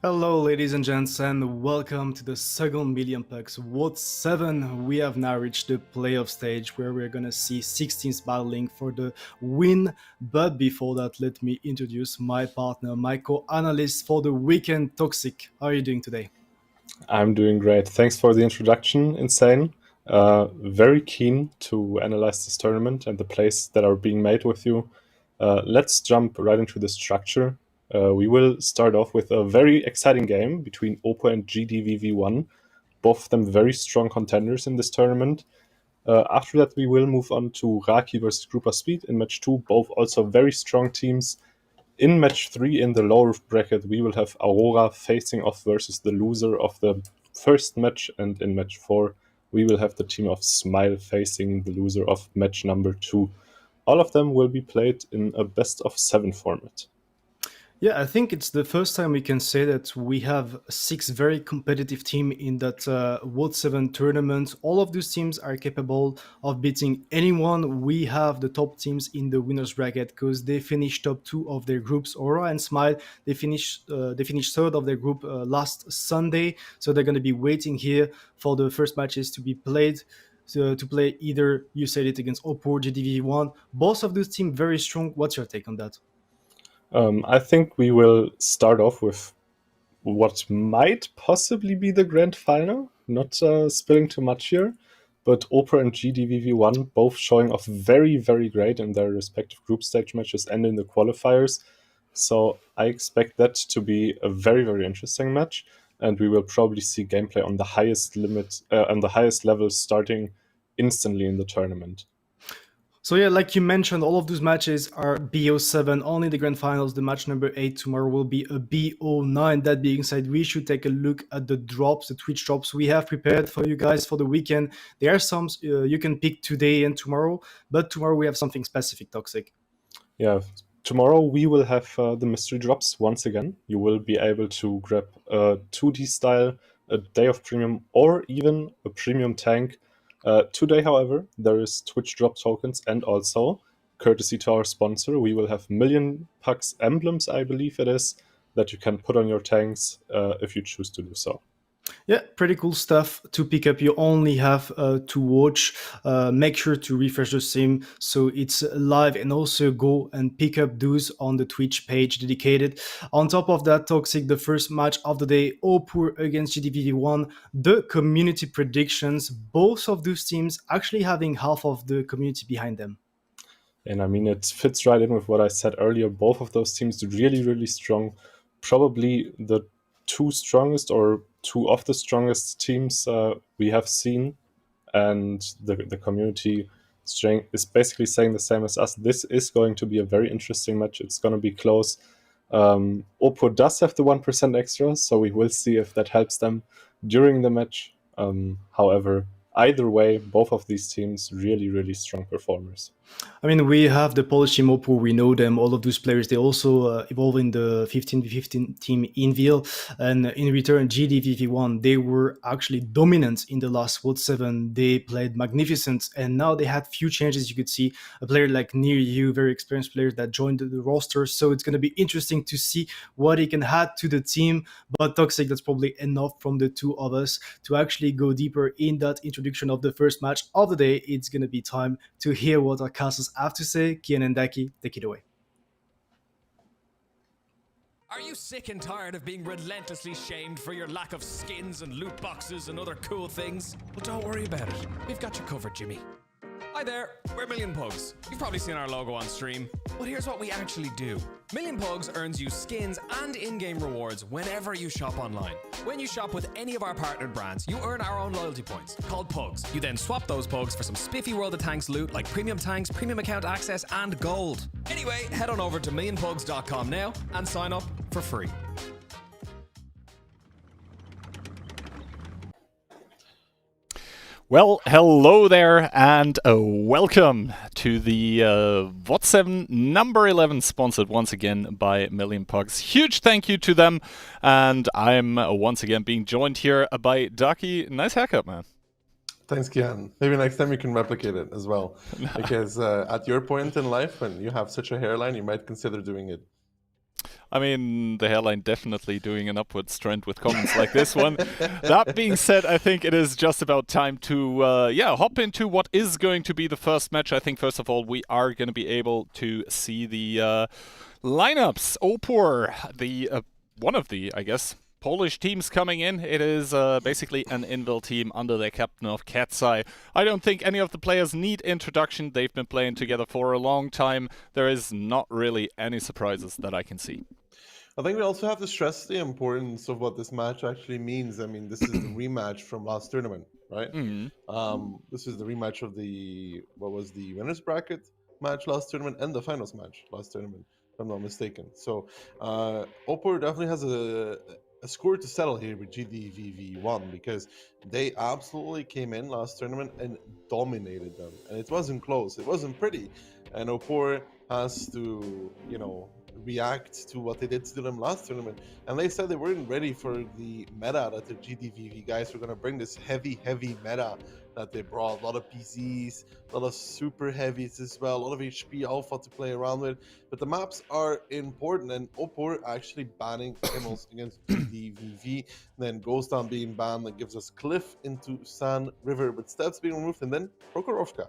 Hello, ladies and gents, and welcome to the second MillionPugs WoT7. We have now reached the playoff stage where we're gonna see 6 teams battling for the win. But before that, let me introduce my partner, my co-analyst for the weekend, Toxic. How are you doing today? I'm doing great. Thanks for the introduction, Insane. Very keen to analyze this tournament and the plays that are being made with you. Let's jump right into the structure. We will start off with a very exciting game between Oppo and GDVV1, both of them very strong contenders in this tournament. After that, we will move on to Raki versus Grouper Speed in match 2, both also very strong teams. In match 3 in the lower bracket, we will have Aurora facing off versus the loser of the first match, and in match 4, we will have the team of Smile facing the loser of match number 2. All of them will be played in a best of 7 format. Yeah, I think it's the first time we can say that we have 6 very competitive teams in that WoT7 tournament. All of those teams are capable of beating anyone. We have the top teams in the winners bracket because they finished top 2 of their groups. Aura and Smile, they finished third of their group last Sunday, so they're going to be waiting here for the first matches to be played. To play either, you said it, against Oppo or GDV1. Both of those teams very strong. What's your take on that? I think we will start off with what might possibly be the grand final. Not spilling too much here, but Opera and GDVV1 both showing off very, very great in their respective group stage matches and in the qualifiers. So I expect that to be a very, very interesting match, and we will probably see gameplay on the highest on the highest level starting instantly in the tournament. So yeah, like you mentioned, all of those matches are BO7. Only the grand finals, the match number 8 tomorrow will be a BO9. That being said, we should take a look at the drops, the Twitch drops we have prepared for you guys for the weekend. There are some you can pick today and tomorrow, but tomorrow we have something specific, Toxic. Yeah, tomorrow we will have the mystery drops once again. You will be able to grab a 2D style, a Day of Premium, or even a Premium tank. Today, however, there is Twitch drop tokens, and also, courtesy to our sponsor, we will have MillionPugs emblems, I believe it is, that you can put on your tanks if you choose to do so. Yeah, pretty cool stuff to pick up. You only have to watch. Make sure to refresh the sim so it's live, and also go and pick up those on the Twitch page dedicated. On top of that, Toxic, the first match of the day, Opur against GDVV1. The community predictions, both of those teams actually having half of the community behind them. And I mean, it fits right in with what I said earlier. Both of those teams really, really strong. Probably the two strongest or two of the strongest teams we have seen. And the community is basically saying the same as us. This is going to be a very interesting match. It's going to be close. Oppo does have the 1% extra, so we will see if that helps them during the match. However, either way, both of these teams really, really strong performers. I mean, we have the Polish team Oppo, we know them, all of those players, they also evolve in the 15v15 team in VL. And in return, GDVV1, they were actually dominant in the last WoT7. They played magnificent, and now they had few changes. You could see a player like Near You, very experienced player that joined the roster. So it's going to be interesting to see what he can add to the team. But Toxic, that's probably enough from the two of us to actually go deeper in that introduction of the first match of the day. It's going to be time to hear what our castles have to say. Kian and Daki, take it away. Are you sick and tired of being relentlessly shamed for your lack of skins and loot boxes and other cool things? Well, don't worry about it. We've got you covered, Jimmy. Hi there, we're MillionPugs. You've probably seen our logo on stream, but here's what we actually do. MillionPugs earns you skins and in-game rewards whenever you shop online. When you shop with any of our partnered brands, you earn our own loyalty points, called Pugs. You then swap those Pugs for some spiffy World of Tanks loot like premium tanks, premium account access, and gold. Anyway, head on over to millionpugs.com now and sign up for free. Well, hello there, and welcome to the WoT7 number 11, sponsored once again by MillionPugs. Huge thank you to them, and I'm once again being joined here by Ducky. Nice haircut, man. Thanks, Kian. Maybe next time you can replicate it as well. Because at your point in life, when you have such a hairline, you might consider doing it. I mean, the hairline definitely doing an upwards trend with comments like this one. That being said, I think it is just about time to hop into what is going to be the first match. I think, first of all, we are going to be able to see the lineups. Opor, the one of the, I guess, Polish teams coming in. It is basically an Invil team under their captain of Katsai. I don't think any of the players need introduction. They've been playing together for a long time. There is not really any surprises that I can see. I think we also have to stress the importance of what this match actually means. I mean, this is the rematch from last tournament, right? This is the rematch of the winners bracket match last tournament and the finals match last tournament, if I'm not mistaken. So Opor definitely has a score to settle here with GDVV1 because they absolutely came in last tournament and dominated them, and it wasn't close, it wasn't pretty, and Opor has to, you know, react to what they did to them last tournament. And they said they weren't ready for the meta that the GDVV guys were going to bring, this heavy meta that they brought. A lot of PCs, a lot of super heavies as well, a lot of HP alpha to play around with. But the maps are important, and Opor actually banning Immels against GDVV. Then Ghost Town being banned, that gives us Cliff into San River, with Steps being removed, and then Prokhorovka.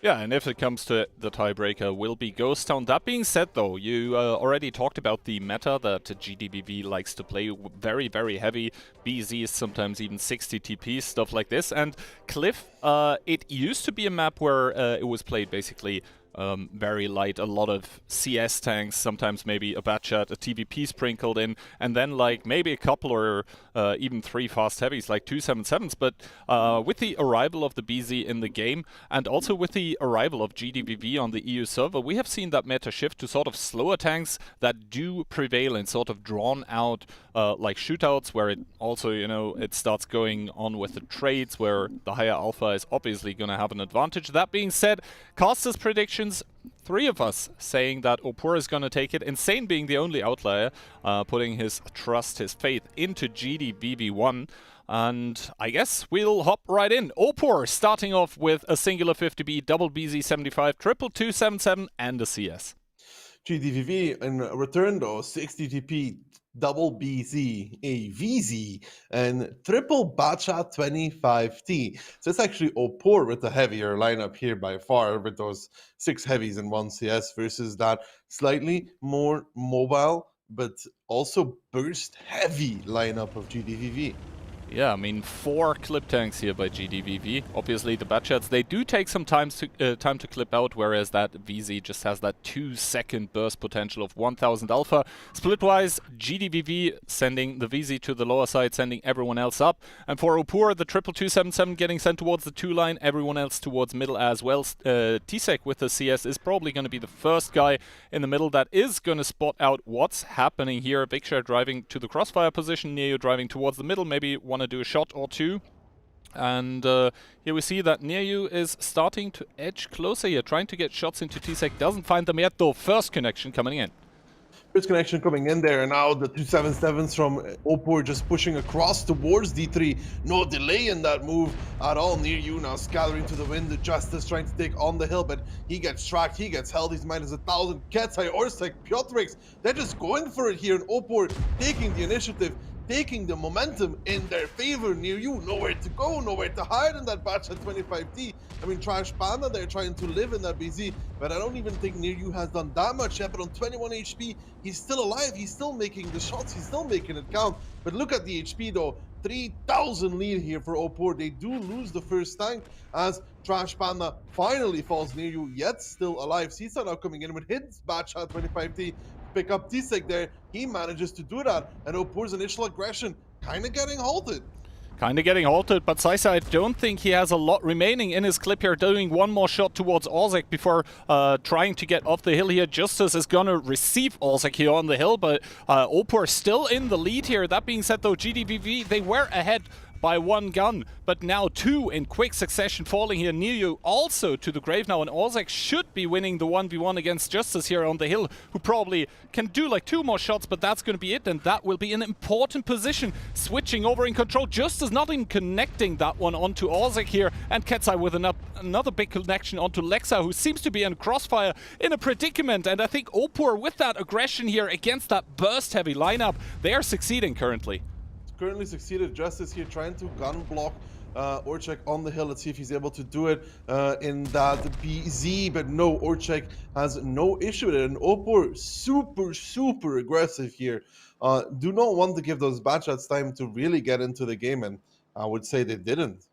Yeah, and if it comes to it, the tiebreaker will be Ghost Town. That being said, though, you already talked about the meta that GDBV likes to play. Very, very heavy BZs, sometimes even 60 TP, stuff like this. And Cliff, it used to be a map where it was played basically very light, a lot of CS tanks, sometimes maybe a Batchat, a TVP sprinkled in, and then like maybe a couple or even 3 fast heavies like 277s. But with the arrival of the BZ in the game, and also with the arrival of GDVV on the EU server, we have seen that meta shift to sort of slower tanks that do prevail in sort of drawn out like shootouts, where it also, you know, it starts going on with the trades, where the higher alpha is obviously going to have an advantage. That being said, casters' predictions, 3 of us saying that Opor is going to take it. Insane being the only outlier, putting his trust, his faith into GDVV1. And I guess we'll hop right in. Opor starting off with a singular 50B, double BZ75, triple 277, and a CS. GDVV in return though, 60 TP, double BZ, a VZ, and triple Batchat 25T. So it's actually Opor with the heavier lineup here by far, with those 6 heavies and 1 CS versus that slightly more mobile but also burst heavy lineup of GDVV. Yeah, I mean, 4 clip tanks here by GDVV. Obviously, the Batchats, they do take some time to clip out, whereas that VZ just has that 2-second burst potential of 1000 alpha. Splitwise, GDVV sending the VZ to the lower side, sending everyone else up. And for Opor, the triple 277 getting sent towards the 2 line, everyone else towards middle as well. T-Sec with the CS is probably going to be the first guy in the middle that is going to spot out what's happening here. Vikshar driving to the crossfire position, Neo driving towards the middle, maybe one to do a shot or 2. And here we see that Nearyu is starting to edge closer here, trying to get shots into T-Sec. Doesn't find them yet, though. First connection coming in. First connection coming in there, and now the 277s from Opor just pushing across towards D3. No delay in that move at all. Nearyu now scattering to the wind. The Justice trying to take on the hill, but he gets tracked, he gets held. He's minus 1,000. Ketsai, Orsek, Piotrix, they're just going for it here, and Opor taking the initiative, taking the momentum in their favor. Nearyu, nowhere to go, nowhere to hide in that batch at 25T. I mean, Trash Panda, they're trying to live in that BZ, but I don't even think Nearyu has done that much yet. But on 21 HP, he's still alive, he's still making the shots, he's still making it count. But look at the HP though, 3,000 lead here for Opor. They do lose the first tank as Trash Panda finally falls. Nearyu, yet still alive. Cisa now coming in with his batch at 25T. Pick up T-Sec there, he manages to do that, and Opor's initial aggression kind of getting halted. But Saisa, I don't think he has a lot remaining in his clip here, doing one more shot towards Orzek before trying to get off the hill here. Justice is gonna receive Orzek here on the hill, but Opor still in the lead here. That being said though, GDVV, they were ahead by one gun, but now two in quick succession falling here. Near also to the grave now, and Ozek should be winning the 1v1 against Justice here on the hill, who probably can do like 2 more shots, but that's going to be it, and that will be an important position. Switching over in control, Justice not even connecting that one onto Ozek here, and Ketsai with another big connection onto Lexa, who seems to be in crossfire in a predicament, and I think Opur with that aggression here against that burst-heavy lineup, they are succeeding currently. Currently succeeded. Justice here trying to gun block Orchek on the hill. Let's see if he's able to do it in that BZ, but no, Orchek has no issue with it. And Opur super aggressive here. Do not want to give those bad shots time to really get into the game, and I would say they didn't.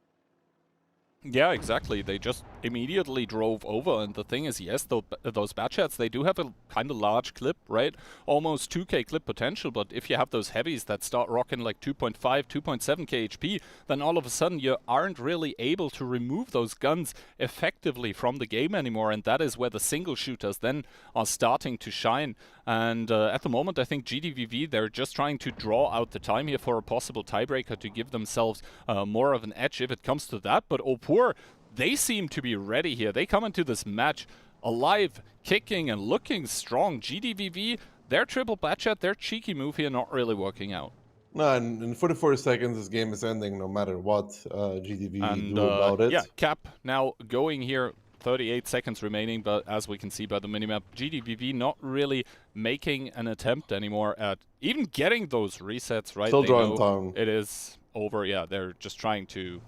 Yeah, exactly. They just immediately drove over, and the thing is, yes, those bad shots, they do have a kind of large clip, right? Almost 2k clip potential, but if you have those heavies that start rocking like 2.5, 2.7k HP, then all of a sudden you aren't really able to remove those guns effectively from the game anymore, and that is where the single shooters then are starting to shine. And at the moment, I think GDVV, they're just trying to draw out the time here for a possible tiebreaker to give themselves more of an edge if it comes to that, but Opur, they seem to be ready here. They come into this match alive, kicking and looking strong. GDVV, their triple batchat, their cheeky move here not really working out. No, and in 44 seconds, this game is ending no matter what GDV do about it. Yeah, Cap now going here, 38 seconds remaining, but as we can see by the minimap, GDVV not really making an attempt anymore at even getting those resets, right? Still drawing time. It is over, yeah, they're just trying to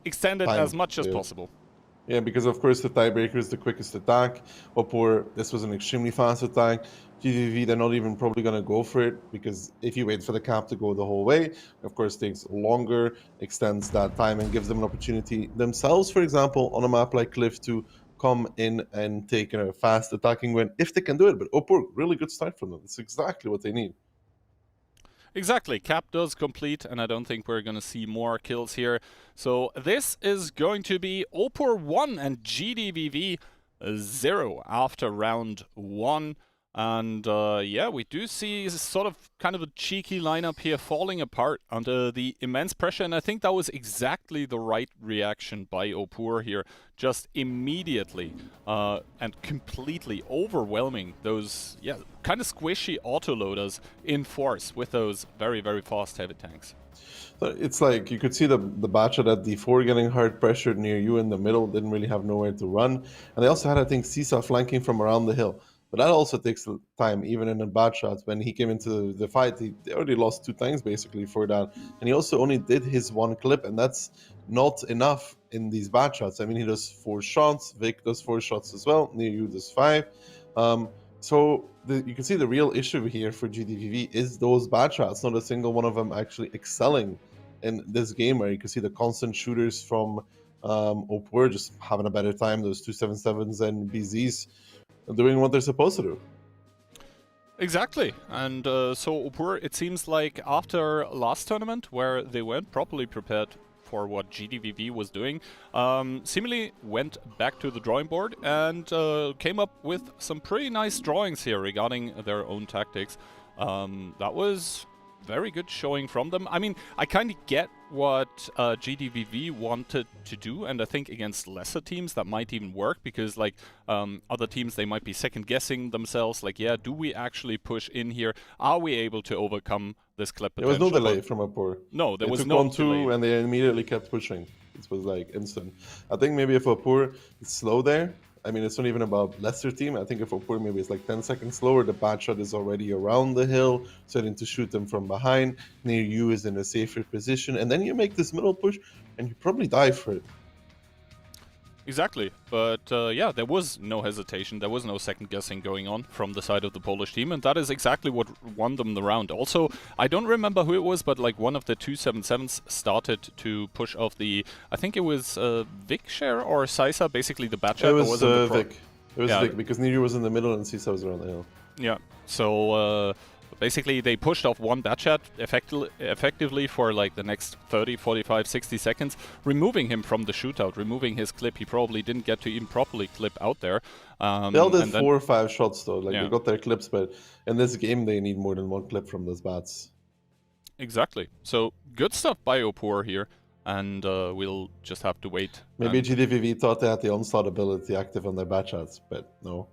extend it as much as possible. Yeah, because of course the tiebreaker is the quickest attack. Opur, this was an extremely fast attack. GDV, they're not even probably going to go for it, because if you wait for the cap to go the whole way, of course takes longer, extends that time, and gives them an opportunity themselves, for example, on a map like Cliff, to come in and take a fast attacking win, if they can do it. But Opur, really good start from them. It's exactly what they need. Exactly, Cap does complete, and I don't think we're going to see more kills here. So this is going to be Opur 1 and GDVV 0 after round 1. And yeah, we do see sort of kind of a cheeky lineup here falling apart under the immense pressure, and I think that was exactly the right reaction by Opur here, just immediately and completely overwhelming those, yeah, kind of squishy autoloaders in force with those very, very fast heavy tanks. It's like you could see the Batchat at D4 getting hard pressured near you in the middle, didn't really have nowhere to run. And they also had, I think, Sisa flanking from around the hill. But that also takes time, even in a bad shot. When he came into the fight, he already lost 2 tanks basically for that. And he also only did his 1 clip, and that's not enough in these bad shots. I mean, he does 4 shots, Vic does 4 shots as well, Near you does 5. So you can see the real issue here for GDVV is those bad shots, not a single one of them actually excelling in this game, where you can see the constant shooters from Opur just having a better time, those 277s and BZs doing what they're supposed to do. Exactly, and so Opur, it seems like after last tournament, where they weren't properly prepared for what GDVV was doing, seemingly went back to the drawing board and came up with some pretty nice drawings here regarding their own tactics. That was very good showing from them. I mean, I kind of get what GDVV wanted to do, and I think against lesser teams that might even work, because like other teams, they might be second guessing themselves, like, yeah, do we actually push in here? Are we able to overcome this clip potential? There was no delay from Opur. No, there was no no delay. 1-2, and they immediately kept pushing. It was like instant. I think maybe if Opur is slow there, I mean, it's not even about lesser team. I think if Opur maybe is like 10 seconds slower, the bad shot is already around the hill, starting to shoot them from behind. Near you is in a safer position, and then you make this middle push, and you probably die for it. Exactly, but yeah, there was no hesitation, there was no second guessing going on from the side of the Polish team, and that is exactly what won them the round. Also, I don't remember who it was, but like one of the 277s started to push off the, I think it was Vic share or Sisa, basically the batchat. It was Vic. It was Vic, because Niru was in the middle and Sisa was around the hill. Yeah, so basically they pushed off one batchat effectively for like the next 30, 45, 60 seconds, removing him from the shootout, removing his clip. He probably didn't get to even properly clip out there. They all did 4 or 5 shots though, like they got their clips, but in this game they need more than 1 clip from those bats. Exactly. So good stuff by Opor here, and we'll just have to wait. Maybe and GDVV thought they had the onslaught ability active on their batch shots, but no.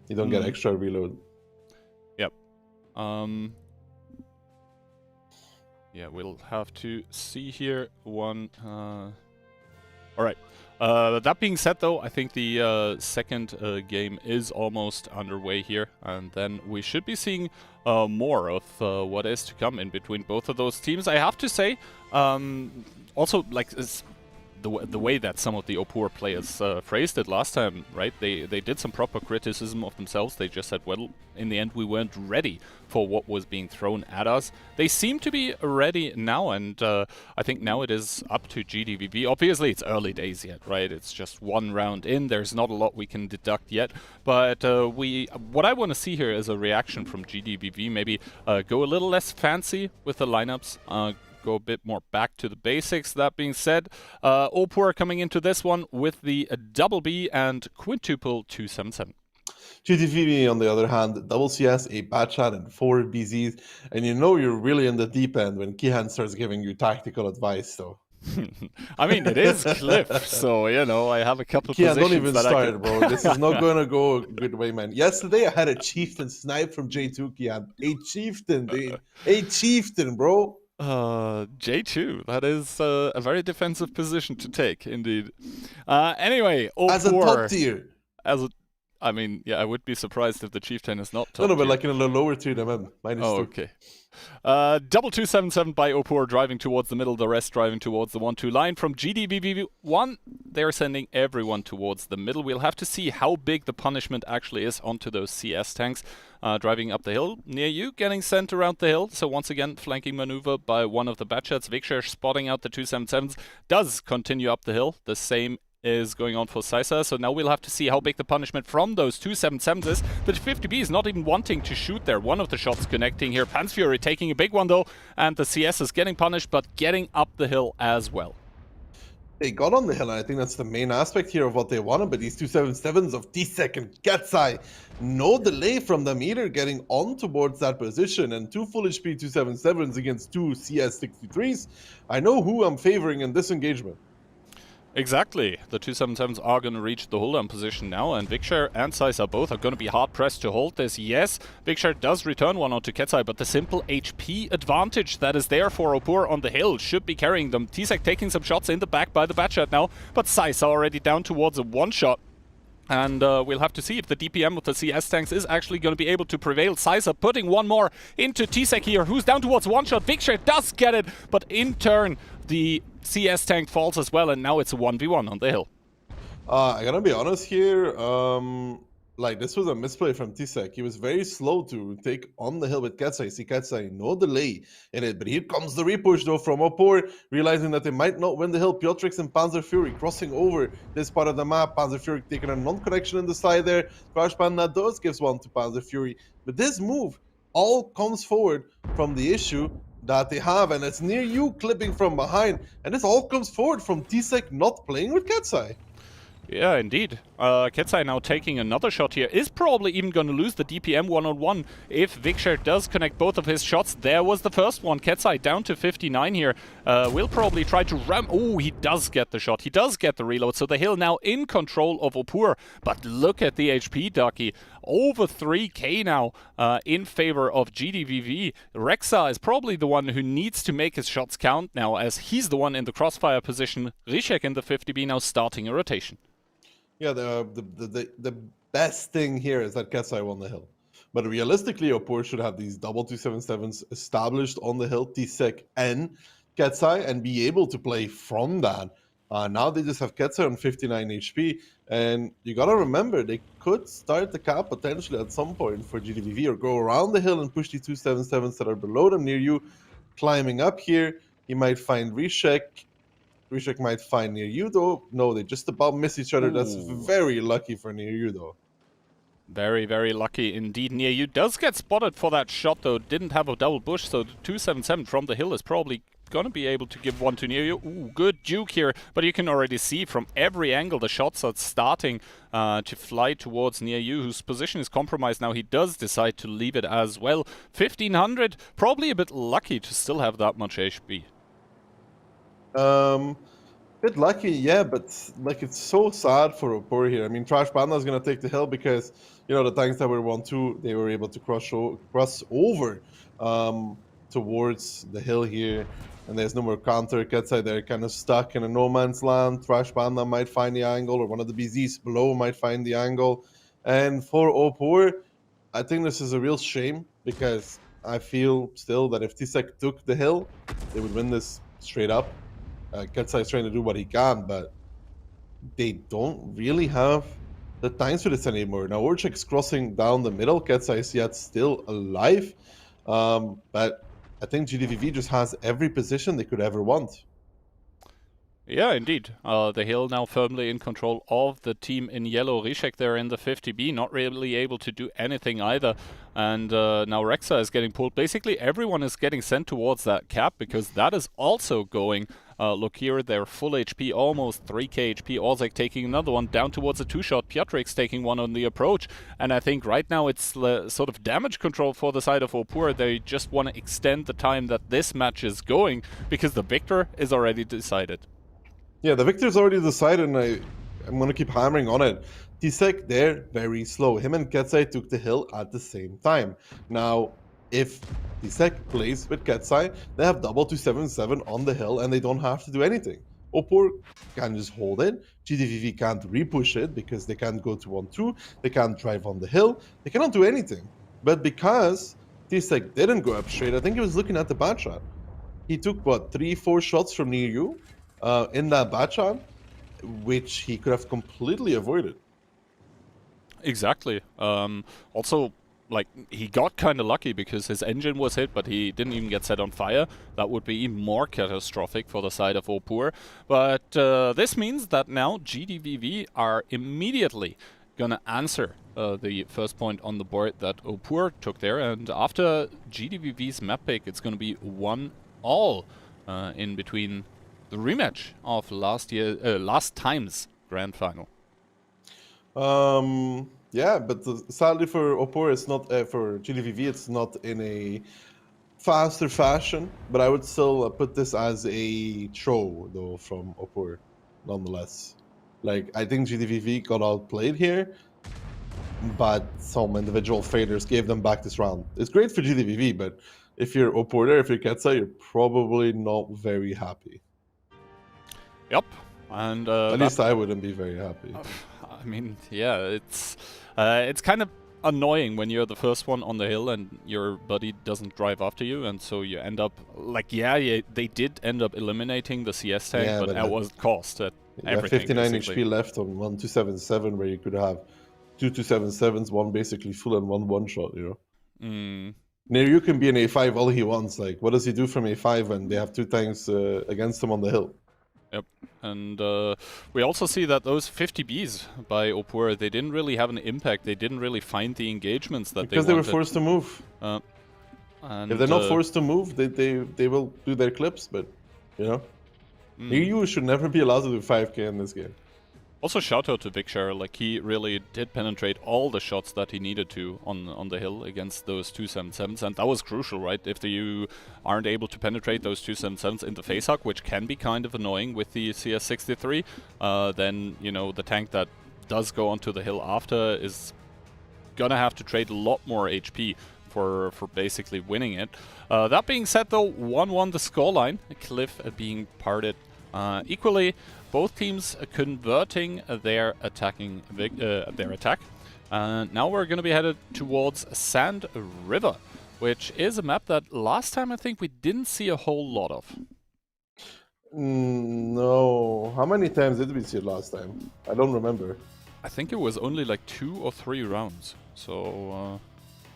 You don't get extra reload. Yep. Yeah, we'll have to see here one. All right. That being said, though, I think the second game is almost underway here, and then we should be seeing more of what is to come in between both of those teams. I have to say, also, like, the way that some of the Opor players phrased it last time, right? They did some proper criticism of themselves. They just said, well, in the end, we weren't ready for what was being thrown at us. They seem to be ready now, and I think now it is up to GDVV. Obviously, it's early days yet, right? It's just one round in. There's not a lot we can deduct yet, but what I want to see here is a reaction from GDVV. Maybe go a little less fancy with the lineups. Go a bit more back to the basics. That being said, Opor coming into this one with the double B and quintuple 277. GTVB, on the other hand, double CS, a bad shot, and 4 BZs, and you know you're really in the deep end when Kihan starts giving you tactical advice, though. I mean, it is Cliff, so, you know, I have a couple of Kihan, positions don't even that start, bro. This is not going to go a good way, man. Yesterday, I had a Chieftain snipe from J2, Kihan. A Chieftain, dude. A Chieftain, bro. J2, that is a very defensive position to take, indeed. Anyway, Opor, as a top tier. I mean, yeah, I would be surprised if the Chieftain is not top No, but tier. like in a lower tier than -2. Okay. Double 277 by Opor driving towards the middle, the rest driving towards the 1-2 line. From GDVV1, they're sending everyone towards the middle. We'll have to see how big the punishment actually is onto those CS tanks. Driving up the hill near you, getting sent around the hill. So once again, flanking maneuver by one of the Batchats. Vikshar spotting out the 277s, does continue up the hill. The same is going on for Saisa, so now we'll have to see how big the punishment from those 277s is. The 50B is not even wanting to shoot there. One of the shots connecting here. Panzfury taking a big one though, and the CS is getting punished, but getting up the hill as well. They got on the hill, and I think that's the main aspect here of what they wanted, but these 277s of T-Sec and Getsai, no delay from them either getting on towards that position, and 2 full HP 277s against 2 CS63s. I know who I'm favoring in this engagement. Exactly. The 277s are going to reach the hold-on position now, and Vikshar and Saisa both are going to be hard-pressed to hold this. Yes, Vikshar does return one onto Ketsai, but the simple HP advantage that is there for Opor on the hill should be carrying them. T-Sec taking some shots in the back by the Batchat now, but Saisa already down towards a one-shot. And we'll have to see if the DPM with the CS tanks is actually going to be able to prevail. Saisa putting one more into T-Sec here, who's down towards one shot. Vikshar does get it, but in turn, the CS tank falls as well, and now it's a 1v1 on the hill. I gotta be honest here, like, this was a misplay from T-Sec. He was very slow to take on the hill with Ketsai. See Ketsai, no delay in it, but here comes the repush though from Opor, realizing that they might not win the hill. Piotrix and Panzerfury crossing over this part of the map. Panzerfury taking a non-connection in the side there. Crash Panda does gives one to Panzerfury, but this move all comes forward from the issue that they have, and it's near you clipping from behind, and this all comes forward from T-Sec not playing with Ketsai. Yeah, indeed. Ketsai now taking another shot here, is probably even going to lose the DPM one-on-one if Vikshar does connect both of his shots. There was the first one. Ketsai down to 59 here. Will probably try to ram... Oh, he does get the shot. He does get the reload. So the hill now in control of Opor. But look at the HP, Ducky. Over 3k now in favor of GDVV. Rexa is probably the one who needs to make his shots count now, as he's the one in the crossfire position. Rishek in the 50B now starting a rotation. Yeah, the best thing here is that Ketsai won the hill. But realistically, Opor should have these double 277s established on the hill, T-Sec and Ketsai, and be able to play from that. Now they just have Ketsai on 59 HP, and you gotta remember, they could start the cap potentially at some point for GDVV, or go around the hill and push the 277s that are below them near you. Climbing up here, you might find Rishek. Rishek might find near you though. No, they just about miss each other. Ooh. That's very lucky for near you though. Very, very lucky indeed. Near you does get spotted for that shot though. Didn't have a double bush, so the 277 from the hill is probably gonna be able to give one to Nearyu. Ooh, good juke here, but you can already see from every angle the shots are starting to fly towards Nearyu, whose position is compromised now. He does decide to leave it as well. 1500, probably a bit lucky to still have that much HP. Bit lucky, yeah, but like it's so sad for Opor here. I mean, Trash Panda is gonna take the hill because you know the tanks that were 1-2, they were able to cross over towards the hill here, and there's no more counter. Ketsai there, kind of stuck in a no man's land. Trash Panda might find the angle, or one of the BZs below might find the angle. And for Opor, I think this is a real shame because I feel still that if Tsek took the hill, they would win this straight up. Ketsai is trying to do what he can, but they don't really have the tanks for this anymore. Now, Orchek's crossing down the middle. Ketsai is yet still alive, but I think GDVV just has every position they could ever want. Yeah, indeed. The hill now firmly in control of the team in yellow. Rishek there in the 50B, not really able to do anything either. And now Rexa is getting pulled. Basically, everyone is getting sent towards that cap because that is also going. Look here, they're full HP, almost 3k HP. Ozek taking another one down towards a 2-shot. Piotrik's taking one on the approach. And I think right now it's sort of damage control for the side of Opor. They just want to extend the time that this match is going because the victor is already decided. Yeah, the victor's already decided, and I'm going to keep hammering on it. Tsek there, very slow. Him and Ketsai took the hill at the same time. Now, if Tsek plays with Ketsai, they have double 277 on the hill, and they don't have to do anything. Opor can just hold it. GDVV can't repush it because they can't go to 1-2. They can't drive on the hill. They cannot do anything. But because Tsek didn't go up straight, I think he was looking at the bad shot. He took, what, 3-4 shots from near you? In that bad shot, which he could have completely avoided. Exactly. Also, like, he got kind of lucky because his engine was hit, but he didn't even get set on fire. That would be even more catastrophic for the side of Opor. But this means that now GDVV are immediately gonna answer the first point on the board that Opor took there. And after GDVV's map pick, it's gonna be 1-all in between the rematch of last time's grand final. Yeah, but sadly for Opor, it's not for GDVV. It's not in a faster fashion. But I would still put this as a throw, though, from Opor, nonetheless. Like, I think GDVV got outplayed here, but some individual faders gave them back this round. It's great for GDVV, but if you're Opor there, if you're Ketsai, you're probably not very happy. Yep, and at least I wouldn't be very happy. I mean, yeah, it's kind of annoying when you're the first one on the hill and your buddy doesn't drive after you, and so you end up like, yeah, they did end up eliminating the CS tank, yeah, but at what cost? At everything. 59 basically. HP left on 1-277, where you could have 2 277s, one basically full and one shot. You know. Near you can be an A5 all he wants. Like, what does he do from A5 when they have two tanks against him on the hill? Yep, and we also see that those 50Bs by Opor, they didn't really have an impact. They didn't really find the engagements that because they were wanted. forced to move. And if they're not forced to move, they will do their clips. But you know, you should never be allowed to do 5k in this game. Also, shout out to Vikshar, like he really did penetrate all the shots that he needed to on the hill against those 277s, and that was crucial, right? If you aren't able to penetrate those 277s in the facehug, which can be kind of annoying with the CS63, then you know the tank that does go onto the hill after is gonna have to trade a lot more HP for basically winning it. That being said, though, 1-1 the scoreline, Cliff being parted equally. Both teams converting their attack. Now we're going to be headed towards Sand River, which is a map that last time I think we didn't see a whole lot of. No. How many times did we see it last time? I don't remember. I think it was only like 2 or 3 rounds. So,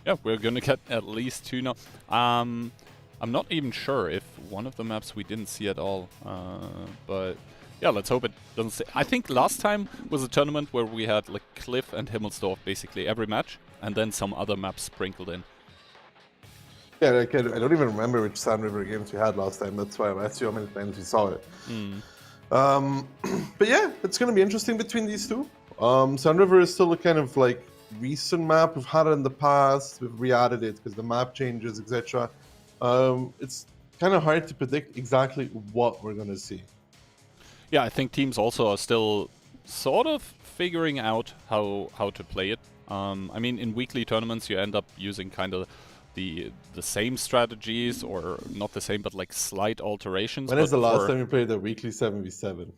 yeah, we're going to get at least 2 now. I'm not even sure if one of the maps we didn't see at all, but yeah, let's hope it doesn't stay. I think last time was a tournament where we had like Cliff and Himmelsdorf basically every match, and then some other maps sprinkled in. Yeah, like, I don't even remember which Sand River games we had last time. That's why I asked you how many times we saw it. But yeah, it's going to be interesting between these two. Sand River is still a kind of like recent map. We've had it in the past. We've re-added it because the map changes, etc. It's kind of hard to predict exactly what we're going to see. Yeah, I think teams also are still sort of figuring out how to play it. I mean, in weekly tournaments, you end up using kind of the same strategies, or not the same, but like slight alterations. When is the last time you played a weekly 7v7?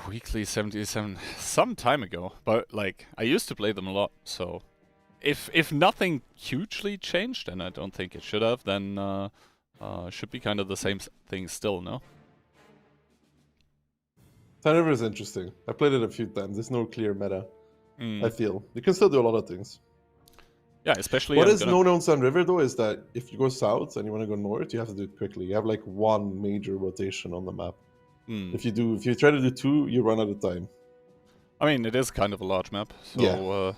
Weekly 77, some time ago, but like I used to play them a lot. So if nothing hugely changed, and I don't think it should have, then should be kind of the same thing still, no? Sand River is interesting. I played it a few times. There's no clear meta. I feel you can still do a lot of things. Yeah, especially what is known on Sand River though is that if you go south and you want to go north, you have to do it quickly. You have like one major rotation on the map. If you try to do two, you run out of time. I mean, it is kind of a large map, so yeah.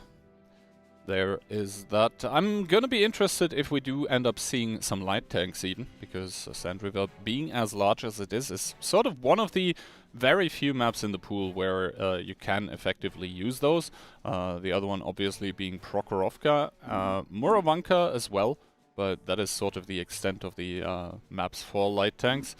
There is that. I'm gonna be interested if we do end up seeing some light tanks even, because Sand River, being as large as it is sort of one of the very few maps in the pool where you can effectively use those. The other one obviously being Prokhorovka, Murovanka as well, but that is sort of the extent of the maps for light tanks.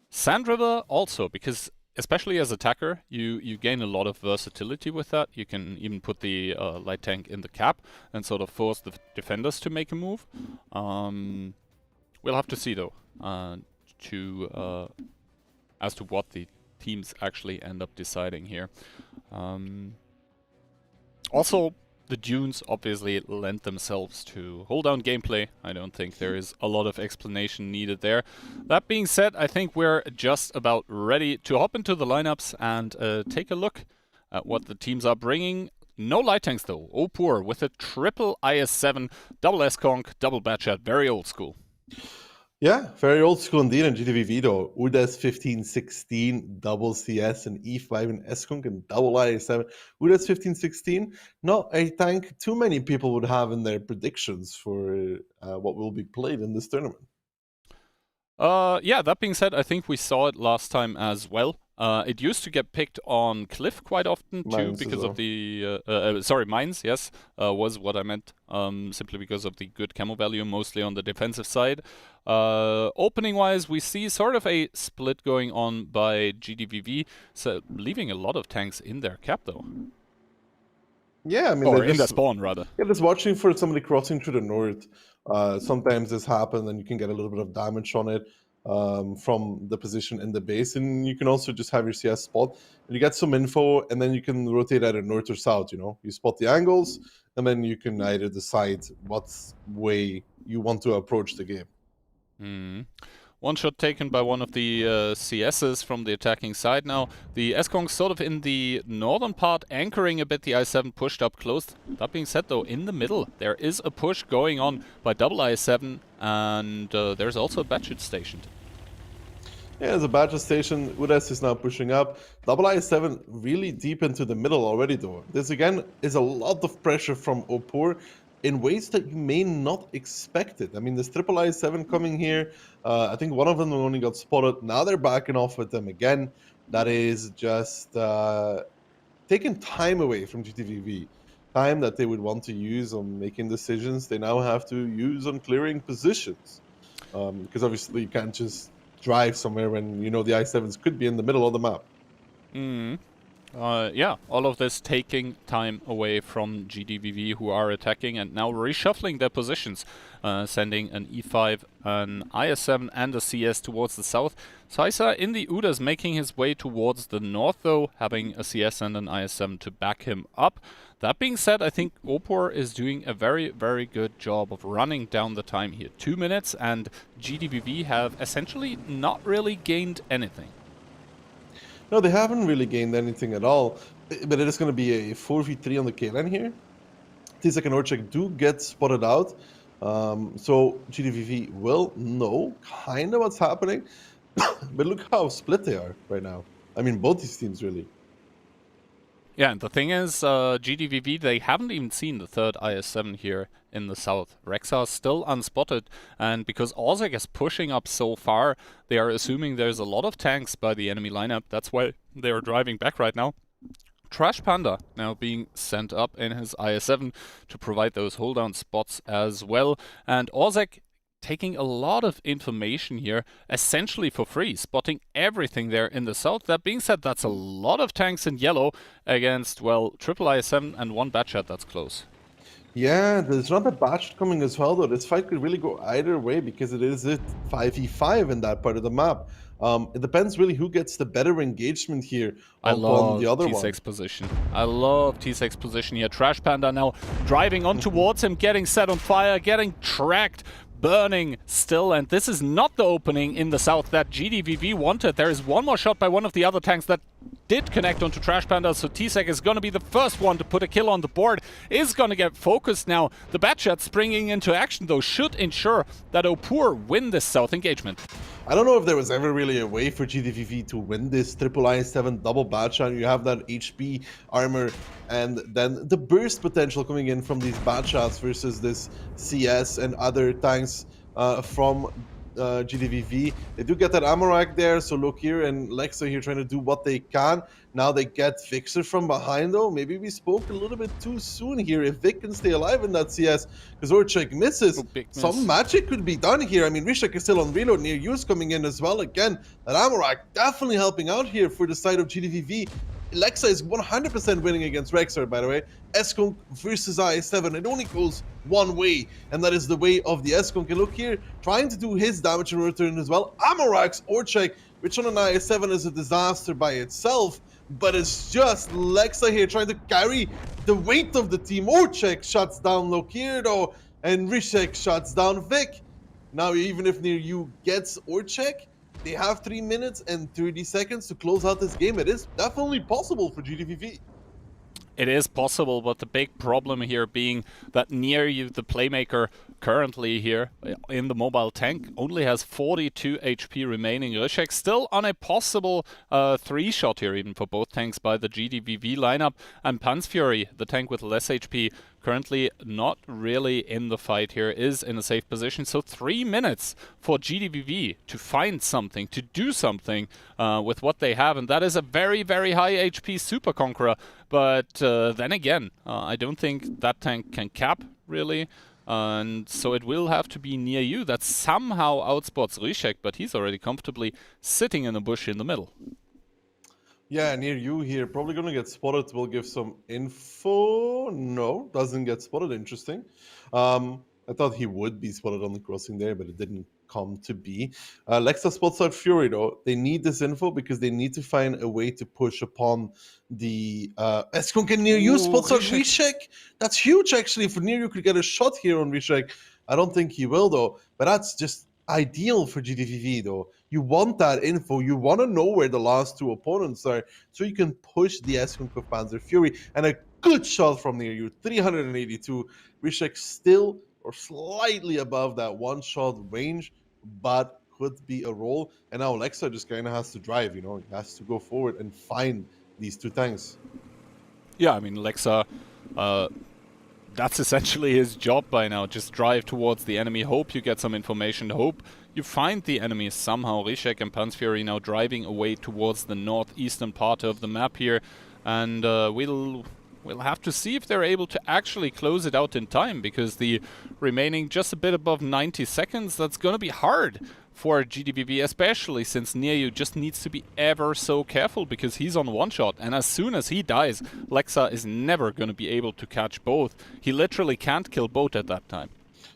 Sand River also, because especially as attacker, you gain a lot of versatility with that. You can even put the light tank in the cap and sort of force the defenders to make a move. We'll have to see though, as to what the teams actually end up deciding here. Also, the dunes obviously lend themselves to hold-down gameplay. I don't think there is a lot of explanation needed there. That being said, I think we're just about ready to hop into the lineups and take a look at what the teams are bringing. No light tanks though. Opur with a triple IS-7, double S-Conk, double Batchat, very old school. Yeah, very old school indeed in GTVV though. Udas 1516, double CS and E5 and S-Conk and double IS-7. Udas 1516, not a tank too many people would have in their predictions for what will be played in this tournament. Yeah, that being said, I think we saw it last time as well. It used to get picked on Cliff quite often too, Mines because well. of the sorry, Mines, yes, was what I meant. Simply because of the good camo value, mostly on the defensive side. Opening wise, we see sort of a split going on by GDVV, so leaving a lot of tanks in their cap though. Yeah, I mean, or in the spawn rather. Yeah, just watching for somebody crossing through the north. Sometimes this happens, and you can get a little bit of damage on it from the position in the base, and you can also just have your CS spot, and you get some info, and then you can rotate either north or south. You know, you spot the angles, and then you can either decide what way you want to approach the game. One shot taken by one of the CSs from the attacking side now. The S-Kong sort of in the northern part, anchoring a bit the I-7, pushed up close. That being said though, in the middle, there is a push going on by double I-7, and there's also a Batchet stationed. Yeah, there's a Batchet station. Udas is now pushing up. Double I-7 really deep into the middle already though. This again is a lot of pressure from Opur in ways that you may not expect it. I mean, this triple I-7 coming here, I think one of them only got spotted. Now they're backing off with them again. That is just taking time away from GTVV. Time that they would want to use on making decisions, they now have to use on clearing positions. Because obviously you can't just drive somewhere when you know the I-7s could be in the middle of the map. Yeah, all of this taking time away from GDVV, who are attacking and now reshuffling their positions, sending an E5, an IS-7 and a CS towards the south. Saisa in the Udas making his way towards the north though, having a CS and an IS-7 to back him up. That being said, I think Opur is doing a very, very good job of running down the time here. 2 minutes, and GDVV have essentially not really gained anything. No, they haven't really gained anything at all, but it is going to be a 4v3 on the K-line here. Tizak and Orchek do get spotted out, so GDVV will know kind of what's happening, but look how split they are right now. I mean, both these teams really. Yeah, and the thing is, GDVV, they haven't even seen the third IS-7 here in the south. Rexa is still unspotted, and because Ozek is pushing up so far, they are assuming there's a lot of tanks by the enemy lineup. That's why they are driving back right now. Trash Panda now being sent up in his IS-7 to provide those hold-down spots as well, and Ozek taking a lot of information here, essentially for free, spotting everything there in the south. That being said, that's a lot of tanks in yellow against, well, triple IS-7 and one Batchat that's close. Yeah, there's not a batch coming as well, though. This fight could really go either way because it is a 5v5 in that part of the map. It depends really who gets the better engagement here upon the other one. T6 position. I love T6 position here. Trash Panda now driving on towards him, getting set on fire, getting tracked, burning still, and this is not the opening in the south that GDVV wanted. There is one more shot by one of the other tanks that did connect onto Trash Panda, so T-Sec is going to be the first one to put a kill on the board, is going to get focused now. The Batchat springing into action, though, should ensure that Opur win this south engagement. I don't know if there was ever really a way for GDVV to win this triple IS-7 double Batchat. You have that HP armor and then the burst potential coming in from these Batchats versus this CS and other tanks from GDVV. They do get that ammo rack there, so look here, and Lexa here trying to do what they can. Now they get Fixer from behind, though. Maybe we spoke a little bit too soon here. If Vic can stay alive in that CS, because Orchek misses, some magic could be done here. I mean, Rishak is still on reload. Near Use coming in as well. Again, that ammo rack definitely helping out here for the side of GDVV. Lexa is 100% winning against Rexar, by the way. Skunk versus IS-7. It only goes one way, and that is the way of the Skunk. And look here, trying to do his damage in return as well. Amorax, Orchek, which on an IS-7 is a disaster by itself, but it's just Lexa here trying to carry the weight of the team. Orchek shuts down Lokir, though, and Rishek shuts down Vic. Now, even if Near You gets Orchek, they have 3 minutes and 30 seconds to close out this game. It is definitely possible for GDVV. It is possible, but the big problem here being that Near You, the playmaker currently here in the mobile tank, only has 42 HP remaining. Rishek still on a possible 3-shot here even for both tanks by the GDVV lineup. And Panzfury, the tank with less HP, currently not really in the fight here, is in a safe position. So 3 minutes for GDVV to find something, to do something with what they have. And that is a very, very high HP Super Conqueror. But then again, I don't think that tank can cap, really. And so it will have to be Near You that somehow outspots Rishek, but he's already comfortably sitting in a bush in the middle. Yeah, Near You here, probably going to get spotted. We'll give some info. No, doesn't get spotted. Interesting. I thought he would be spotted on the crossing there, but it didn't come to be. Lexa spots out Fury, though. They need this info because they need to find a way to push upon the Skunk, and Near You spots out Rishek. That's huge, actually, for Near You could get a shot here on Rishek. I don't think he will, though, but that's just ideal for GDVV, though. You want that info. You want to know where the last two opponents are so you can push the Skunk of Panzer Fury. And a good shot from Near You, 382. Rishek still or slightly above that one-shot range, but could be a roll. And now Lexa just kind of has to drive, you know, he has to go forward and find these two tanks. Yeah, I mean, Lexa, that's essentially his job by now. Just drive towards the enemy, hope you get some information, hope you find the enemy somehow. Rishek and Panzfury now driving away towards the northeastern part of the map here, and we'll have to see if they're able to actually close it out in time, because the remaining just a bit above 90 seconds, that's going to be hard for GDVV, especially since Near You just needs to be ever so careful because he's on one shot, and as soon as he dies, Lexa is never going to be able to catch both. He literally can't kill both at that time.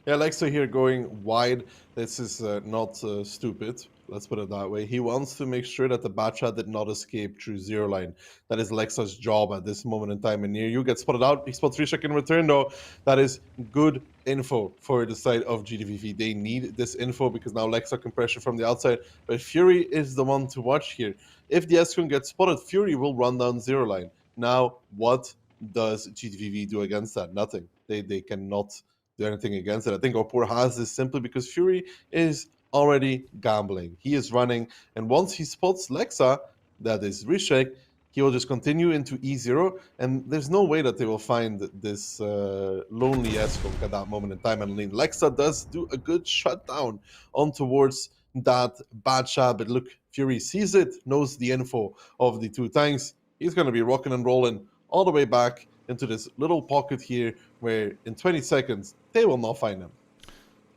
Yeah, Lexa here going wide. This is not stupid. Let's put it that way. He wants to make sure that the Batchat did not escape through zero line. That is Lexa's job at this moment in time. And Near You gets spotted out. He spots Rishak in return, though. That is good info for the side of GDVV. They need this info because now Lexa can pressure from the outside. But Fury is the one to watch here. If the Skunk gets spotted, Fury will run down zero line. Now, what does GDVV do against that? Nothing. They cannot do anything against it. I think Opur has this simply because Fury is already gambling. He is running, and once he spots Lexa, that is Rishek, he will just continue into E0, and there's no way that they will find this lonely S-Funk at that moment in time. And Lexa does do a good shutdown on towards that bad shot, but look, Fury sees it, knows the info of the two tanks. He's going to be rocking and rolling all the way back into this little pocket here, where in 20 seconds, they will not find him.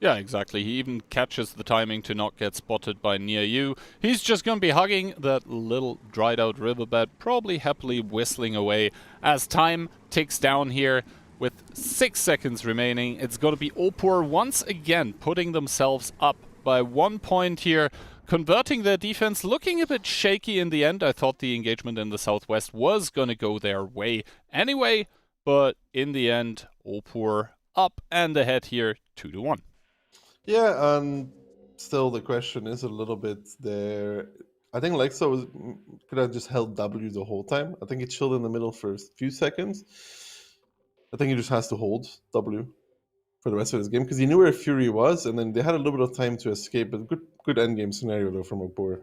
Yeah, exactly. He even catches the timing to not get spotted by near you. He's just going to be hugging that little dried out riverbed, probably happily whistling away as time ticks down here. With 6 seconds remaining, it's going to be Opur once again putting themselves up by 1 point here, converting their defense, looking a bit shaky in the end. I thought the engagement in the southwest was going to go their way anyway, but in the end, Opur up and ahead here 2-1. Yeah, and still the question is a little bit there. I think Lexa could have just held W the whole time. I think he chilled in the middle for a few seconds. I think he just has to hold W for the rest of his game because he knew where Fury was, and then they had a little bit of time to escape. But good endgame scenario though from Opur.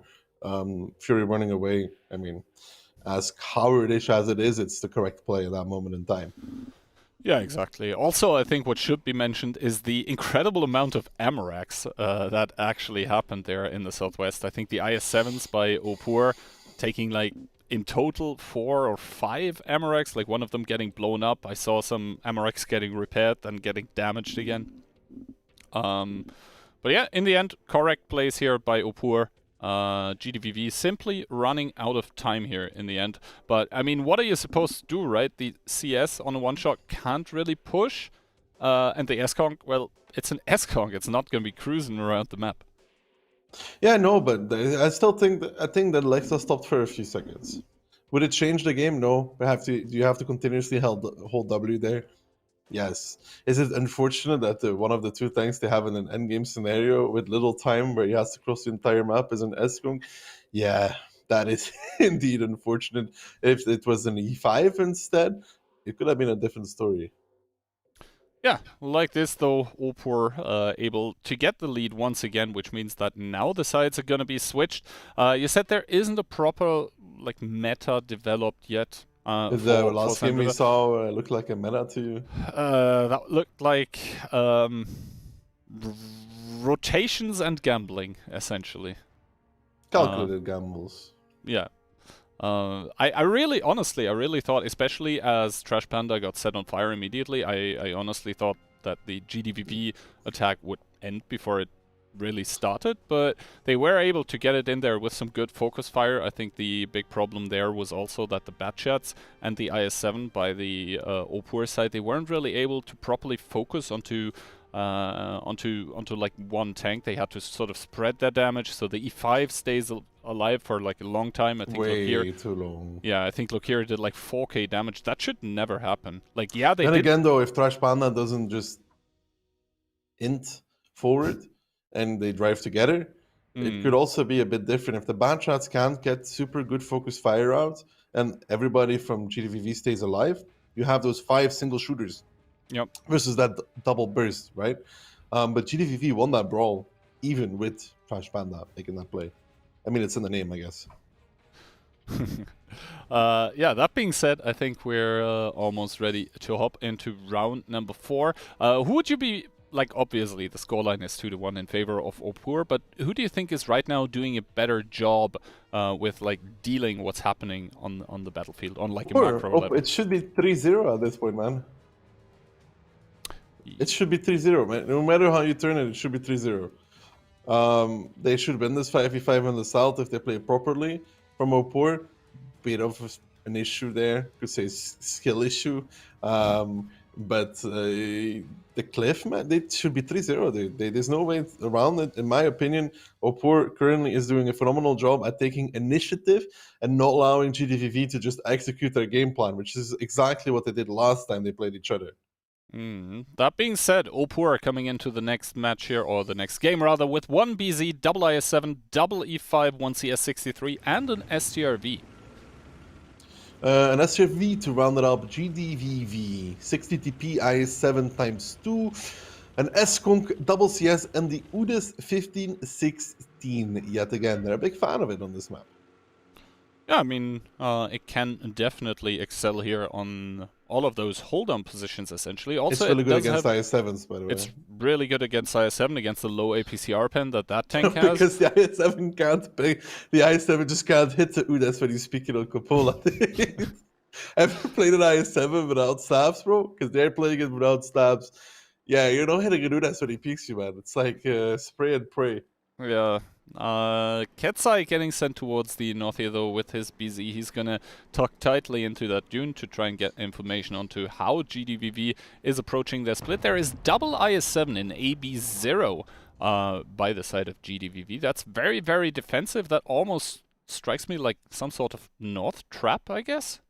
Fury running away. I mean, as cowardish as it is, it's the correct play at that moment in time. Yeah, exactly. Also, I think what should be mentioned is the incredible amount of Amaraks that actually happened there in the southwest. I think the IS-7s by Opur taking like in total 4 or 5 Amaraks, like one of them getting blown up. I saw some Amaraks getting repaired and getting damaged again. But yeah, in the end, correct plays here by Opur. GDVV simply running out of time here in the end. But, I mean, what are you supposed to do, right? The CS on a one-shot can't really push. And the S-Conk, well, it's an S-Conk. It's not going to be cruising around the map. Yeah, no, but I still think that Lexa stopped for a few seconds. Would it change the game? No. Do you have to continuously hold W there? Yes. Is it unfortunate that one of the two tanks they have in an endgame scenario with little time where he has to cross the entire map is an S-Kung? Yeah, that is indeed unfortunate. If it was an E5 instead, it could have been a different story. Yeah, like this though, Opur able to get the lead once again, which means that now the sides are going to be switched. You said there isn't a proper like meta developed yet. The last game we saw looked like a meta to you? That looked like rotations and gambling, essentially. Calculated gambles. Yeah. I really, honestly, I really thought, especially as Trash Panda got set on fire immediately, I honestly thought that the GDVV attack would end before it really started, but they were able to get it in there with some good focus fire. I think the big problem there was also that the Batchats and the IS-7 by the Opur side, they weren't really able to properly focus onto like one tank. They had to sort of spread their damage, so the E5 stays alive for like a long time. I think way too long. Yeah, I think Lokira did like 4k damage. That should never happen. Like, yeah, they and did. Again though, if Trash Panda doesn't just int forward and they drive together, it could also be a bit different. If the Batchats can't get super good focus fire out and everybody from GDVV stays alive, you have those 5 single shooters. Yep. Versus that double burst, right? But GDVV won that brawl, even with Trash Panda making that play. I mean, it's in the name, I guess. Yeah, that being said, I think we're almost ready to hop into round number 4. Who would you be, like, obviously the scoreline is 2-1 in favor of Opur, but who do you think is right now doing a better job with, like, dealing what's happening on the battlefield, on, like, a macro level? It should be 3-0 at this point, man. It should be 3-0, man. No matter how you turn it, it should be 3-0. They should win this 5v5 in the south if they play properly. From Opur, bit of an issue there. Could say skill issue. But the cliff, man, they should be 3-0. There's no way around it. In my opinion, Opur currently is doing a phenomenal job at taking initiative and not allowing GDVV to just execute their game plan, which is exactly what they did last time they played each other. That being said, Opur are coming into the next match here, or the next game rather, with 1 BZ, double IS-7, double E5, 1 CS63, and an STRV. An STRV to round it up, GDVV, 60 TP IS-7 times 2, an S-Conk, double CS, and the UDIS 1516 yet again. They're a big fan of it on this map. Yeah, I mean, it can definitely excel here on all of those hold-on positions, essentially. Also, It's really it good does against have, IS-7s, by the way. it's really good against IS-7, against the low APCR pen that tank has. Because the IS-7 can't pay. The IS-7 just can't hit the Udas when he's speaking on Coppola. Ever played an IS-7 without stabs, bro? Because they're playing it without stabs. Yeah, you're not hitting an Udas when he peeks you, man. It's like spray and pray. Yeah. Ketsai getting sent towards the north here, though, with his BZ. He's gonna tuck tightly into that dune to try and get information onto how GDVV is approaching their split. There is double IS-7 in AB0 by the side of GDVV. That's very, very defensive. That almost strikes me like some sort of north trap, I guess.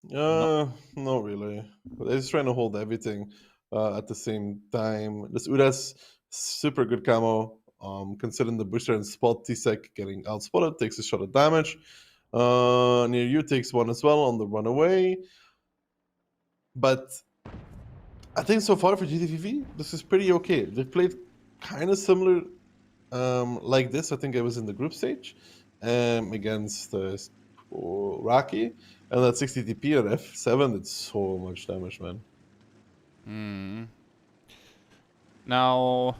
Not really. They're just trying to hold everything at the same time. This Udas, super good camo. Considering the booster and spot, T-Sec getting outspotted, takes a shot of damage. Near you takes one as well on the runaway. But I think so far for GTVV, this is pretty okay. They've played kind of similar like this. I think it was in the group stage against Raki. And that 60 TP at F7 did so much damage, man. Now,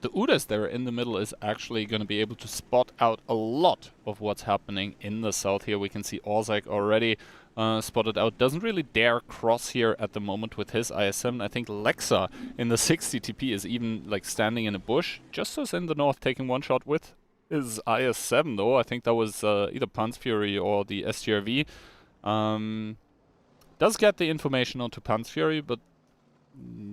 the Udas there in the middle is actually going to be able to spot out a lot of what's happening in the south here. We can see Orzak already spotted out. Doesn't really dare cross here at the moment with his IS-7. I think Lexa in the 60 TP is even like standing in a bush. Just as in the north, taking one shot with his IS-7 though. I think that was either Pan's Fury or the STRV. Does get the information onto Pan's Fury, but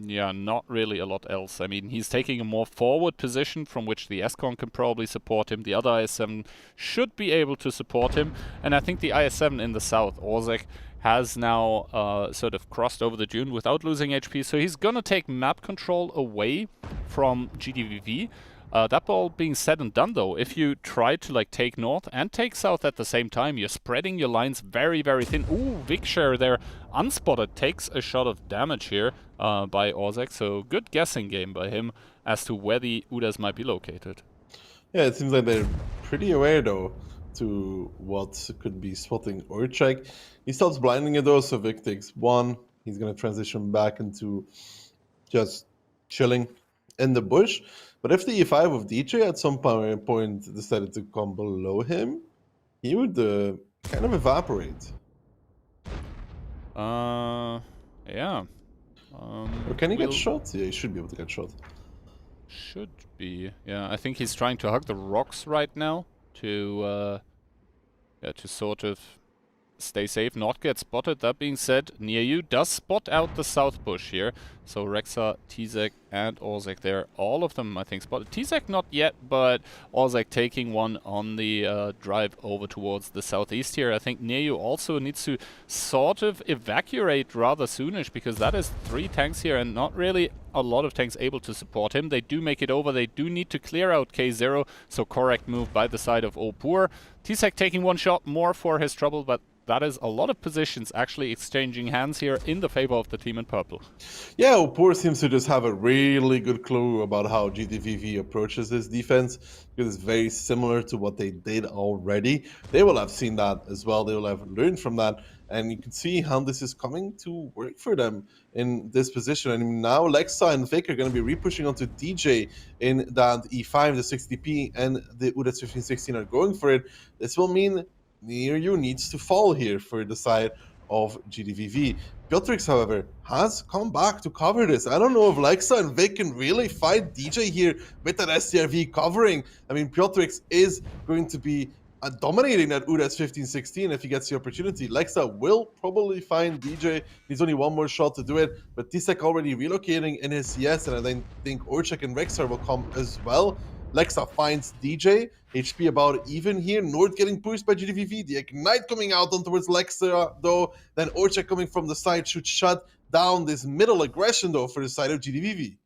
yeah, not really a lot else. I mean, he's taking a more forward position from which the SCON can probably support him. The other IS-7 should be able to support him. And I think the IS-7 in the south, Orzak, has now sort of crossed over the dune without losing HP. So he's going to take map control away from GDVV. That all being said and done, though, if you try to like take north and take south at the same time, you're spreading your lines very, very thin. Ooh, Vikshare there, unspotted, takes a shot of damage here by Orzak. So good guessing game by him as to where the Udas might be located. Yeah, it seems like they're pretty aware, though, to what could be spotting Orchak. He stops blinding it, though, so Vic takes one. He's going to transition back into just chilling in the bush. But if the E5 of DJ at some point decided to come below him, he would kind of evaporate. Yeah. Or can he get shot? Yeah, he should be able to get shot. Should be. Yeah, I think he's trying to hug the rocks right now to sort of stay safe, not get spotted. That being said, near you does spot out the south bush here. So Rexa, T-Zek, and Orzak there. All of them, I think, spotted. T-Zek not yet, but Orzak taking one on the drive over towards the southeast here. I think near you also needs to sort of evacuate rather soonish, because that is 3 tanks here and not really a lot of tanks able to support him. They do make it over. They do need to clear out K0, so correct move by the side of Opur. T-Sec taking one shot more for his trouble, but that is a lot of positions actually exchanging hands here in the favor of the team in purple. Yeah, Opur seems to just have a really good clue about how GTVV approaches this defense, because it's very similar to what they did already. They will have seen that as well. They will have learned from that. And you can see how this is coming to work for them in this position. And now Lexa and Vic are going to be repushing onto DJ in that E5, the 60p, and the Udas 1516 are going for it. This will mean near you needs to fall here for the side of GDVV. Piotrix, however, has come back to cover this. I don't know if Lexa and Vic can really fight DJ here with that STRV covering. I mean, Piotrix is going to be dominating that Udas 1516 if he gets the opportunity. Lexa will probably find DJ. He's only one more shot to do it, but T-Sec already relocating in his CS, and I then think Orchak and Rexar will come as well. Lexa finds DJ. HP about even here. Nord getting pushed by GDVV. The Ignite coming out on towards Lexa, though. Then Orchak coming from the side should shut down this middle aggression, though, for the side of GDVV.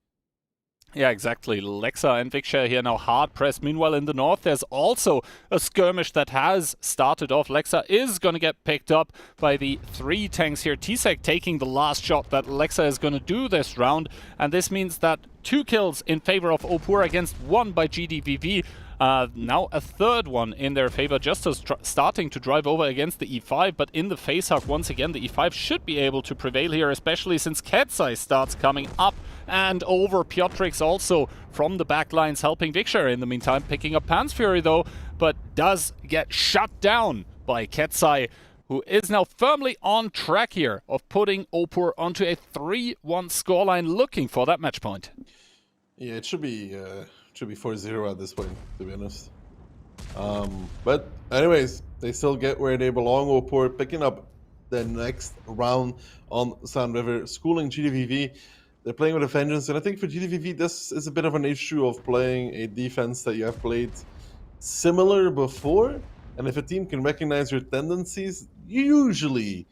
Yeah, exactly. Lexa and Vikshare here now hard pressed. Meanwhile, in the north, there's also a skirmish that has started off. Lexa is going to get picked up by the 3 tanks here. T-Sec taking the last shot that Lexa is going to do this round. And this means that 2 kills in favor of Opur against 1 by GDVV. Now a third one in their favor, just as starting to drive over against the e5, but in the facehug once again, the e5 should be able to prevail here, especially since Ketsai starts coming up and over. Piotrix also from the back lines helping Vikshar in the meantime, picking up Pan's Fury though, but does get shut down by Ketsai, who is now firmly on track here of putting Opur onto a 3-1 scoreline, looking for that match point. Yeah, it should be 4-0 at this point, to be honest. But anyways, they still get where they belong. Opur picking up the next round on Sand River, schooling GDVV. They're playing with a vengeance, and I think for GDVV, this is a bit of an issue of playing a defense that you have played similar before. And if a team can recognize your tendencies, usually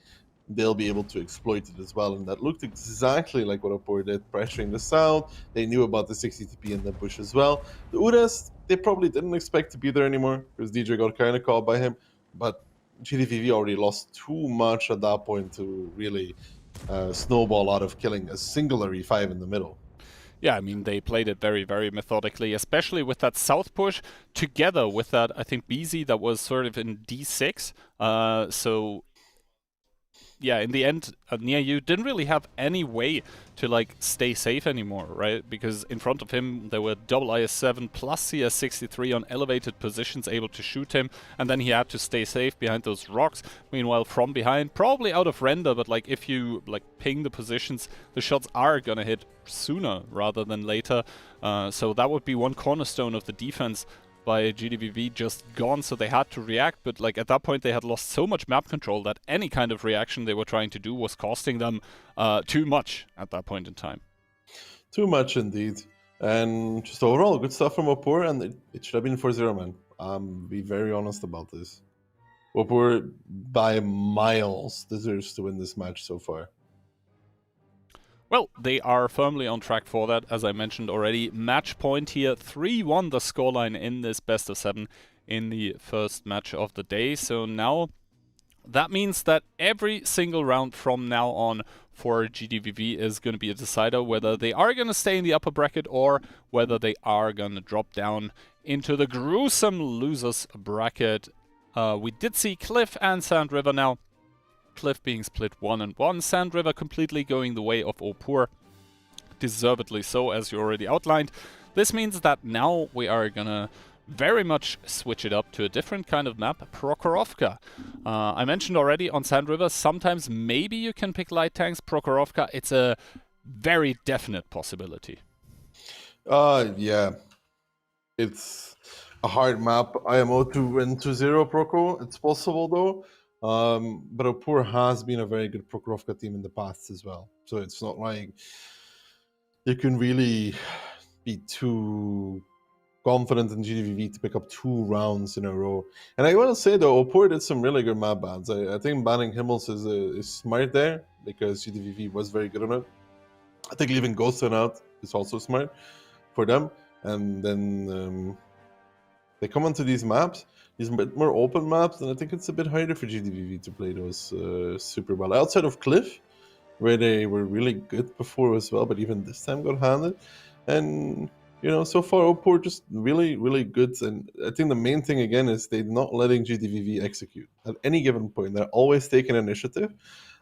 they'll be able to exploit it as well. And that looked exactly like what Opur did, pressuring the sound. They knew about the 60 TP in the bush as well. The Uras, they probably didn't expect to be there anymore because DJ got kind of caught by him. But GDVV already lost too much at that point to really snowball out of killing a singular E5 in the middle. Yeah, I mean, they played it very, very methodically, especially with that south push, together with that, I think, BZ that was sort of in D6. So, yeah, in the end, Near You didn't really have any way to, like, stay safe anymore, right? Because in front of him, there were double IS-7 plus CS-63 on elevated positions able to shoot him, and then he had to stay safe behind those rocks. Meanwhile, from behind, probably out of render, but, like, if you, like, ping the positions, the shots are gonna hit sooner rather than later. So that would be one cornerstone of the defense by GDVV just gone, so they had to react, but like at that point they had lost so much map control that any kind of reaction they were trying to do was costing them too much at that point in time. Too much indeed. And just overall, good stuff from Opur, and it should have been 4-0, man. Be very honest about this. Opur, by miles, deserves to win this match so far. Well, they are firmly on track for that, as I mentioned already. Match point here, 3-1 the scoreline in this best of 7 in the first match of the day. So now that means that every single round from now on for GDVV is going to be a decider whether they are going to stay in the upper bracket or whether they are going to drop down into the gruesome losers bracket. We did see Cliff and Sand River now. Cliff being split 1-1, Sand River completely going the way of Opur, deservedly so, as you already outlined. This means that now we are gonna very much switch it up to a different kind of map, Prokhorovka. I mentioned already on Sand River, sometimes maybe you can pick light tanks. Prokhorovka, it's a very definite possibility. Yeah. It's a hard map. IMO to win 2-0 Proko. It's possible though. But Opur has been a very good Prokhorovka team in the past as well. So it's not like you can really be too confident in GDVV to pick up 2 rounds in a row. And I want to say though, Opur did some really good map bans. I think banning Himmels is smart there because GDVV was very good on it. I think leaving Ghostin out is also smart for them. And then they come onto these maps, these bit more open maps, and I think it's a bit harder for GDVV to play those super well. Outside of Cliff, where they were really good before as well, but even this time got handed. And, you know, so far Opur just really, really good. And I think the main thing, again, is they're not letting GDVV execute. At any given point, they're always taking initiative.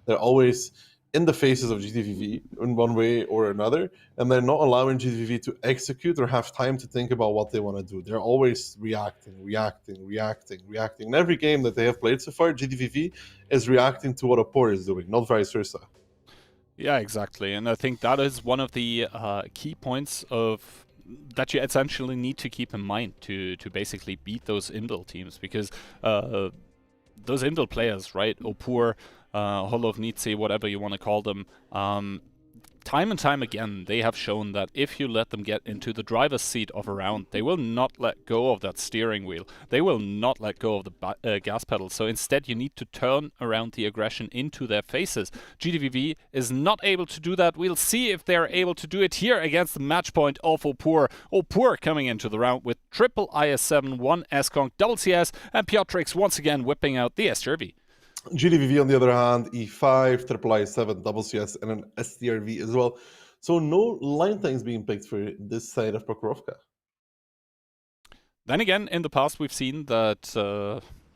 They're always in the faces of GDVV in one way or another, and they're not allowing GDVV to execute or have time to think about what they want to do. They're always reacting. In every game that they have played so far, GDVV is reacting to what Opur is doing, not vice versa. Yeah, exactly. And I think that is one of the key points of that you essentially need to keep in mind to basically beat those inbuilt teams, because those inbuilt players, right, Opur, Holovnici, whatever you want to call them, time and time again, they have shown that if you let them get into the driver's seat of a round, they will not let go of that steering wheel. They will not let go of the gas pedal. So instead, you need to turn around the aggression into their faces. GDVV is not able to do that. We'll see if they're able to do it here against the match point of Opur. Opur coming into the round with triple IS-7, 1 S-Conk, double CS, and Piotrix once again whipping out the STRV. GDVV, on the other hand, E5, triple I7, double CS, and an STRV as well. So no line tanks being picked for this side of Prokhorovka. Then again, in the past we've seen that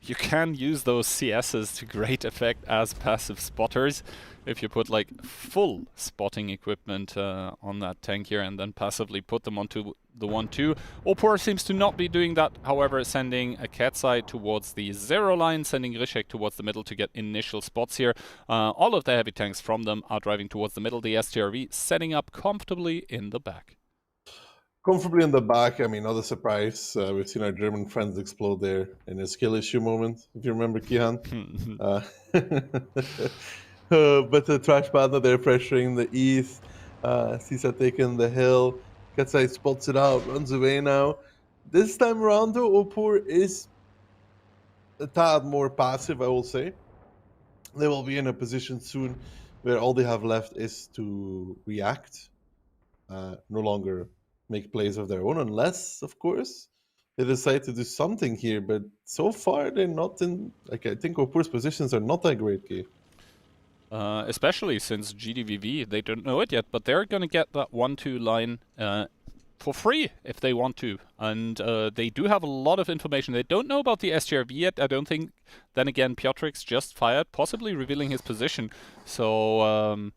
you can use those CSs to great effect as passive spotters. If you put like full spotting equipment on that tank here and then passively put them onto the 1-2. Opor seems to not be doing that, however, sending a Katsai towards the 0 line, sending Rishek towards the middle to get initial spots here. All of the heavy tanks from them are driving towards the middle, the STRV setting up comfortably in the back. Comfortably in the back, I mean, not a surprise. We've seen our German friends explode there in a skill issue moment, if you remember, Kihan. But the Trash Panda, they're pressuring the east. Sisa taking the hill. Katsai spots it out, runs away now. This time around, though, Opor is a tad more passive, I will say. They will be in a position soon where all they have left is to react. No longer make plays of their own, unless, of course, they decide to do something here. But so far, they're not in... Like, I think Opor's positions are not that great, Kay. Especially since GDVV, they don't know it yet, but they're going to get that 1-2 line for free if they want to. And they do have a lot of information. They don't know about the STRV yet. I don't think, then again, Piotrix just fired, possibly revealing his position. So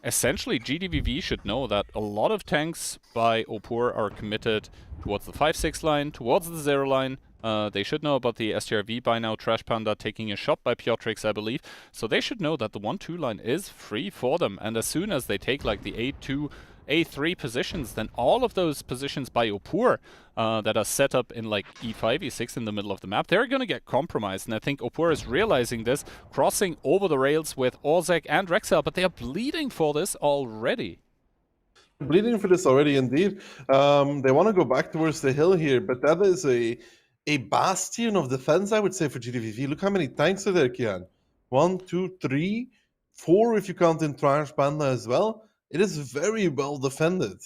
essentially, GDVV should know that a lot of tanks by Opor are committed towards the 5-6 line, towards the 0 line. They should know about the STRV by now. Trash Panda taking a shot by Piotrix, I believe. So they should know that the 1-2 line is free for them. And as soon as they take like the A2, A3 positions, then all of those positions by Opor that are set up in like E5, E6 in the middle of the map, they're going to get compromised. And I think Opor is realizing this, crossing over the rails with Orzek and Rexel, but they are bleeding for this already. Bleeding for this already, indeed. They want to go back towards the hill here, but that is a bastion of defense, I would say, for GDVV. Look how many tanks are there, Kian. 1, 2, 3, 4 if you count in Trash Panda as well. It is very well defended.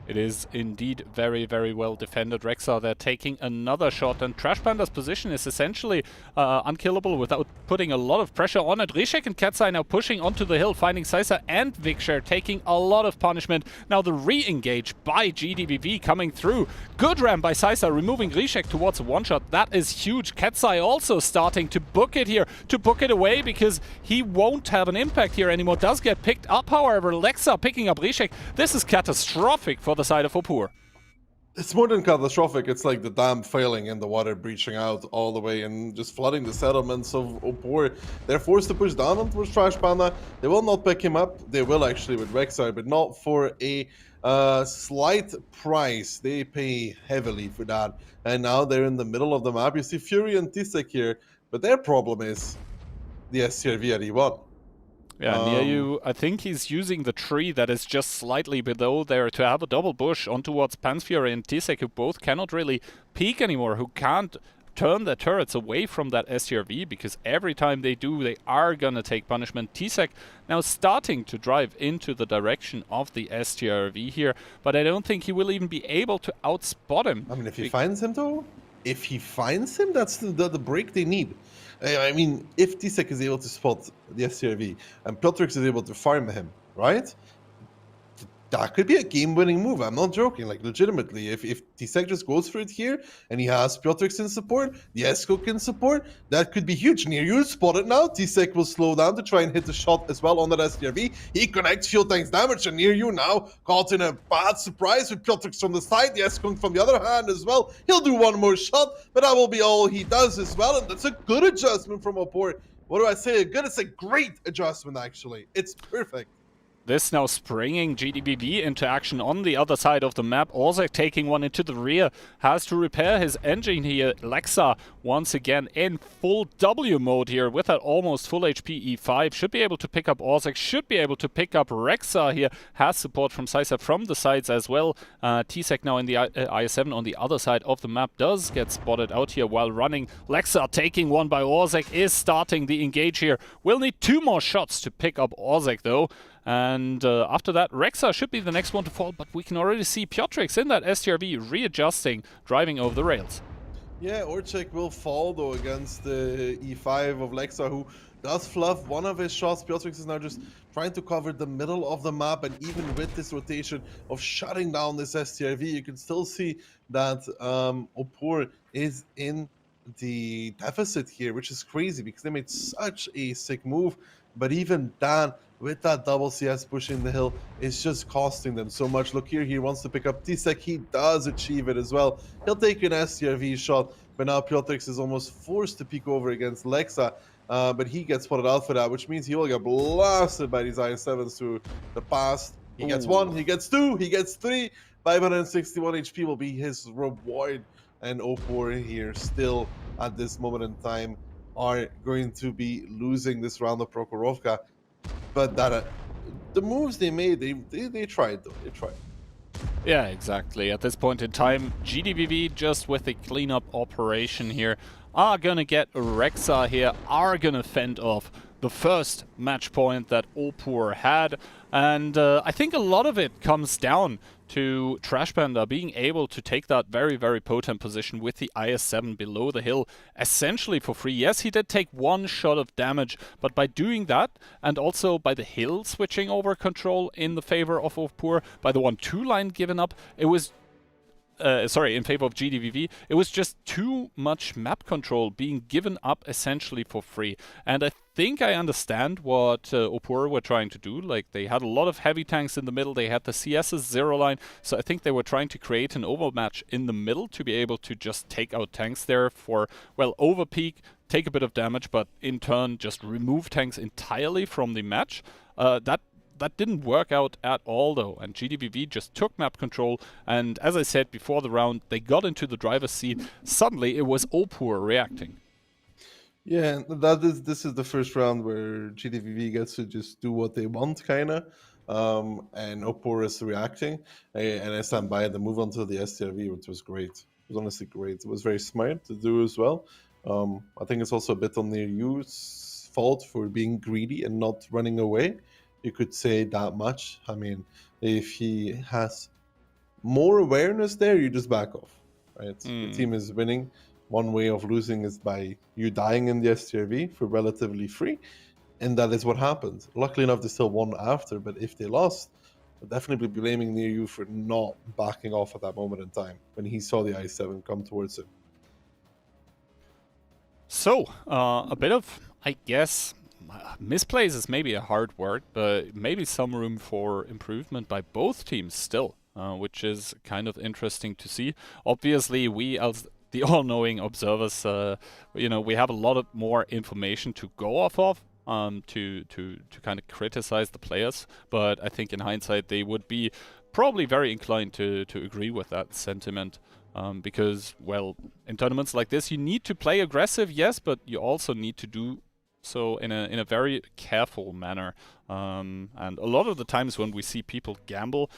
It is indeed very, very well defended. Rexar, they're taking another shot, and Trash Panda's position is essentially unkillable without putting a lot of pressure on it. Rishek and Katsai now pushing onto the hill, finding Saisa and Vikshare, taking a lot of punishment. Now the re-engage by GDVV coming through. Good ram by Saisa, removing Rishek towards a one-shot. That is huge. Katsai also starting to book it here, to book it away, because he won't have an impact here anymore. Does get picked up, however. Lexa picking up Rishek. This is catastrophic for the side of Opor. It's more than catastrophic. It's like the dam failing and the water breaching out all the way and just flooding the settlements of Opor. They're forced to push down on towards Trash Panda. They will not pick him up. They will actually with Rexar, but not for a slight price. They pay heavily for that. And now they're in the middle of the map. You see Fury and Tisek here, but their problem is the STRV at E1. Yeah, near you, I think he's using the tree that is just slightly below there to have a double bush on towards Pansfury and Tisek, who both cannot really peek anymore, who can't turn their turrets away from that STRV, because every time they do, they are gonna take punishment. Tisek now starting to drive into the direction of the STRV here, but I don't think he will even be able to outspot him. I mean, if he finds him though, that's the break they need. I mean, if Tisek is able to spot the STRV and Piotrix is able to farm him, right? That could be a game-winning move. I'm not joking, like legitimately. If Tisek just goes for it here and he has Piotrix in support, the Escook in support, that could be huge. Near you, spot it now. Tisek will slow down to try and hit the shot as well on that STRV. He connects fuel tanks damage, and near you now caught in a bad surprise with Piotrix from the side, the Escook from the other hand as well. He'll do one more shot, but that will be all he does as well, and that's a good adjustment from Opor. What do I say? It's a great adjustment, actually. It's perfect. This now springing GDBB into action on the other side of the map. Orzek taking one into the rear, has to repair his engine here. Lexa once again in full W mode here with that almost full HP E5. Should be able to pick up Orzek, should be able to pick up Rexa here. Has support from Saisa from the sides as well. Tsek now in the IS-7 on the other side of the map does get spotted out here while running. Lexa taking one by Orzek is starting the engage here. Will need 2 more shots to pick up Orzek though. And after that, Rexa should be the next one to fall, but we can already see Piotrix in that STRV readjusting, driving over the rails. Yeah, Orzek will fall though against the E5 of Lexa, who does fluff one of his shots. Piotrix is now just trying to cover the middle of the map, and even with this rotation of shutting down this STRV, you can still see that Opor is in the deficit here, which is crazy because they made such a sick move. But even Dan, with that double CS pushing the hill, is just costing them so much. Look here, he wants to pick up T-Sec. He does achieve it as well. He'll take an STRV shot, but now Piotrix is almost forced to peek over against Lexa. But he gets spotted out for that, which means he will get blasted by these IS-7s through the past. He gets 1, he gets 2, he gets 3. 561 HP will be his reward. And Opor here still at this moment in time are going to be losing this round of Prokhorovka. But that the moves they made, they tried though. They tried. Yeah, exactly. At this point in time, GDVV just with a cleanup operation here are gonna get Rexa here, are gonna fend off the first match point that Opor had. And I think a lot of it comes down to Trash Panda being able to take that very, very potent position with the IS-7 below the hill, essentially for free. Yes, he did take 1 shot of damage, but by doing that, and also by the hill switching over control in the favor of Opor, by the 1-2 line given up, it was in favor of GDVV, it was just too much map control being given up essentially for free. And I think I understand what Opor were trying to do. Like, they had a lot of heavy tanks in the middle, they had the CS's 0 line, so I think they were trying to create an overmatch in the middle to be able to just take out tanks there for, well, overpeak, take a bit of damage, but in turn just remove tanks entirely from the match. That didn't work out at all though, and GDVV just took map control, and as I said before the round, they got into the driver's seat. Suddenly it was Opor reacting. Yeah, this is the first round where GDVV gets to just do what they want, kinda, and Opor is reacting, and I stand by the move onto the STRV, which was great. It was honestly great. It was very smart to do as well. I think it's also a bit on their use fault for being greedy and not running away. You could say that much. I mean, if he has more awareness there, you just back off, right? The team is winning. One way of losing is by you dying in the STRV for relatively free, and that is what happened. Luckily enough, they still won after, but if they lost, I'll definitely be blaming near you for not backing off at that moment in time when he saw the I-7 come towards him. So, a bit of, I guess, misplays is maybe a hard word, but maybe some room for improvement by both teams still, which is kind of interesting to see. Obviously, we as the all-knowing observers, you know, we have a lot of more information to go off of, to kind of criticize the players, but I think in hindsight they would be probably very inclined to agree with that sentiment. Because, well, in tournaments like this, you need to play aggressive, yes, but you also need to do so in a very careful manner. And a lot of the times when we see people gamble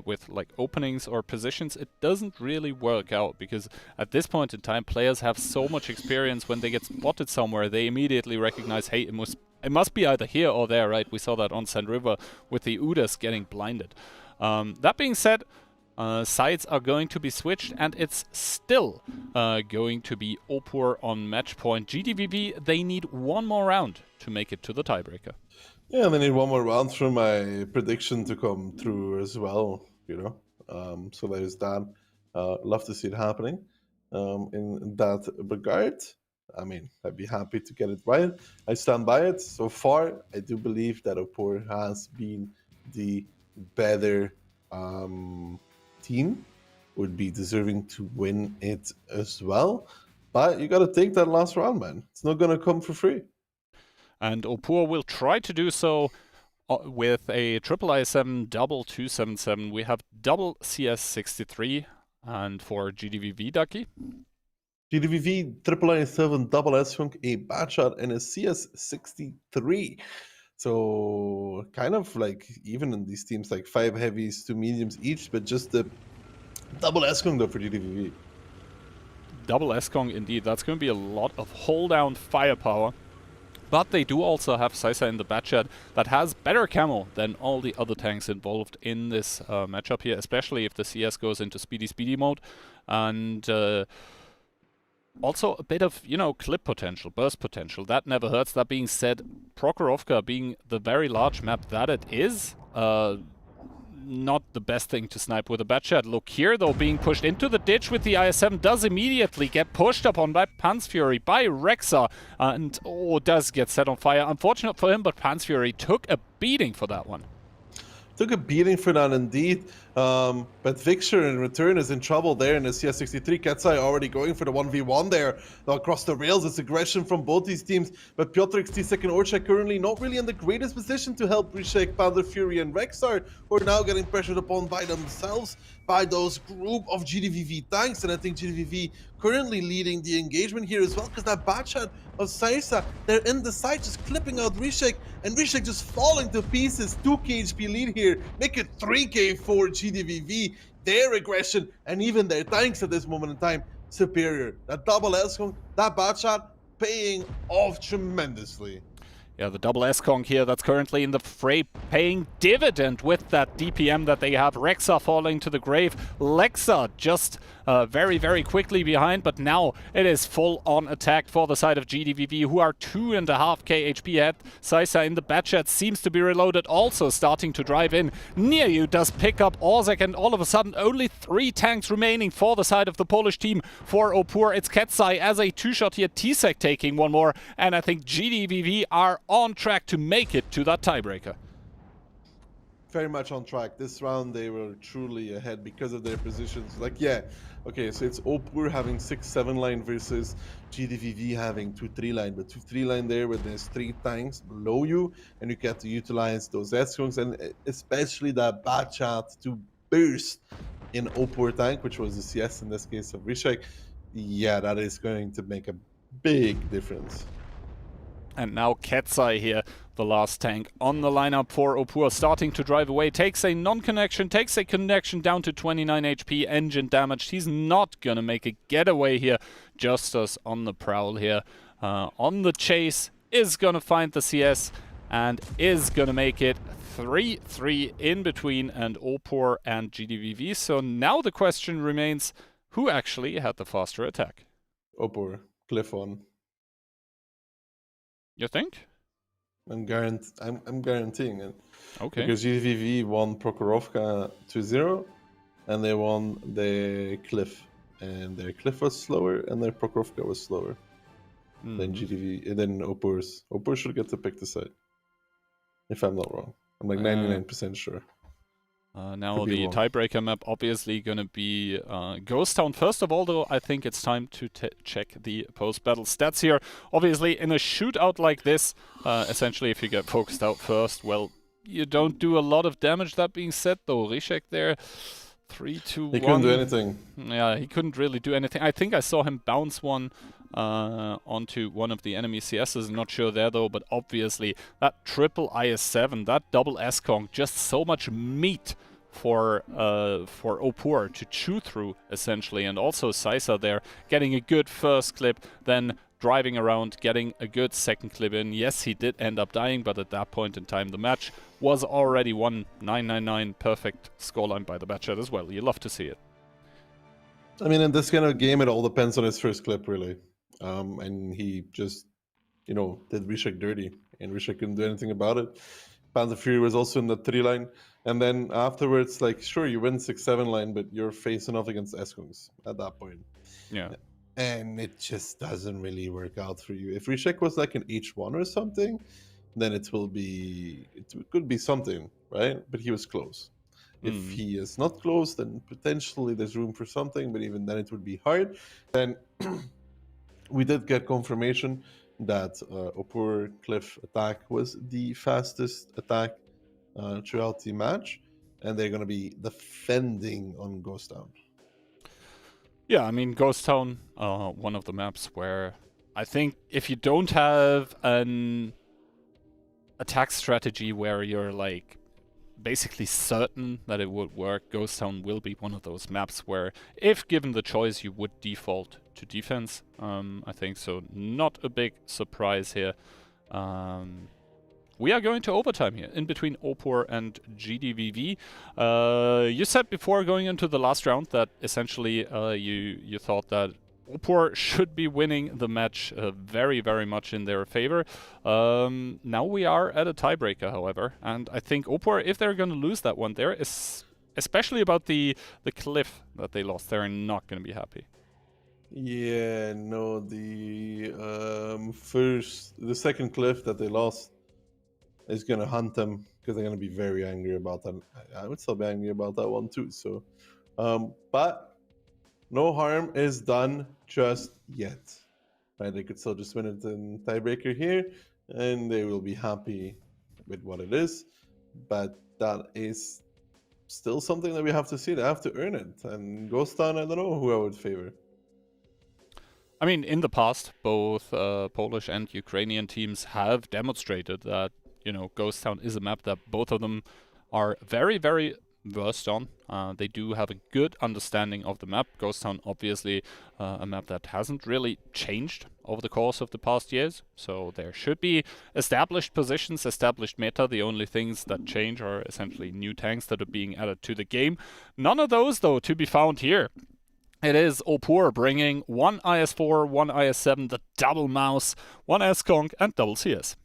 with like openings or positions, it doesn't really work out, because at this point in time, players have so much experience. When they get spotted somewhere, they immediately recognize, hey, it must be either here or there, right? We saw that on Sand River with the Udas getting blinded. That being said, sides are going to be switched, and it's still going to be Opor on match point. GDVV, they need one more round to make it to the tiebreaker. Yeah, they need one more round for my prediction to come through as well, you know. So there's that. Love to see it happening in that regard. I mean, I'd be happy to get it right. I stand by it. So far, I do believe that Opor has been the better team, would be deserving to win it as well. But you got to take that last round, man. It's not going to come for free. And Opor will try to do so with a triple I7 double 277. We have double CS63, and for GDVV, Ducky? GDVV, triple I7, double S-Funk, a bad shot, and a CS63. So kind of like even in these teams, like 5 heavies, 2 mediums each, but just the double S-Kong though for GDVV. Double S-Kong indeed. That's going to be a lot of hold-down firepower. But they do also have Saisa in the Batchat that has better camo than all the other tanks involved in this matchup here, especially if the CS goes into speedy mode. And also a bit of, you know, clip potential, burst potential. That never hurts. That being said, Prokhorovka being the very large map that it is, not the best thing to snipe with a Batchat. Look here, though, being pushed into the ditch with the IS-7, does immediately get pushed upon by Panzfury, by Rexa, and does get set on fire. Unfortunate for him, but Panzfury took a beating for that one. Took a beating for that indeed, but Victor in return is in trouble there in the CS63. Ketsai already going for the 1v1 there across the rails. It's aggression from both these teams, but Piotrek, T-Sec and Orchak currently not really in the greatest position to help Rishek, Panther Fury and Rexar, who are now getting pressured upon by themselves by those group of GDVV tanks, and I think GDVV currently leading the engagement here as well, because that Batchat of Saisa, they're in the side just clipping out Rishek, and Rishek just falling to pieces. 2k HP lead here, make it 3k for GDVV. Their aggression and even their tanks at this moment in time superior. That double S-Kong, that Batchat paying off tremendously. Yeah, the double S-Kong here that's currently in the fray paying dividend with that DPM that they have. Rexa falling to the grave. Lexa just very, very quickly behind, but now it is full-on attack for the side of GDVV, who are 2.5k HP ahead. Saisa in the Batchat seems to be reloaded, also starting to drive in. Near you does pick up Orzek, and all of a sudden only 3 tanks remaining for the side of the Polish team. For Opur, it's Ketsai as a 2-shot here. T-Sec taking one more, and I think GDVV are on track to make it to that tiebreaker. Very much on track. This round they were truly ahead because of their positions. Like, yeah, okay, so it's Opur having 6-7 line versus GDVV having 2-3 line, but 2-3 line there where there's 3 tanks below you, and you get to utilize those S-Kungs, and especially that Batchat to burst in Opur tank, which was the CS in this case of Rishek. Yeah, that is going to make a big difference. And now Ketsai here, the last tank on the lineup for Opur, starting to drive away. Takes a non-connection, takes a connection down to 29 HP, engine damaged. He's not going to make a getaway here. Justus on the prowl here. On the chase, is going to find the CS and is going to make it 3-3 in between and Opur and GDVV. So now the question remains, who actually had the faster attack? Opur, Cliff on. You think? I'm guaranteeing it. Okay. Because GDVV won Prokhorovka 2-0, and they won the Cliff, and their Cliff was slower, and their Prokhorovka was slower than GDV, than Opur's. Opur should get to pick the side, if I'm not wrong. I'm like 99% sure. Now the tiebreaker map obviously going to be Ghost Town. First of all, though, I think it's time to check the post-battle stats here. Obviously, in a shootout like this, essentially if you get focused out first, well, you don't do a lot of damage. That being said, though, Rishek there, 3-2-1. He couldn't do anything. Yeah, he couldn't really do anything. I think I saw him bounce one onto one of the enemy CSs. Not sure there, though, but obviously that triple IS-7, that double S-Kong, just so much meat for Opur to chew through, essentially. And also Saisa there, getting a good first clip, then driving around, getting a good second clip in. Yes, he did end up dying, but at that point in time, the match was already won. 9-9-9, perfect scoreline by the Batchat as well. You love to see it. I mean, in this kind of game, it all depends on his first clip, really. And he just, you know, did Rishek dirty, and Rishek couldn't do anything about it. Panther Fury was also in the 3 line, and then afterwards, like, sure, you win 6-7 line, but you're facing off against S-Kungs at that point. Yeah. And it just doesn't really work out for you. If Rishek was like an H1 or something, then it could be something, right? But he was close. If he is not close, then potentially there's room for something, but even then it would be hard. Then we did get confirmation that Opur Cliff attack was the fastest attack throughout the match, and they're going to be defending on Ghost Town. Yeah, I mean, Ghost Town, one of the maps where I think if you don't have an attack strategy where you're like basically certain that it would work, Ghost Town will be one of those maps where if given the choice you would default to defense. I think so. Not a big surprise here. We are going to overtime here in between Opur and GDVV. You said before going into the last round that essentially you thought that OPOR should be winning the match very, very much in their favor. Now we are at a tiebreaker, however, and I think OPOR, if they're going to lose that one there, is especially about the cliff that they lost, they're not going to be happy. Yeah, no, the second cliff that they lost is gonna hunt them because they're gonna be very angry about that. I would still be angry about that one too. So, but no harm is done just yet. Right? They could still just win it in tiebreaker here, and they will be happy with what it is. But that is still something that we have to see. They have to earn it. And Ghost Town, I don't know who I would favor. I mean, in the past, both Polish and Ukrainian teams have demonstrated that, you know, Ghost Town is a map that both of them are very, very versed on. They do have a good understanding of the map. Ghost Town, obviously, a map that hasn't really changed over the course of the past years. So there should be established positions, established meta. The only things that change are essentially new tanks that are being added to the game. None of those, though, to be found here. It is OPOR bringing one IS-4, one IS-7, the double mouse, one S-Conk, and double CS.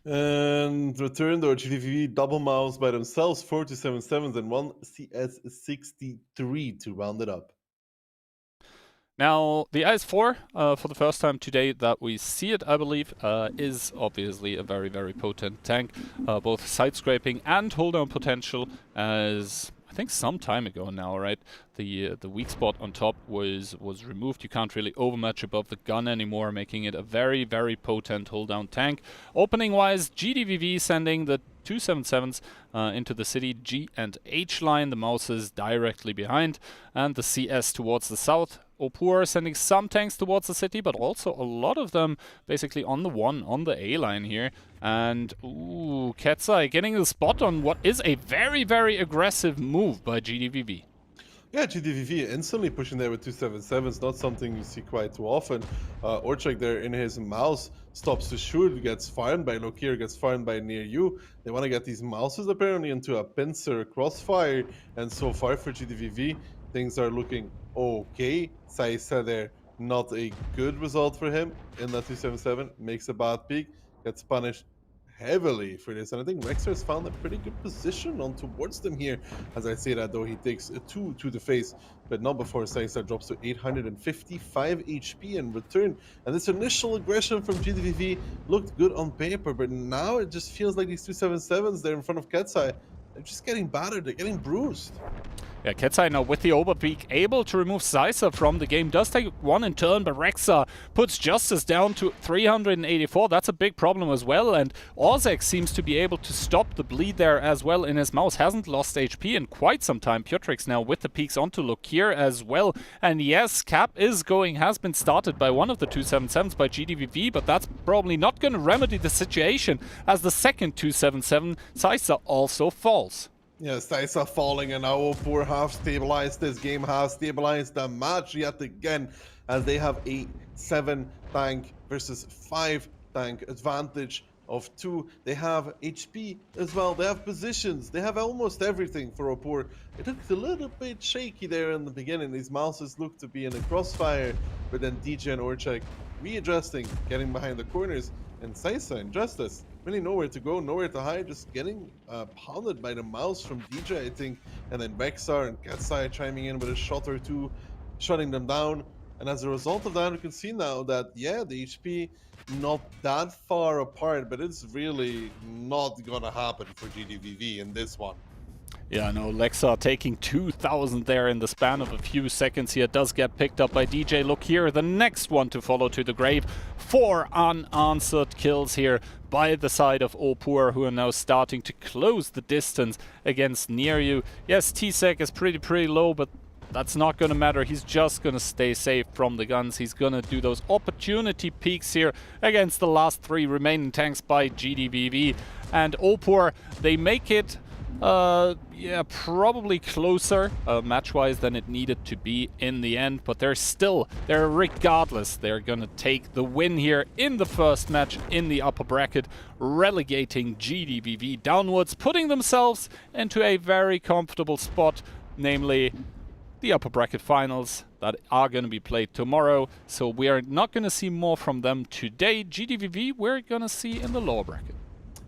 And returned or GDV double mouse by themselves, 4 277s and one CS63 to round it up. Now, the IS-4, for the first time today that we see it, I believe, is obviously a very, very potent tank. Both side-scraping and hold-down potential, as I think some time ago now, right? The weak spot on top was removed. You can't really overmatch above the gun anymore, making it a very, very potent hold-down tank. Opening-wise, GDVV sending the 277s into the city G and H line, the mouses directly behind, and the CS towards the south. OPOR sending some tanks towards the city, but also a lot of them basically on the A line here. And, ooh, Ketzai getting the spot on what is a very, very aggressive move by GDVV. Yeah, GDVV instantly pushing there with 277s, not something you see quite too often. Orchak there in his mouse stops to shoot, gets farmed by Lokir, gets farmed by near you. They want to get these mouses apparently into a pincer crossfire, and so far for GDVV, things are looking okay. Saisa there, not a good result for him in that 277, makes a bad peak, gets punished heavily for this, and I think Rexer has found a pretty good position on towards them here. As I say that though, he takes a 2 to the face, but not before Saisa drops to 855 HP in return. And this initial aggression from GDVV looked good on paper, but now it just feels like these 277s there in front of Ketzai, they're just getting battered, they're getting bruised. Yeah, Ketzai now with the overpeak, able to remove Saisa from the game. Does take one in turn, but Rexa puts Justice down to 384. That's a big problem as well, and Ozek seems to be able to stop the bleed there as well in his mouse. Hasn't lost HP in quite some time. Piotrix now with the peaks onto Lokir as well. And yes, Cap has been started by one of the 277s by GDVV, but that's probably not going to remedy the situation, as the second 277, Saisa, also falls. Yeah, Saisa falling, and now OPOR have stabilized this game, have stabilized the match yet again, as they have a 7 tank versus 5 tank advantage of 2. They have HP as well, they have positions, they have almost everything for OPOR. It looked a little bit shaky there in the beginning. These mouses look to be in a crossfire, but then DJ and Orchak readjusting, getting behind the corners, and Saisa and Justice really nowhere to go, nowhere to hide, just getting pounded by the mouse from DJ, I think, and then Vexar and Ketzai chiming in with a shot or two, shutting them down. And as a result of that, we can see now that, yeah, the HP not that far apart, but it's really not gonna happen for GDVV in this one. Yeah, no, Lexa taking 2,000 there in the span of a few seconds here. Does get picked up by DJ. Look here, the next one to follow to the grave. 4 unanswered kills here by the side of OPOR, who are now starting to close the distance against Near You. Yes, T-Sec is pretty low, but that's not going to matter. He's just going to stay safe from the guns. He's going to do those opportunity peaks here against the last 3 remaining tanks by GDVV. And OPOR, they make it yeah, probably closer match-wise than it needed to be in the end, but regardless, they're gonna take the win here in the first match in the upper bracket, relegating GDVV downwards, putting themselves into a very comfortable spot, namely the upper bracket finals that are going to be played tomorrow. So we are not going to see more from them today. GDVV, we're going to see in the lower bracket.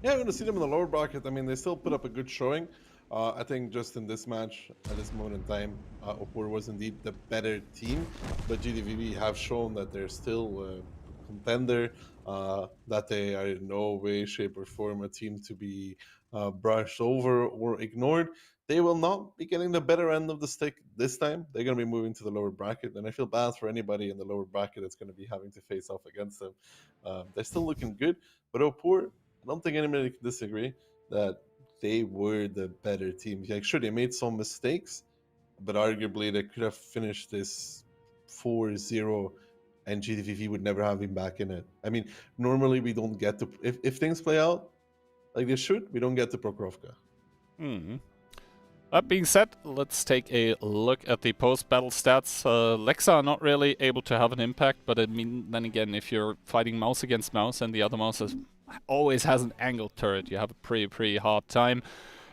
Yeah, I'm going to see them in the lower bracket. I mean, they still put up a good showing. I think just in this match, at this moment in time, Opor was indeed the better team. But GDVV have shown that they're still a contender, that they are in no way, shape, or form a team to be brushed over or ignored. They will not be getting the better end of the stick this time. They're going to be moving to the lower bracket, and I feel bad for anybody in the lower bracket that's going to be having to face off against them. They're still looking good, but Opor, I don't think anybody can disagree that they were the better team. Like, sure, they made some mistakes, but arguably they could have finished this 4-0 and GDVV would never have been back in it. I mean, normally we don't get to... If things play out like they should, we don't get to Prokrovka. That being said, let's take a look at the post-battle stats. Lexa are not really able to have an impact, but I mean, then again, if you're fighting mouse against mouse and the other mouse always has an angled turret, you have a pretty hard time.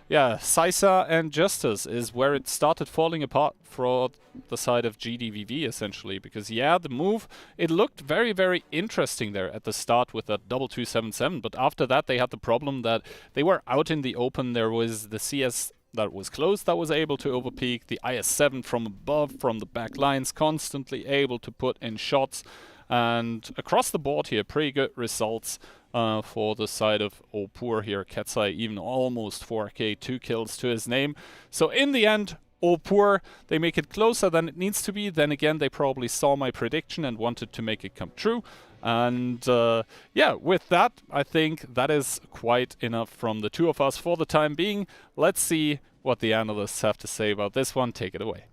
Yeah, Sisa and Justice is where it started falling apart for the side of GDVV, essentially, because yeah, the move, it looked very interesting there at the start with that WoT7v7, but after that they had the problem that they were out in the open. There was the CS that was close that was able to overpeak, the IS-7 from above, from the back lines, constantly able to put in shots, and across the board here, pretty good results for the side of Opor here. Ketsai even almost 4k, 2 kills to his name. So in the end, Opor, they make it closer than it needs to be. Then again, they probably saw my prediction and wanted to make it come true. And yeah, with that, I think that is quite enough from the two of us for the time being. Let's see what the analysts have to say about this one. Take it away.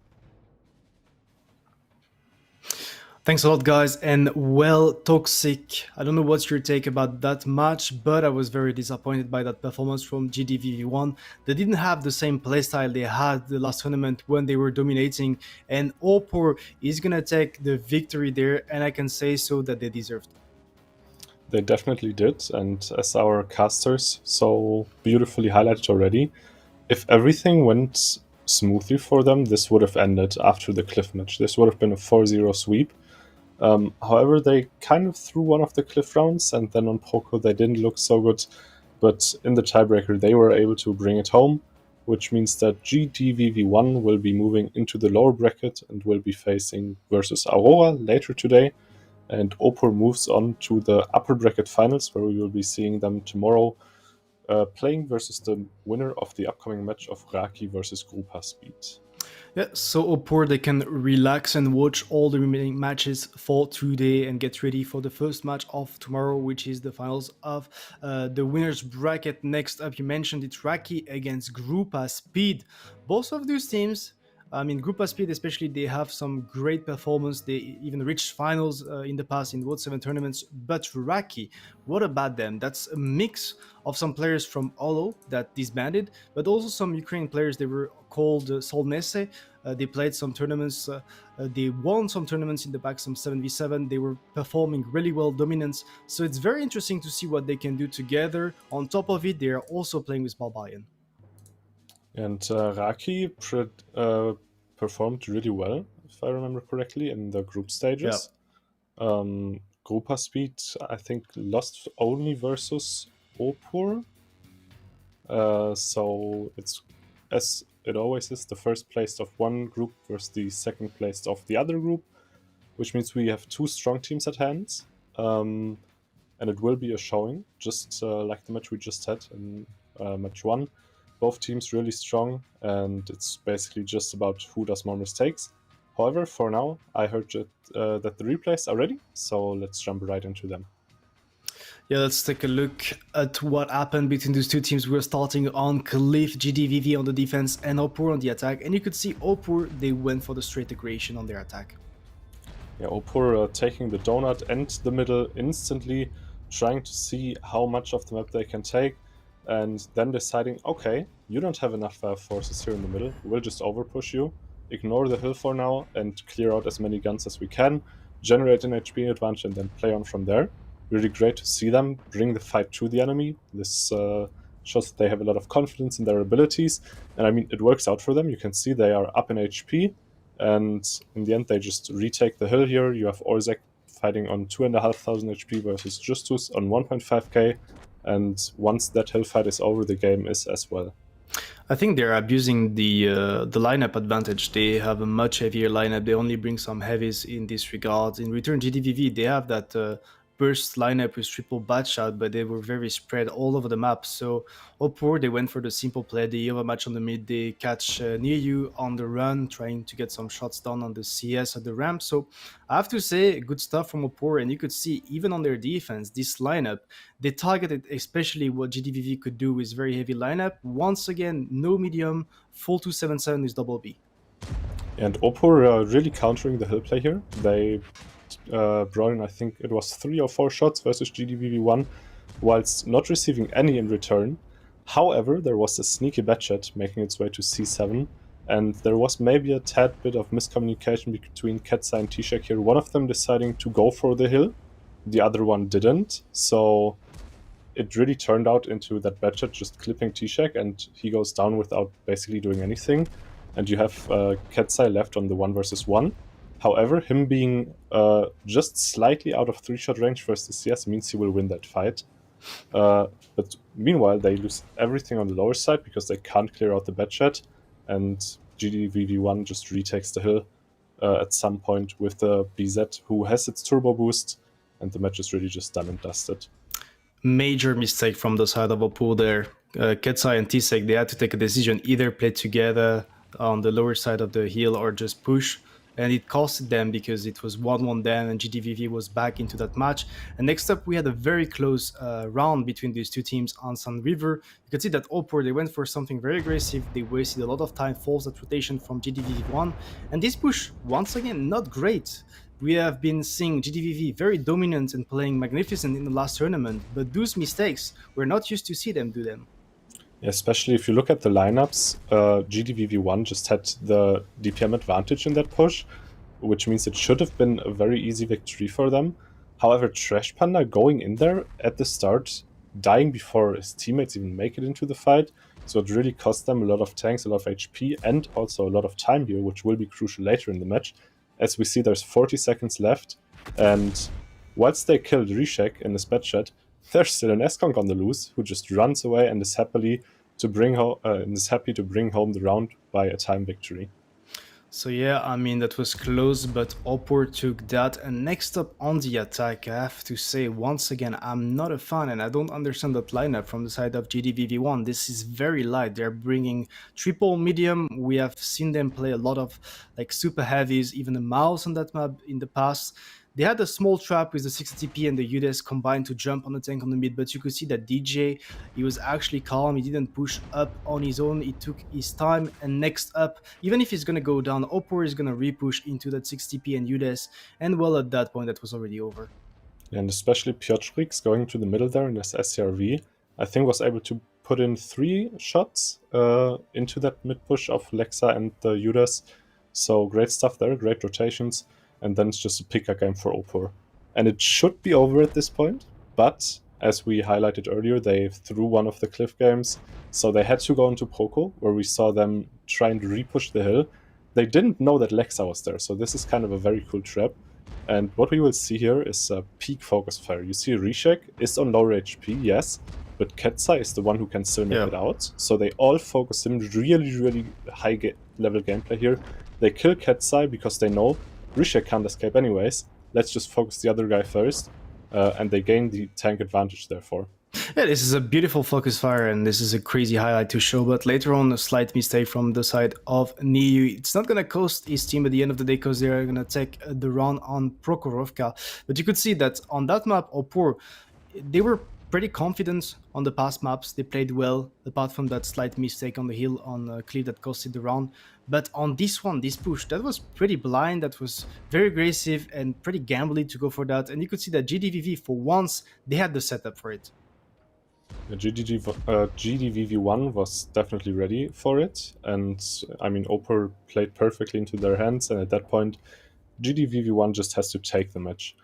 Thanks a lot, guys. And well, Toxic, I don't know what's your take about that match, but I was very disappointed by that performance from GDVV1. They didn't have the same playstyle they had the last tournament when they were dominating, and Opor is going to take the victory there, and I can say so that they deserved. They definitely did, and as our casters so beautifully highlighted already, if everything went smoothly for them, this would have ended after the cliff match. This would have been a 4-0 sweep. However, they kind of threw one of the cliff rounds, and then on Poco they didn't look so good, but in the tiebreaker they were able to bring it home, which means that GDVV1 will be moving into the lower bracket and will be facing versus Aurora later today, and Opor moves on to the upper bracket finals, where we will be seeing them tomorrow, playing versus the winner of the upcoming match of Raki versus Grupa Speed. Yeah, so Opor, they can relax and watch all the remaining matches for today and get ready for the first match of tomorrow, which is the finals of the winners bracket. Next up, you mentioned it, Raki against Grupa Speed. Both of those teams, I mean, Grupa Speed especially, they have some great performance. They even reached finals in the past in WoT7 tournaments. But Raki, what about them? That's a mix of some players from Olo that disbanded, but also some Ukrainian players. They were called Solnese. They played some tournaments. They won some tournaments in the back, some 7v7. They were performing really well, dominance. So it's very interesting to see what they can do together. On top of it, they are also playing with Barbarian. And Raki performed really well, if I remember correctly, in the group stages. Yeah. Grupa Speed, I think, lost only versus Opor. So it's, as it always is, the first place of one group versus the second place of the other group, which means we have two strong teams at hand. And it will be a showing, just like the match we just had in match 1. Both teams really strong, and it's basically just about who does more mistakes. However, for now, I heard that the replays are ready, so let's jump right into them. Yeah, let's take a look at what happened between those two teams. We're starting on Cliff, GDVV on the defense, and Opor on the attack. And you could see Opor, they went for the straight aggression on their attack. Yeah, Opor taking the donut and the middle instantly, trying to see how much of the map they can take, and then deciding, okay, you don't have enough forces here in the middle, we'll just overpush you, ignore the hill for now, and clear out as many guns as we can, generate an HP advantage, and then play on from there. Really great to see them bring the fight to the enemy. This shows that they have a lot of confidence in their abilities, and I mean, it works out for them. You can see they are up in HP, and in the end they just retake the hill here. You have Orzek fighting on 2,500 HP versus Justus on 1.5k, and once that hill fight is over, the game is as well. I think they're abusing the lineup advantage. They have a much heavier lineup. They only bring some heavies in this regard. In return, GDVV, they have that burst lineup with triple batch out, but they were very spread all over the map. So Opor, they went for the simple play. They have a match on the mid. They catch near you on the run, trying to get some shots done on the CS at the ramp. So I have to say, good stuff from Opor. And you could see, even on their defense, this lineup, they targeted especially what GDVV could do with very heavy lineup. Once again, no medium, full 277 is double B. And Opor really countering the hill play here. They brought in, I think it was 3 or 4 shots versus GDVV1, whilst not receiving any in return. However, there was a sneaky batchat making its way to C7, and there was maybe a tad bit of miscommunication between Ketsa and T-Shek here. One of them deciding to go for the hill, the other one didn't, so it really turned out into that batchat just clipping T-Shek, and he goes down without basically doing anything, and you have Ketsai left on the 1 versus 1. However, him being just slightly out of 3-shot range versus CS means he will win that fight. But meanwhile, they lose everything on the lower side because they can't clear out the batchat, and GDVV1 just retakes the hill at some point with the BZ, who has its turbo boost, and the match is really just done and dusted. Major mistake from the side of Oppo there. Ketsai and Tsek, they had to take a decision, either play together on the lower side of the hill or just push. And it costed them because it was 1-1 then, and GDVV was back into that match. And next up, we had a very close round between these two teams on Sun River. You can see that Opor, they went for something very aggressive. They wasted a lot of time, forced that rotation from GDVV1. And this push, once again, not great. We have been seeing GDVV very dominant and playing magnificent in the last tournament, but those mistakes, we're not used to see them do them. Especially if you look at the lineups, GDVV1 just had the DPM advantage in that push, which means it should have been a very easy victory for them. However, Trash Panda going in there at the start, dying before his teammates even make it into the fight, so it really cost them a lot of tanks, a lot of HP, and also a lot of time here, which will be crucial later in the match. As we see, there's 40 seconds left, and whilst they killed Rishek in this batchat, there's still an S-Conk on the loose who just runs away and is happy to bring home the round by a time victory. So yeah, I mean, that was close, but Opor took that. And next up on the attack, I have to say, once again, I'm not a fan and I don't understand that lineup from the side of GDVV1. This is very light. They're bringing triple medium. We have seen them play a lot of like super heavies, even a mouse on that map in the past. They had a small trap with the 60TP and the UDES combined to jump on the tank on the mid, but you could see that DJ, he was actually calm. He didn't push up on his own. He took his time, and next up, even if he's going to go down, Opor is going to repush into that 60TP and UDES, and well, at that point, that was already over. And especially Piotrix going to the middle there in this SCRV, I think was able to put in 3 shots into that mid push of Lexa and the UDES. So great stuff there, great rotations. And then it's just a pick-up game for Opor. And it should be over at this point, but as we highlighted earlier, they threw one of the cliff games, so they had to go into Poco, where we saw them trying to repush the hill. They didn't know that Lexa was there, so this is kind of a very cool trap. And what we will see here is a peak focus fire. You see Rishek is on lower HP, yes, but Ketsa is the one who can still make it out. So they all focus him, really high level gameplay here. They kill Ketsa because they know Rishek can't escape anyways, let's just focus the other guy first, and they gain the tank advantage therefore. Yeah, this is a beautiful focus fire, and this is a crazy highlight to show, but later on, a slight mistake from the side of Niu. It's not going to cost his team at the end of the day, because they're going to take the run on Prokhorovka. But you could see that on that map, Opor, they were pretty confident on the past maps. They played well, apart from that slight mistake on the hill on Cliff that costed the round. But on this one, this push, that was pretty blind, that was very aggressive and pretty gambly to go for that. And you could see that GDVV, for once, they had the setup for it. GDVV1 was definitely ready for it, and I mean, Opor played perfectly into their hands, and at that point, GDVV1 just has to take the match.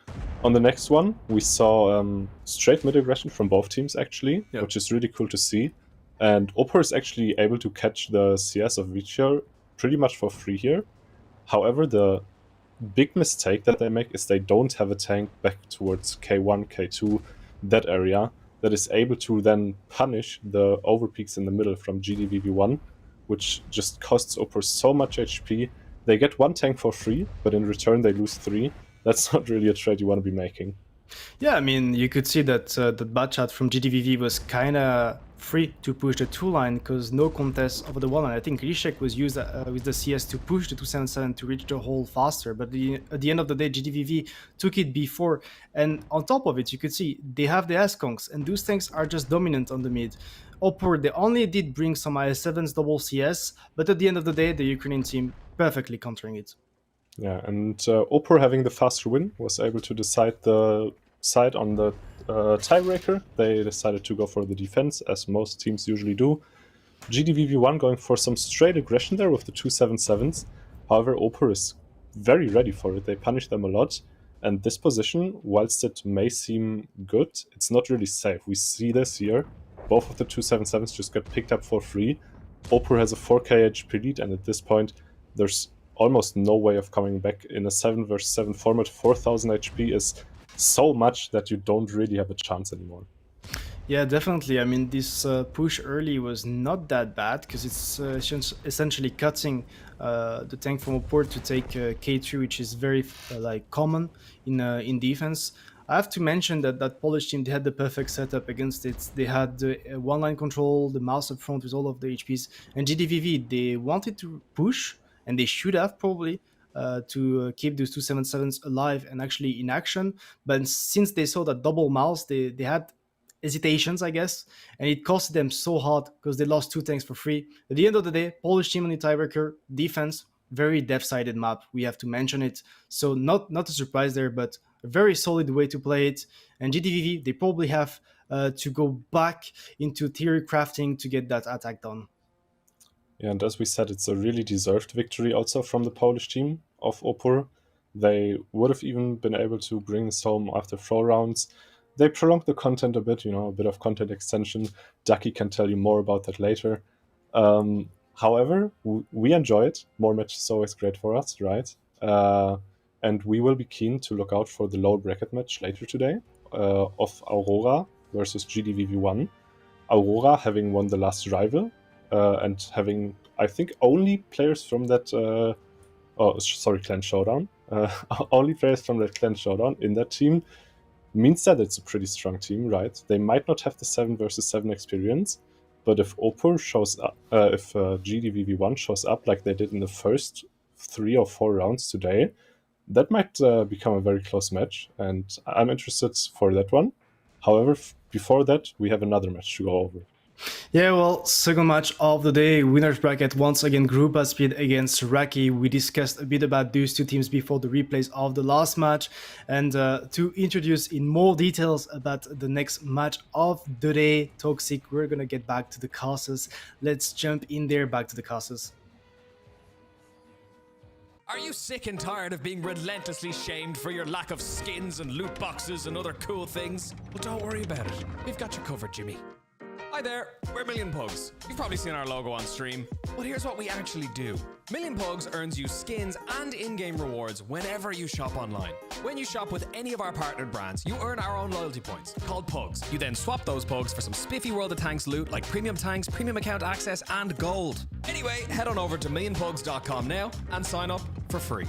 On the next one, we saw straight mid aggression from both teams actually, which is really cool to see. And Opor is actually able to catch the CS of Vichar pretty much for free here. However, the big mistake that they make is they don't have a tank back towards K1, K2, that area, that is able to then punish the overpeaks in the middle from GDVV1, which just costs Opor so much HP. They get one tank for free, but in return they lose 3. That's not really a trade you want to be making. Yeah, I mean, you could see that the bad chat from GDVV was kind of free to push the 2-line because no contest over the 1-line. I think Rishek was used with the CS to push the 277 to reach the hole faster, but at the end of the day, GDVV took it before. And on top of it, you could see they have the S-Kongs, and those tanks are just dominant on the mid. Opor, they only did bring some IS-7s double CS, but at the end of the day, the Ukrainian team perfectly countering it. Yeah, and Opor, having the faster win, was able to decide the side on the tiebreaker. They decided to go for the defense, as most teams usually do. GDVV1 going for some straight aggression there with the 277s. However, Opor is very ready for it. They punish them a lot. And this position, whilst it may seem good, it's not really safe. We see this here. Both of the 277s just got picked up for free. Opor has a 4k HP lead, and at this point, there's almost no way of coming back in a 7 versus 7 format. 4000 HP is so much that you don't really have a chance anymore. Yeah, definitely. I mean, this push early was not that bad because it's essentially cutting the tank from Opor to take K3, which is very like common in defense. I have to mention that that Polish team, they had the perfect setup against it. They had the one-line control, the mouse up front with all of the HPs, and GDVV, they wanted to push, and they should have probably, to keep those 277s alive and actually in action. But since they saw that double mouse, they had hesitations, I guess, and it costed them so hard because they lost 2 tanks for free. At the end of the day, Polish team on the tiebreaker, defense, very depth-sided map, we have to mention it. So not a surprise there, but a very solid way to play it. And GDVV, they probably have to go back into theory crafting to get that attack done. Yeah, and as we said, it's a really deserved victory also from the Polish team of Opor. They would have even been able to bring this home after 4 rounds. They prolonged the content a bit, a bit of content extension. Ducky can tell you more about that later. However, we enjoy it. More matches is always great for us, right? And we will be keen to look out for the lower bracket match later today of Aurora versus GDVV1. Aurora having won the last rival and having, I think, only players from that... Clan Showdown. Only players from that Clan Showdown in that team means that it's a pretty strong team, right? They might not have the 7 versus 7 experience, but if Opor shows up, if GDVV1 shows up like they did in the first 3 or 4 rounds today, that might become a very close match, and I'm interested for that one. However, before that, we have another match to go over. Yeah, well, second match of the day, winners bracket, once again, Group A Speed against Raki. We discussed a bit about those two teams before the replays of the last match. And to introduce in more details about the next match of the day, Toxic, we're going to get back to the casters. Let's jump in there, back to the casters. Are you sick and tired of being relentlessly shamed for your lack of skins and loot boxes and other cool things? Well, don't worry about it. We've got you covered, Jimmy. Hi there, we're MillionPugs. You've probably seen our logo on stream, but here's what we actually do. MillionPugs earns you skins and in-game rewards whenever you shop online. When you shop with any of our partnered brands, you earn our own loyalty points, called Pugs. You then swap those Pugs for some spiffy World of Tanks loot like premium tanks, premium account access, and gold. Anyway, head on over to millionpugs.com now and sign up for free.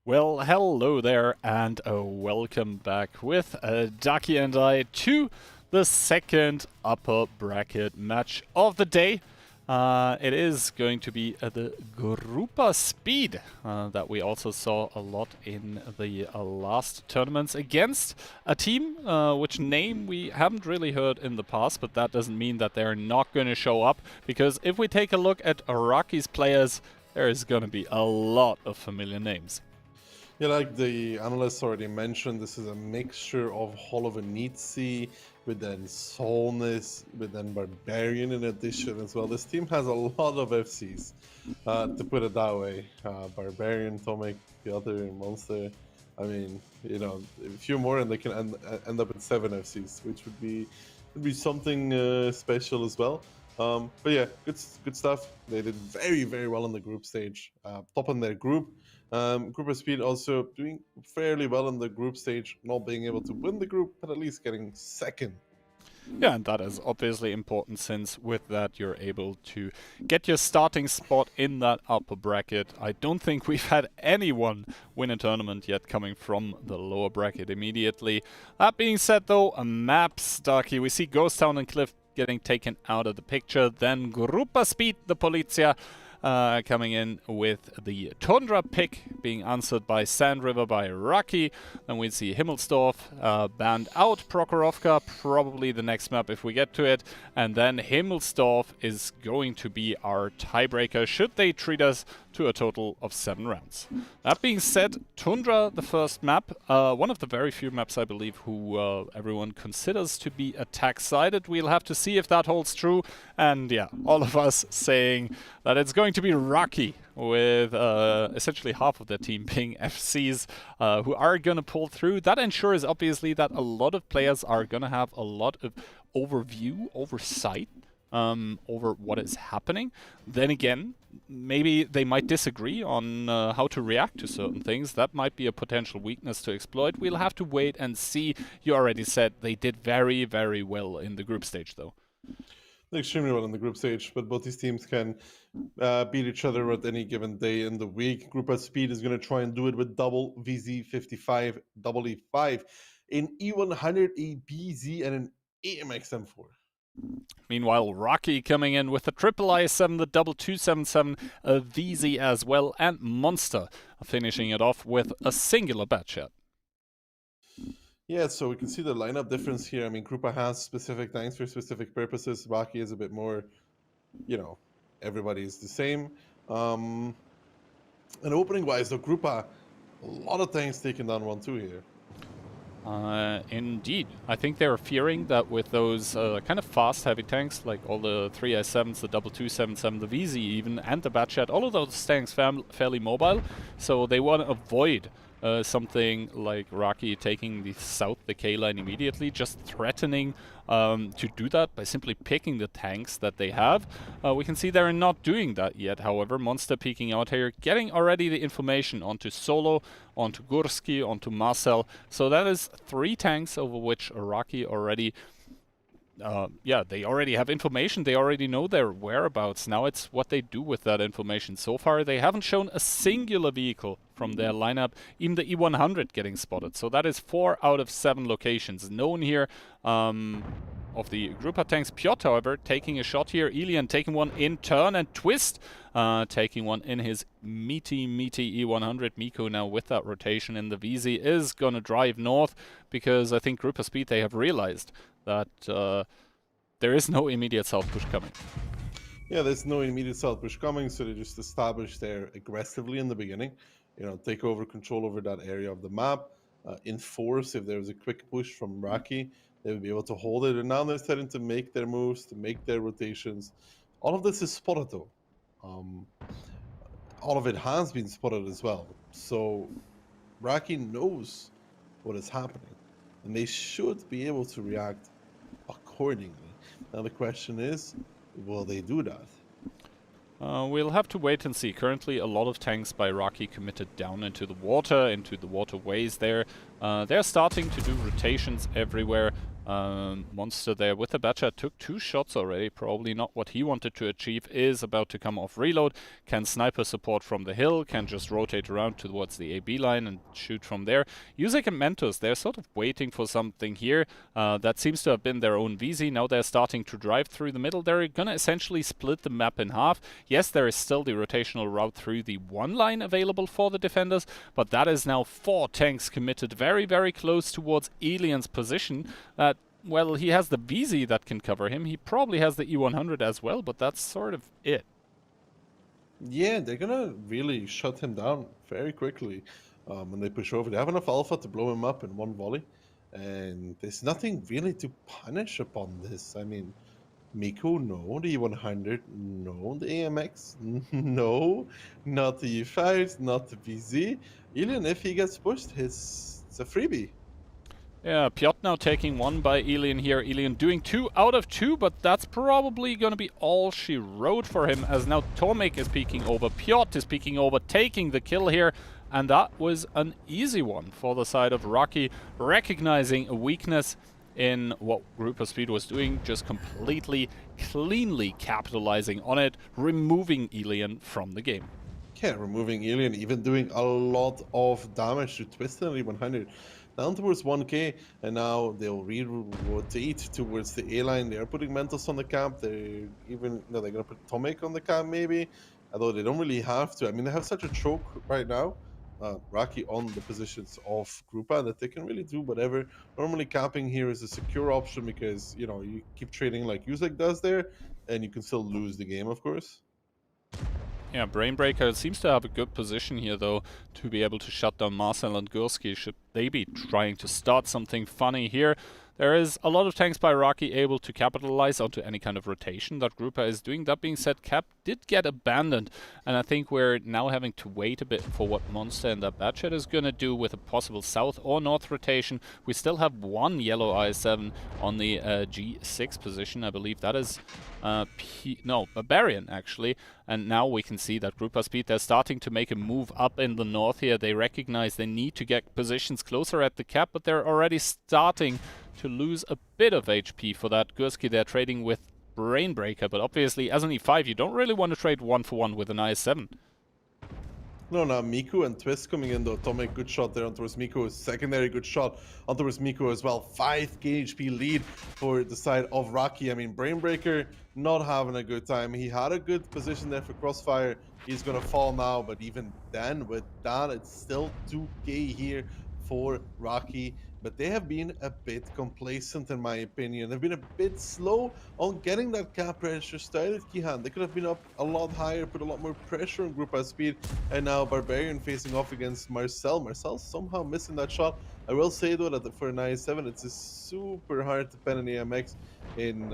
Well, hello there, and welcome back with Ducky and I to the second upper bracket match of the day. It is going to be the Group A Speed that we also saw a lot in the last tournaments against a team which name we haven't really heard in the past, but that doesn't mean that they're not going to show up, because if we take a look at Rocky's players, there is going to be a lot of familiar names. Yeah, like the analysts already mentioned, this is a mixture of Holovenitsi with then Solness, with then Barbarian in addition as well. This team has a lot of FCs, to put it that way. Barbarian, Tomek, the other monster. I mean, a few more and they can end up with 7 FCs, which would be it'd be something special as well. But yeah, good stuff. They did very, very well in the group stage, top in their group. Group of Speed also doing fairly well in the group stage, not being able to win the group, but at least getting second. Yeah, and that is obviously important, since with that you're able to get your starting spot in that upper bracket. I don't think we've had anyone win a tournament yet coming from the lower bracket immediately. That being said though, a map Starkey. We see Ghost Town and Cliff getting taken out of the picture. Then Grupa Speed, the Polizia, coming in with the Tundra pick being answered by Sand River by Rocky. Then we see Himmelsdorf banned out, Prokhorovka, probably the next map if we get to it. And then Himmelsdorf is going to be our tiebreaker should they treat us to a total of 7 rounds. That being said, Tundra, the first map, one of the very few maps I believe who everyone considers to be attack-sided. We'll have to see if that holds true. And yeah, all of us saying that it's going to be Rocky, with essentially half of their team being FCs who are going to pull through. That ensures obviously that a lot of players are going to have a lot of oversight over what is happening. Then again, maybe they might disagree on how to react to certain things. That might be a potential weakness to exploit. We'll have to wait and see. You already said they did very, very well in the group stage though. Extremely well in the group stage, but both these teams can beat each other at any given day in the week. Group of Speed is going to try and do it with double VZ55, double E5, an E100, a BZ, and an AMX M4. Meanwhile, Rocky coming in with the triple IS7, the double 277, a VZ as well, and Monster finishing it off with a singular Batshot. Yeah, so we can see the lineup difference here. I mean, Krupa has specific tanks for specific purposes. Rocky is a bit more, you know, everybody's the same. And opening-wise, though, Krupa, a lot of tanks taking down 1-2 here. Indeed. I think they're fearing that with those kind of fast heavy tanks, like all the 3i7s, the double 277, the VZ even, and the Batshot, all of those tanks fairly mobile, so they want to avoid something like Rocky taking the south, the K line immediately, just threatening to do that by simply picking the tanks that they have. We can see they're not doing that yet, however. Monster peeking out here, getting already the information onto Solo, onto Gursky, onto Marcel. So that is 3 tanks over which Rocky already... yeah, they already have information, they already know their whereabouts. Now it's what they do with that information. So far they haven't shown a singular vehicle from their lineup, even the E100 getting spotted. So that is 4 out of 7 locations known here of the Grupa tanks. Piotr, however, taking a shot here. Elian taking one in turn, and Twist taking one in his meaty E100. Miko now with that rotation in the VZ is going to drive north, because I think Grupa Speed, they have realized that there is no immediate south push coming. Yeah, there's no immediate south push coming, so they just establish there aggressively in the beginning. You know, take over control over that area of the map, enforce if there was a quick push from Rocky, they would be able to hold it. And now they're starting to make their moves, to make their rotations. All of this is spotted though. All of it has been spotted as well. So Rocky knows what is happening, and they should be able to react accordingly. Now the question is, will they do that? We'll have to wait and see. Currently a lot of tanks by Rocky committed down into the water, into the waterways there. They're starting to do rotations everywhere. Monster there with the Batshot took 2 shots already, probably not what he wanted to achieve, is about to come off reload, can sniper support from the hill, can just rotate around towards the AB line and shoot from there. Yusek and Mentos, they're sort of waiting for something here. That seems to have been their own VZ. Now they're starting to drive through the middle. They're gonna essentially split the map in half. Yes, there is still the rotational route through the 1 line available for the defenders, but that is now 4 tanks committed very, very close towards Elian's position. Well, he has the VZ that can cover him. He probably has the E100 as well, but that's sort of it. Yeah, they're gonna really shut him down very quickly when they push over. They have enough alpha to blow him up in 1 volley, and there's nothing really to punish upon this. I mean, Miko, no. The E100, no. The AMX, no. Not the E5, not the VZ. Elian, if he gets pushed, it's a freebie. Yeah, Piotr now taking one by Elian here. Elian doing 2 out of 2, but that's probably going to be all she wrote for him, as now Tomek is peeking over. Piotr is peeking over, taking the kill here. And that was an easy one for the side of Rocky, recognizing a weakness in what Group of Speed was doing, just completely, cleanly capitalizing on it, removing Elian from the game. Yeah, removing Alien, even doing a lot of damage to Twisted and 100. Down towards 1k, and now they'll re-rotate towards the A-line. They're putting Mentos on the camp. They're gonna put Tomek on the camp maybe, although they don't really have to. I mean, they have such a choke right now, Rocky on the positions of Grupa, that they can really do whatever. Normally camping here is a secure option because, you know, you keep trading like Uzek does there, and you can still lose the game, of course. Yeah, Brainbreaker seems to have a good position here, though, to be able to shut down Marcel and Gursky. Should they be trying to start something funny here? There is a lot of tanks by Rocky able to capitalize onto any kind of rotation that Grupa is doing. That being said, Cap did get abandoned, and I think we're now having to wait a bit for what Monster and that Batchet is going to do with a possible south or north rotation. We still have one yellow I7 on the G6 position. I believe that is Barbarian, actually. And now we can see that Grupa Speed, they're starting to make a move up in the north here. They recognize they need to get positions closer at the cap, but they're already starting to lose a bit of HP for that. Gursky, they're trading with Brainbreaker, but obviously as an E5, you don't really want to trade 1-for-1 with an IS-7. No, now Miku and Twist coming in though. Tomek, good shot there on towards Miku. Secondary good shot on towards Miku as well. 5k HP lead for the side of Rocky. I mean, Brainbreaker not having a good time. He had a good position there for Crossfire. He's gonna fall now, but even then, with that, it's still 2k here for Rocky. But they have been a bit complacent, in my opinion. They've been a bit slow on getting that cap pressure started, Kihan. They could have been up a lot higher, put a lot more pressure on Grupa Speed. And now Barbarian facing off against Marcel. Marcel somehow missing that shot. I will say, though, that for an IS-7, it's a super hard to pen an AMX in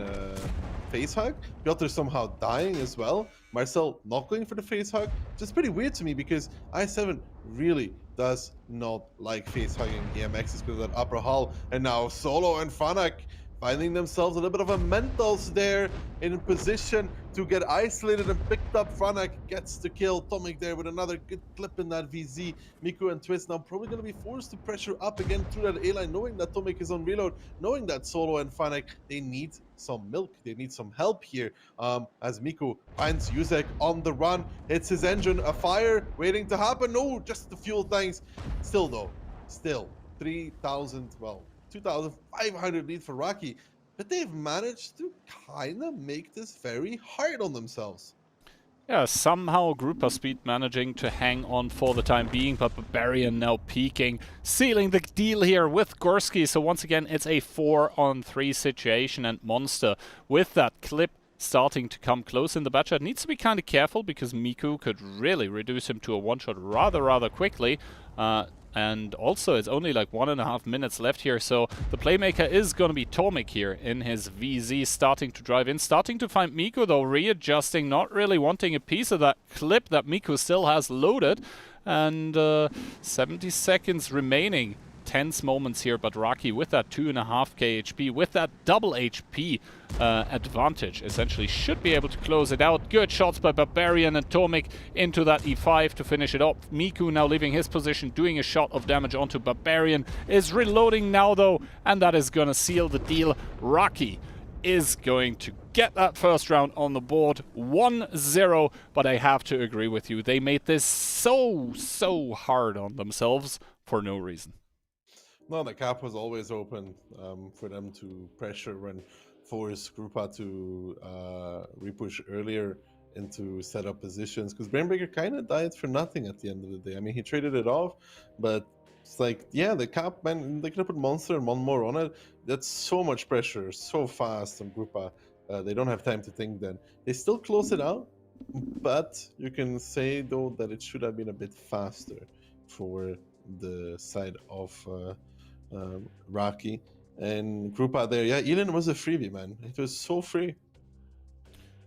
facehug. Piotr somehow dying as well. Marcel not going for the facehug. Just pretty weird to me because IS-7 really does not like face hugging AMXs because of that upper hull. And now Solo and Fanak finding themselves a little bit of a Mentos there in position to get isolated and picked up. Fanak gets the kill. Tomek there with another good clip in that VZ. Miku and Twist now probably going to be forced to pressure up again through that A-line, knowing that Tomek is on reload, knowing that Solo and Fanak, they need some milk, they need some help here. As Miku finds Uzek on the run, hits his engine, a fire waiting to happen. No, just the fuel tanks. Still though, 3,000, well, 2,500 lead for Rocky, but they've managed to kind of make this very hard on themselves. Yeah, somehow Grupa Speed managing to hang on for the time being, but Barbarian now peaking, sealing the deal here with Gursky. So once again, it's a 4-on-3 situation, and Monster, with that clip starting to come close in the batchat, needs to be kind of careful because Miku could really reduce him to a one-shot rather quickly. And also, it's only like 1.5 minutes left here, so the playmaker is going to be Tomek here in his VZ, starting to drive in, starting to find Miku, though, readjusting, not really wanting a piece of that clip that Miku still has loaded. And 70 seconds remaining. Tense moments here, but Rocky with that 2.5k HP, with that double HP advantage, essentially should be able to close it out. Good shots by Barbarian and Tomek into that E5 to finish it off. Miku now leaving his position, doing a shot of damage onto Barbarian, is reloading now though, and that is gonna seal the deal. Rocky is going to get that first round on the board, 1-0, but I have to agree with you, they made this so hard on themselves for no reason. No, the cap was always open for them to pressure and force Grupa to repush earlier into setup positions, because Brainbreaker kind of died for nothing at the end of the day. I mean, he traded it off, but it's like, yeah, the cap, man, they could have put Monster and one more on it. That's so much pressure, so fast on Grupa. They don't have time to think then. They still close it out, but you can say, though, that it should have been a bit faster for the side of Rocky and Grupa there. Yeah, Elin was a freebie, man. It was so free.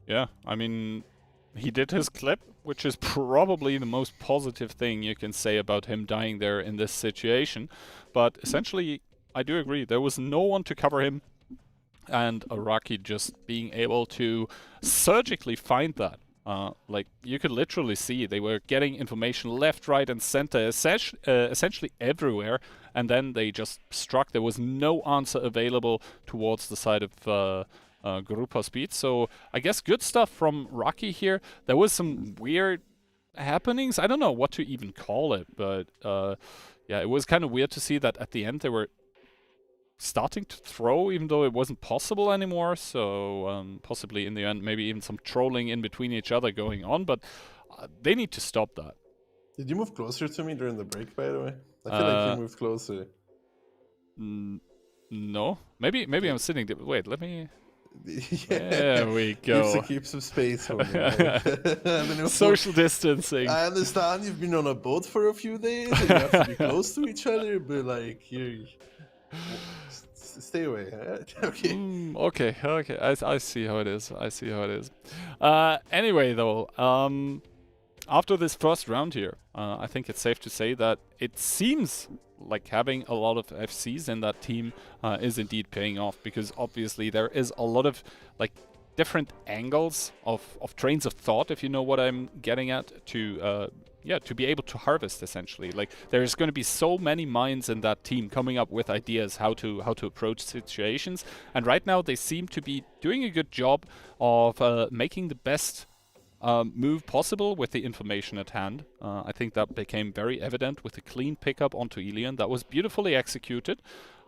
Yeah, I mean, he did his clip, which is probably the most positive thing you can say about him dying there in this situation. But essentially, I do agree. There was no one to cover him, and Araki just being able to surgically find that. Like, you could literally see they were getting information left, right, and center, essentially everywhere, and then they just struck. There was no answer available towards the side of Garupa Speed. So I guess good stuff from Rocky here. There was some weird happenings. I don't know what to even call it, but yeah, it was kind of weird to see that at the end they were starting to throw, even though it wasn't possible anymore. So possibly in the end, maybe even some trolling in between each other going on. But they need to stop that. Did you move closer to me during the break, by the way? I feel like you moved closer. No, maybe I'm sitting. Wait, let me. Yeah. There we go. Keep some space for me. Right? Social distancing. I understand you've been on a boat for a few days and you have to be close to each other, but like, here, stay away. Okay. Okay. I see how it is. Anyway, though, after this first round here, I think it's safe to say that it seems like having a lot of FCs in that team is indeed paying off, because obviously there is a lot of like different angles of trains of thought, if you know what I'm getting at, to be able to harvest, essentially. Like, there's going to be so many minds in that team coming up with ideas how to approach situations, and right now they seem to be doing a good job of making the best move possible with the information at hand. I think that became very evident with the clean pickup onto Ilion. That was beautifully executed.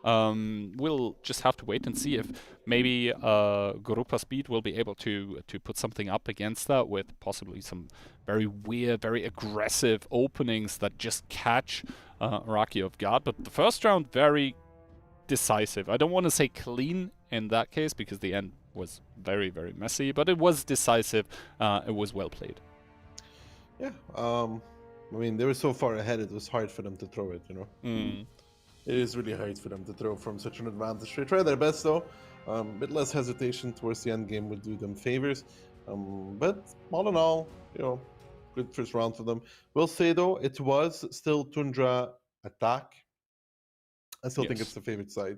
We'll just have to wait and see if maybe Garupa Speed will be able to put something up against that with possibly some very weird, very aggressive openings that just catch Araki off guard. But the first round, very decisive. I don't want to say clean in that case, because the end was very, very messy, but it was decisive. It was well played. Yeah, I mean, they were so far ahead, it was hard for them to throw it, you know? It is really hard for them to throw from such an advantage. They tried their best, though. A bit less hesitation towards the end game would do them favors. But all in all, you know, good first round for them. We'll say, though, it was still Tundra attack. I still think it's the favorite side.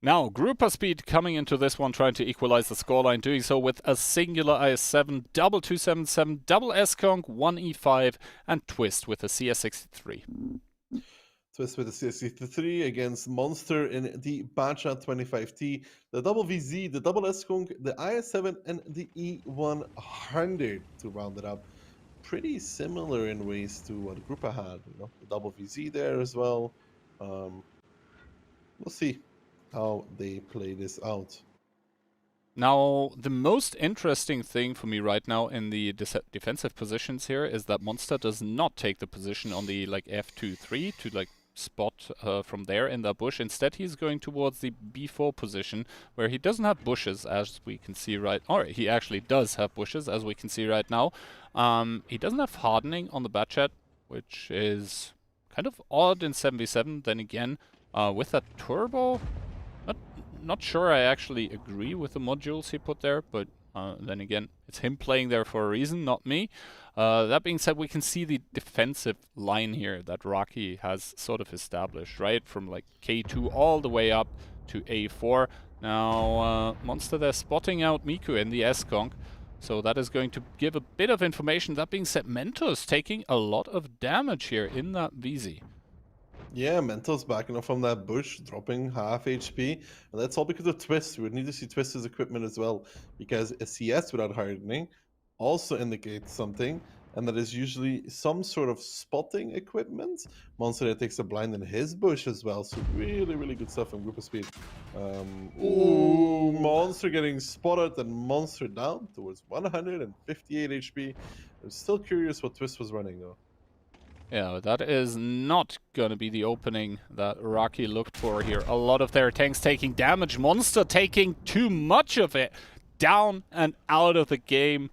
Now, Garupa Speed coming into this one, trying to equalize the scoreline, doing so with a singular IS-7, double 277, double S-Conk, 1E5, and Twist with a CS63. Twist with the CS63 against Monster in the Bacha 25T, the double VZ, the double S-Conk, the IS-7, and the E100 to round it up. Pretty similar in ways to what Garupa had, you know, the double VZ there as well. We'll see how they play this out. Now, the most interesting thing for me right now in the defensive positions here is that Monster does not take the position on the like F2-3 to like spot from there in the bush. Instead, he's going towards the B4 position, where he doesn't have bushes, as we can see or he actually does have bushes, as we can see right now. He doesn't have hardening on the Batchat, which is kind of odd in 7v7. Then again, with that turbo, not sure I actually agree with the modules he put there, but then again, it's him playing there for a reason, not me. That being said, we can see the defensive line here that Rocky has sort of established, right? From like K2 all the way up to A4. Now, Monster there spotting out Miku in the S-Conk, so that is going to give a bit of information. That being said, Mentos taking a lot of damage here in that VZ. Yeah, Mental's backing up from that bush, dropping half HP, and that's all because of Twist. We would need to see Twist's equipment as well, because a CS without hardening also indicates something, and that is usually some sort of spotting equipment. Monster takes a blind in his bush as well, so really, really good stuff from Garupa Speed. Ooh, Monster getting spotted, and Monster down towards 158 HP. I'm still curious what Twist was running, though. Yeah, that is not going to be the opening that Rocky looked for here. A lot of their tanks taking damage. Monster taking too much of it. Down and out of the game.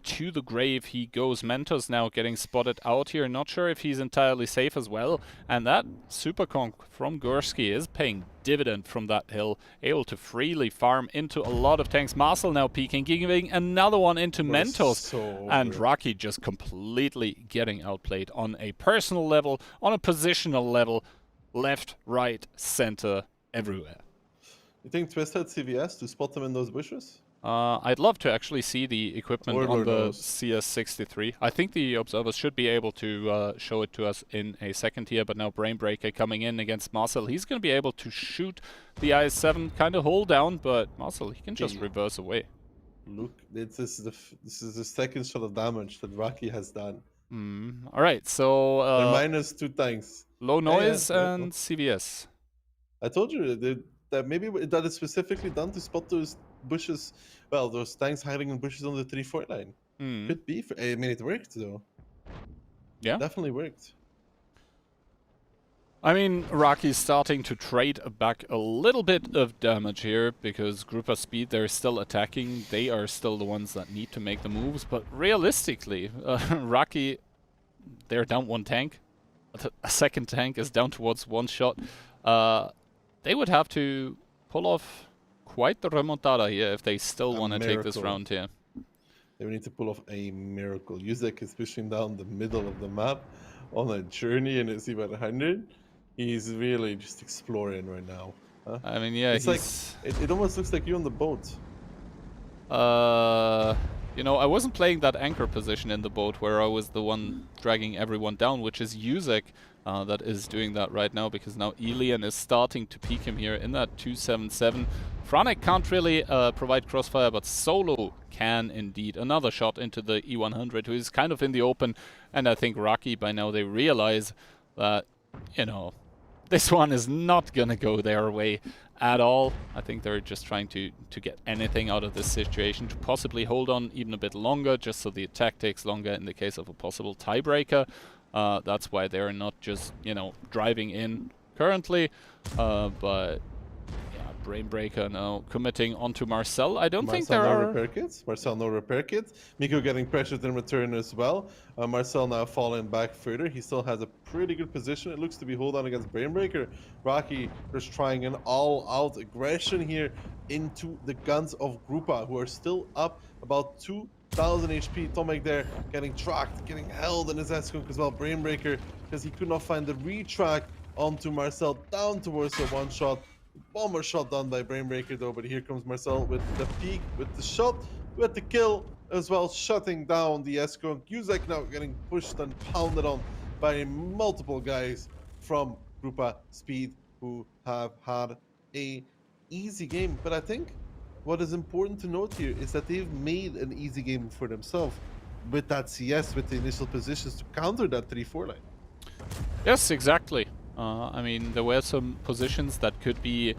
To the grave he goes. Mentos now getting spotted out here. Not sure if he's entirely safe as well. And that super conk from Gursky is paying dividend from that hill. Able to freely farm into a lot of tanks. Marcel now peeking, giving another one into Mentos. And Rocky just completely getting outplayed on a personal level, on a positional level. left, right, center, everywhere. You think Twist had CVS to spot them in those bushes? I'd love to actually see the equipment on Lord the knows. CS63. I think the observers should be able to show it to us in a second here, but now Brainbreaker coming in against Marcel. He's going to be able to shoot the IS-7, kind of hold down, but Marcel, he can just reverse away. Look, this is the second shot of damage that Rocky has done. All right, so They're minus 2 tanks. low noise yeah. and CVS. I told you that maybe that is specifically done to spot those bushes. Well, those tanks hiding in bushes on the 3-4 line. Could be. I mean, it worked though. Yeah, Definitely worked. I mean, Rocky's starting to trade back a little bit of damage here, because Grouper Speed, they're still attacking. They are still the ones that need to make the moves, but realistically, Rocky, they're down 1 tank. A second tank is down towards 1 shot. They would have to pull off quite the remontada here if they still want to take this round here. They need to pull off a miracle. Yuzek is pushing down the middle of the map on a journey in his E100. He's really just exploring right now. Huh? I mean, yeah, it's like it almost looks like you on the boat. You know, I wasn't playing that anchor position in the boat where I was the one dragging everyone down, which is Yuzek that is doing that right now, because now Elian is starting to peek him here in that 277. Franek can't really provide crossfire, but Solo can indeed. Another shot into the E100, who is kind of in the open, and I think Rocky, by now they realize that, you know, this one is not gonna go their way at all. I think they're just trying to get anything out of this situation, to possibly hold on even a bit longer, just so the attack takes longer in the case of a possible tiebreaker. That's why they're not just, you know, driving in currently. But yeah, Brainbreaker now committing onto Marcel. I don't think there no are... repair kits. Marcel no repair kit. Miko getting pressured in return as well. Marcel now falling back further. He still has a pretty good position. It looks to be hold on against Brainbreaker. Rocky is trying an all-out aggression here into the guns of Grupa, who are still up about 2,000 HP. Tomek there getting tracked, getting held in his S-Cook as well. Brainbreaker, because he could not find the retrack onto Marcel down towards the 1-shot. One more shot done by Brainbreaker though, but here comes Marcel with the peak, with the shot, with the kill as well, shutting down the S-Skunk. Yuzek now getting pushed and pounded on by multiple guys from Grupa Speed, who have had a easy game. But I think what is important to note here is that they've made an easy game for themselves with that CS, with the initial positions to counter that 3-4 line. Yes, exactly. I mean, there were some positions that could be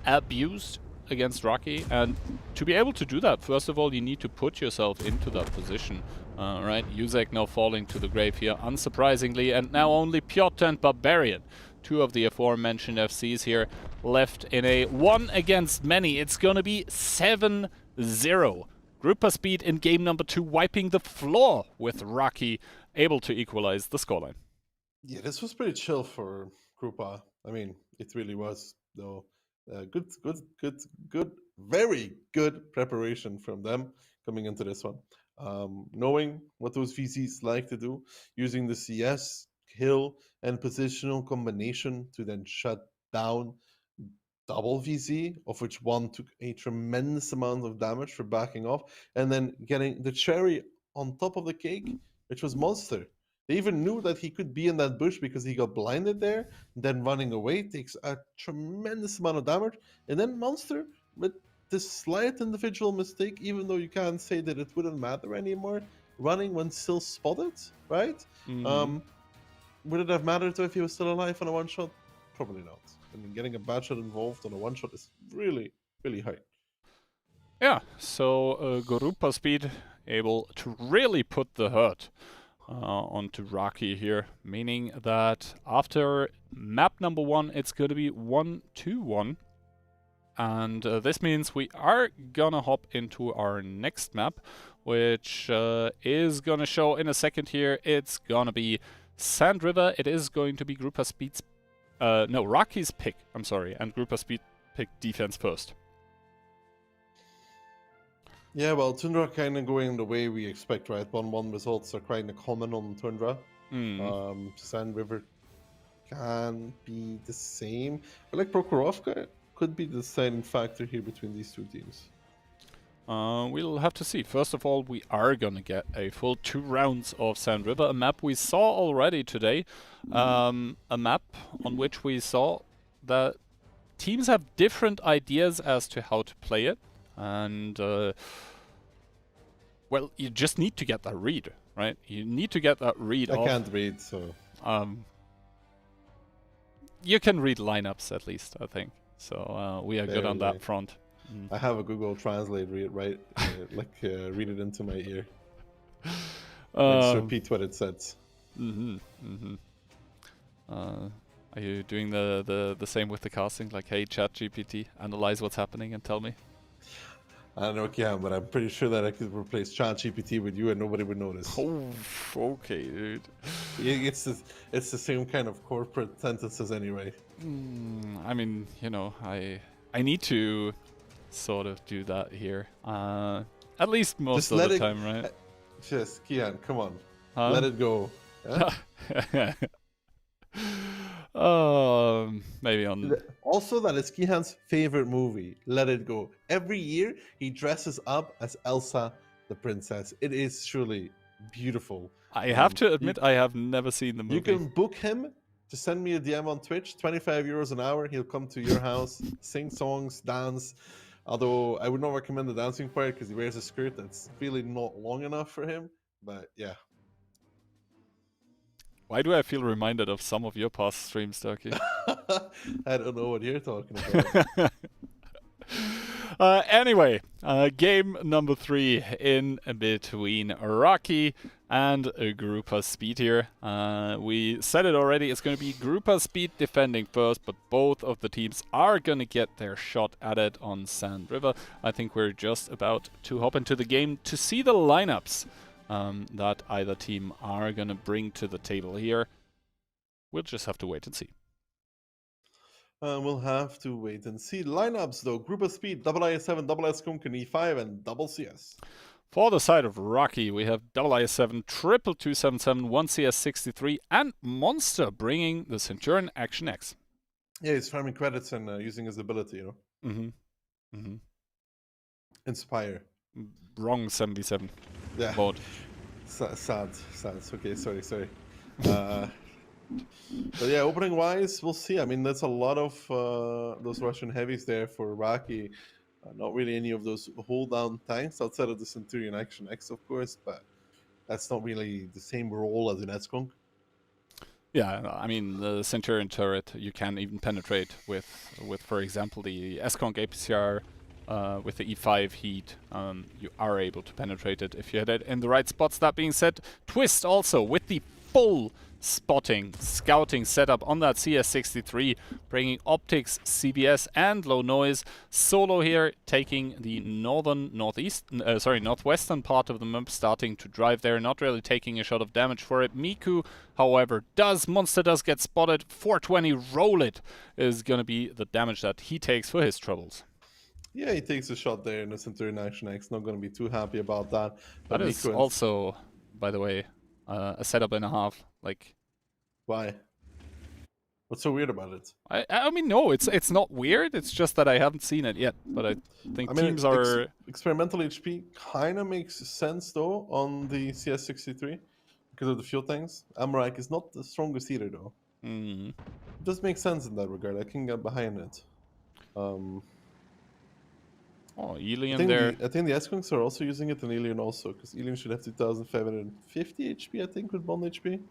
abused against Rocky, and to be able to do that, first of all, you need to put yourself into that position, right? Yuzek now falling to the grave here, unsurprisingly, and now only Piotr and Barbarian, 2 of the aforementioned FCs here, left in a 1 against many. It's gonna be 7-0. Grupa Speed in game number 2, wiping the floor with Rocky, able to equalize the scoreline. Yeah, this was pretty chill for Grupa. I mean, it really was, though. Good, very good preparation from them coming into this one. Knowing what those VCs like to do, using the CS, kill, and positional combination to then shut down double VC, of which one took a tremendous amount of damage for backing off, and then getting the cherry on top of the cake, which was Monster. They even knew that he could be in that bush because he got blinded there. Then running away takes a tremendous amount of damage. And then Monster, with this slight individual mistake, even though you can't say that it wouldn't matter anymore, running when still spotted, right? Would it have mattered if he was still alive on a 1-shot? Probably not. I mean, getting a bad shot involved on a 1-shot is really, really high. Yeah, so Grupa Speed able to really put the hurt onto Rocky here, meaning that after map number 1, it's going to be 1-2-1. And this means we are gonna hop into our next map, which is gonna show in a second here. It's gonna be Sand River. It is going to be Grupa Speed's... no, Rocky's pick, I'm sorry, and Grupa Speed pick defense first. Yeah, well, Tundra kind of going the way we expect, right? 1-1 results are kind of common on Tundra. Sand River can be the same. But like Prokhorovka could be the deciding factor here between these two teams. We'll have to see. First of all, we are gonna get a full 2 rounds of Sand River, a map we saw already today. A map on which we saw that teams have different ideas as to how to play it. And, well, you just need to get that read, right? You need to get that read I off. can't read, so... You can read lineups at least, I think. So we are good on that front. I have a Google Translate read it into my ear. Just repeat what it says. Are you doing the same with the casting? Like, hey, ChatGPT, analyze what's happening and tell me? I don't know, Kian, but I'm pretty sure that I could replace ChatGPT with you and nobody would notice. Oh, okay, dude. It's the same kind of corporate sentences anyway. I mean, you know, I need to sort of do that here. At least most of the time, right? Just, Kian, come on. Let it go. Huh? Maybe on... Also, that is Kihan's favorite movie, Let It Go. Every year, he dresses up as Elsa the princess. It is truly beautiful. I have to admit, I have never seen the movie. You can book him to send me a DM on Twitch, 25 euros an hour. He'll come to your house, sing songs, dance. Although I would not recommend the dancing part because he wears a skirt that's really not long enough for him. But yeah. Why do I feel reminded of some of your past streams, Turkey? I don't know what you're talking about. Anyway, game number 3 in between Rocky and Grouper Speed here. We said it already, it's going to be Grouper Speed defending first, but both of the teams are going to get their shot at it on Sand River. I think we're just about to hop into the game to see the lineups that either team are going to bring to the table here. We'll just have to wait and see. We'll have to wait and see. Lineups, though. Group of Speed, double IS7, double Skunk, E5, and double CS. For the side of Rocky, we have double IS7, triple 277, one CS63, and Monster bringing the Centurion Action X. Yeah, he's farming credits and using his ability, you know? Inspire. Wrong 7v7 Yeah. mode. Sad. Okay, sorry. But yeah, opening wise, we'll see. I mean, there's a lot of those Russian heavies there for Rocky. Not really any of those hold down tanks outside of the Centurion Action X, of course, but that's not really the same role as in Skunk. Yeah, I mean, the Centurion turret, you can even penetrate with for example, the Skunk APCR with the E5 heat. You are able to penetrate it if you hit it in the right spots. That being said, Twist also with the full scouting setup on that CS63, bringing optics, CBS, and low noise. Solo here taking the northwestern part of the map, starting to drive there, not really taking a shot of damage for it. Miku, however, Monster does get spotted. 420 roll it is going to be the damage that he takes for his troubles. Yeah, he takes a shot there in the Centurion Action X. Not going to be too happy about that. But that is also, by the way, a setup and a half. Like, why? What's so weird about it? I mean, no, it's not weird. It's just that I haven't seen it yet. But I think teams are experimental HP kind of makes sense though on the CS63 because of the fuel tanks. Amarak is not the strongest either though. It does make sense in that regard. I can get behind it. Oh, Elian there. I think the S-Kunks are also using it, and Elian also, because Elian should have 2,550 HP, I think, with bond HP.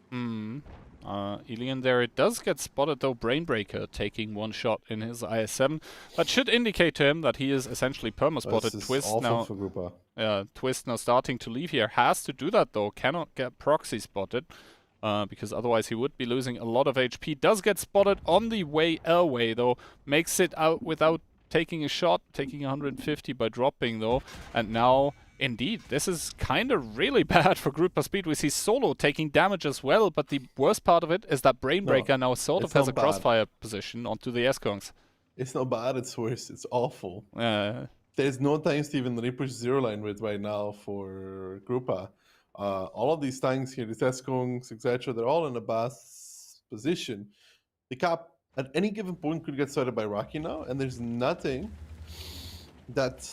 Elian there, it does get spotted though. Brainbreaker taking one shot in his IS-7. That should indicate to him that he is essentially perma-spotted. Twist now starting to leave here. Has to do that though, cannot get proxy spotted. Because otherwise he would be losing a lot of HP. Does get spotted on the way away though. Makes it out without taking a shot, taking 150 by dropping though, and now indeed this is kind of really bad for Grouper Speed. We see Solo taking damage as well, but the worst part of it is that Brainbreaker now sort of has a crossfire position onto the S-Kongs. It's not bad, it's worse, it's awful. There's no tanks to even repush zero line with right now for Grouper. All of these tanks here, these S-Kongs, etc., they're all in a bad position. the cap at any given point could get started by Rocky now, and there's nothing that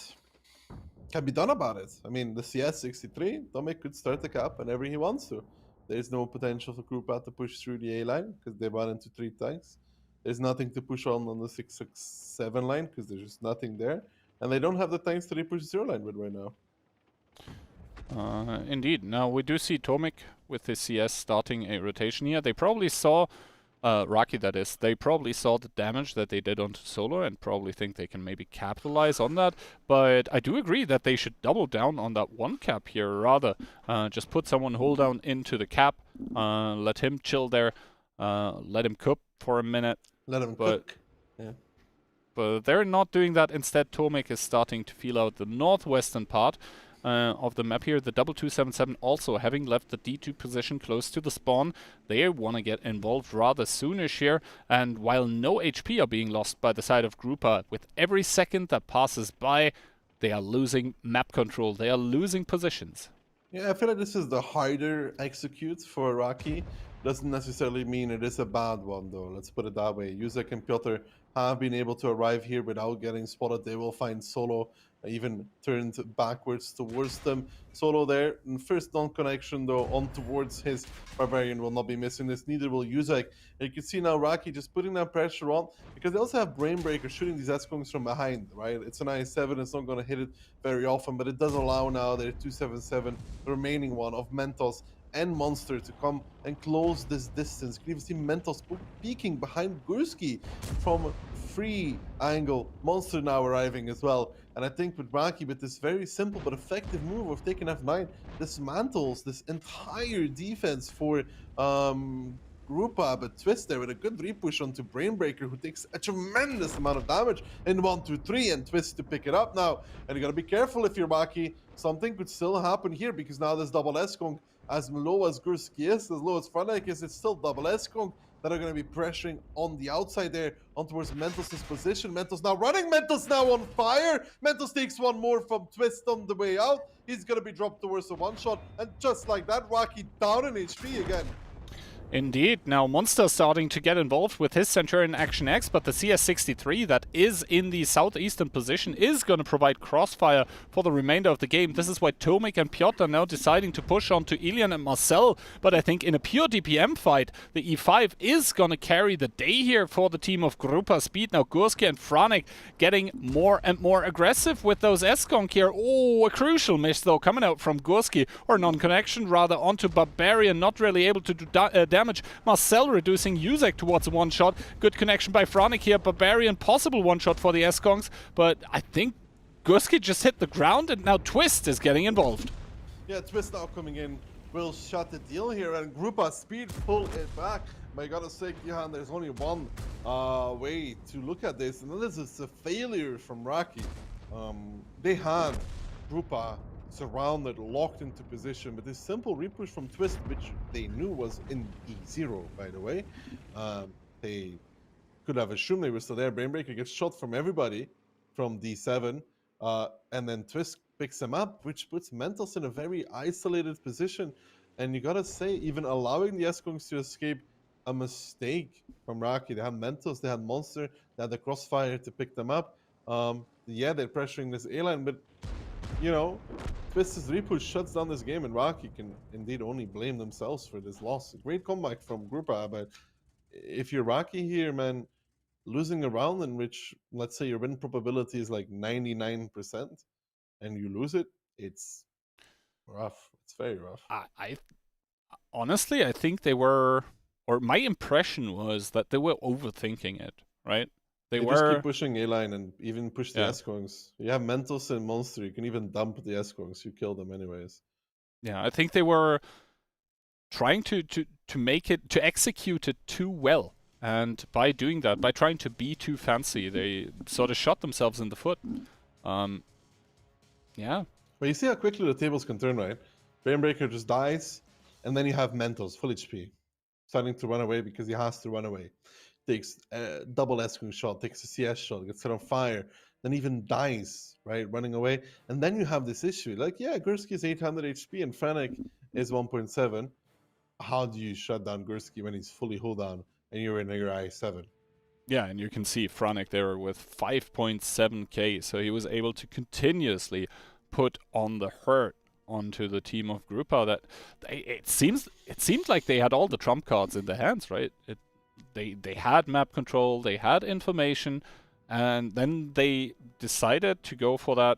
can be done about it. I mean, the CS 63, Tomek could start the cap whenever he wants to. There's no potential for Krupa to push through the A line because they run into 3 tanks. There's nothing to push on the 667 line because there's just nothing there. And they don't have the tanks to push 0 line with right now. Indeed. Now, we do see Tomek with his CS starting a rotation here. They probably saw, Rocky that is, they probably saw the damage that they did onto Solo and probably think they can maybe capitalize on that. But I do agree that they should double down on that 1 cap here, rather. Just put someone hold down into the cap, let him chill there, let him cook for a minute. Let him cook. Yeah. But they're not doing that. Instead, Tomek is starting to feel out the northwestern part of the map here. The WoT7v7 also having left the D2 position close to the spawn. They want to get involved rather soonish here. And while no HP are being lost by the side of Grupa, with every second that passes by, they are losing map control. They are losing positions. Yeah, I feel like this is the harder execute for Rocky. Doesn't necessarily mean it is a bad one, though. Let's put it that way. Yuzek and Piotr have been able to arrive here without getting spotted. They will find Solo even turned backwards towards them. Solo there, first non-connection though, on towards his Barbarian will not be missing this, neither will Yuzek. And you can see now Rocky just putting that pressure on, because they also have Brainbreaker shooting these S-Kongs from behind, right? It's an i7, it's not going to hit it very often, but it does allow now their 277, the remaining one of Mentos and Monster to come and close this distance. You can even see Mentos peeking behind Gursky from free angle. Monster now arriving as well. And I think with Rocky, with this very simple but effective move of taking F9, dismantles this entire defense for Grupa, but Twist there with a good repush onto Brainbreaker, who takes a tremendous amount of damage in 1, 2, 3, and Twist to pick it up now. And you gotta be careful if you're Rocky. Something could still happen here, because now this double S-Kong, as low as Gursky is, as low as Franek is, it's still double S-Kong that are going to be pressuring on the outside there, on towards Mentos' position. Mentos now running, Mentos now on fire. Mentos takes one more from Twist on the way out. He's going to be dropped towards the one-shot, and just like that, Rocky down in HP again. Indeed. Now Monster starting to get involved with his Centurion Action X, but the CS63 that is in the southeastern position is going to provide crossfire for the remainder of the game. This is why Tomek and Piotr are now deciding to push on to Ilian and Marcel, but I think in a pure DPM fight, the E5 is going to carry the day here for the team of Grupa Speed. Now Gursky and Franek getting more and more aggressive with those S-Konk here. Oh, a crucial miss though coming out from Gursky, or non-connection rather, onto Barbarian, not really able to do damage. Marcel reducing Yuzek towards a one-shot. Good connection by Franek here. Barbarian, possible one-shot for the S-Kongs, but I think Gursky just hit the ground, and now Twist is getting involved. Yeah, Twist now coming in will shut the deal here, and Grupa Speed pull it back. But I gotta say, Johan, there's only one way to look at this, and this is a failure from Rocky. They had Grupa surrounded, locked into position, but this simple repush from Twist, which they knew was in E0, by the way. They could have assumed they were still there. Brainbreaker gets shot from everybody from D7, and then Twist picks him up, which puts Mentos in a very isolated position. And you gotta say, even allowing the S-Kongs to escape, a mistake from Rocky. They had Mentos, they had Monster, they had the Crossfire to pick them up. Yeah, they're pressuring this A-line, but you know, Twist's repush shuts down this game, and Rocky can indeed only blame themselves for this loss. A great comeback from Grupa, but if you're Rocky here, man, losing a round in which, let's say, your win probability is like 99%, and you lose it, it's rough. It's very rough. I honestly, I think they were, or my impression was that they were overthinking it, right? They just keep pushing A-line and even push the S-Kongs. You have Mentos and Monster. You can even dump the S-Kongs. You kill them anyways. Yeah, I think they were trying to make it, to execute it too well. And by doing that, by trying to be too fancy, they sort of shot themselves in the foot. Yeah. But you see how quickly the tables can turn, right? Brainbreaker just dies, and then you have Mentos, full HP, starting to run away because he has to run away. Takes a double S-Kong shot, takes a CS shot, gets set on fire, then even dies, right, running away. And then you have this issue. Like, yeah, Gursky is 800 HP and Franek is 1.7. How do you shut down Gursky when he's fully hold down? and you're in your I7. Yeah, and you can see Franek there with 5.7k, so he was able to continuously put on the hurt onto the team of Grupa. That it seemed like they had all the trump cards in their hands, right? They had map control, they had information, and then they decided to go for that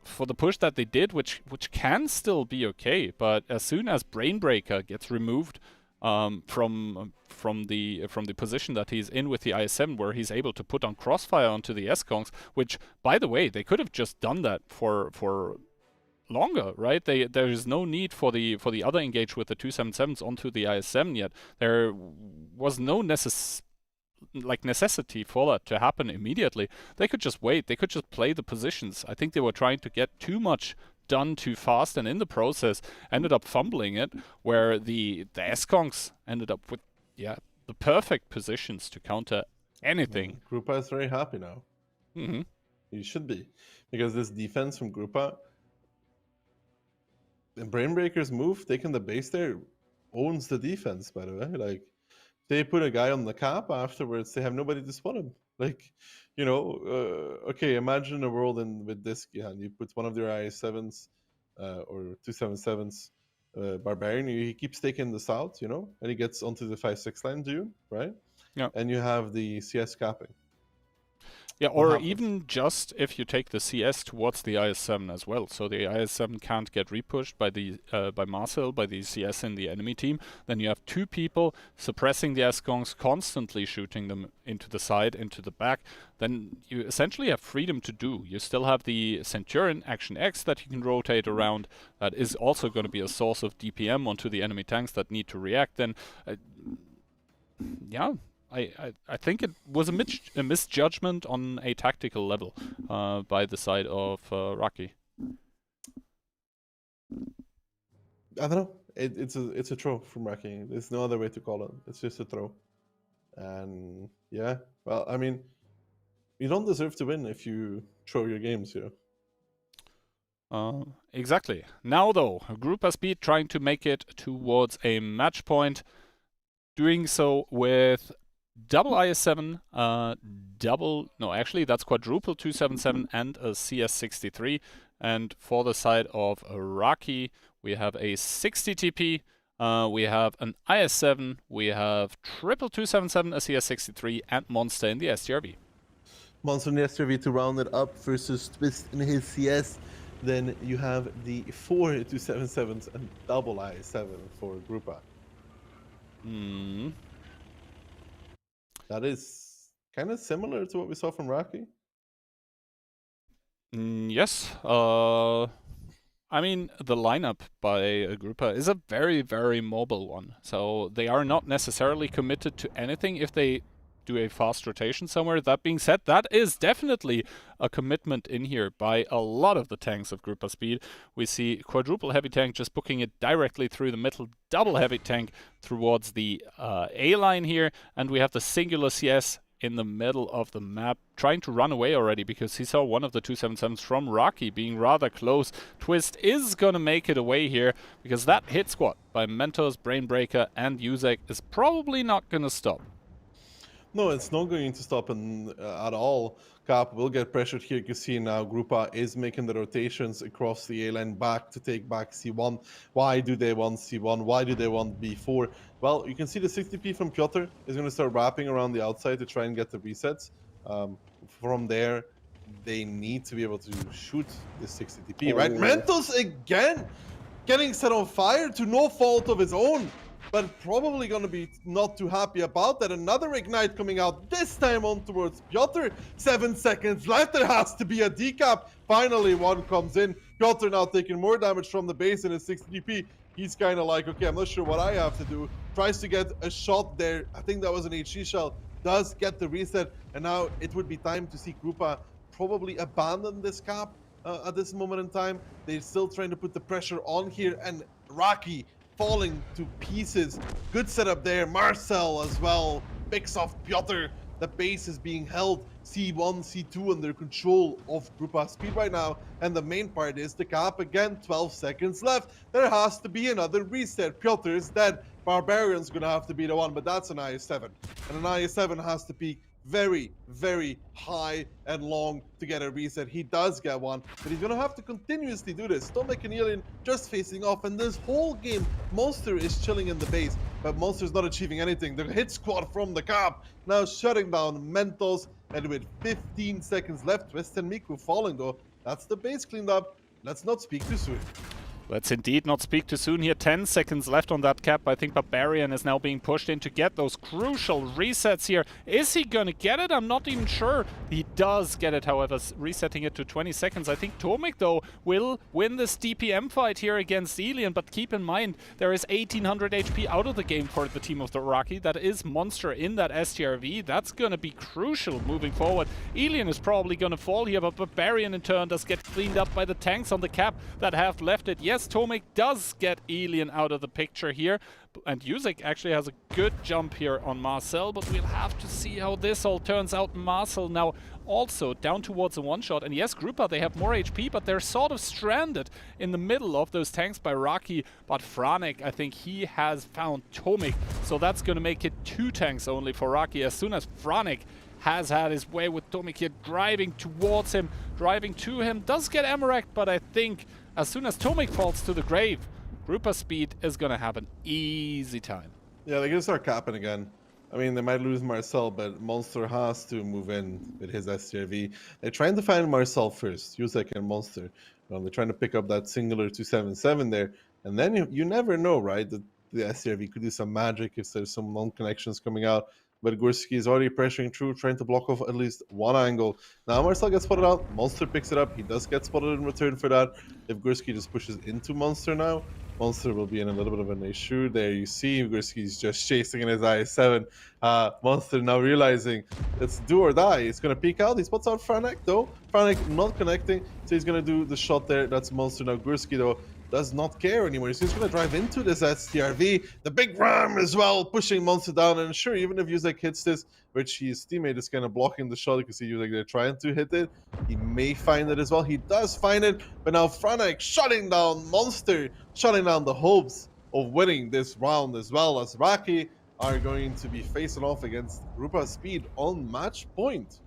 for the push that they did, which can still be okay. But as soon as Brainbreaker gets removed from the position that he's in with the IS-7, where he's able to put on crossfire onto the S-Kongs, which, by the way, they could have just done that for longer, right? There is no need for the other engage with the 277s onto the IS-7 yet. There was no necessity for that to happen immediately. They could just wait. They could just play the positions. I think they were trying to get too much done too fast, and in the process ended up fumbling it, where the S-Kongs ended up with the perfect positions to counter anything. Grupa is very happy now. Mm-hmm. You should be, because this defense from Grupa and Brainbreaker's move, taking the base there, owns the defense, by the way. Like, they put a guy on the cap afterwards, they have nobody to spot him. Like, okay, imagine a world with this, you put one of their IS-7s or 277s, Barbarian, he keeps taking the south, and he gets onto the 5-6 line to you, right? Yeah. And you have the CS capping. Yeah, or even just if you take the CS towards the IS-7 as well, so the IS-7 can't get repushed by the by Marcel, by the CS in the enemy team, then you have two people suppressing the S-Kongs, constantly shooting them into the side, into the back. Then you essentially have freedom to do. You still have the Centurion Action X that you can rotate around, that is also going to be a source of DPM onto the enemy tanks that need to react. Then, yeah. I think it was a misjudgment on a tactical level by the side of Rocky. I don't know. It's a throw from Rocky. There's no other way to call it. It's just a throw. And yeah, well, I mean, you don't deserve to win if you throw your games here. Exactly. Now though, Grupa Speed trying to make it towards a match point, doing so with double IS-7, actually that's quadruple 277 and a CS63. And for the side of Rocky, we have a 60 TP, we have an IS-7, we have triple 277, a CS63, and Monster in the STRV. Monster in the STRV to round it up versus Twist in his CS. Then you have the 4 277s and double IS-7 for Grupa. That is kind of similar to what we saw from Rocky. Yes. I mean, the lineup by Grupa is a very, very mobile one. So they are not necessarily committed to anything if they do a fast rotation somewhere. That being said, that is definitely a commitment in here by a lot of the tanks of Grupa Speed. We see quadruple heavy tank just booking it directly through the middle, double heavy tank towards the A line here, and we have the singular CS in the middle of the map, trying to run away already because he saw one of the 277s from Rocky being rather close. Twist is going to make it away here because that hit squad by Mentos, Brainbreaker, and Yuzek is probably not going to stop. No, it's not going to stop at all. Cap will get pressured here. You can see now Grupa is making the rotations across the A-line back to take back C1. Why do they want C1? Why do they want B4? Well, you can see the 60p from Piotr is going to start wrapping around the outside to try and get the resets. From there, they need to be able to shoot the 60p, right? Mentos again getting set on fire to no fault of his own. But probably going to be not too happy about that. Another ignite coming out, this time on towards Piotr. 7 seconds left, there has to be a decap. Finally, one comes in. Piotr now taking more damage from the base in his 60 DP. He's kind of like, okay, I'm not sure what I have to do. Tries to get a shot there. I think that was an HE shell. Does get the reset. And now it would be time to see Grupa probably abandon this cap at this moment in time. They're still trying to put the pressure on here. And Rocky falling to pieces. Good setup there. Marcel as well picks off Piotr The base is being held C1, C2 under control of Grupa Speed right now. And the main part is the cap again, 12 seconds left. There has to be another reset. Piotr is dead. Barbarian's gonna have to be the one, but that's an IS-7. And an IS-7 has to be very, very high and long to get a reset. He does get one, but he's gonna have to continuously do this. Tomek and Alien just facing off, and this whole game, Monster is chilling in the base, but Monster's not achieving anything. The hit squad from the cap now shutting down Mentos, and with 15 seconds left, Twist and Miku falling though. That's the base cleaned up. Let's not speak too soon. Let's indeed not speak too soon here. 10 seconds left on that cap. I think Barbarian is now being pushed in to get those crucial resets here. Is he gonna get it? I'm not even sure. He does get it, however, resetting it to 20 seconds. I think Tomek, though, will win this DPM fight here against Alien, but keep in mind, there is 1800 HP out of the game for the team of the Rocky. That is Monster in that STRV. That's gonna be crucial moving forward. Alien is probably gonna fall here, but Barbarian in turn does get cleaned up by the tanks on the cap that have left it. Yes, Tomek does get Alien out of the picture here, and Yuzek actually has a good jump here on Marcel, but we'll have to see how this all turns out. Marcel now also down towards a one-shot, and yes, Grupa, they have more HP, but they're sort of stranded in the middle of those tanks by Rocky, but Franek, I think he has found Tomek, so that's going to make it 2 tanks only for Rocky. As soon as Franek has had his way with Tomek here, driving towards him, driving to him, does get Amarak, but I think as soon as Tomek falls to the grave, Grupa Speed is going to have an easy time. Yeah, they're gonna start capping again. I mean, they might lose Marcel, but Monster has to move in with his STRV. They're trying to find Marcel first, Yuzek and Monster. They're trying to pick up that singular 277 there, and then you never know, right? The STRV could do some magic if there's some non-connections coming out. But Gursky is already pressuring through, trying to block off at least one angle. Now Marcel gets spotted out, Monster picks it up, he does get spotted in return for that. If Gursky just pushes into Monster now, Monster will be in a little bit of an issue. There you see Gursky's just chasing in his IS-7. Monster now realizing it's do or die. He's going to peek out. He spots out Franek though. Franek not connecting, so he's going to do the shot there. That's Monster. Now Gursky though does not care anymore. So he's going to drive into this STRV. The big ram as well, pushing Monster down. And sure, even if Yuzek hits this, which his teammate is kind of blocking the shot, you can see Yuzek they're trying to hit it. He may find it as well. He does find it, but now Franek shutting down Monster, shutting down the hopes of winning this round, as well as Raki are going to be facing off against Grupa Speed on match point.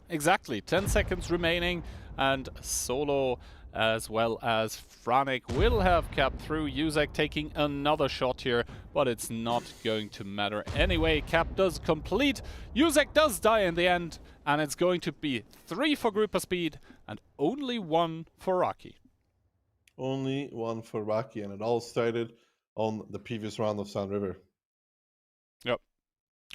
Exactly, 10 seconds remaining, and Solo as well as Franek will have capped through. Yuzek taking another shot here, but it's not going to matter anyway. Cap does complete. Yuzek does die in the end, and it's going to be 3 for Grupa Speed and only 1 for Rocky. Only 1 for Rocky, and it all started on the previous round of Sound River. Yep.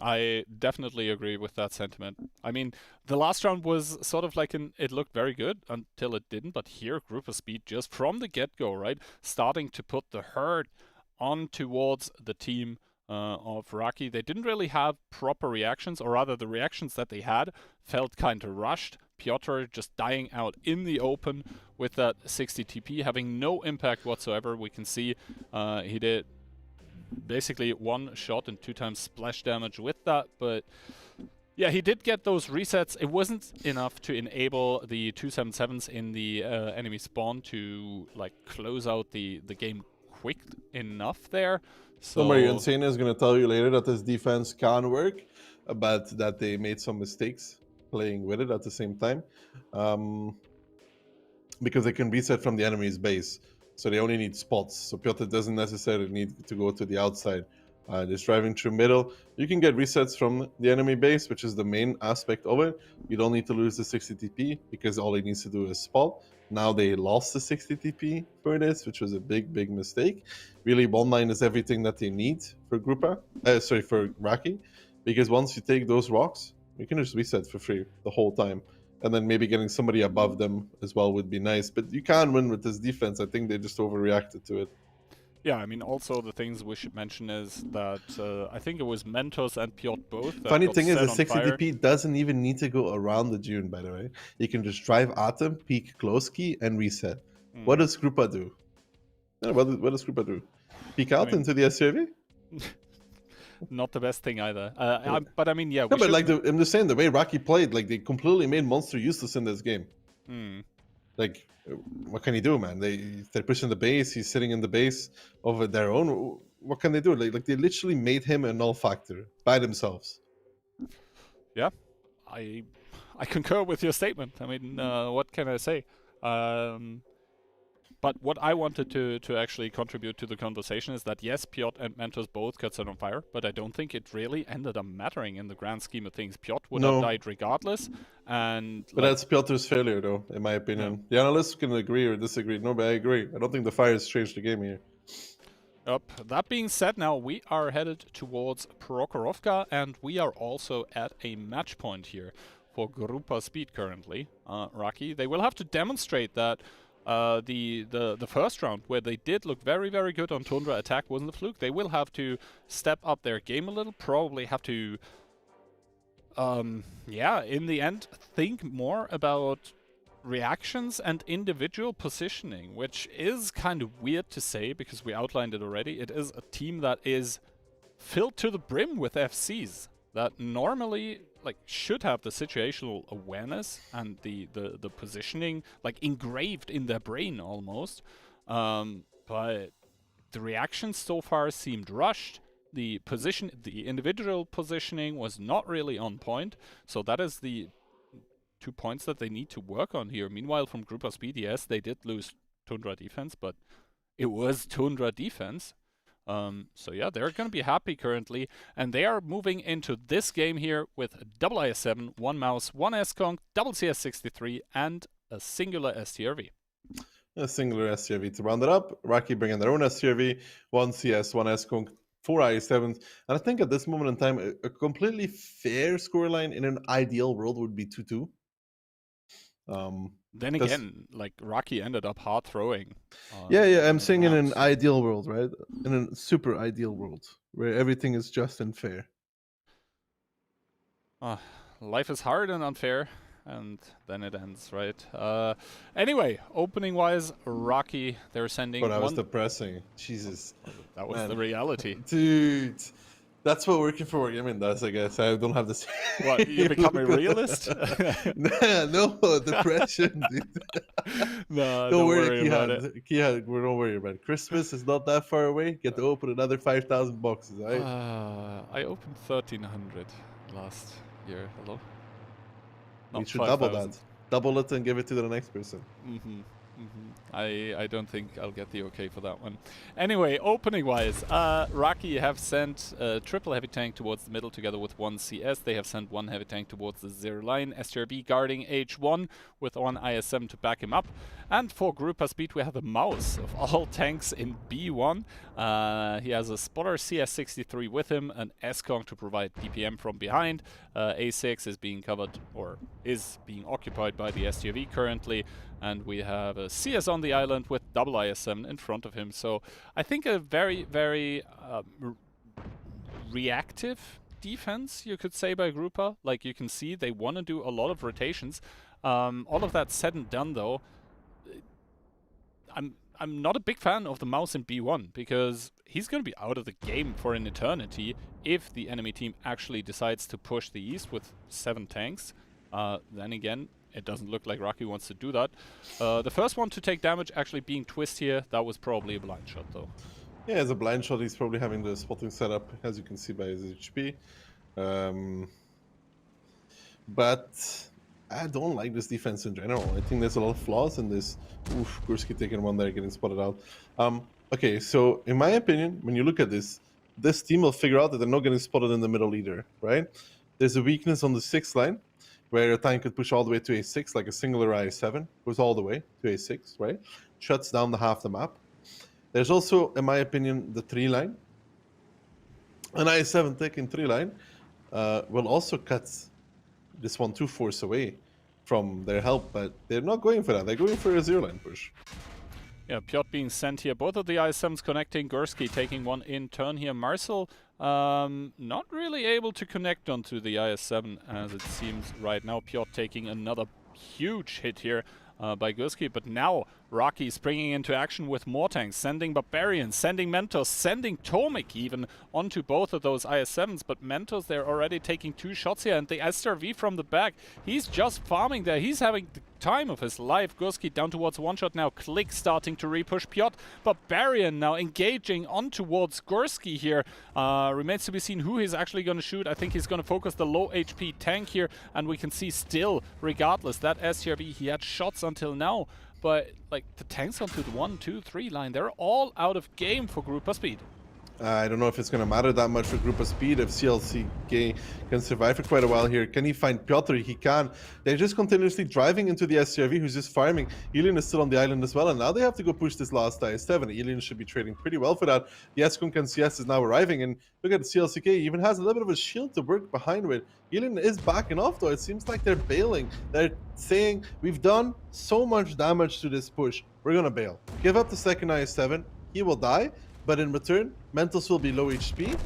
I definitely agree with that sentiment. I mean, the last round was sort of like it looked very good until it didn't, but here Grupa Speed just from the get-go, right, starting to put the hurt on towards the team of Rocky. They didn't really have proper reactions, or rather the reactions that they had felt kind of rushed. Piotr just dying out in the open with that 60 TP, having no impact whatsoever. We can see he did basically 1 shot and 2 times splash damage with that, but yeah, he did get those resets. It wasn't enough to enable the 277s in the enemy spawn to like close out the game quick enough there. So Somebody Insane is going to tell you later that this defense can work, but that they made some mistakes playing with it at the same time, because they can reset from the enemy's base. So they only need spots. So Piotr doesn't necessarily need to go to the outside. Just driving through middle. You can get resets from the enemy base, which is the main aspect of it. You don't need to lose the 60 TP because all he needs to do is spot. Now they lost the 60 TP for this, which was a big, big mistake. Really, 1-9 is everything that they need for for Raki. Because once you take those rocks, you can just reset for free the whole time. And then maybe getting somebody above them as well would be nice. But you can win with this defense. I think they just overreacted to it. yeah, I mean, also the things we should mention is that I think it was Mentos and Piotr both. Funny thing is, the 60 fire. DP doesn't even need to go around the Dune, by the way. You can just drive at them, peek close key, and reset. What does Grupa do? Yeah, what does Grupa do? Peek out into the SRV? not the best thing either. But I mean, yeah. No, but like I'm just saying the way Rocky played, like they completely made Monster useless in this game. Like, what can he do, man? They're pushing the base. He's sitting in the base of their own. What can they do? Like they literally made him a null factor by themselves. Yeah, I concur with your statement. I mean, what can I say? But what I wanted to actually contribute to the conversation is that yes, Piotr and Mentos both got set on fire, but I don't think it really ended up mattering in the grand scheme of things. Piotr would have died regardless, and but that's Piotr's failure, though, in my opinion. The analysts can agree or disagree. No, but I agree. I don't think the fire has changed the game here. That being said, now we are headed towards Prokhorovka, and we are also at a match point here for Grupa Speed currently. Rocky, they will have to demonstrate that the first round, where they did look very, very good on Tundra attack, wasn't a fluke. They will have to step up their game a little, probably have to, yeah, in the end, think more about reactions and individual positioning, which is kind of weird to say because we outlined it already. It is a team that is filled to the brim with FCs that normally should have the situational awareness and the positioning engraved in their brain almost, but the reactions so far seemed rushed. The individual positioning was not really on point, so that is the 2 points that they need to work on here. Meanwhile, from Grupa Speed, yes, they did lose Tundra defense, but it was Tundra defense. So yeah, they're going to be happy currently, and they are moving into this game here with double IS-7, 1 Mouse, 1 S-Conk, double CS-63, and a singular STRV. A singular STRV to round it up. Rocky bringing their own STRV, 1 CS, 1 S-Conk, 4 IS-7s, and I think at this moment in time, a completely fair scoreline in an ideal world would be 2-2. Then again, Rocky ended up hard throwing. Yeah, I'm saying in an ideal world, right? In a super ideal world where everything is just and fair. Life is hard and unfair, and then it ends, right? Anyway, opening wise, Rocky, they're sending. But that was depressing. Jesus, that was the reality, dude. That's what working for Wargaming does, I guess. I don't have this. What, you become a realist? No, depression, dude. No, don't worry about it. Don't worry about it. Christmas is not that far away. Get to open another 5,000 boxes, right? I opened 1,300 last year. Hello? We should double that. Double it and give it to the next person. I don't think I'll get the okay for that one. Anyway, opening wise, Rocky have sent a triple heavy tank towards the middle together with 1 CS. They have sent 1 heavy tank towards the 0 line. STRB guarding H1 with 1 IS-7 to back him up. And for Grupa Speed, we have a Mouse of all tanks in B1. He has a Spotter CS-63 with him, an S-Conk to provide DPM from behind. A6 is being covered, or is being occupied by the STRV currently. And we have a CS on the island with double IS-7 in front of him. So I think a very, very reactive defense, you could say, by Grupa. Like you can see, they want to do a lot of rotations. All of that said and done, though, I'm not a big fan of the Mouse in B1 because he's going to be out of the game for an eternity if the enemy team actually decides to push the east with 7 tanks. Then again, it doesn't look like Rocky wants to do that. The first one to take damage actually being Twist here, that was probably a blind shot though. Yeah, as a blind shot, he's probably having the spotting set up, as you can see by his HP. But I don't like this defense in general. I think there's a lot of flaws in this. Oof, Gursky taking one there, getting spotted out. Okay, so in my opinion, when you look at this team will figure out that they're not getting spotted in the middle either, right? There's a weakness on the 6th line, where a tank could push all the way to A6, like a singular IS-7, goes all the way to A6, right? Shuts down the half the map. There's also, in my opinion, the 3 line. An IS-7 taking 3 line will also cut this 1-2 force away from their help, but they're not going for that. They're going for a 0 line push. Yeah, Piotr being sent here. Both of the IS-7s connecting. Gursky taking one in turn here. Marcel not really able to connect onto the IS-7 as it seems right now. Piotr taking another huge hit here. by Gurski. But now Rocky springing into action with more tanks, sending Barbarians, sending Mentos, sending Tomic even onto both of those IS-7s. But Mentos, they're already taking 2 shots here, and the SRV from the back, he's just farming there. He's having the time of his life. Gurski down towards one shot now. Click starting to repush Piotr. Barbarian now engaging on towards Gurski here. Remains to be seen who he's actually going to shoot. I think he's going to focus the low HP tank here, and we can see still, regardless, that SCRV, he had shots until now, but like the tanks onto the 1, 2, 3 line, they're all out of game for Grouper Speed. I don't know if it's going to matter that much for Group of Speed if CLCK can survive for quite a while here. Can he find Piotr? He can. They're just continuously driving into the SCRV, who's just farming. Elian is still on the island as well, and now they have to go push this last IS-7. Elian should be trading pretty well for that. The Skunk and CS is now arriving, and look at the CLCK. He even has a little bit of a shield to work behind with. Elian is backing off, though. It seems like they're bailing. They're saying, we've done so much damage to this push. We're going to bail. Give up the second IS-7. He will die. But in return, Mentos will be low HP.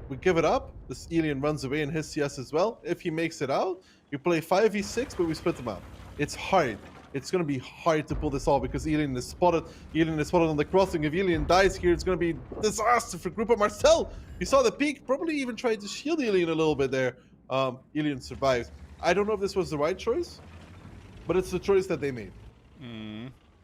We give it up. This Elian runs away in his CS as well. If he makes it out, you play 5v6, but we split them up. It's hard. It's going to be hard to pull this off because Elian is spotted. Elian is spotted on the crossing. If Elian dies here, it's going to be disaster for Group of Marcel. You saw the peak. Probably even tried to shield Elian a little bit there. Elian survives. I don't know if this was the right choice, but it's the choice that they made.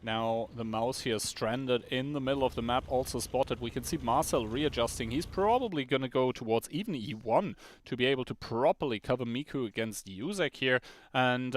Now the mouse here stranded in the middle of the map, also spotted. We can see Marcel readjusting. He's probably going to go towards even E1 to be able to properly cover Miku against Yuzek here. And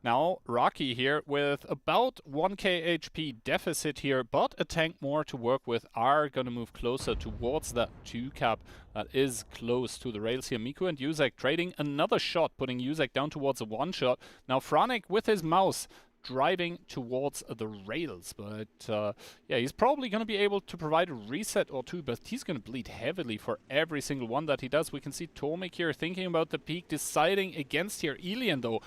now Rocky here with about 1k HP deficit here, but a tank more to work with, are going to move closer towards that 2 cap that is close to the rails here. Miku and Yuzek trading another shot, putting Yuzek down towards a 1 shot. Now Franek with his mouse driving towards the rails, but yeah, he's probably going to be able to provide a reset or 2, but he's going to bleed heavily for every single one that he does. We can see Tomic here thinking about the peak, deciding against here. Elian though,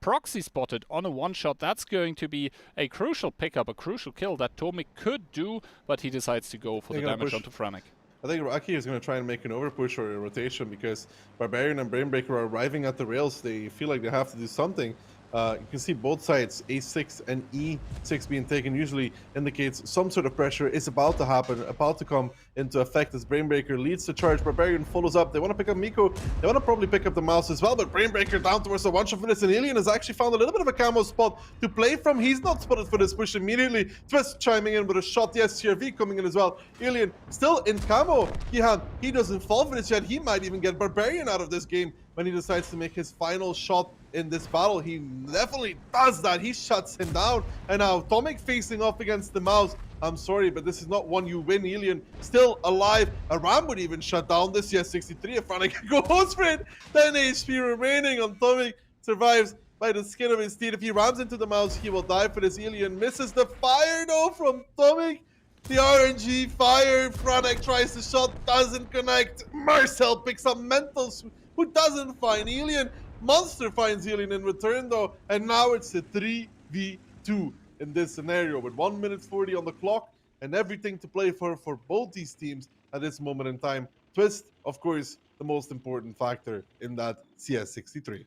proxy spotted on a 1 shot. That's going to be a crucial pickup, a crucial kill that Tomic could do, but he decides to go for the damage onto Franek. I think Rocky is going to try and make an overpush or a rotation because Barbarian and Brainbreaker are arriving at the rails. They feel like they have to do something. You can see both sides, A6 and E6 being taken, usually indicates some sort of pressure is about to happen, about to come into effect as Brainbreaker leads the charge. Barbarian follows up. They want to pick up Miko. They want to probably pick up the mouse as well, but Brainbreaker down towards the 1 shot for this, and Elian has actually found a little bit of a camo spot to play from. He's not spotted for this push immediately. Twist chiming in with a shot. Yes, CRV coming in as well. Elian still in camo. He doesn't fall for this yet. He might even get Barbarian out of this game when he decides to make his final shot in this battle. He definitely does that. He shuts him down. And now Tomic facing off against the mouse. I'm sorry, but this is not one you win. Elian still alive. A Ram would even shut down this. Yes, 63. If Franek goes for it, 10 HP remaining on Tomic. Survives by the skin of his teeth. If he rams into the mouse, he will die for this. Elian misses the fire though from Tomic. The RNG fire. Franek tries the shot, doesn't connect. Marcel picks up Mentos, who doesn't find Elian. Monster finds Elian in return though, and now it's a 3v2 in this scenario with 1 minute 40 on the clock and everything to play for both these teams at this moment in time. Twist, of course, the most important factor in that CS63.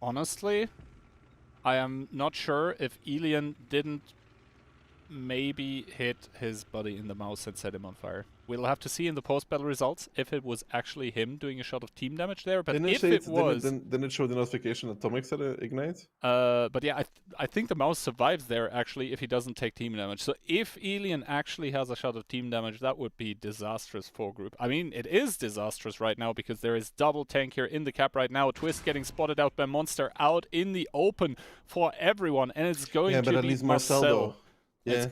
Honestly, I am not sure if Elian didn't maybe hit his buddy in the mouse and set him on fire. We'll have to see in the post-battle results if it was actually him doing a shot of team damage there, but if it was... Didn't it show the notification that Tomic said ignite? But yeah, I think the mouse survives there, actually, if he doesn't take team damage. So if Elian actually has a shot of team damage, that would be disastrous for group. I mean, it is disastrous right now, because there is double tank here in the cap right now. Twist getting spotted out by Monster, out in the open for everyone, and it's going to be at least Marcel. Yeah,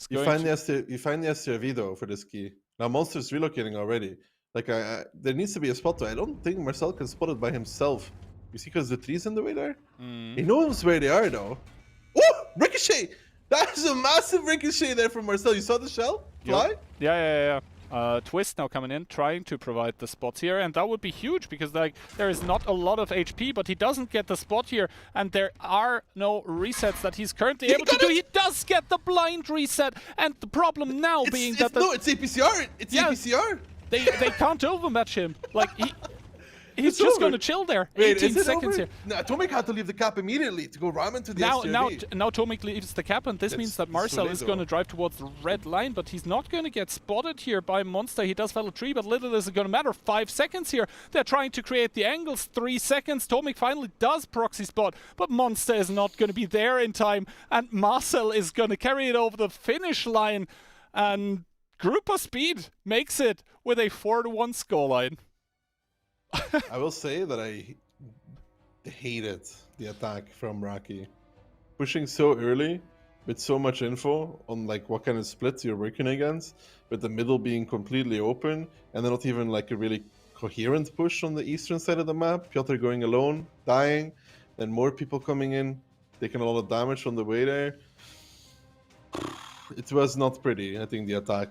you find the SCRV though for this key. Now Monster's relocating already. Like there needs to be a spot though. I don't think Marcel can spot it by himself. You see, because the tree's in the way there. He knows where they are though. Oh, ricochet! That is a massive ricochet there from Marcel. You saw the shell fly? Yep. Yeah. Twist now coming in, trying to provide the spots here, and that would be huge because like there is not a lot of HP, but he doesn't get the spot here, and there are no resets that he's currently able to do. He does get the blind reset, and the problem now being that no, it's APCR. It's APCR. They can't overmatch him. Like He's It's just over. going to chill there. Wait, 18 is it seconds over? here. No, Tomek had to leave the cap immediately to go ramen to the SJV. Now Tomek leaves the cap, and this means that Marcel is going to drive towards the red line, but he's not going to get spotted here by Monster. He does fellow 3, but little is it going to matter. 5 seconds here. They're trying to create the angles. 3 seconds. Tomek finally does proxy spot, but Monster is not going to be there in time, and Marcel is going to carry it over the finish line, and Group of Speed makes it with a 4-1 scoreline. I will say that I hated the attack from Rocky. Pushing so early with so much info on like what kind of splits you're working against, with the middle being completely open, and then not even like a really coherent push on the eastern side of the map. Piotr going alone, dying, then more people coming in, taking a lot of damage on the way there. It was not pretty, I think, the attack.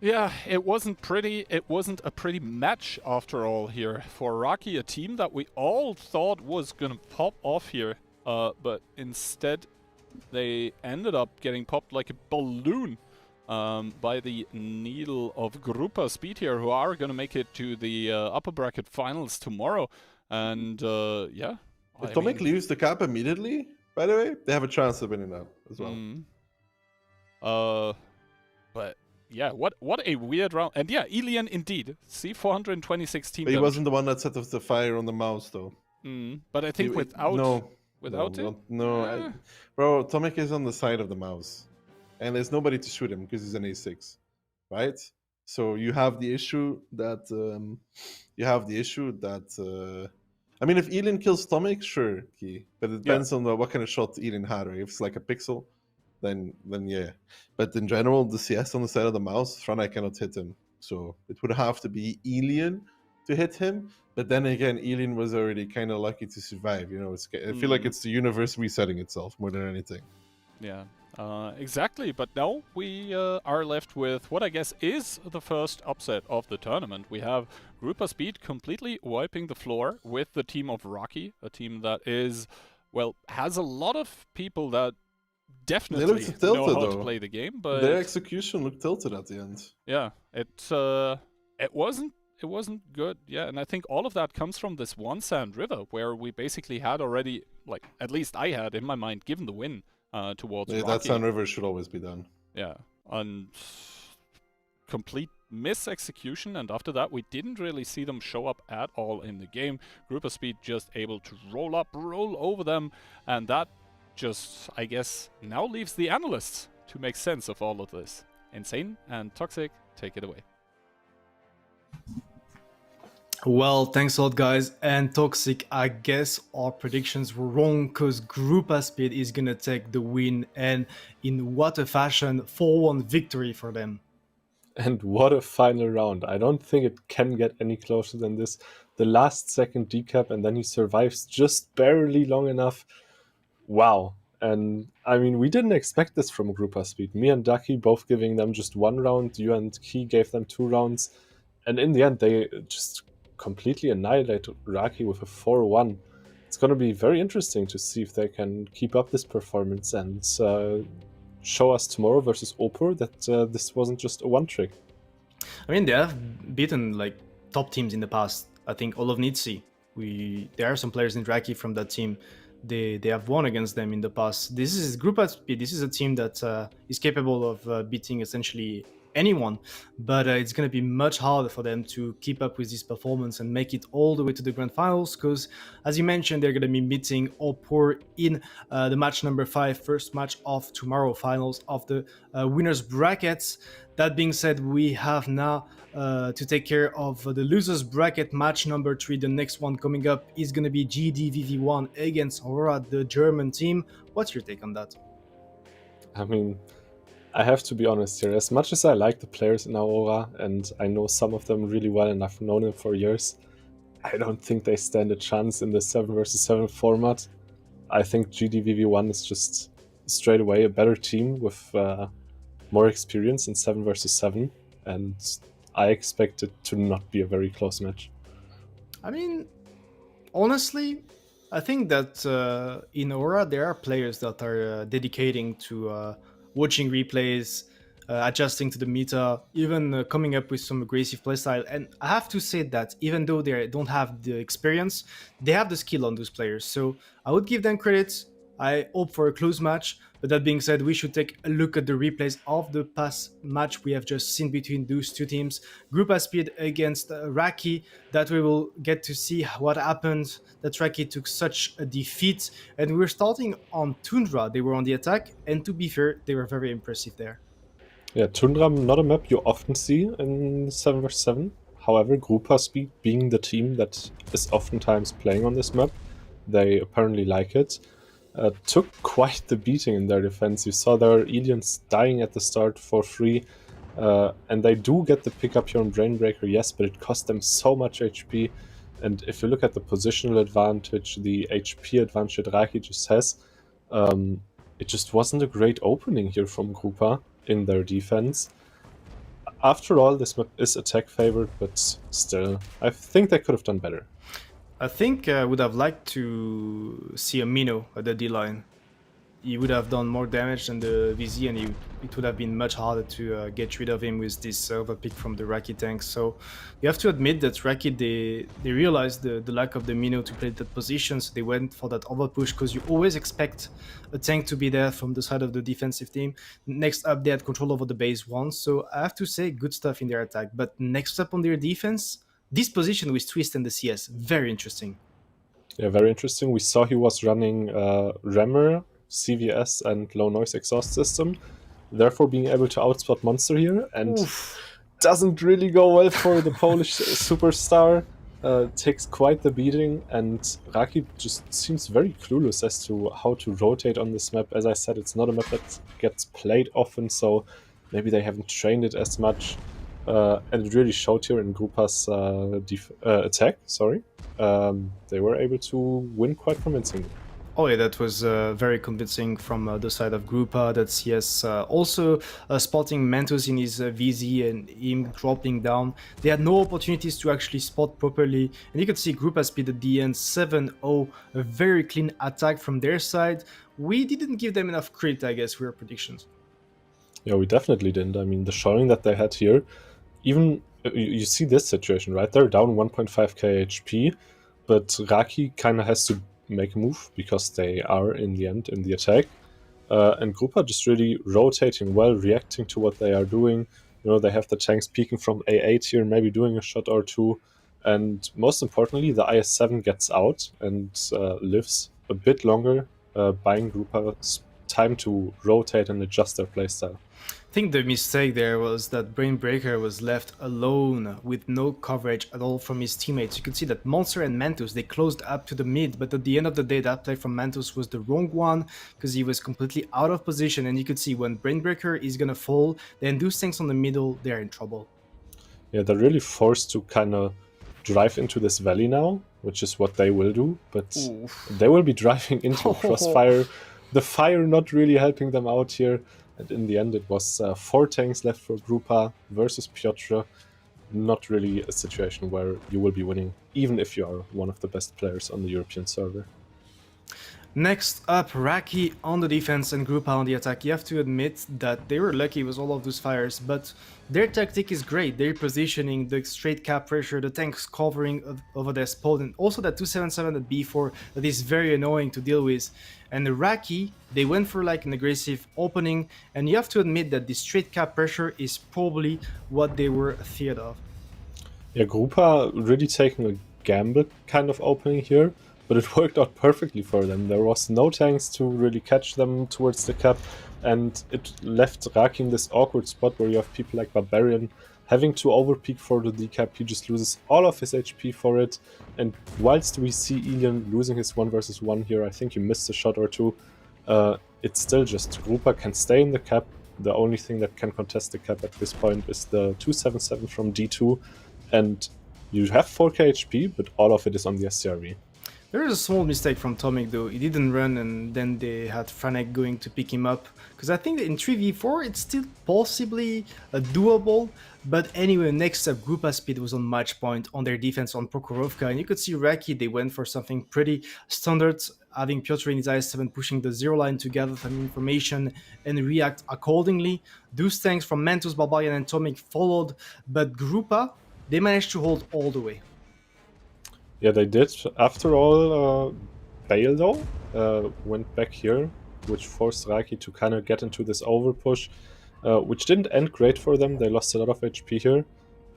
Yeah, it wasn't pretty. It wasn't a pretty match after all here for Rocky, a team that we all thought was going to pop off here. But instead, they ended up getting popped like a balloon by the Needle of Grupa Speed here, who are going to make it to the upper bracket finals tomorrow. And yeah. If Tomek leaves the cap immediately, by the way, they have a chance of winning that as well. But yeah, what a weird round. And yeah, Elian indeed. See, 426 team But he damage. wasn't the one that set off the fire on the mouse, though. But I think without it? Bro, Tomek is on the side of the mouse. And there's nobody to shoot him because he's an A6. Right? So you have the issue that... I mean, if Elian kills Tomek, sure, key. But it depends on what kind of shot Elian had, right? If it's like a pixel, then yeah. But in general, the CS on the side of the mouse, Franai cannot hit him. So it would have to be Elian to hit him. But then again, Elian was already kind of lucky to survive. You know, I feel like it's the universe resetting itself more than anything. Yeah, exactly. But now we are left with what I guess is the first upset of the tournament. We have Grupa Speed completely wiping the floor with the team of Rocky, a team that is, well, has a lot of people that definitely know how to play the game, but their execution looked tilted at the end. Yeah, it wasn't good. Yeah, and I think all of that comes from this one Sand River, where we basically had already, like, at least I had in my mind, given the win towards Rocky. That Sand River should always be done. Yeah, and complete mis-execution, and after that we didn't really see them show up at all in the game. Grupa Speed just able to roll over them, and that just, I guess, now leaves the analysts to make sense of all of this. Insane and Toxic, take it away. Well, thanks a lot, guys. And Toxic, I guess our predictions were wrong, because Grupa Speed is gonna take the win, and in what a fashion, 4-1 victory for them. And what a final round. I don't think it can get any closer than this. The last second decap, and then he survives just barely long enough. Wow. And I mean, we didn't expect this from Grupa Speed. Me and Ducky both giving them just 1 round. You and Key gave them 2 rounds. And in the end, they just completely annihilated Raki with a 4-1. It's going to be very interesting to see if they can keep up this performance and show us tomorrow versus Opor that this wasn't just a one trick. I mean, they have beaten like top teams in the past. I think all of Nitsi. There are some players in Raki from that team. They have won against them in the past. This is Grupa Speed. This is a team that is capable of beating essentially anyone, but it's going to be much harder for them to keep up with this performance and make it all the way to the grand finals, because as you mentioned, they're going to be meeting Opor in the match number 5, first match of tomorrow, finals of the winners brackets. That being said, we have now to take care of the losers bracket match number 3. The next one coming up is going to be GDVV1 against Aurora, the German team. What's your take on that? I mean, I have to be honest here. As much as I like the players in Aurora, and I know some of them really well and I've known them for years, I don't think they stand a chance in the 7 versus 7 format. I think GDVV1 is just straight away a better team with more experience in 7 versus 7, and I expect it to not be a very close match. I mean, honestly, I think that in Aurora there are players that are dedicating to watching replays, adjusting to the meta, even coming up with some aggressive playstyle. And I have to say that even though they don't have the experience, they have the skill on those players. So I would give them credit. I hope for a close match. But that being said, we should take a look at the replays of the past match we have just seen between those two teams. Group A Speed against Raki. That we will get to see what happened. That Raki took such a defeat. And we're starting on Tundra. They were on the attack. And to be fair, they were very impressive there. Yeah, Tundra, not a map you often see in 7 vs 7. However, Grupa Speed being the team that is oftentimes playing on this map, they apparently like it. Took quite the beating in their defense. You saw their Elians dying at the start for free, and they do get the pickup here on Brainbreaker, yes, but it cost them so much HP. And if you look at the positional advantage, the HP advantage that Raki just has, it just wasn't a great opening here from Grupa in their defense. After all, this map is attack favored, but still, I think they could have done better. I think I would have liked to see a Mino at the D-line. He would have done more damage than the VZ, and it would have been much harder to get rid of him with this overpick from the Raki tank. So you have to admit that Raki, they realized the lack of the Mino to play that position, so they went for that overpush, because you always expect a tank to be there from the side of the defensive team. Next up, they had control over the base once, so I have to say good stuff in their attack. But next up on their defense, this position with Twist and the CS, very interesting. Yeah, very interesting. We saw he was running Rammer, CVS, and low noise exhaust system, therefore being able to outspot Monster here, and doesn't really go well for the Polish superstar. Takes quite the beating, and Raki just seems very clueless as to how to rotate on this map. As I said, it's not a map that gets played often, so maybe they haven't trained it as much. And it really showed here in Grupa's attack. They were able to win quite convincingly. Oh yeah, that was very convincing from the side of Grupa. That CS also spotting Mentos in his VZ and him dropping down. They had no opportunities to actually spot properly. And you could see Grupa Speed at the end 7-0, a very clean attack from their side. We didn't give them enough credit, I guess, for our predictions. Yeah, we definitely didn't. I mean, the showing that they had here, even you see this situation, right? They're down 1.5k HP, but Raki kind of has to make a move because they are in the end in the attack. And Grupa just really rotating well, reacting to what they are doing. You know, they have the tanks peeking from A8 here, maybe doing a shot or two. And most importantly, the IS-7 gets out and lives a bit longer, buying Grupa time to rotate and adjust their playstyle. I think the mistake there was that Brainbreaker was left alone with no coverage at all from his teammates. You could see that Monster and Mantus, they closed up to the mid, but at the end of the day, that play from Mantus was the wrong one because he was completely out of position. And you could see when Brainbreaker is gonna fall, then those things on the middle, they're in trouble. Yeah, they're really forced to kind of drive into this valley now, which is what they will do, but they will be driving into crossfire. The fire not really helping them out here. And in the end, it was 4 tanks left for Grupa versus Piotr. Not really a situation where you will be winning, even if you are one of the best players on the European server. Next up, Raki on the defense and Grupa on the attack. You have to admit that they were lucky with all of those fires, but their tactic is great. Their positioning, the straight cap pressure, the tanks covering over their spawn, and also that 277 at B4 that is very annoying to deal with. And the Raki, they went for like an aggressive opening, and you have to admit that the straight cap pressure is probably what they were feared of. Yeah, Grupa really taking a gamble kind of opening here, but it worked out perfectly for them. There was no tanks to really catch them towards the cap, and it left Raki in this awkward spot where you have people like Barbarian having to overpeak for the decap. He just loses all of his HP for it, and whilst we see Elian losing his 1 versus 1 here, I think he missed a shot or two, it's still just Grupa can stay in the cap. The only thing that can contest the cap at this point is the 277 from D2, and you have 4k HP, but all of it is on the SCRV. There is a small mistake from Tomic though. He didn't run and then they had Franek going to pick him up. Because I think that in 3v4 it's still possibly doable. But anyway, next up, Grupa Speed was on match point on their defense on Prokhorovka. And you could see Raki, they went for something pretty standard, having Piotr in his IS-7 pushing the zero line to gather some information and react accordingly. Those tanks from Mentos, Barbarian and Tomic followed, but Grupa, they managed to hold all the way. Yeah, they did. After all, Bale though went back here, which forced Raki to kind of get into this overpush, which didn't end great for them. They lost a lot of HP here,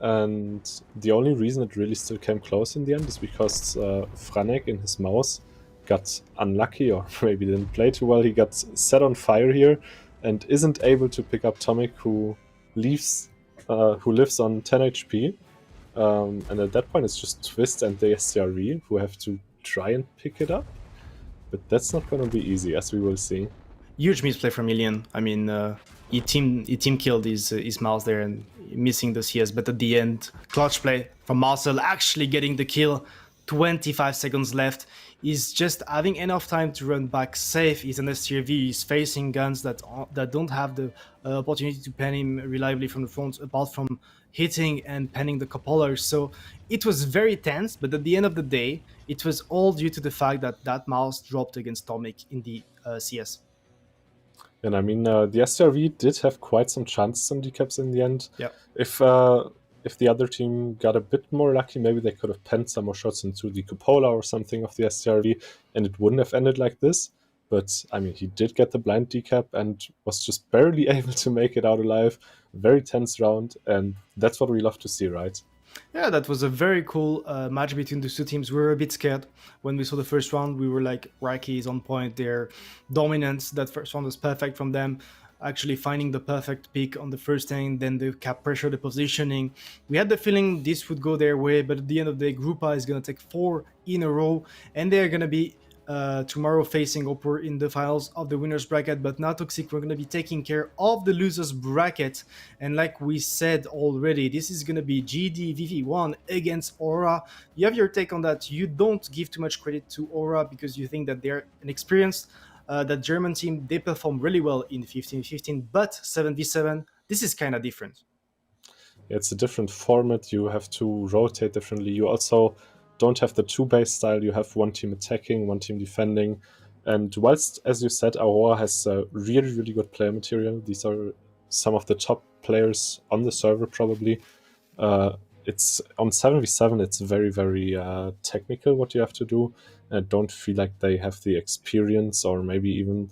and the only reason it really still came close in the end is because Franek in his mouse got unlucky, or maybe didn't play too well. He got set on fire here and isn't able to pick up Tomic, who lives on 10 HP. And at that point, it's just Twist and the STRV who have to try and pick it up. But that's not going to be easy, as we will see. Huge misplay from Million. I mean, he team killed his mouse there and missing the CS. But at the end, clutch play from Marcel, actually getting the kill. 25 seconds left. He's just having enough time to run back safe. He's an STRV. He's facing guns that don't have the opportunity to pen him reliably from the front, apart from hitting and penning the cupolas. So it was very tense, but at the end of the day, it was all due to the fact that mouse dropped against Tomic in the CS. And I mean, the STRV did have quite some chances on decaps in the end. Yeah. If the other team got a bit more lucky, maybe they could have penned some more shots into the cupola or something of the STRV, and it wouldn't have ended like this. But, I mean, he did get the blind decap and was just barely able to make it out alive. Very tense round, and that's what we love to see, right? Yeah, that was a very cool match between the two teams. We were a bit scared when we saw the first round. We were like, Raki is on point. Their dominance, that first round was perfect from them. Actually finding the perfect pick on the first thing, then the cap pressure, the positioning. We had the feeling this would go their way, but at the end of the day, Grupa is going to take 4 in a row, and they're going to be tomorrow facing Opor in the finals of the winners bracket. But now Toxic, we're going to be taking care of the losers bracket, and like we said already, this is going to be GDVV1 against Aura. You have your take on that. You don't give too much credit to Aura because you think that they're inexperienced. That German team, they perform really well in 15-15, but 7v7, this is kind of different. It's a different format. You have to rotate differently. You also don't have the two-base style. You have one team attacking, one team defending. And whilst, as you said, Aurora has really, really good player material, these are some of the top players on the server probably. It's on 7v7, it's very, very technical what you have to do. I don't feel like they have the experience, or maybe even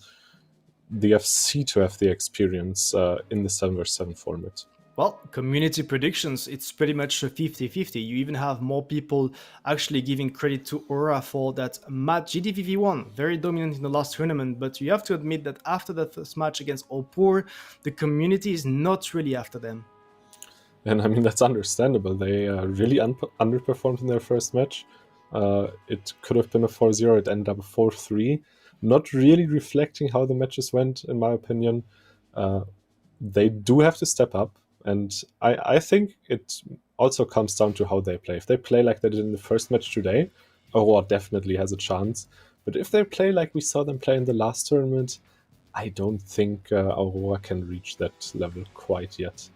the FC to have the experience in the 7v7 format. Well, community predictions, it's pretty much a 50-50. You even have more people actually giving credit to Aura for that match. GDVV1, very dominant in the last tournament, but you have to admit that after that first match against Opor, the community is not really after them. And I mean, that's understandable. They really underperformed in their first match. It could have been a 4-0, it ended up a 4-3. Not really reflecting how the matches went, in my opinion. They do have to step up, and I think it also comes down to how they play. If they play like they did in the first match today, Aurora definitely has a chance. But if they play like we saw them play in the last tournament, I don't think Aurora can reach that level quite yet.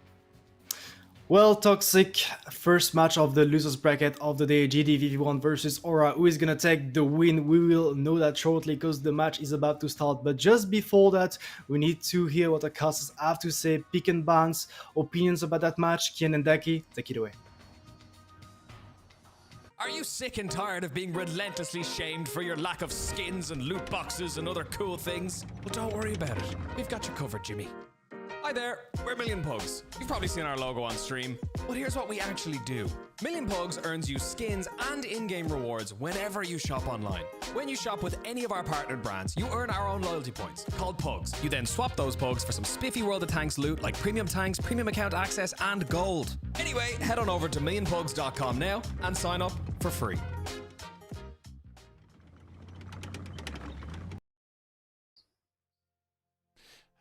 Well, Toxic, first match of the losers bracket of the day, GDVV1 versus Aura. Who is gonna take the win? We will know that shortly because the match is about to start. But just before that, we need to hear what the casters have to say, pick and bounce, opinions about that match. Kian and Daki, take it away. Are you sick and tired of being relentlessly shamed for your lack of skins and loot boxes and other cool things? Well, don't worry about it. We've got you covered, Jimmy. Hi there, we're MillionPugs. You've probably seen our logo on stream, but here's what we actually do. MillionPugs earns you skins and in-game rewards whenever you shop online. When you shop with any of our partnered brands, you earn our own loyalty points, called Pugs. You then swap those Pugs for some spiffy World of Tanks loot like premium tanks, premium account access, and gold. Anyway, head on over to millionpugs.com now and sign up for free.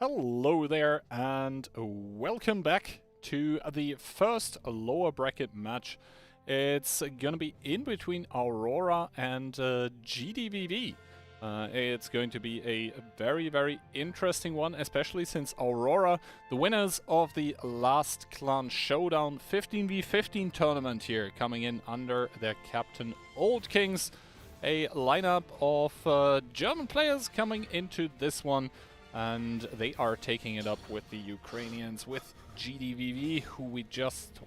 Hello there, and welcome back to the first lower bracket match It's gonna be in between Aurora and GDVV. It's going to be a very, very interesting one, especially since Aurora, the winners of the last Clan Showdown 15v15 tournament here, coming in under their captain Old Kings. A lineup of German players coming into this one, and they are taking it up with the Ukrainians, with GDVV, who we just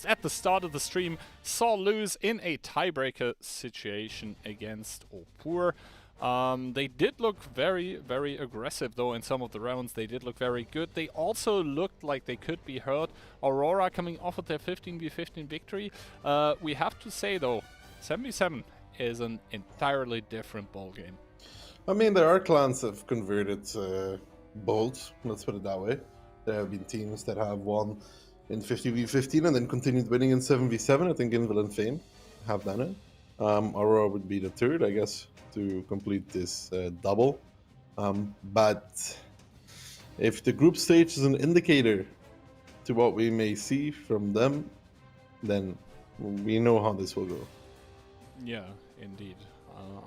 at the start of the stream saw lose in a tiebreaker situation against Opur. They did look very, very aggressive though in some of the rounds. They did look very good. They also looked like they could be hurt. Aurora coming off of their 15v15 victory. We have to say though, 7v7 is an entirely different ballgame. I mean, there are clans that have converted both, let's put it that way. There have been teams that have won in 50v15 and then continued winning in 7v7. I think Invil and Fame have done it. Aurora would be the third, I guess, to complete this double. But if the group stage is an indicator to what we may see from them, then we know how this will go. Yeah, indeed.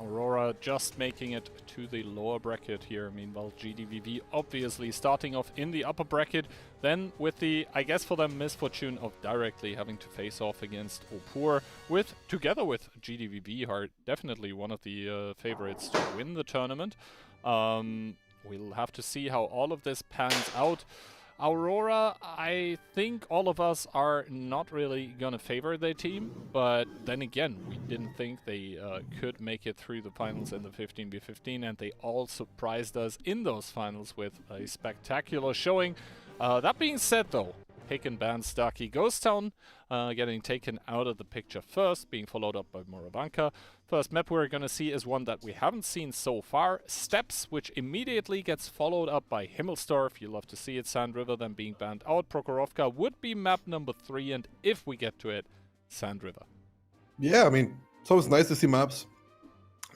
Aurora just making it to the lower bracket here. Meanwhile, GDVV obviously starting off in the upper bracket. Then with the, I guess for them, misfortune of directly having to face off against Opur, together with GDVV, are definitely one of the favorites to win the tournament. We'll have to see how all of this pans out. Aurora, I think all of us are not really gonna favor their team, but then again, we didn't think they could make it through the finals in the 15v15, and they all surprised us in those finals with a spectacular showing. That being said though, Pick and ban Starkey Ghost Town, getting taken out of the picture first, being followed up by Moravanka. First map we're gonna see is one that we haven't seen so far, Steps, which immediately gets followed up by Himmelsdorf. You love to see it. Sand River then being banned out. Prokhorovka would be map number 3, and if we get to it, Sand River. Yeah, I mean, it's always nice to see maps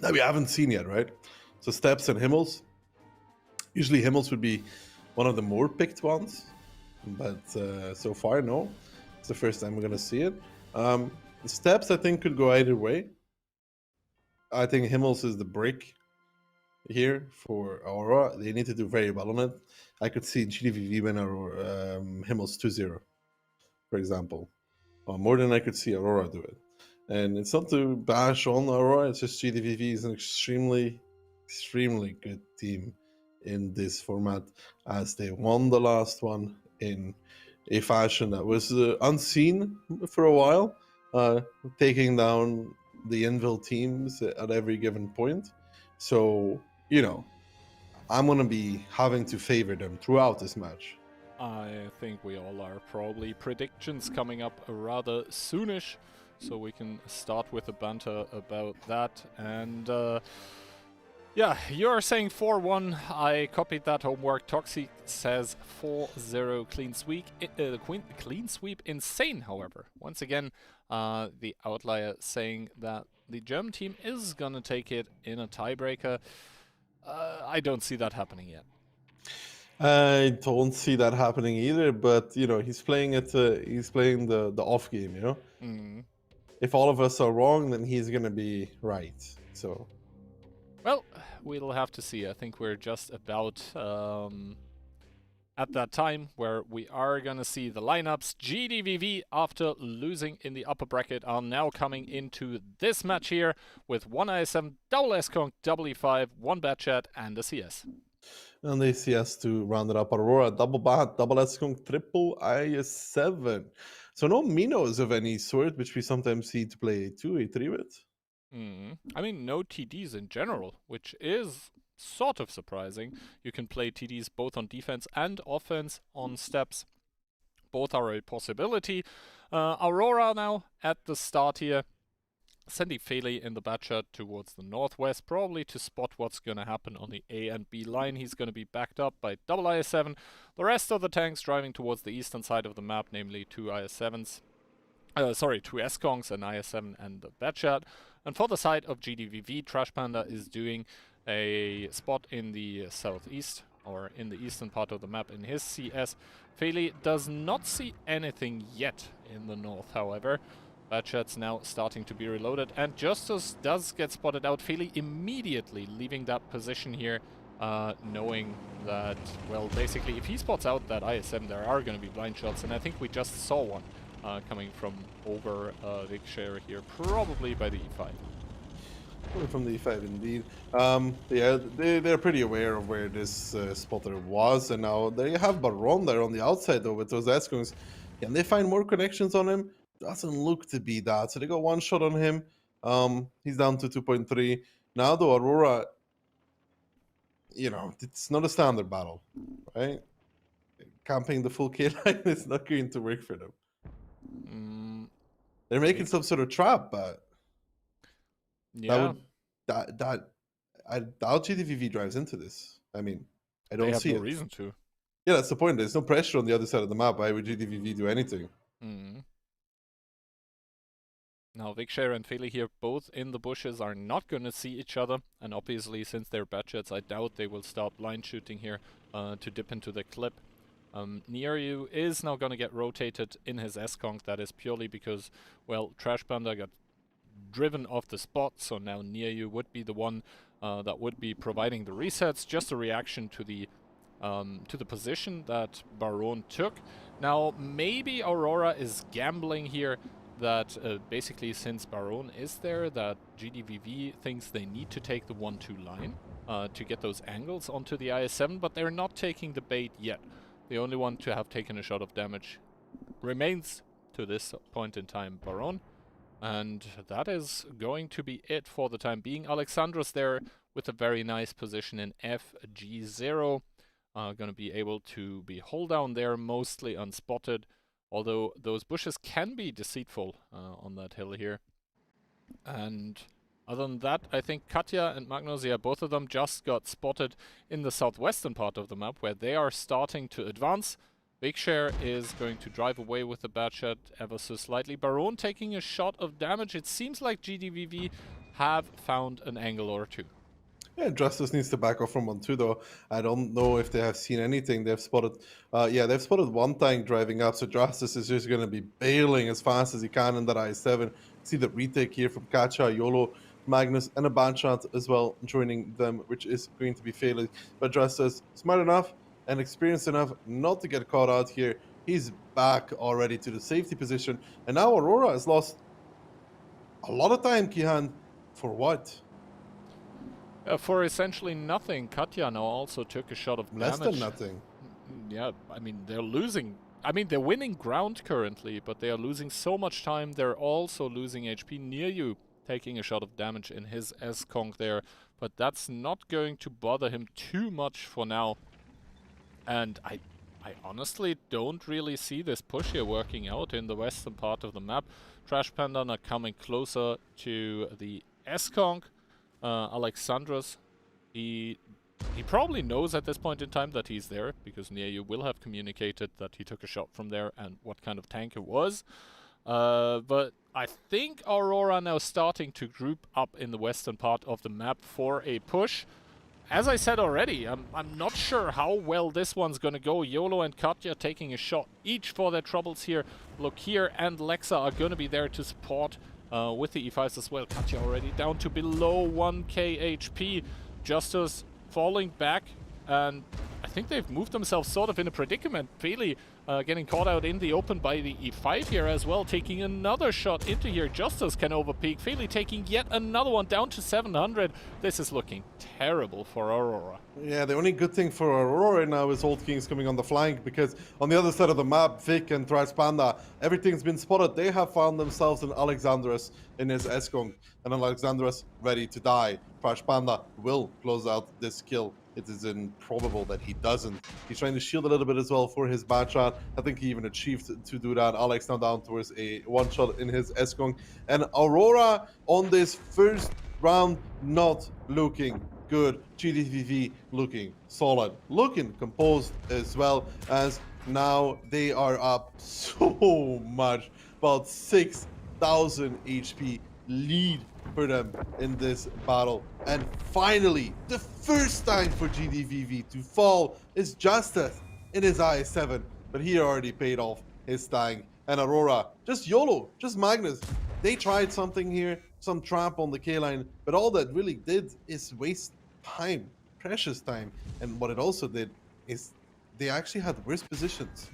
that we haven't seen yet, right? So Steps and Himmels. Usually Himmels would be one of the more picked ones, but so far, no. It's the first time we're going to see it. The Steps, I think, could go either way. I think Himmels is the brick here for Aurora. They need to do very well on it. I could see GDVV win Himmels 2-0, for example. Or more than I could see Aurora do it. And it's not to bash on Aurora, it's just GDVV is an extremely, extremely good team in this format, as they won the last one in a fashion that was unseen for a while, taking down the Invil teams at every given point. So, you know, I'm going to be having to favor them throughout this match. I think we all are. Probably predictions coming up rather soonish, so we can start with a banter about that. And yeah, you're saying 4-1. I copied that homework. Toxic says 4-0 clean sweep. Clean sweep insane, however. Once again, the outlier saying that the German team is gonna take it in a tiebreaker. I don't see that happening yet. I don't see that happening either, but you know, he's playing it. He's playing the off game. You know, if all of us are wrong, then he's gonna be right. So, well, we'll have to see. I think we're just about at that time where we are gonna see the lineups. GDVV, after losing in the upper bracket, are now coming into this match here with one IS7, double S-Conk, double E5, one Batchat, and a CS. and the CS to round it up. Aurora, double Bat, double S-Conk, triple IS7. So no Minos of any sort, which we sometimes see to play A2, A3 with. I mean, no TDs in general, which is sort of surprising. You can play TDs both on defense and offense on Steps. Both are a possibility. Aurora now at the start here, sending Feli in the Batchat towards the northwest, probably to spot what's going to happen on the A and B line. He's going to be backed up by double IS7. The rest of the tanks driving towards the eastern side of the map, namely two IS7s. Two S-Kongs, an IS7 and a Batchat. And for the side of GDVV, Trash Panda is doing a spot in the southeast, or in the eastern part of the map in his CS. Feli does not see anything yet in the north, however. Batchets now starting to be reloaded, and Justus does get spotted out. Feli immediately leaving that position here, knowing that, well, basically, if he spots out that IS-7, there are going to be blind shots, and I think we just saw one coming from over Vikshare here, probably by the E5. From the E5, indeed. Yeah, they're pretty aware of where this spotter was, and now they have Baron there on the outside, though, with those S-Gungs. Can they find more connections on him? Doesn't look to be that. So they got one shot on him. He's down to 2.3. Now, though, Aurora, you know, it's not a standard battle, right? Camping the full K line is not going to work for them. They're making some sort of trap, but Yeah. I doubt GDVV drives into this. I mean, I don't They have see no it. reason to. Yeah, that's the point. There's no pressure on the other side of the map. Why would GDVV do anything? Now Vikshare and Feli here, both in the bushes, are not going to see each other, and obviously since they're Batchets, I doubt they will start blind shooting here to dip into the clip. Nearyu is now going to get rotated in his S-Conk. That is purely because, well, Trash Panda got driven off the spot, so now Nearyu would be the one that would be providing the resets, just a reaction to the position that Baron took. Now maybe Aurora is gambling here that basically since Baron is there, that GDVV thinks they need to take the 1-2 line to get those angles onto the IS-7, but they're not taking the bait yet. The only one to have taken a shot of damage remains, to this point in time, Baron. And that is going to be it for the time being. Alexandros there with a very nice position in FG0. Going to be able to be hold down there, mostly unspotted. Although those bushes can be deceitful on that hill here. And other than that, I think Katya and Magnus, yeah, both of them just got spotted in the southwestern part of the map, where they are starting to advance. Vikshare is going to drive away with the Batchet ever so slightly. Baron taking a shot of damage. It seems like GDVV have found an angle or two. Yeah, Justice needs to back off from 1-2, though. I don't know if they have seen anything. They've spotted, they've spotted one tank driving up, so Justice is just going to be bailing as fast as he can in that I-7. See the retake here from Kacha, YOLO, Magnus, and a Banshot as well joining them, which is going to be failing. But Justice, smart enough and experienced enough not to get caught out here. He's back already to the safety position. And now Aurora has lost a lot of time, Kihan. For what? For essentially nothing. Katya now also took a shot of Less damage. than nothing. Yeah, I mean, they're losing. I mean, they're winning ground currently, but they are losing so much time. They're also losing HP. Nearyu taking a shot of damage in his S-Conk there, but that's not going to bother him too much for now. And I honestly don't really see this push here working out in the western part of the map. Trash Panda are coming closer to the S-Conk. Alexandros, he probably knows at this point in time that he's there, because Nearyu will have communicated that he took a shot from there and what kind of tank it was. But I think Aurora now starting to group up in the western part of the map for a push. As I said already, I'm not sure how well this one's gonna go. YOLO and Katya taking a shot each for their troubles here. Lokir and Lexa are gonna be there to support with the E5s as well. Katya already down to below 1k HP. Justus falling back, and I think they've moved themselves sort of in a predicament. Feli getting caught out in the open by the E5 here as well, taking another shot into here. Justus can overpeak. Feli taking yet another one down to 700. This is looking terrible for Aurora. Yeah, the only good thing for Aurora right now is Old Kings coming on the flank, because on the other side of the map, Vic and Trash Panda, everything's been spotted. They have found themselves an S-Conk in his S-Conk, and Alexandros ready to die. Trash Panda will close out this kill. It is improbable that he doesn't. He's trying to shield a little bit as well for his bad shot. I think he even achieved to do that. Alex now down towards a one shot in his S-Conk. And Aurora on this first round not looking good. GDVV looking solid, looking composed as well, as now they are up so much, about 6,000 HP lead for them in this battle. And finally, the first time for GDVV to fall is Justice in his IS-7, but he already paid off his tank. and Aurora just YOLO, just Magnus. They tried something here, some trap on the K line, but all that really did is waste time, precious time. And what it also did is they actually had worse positions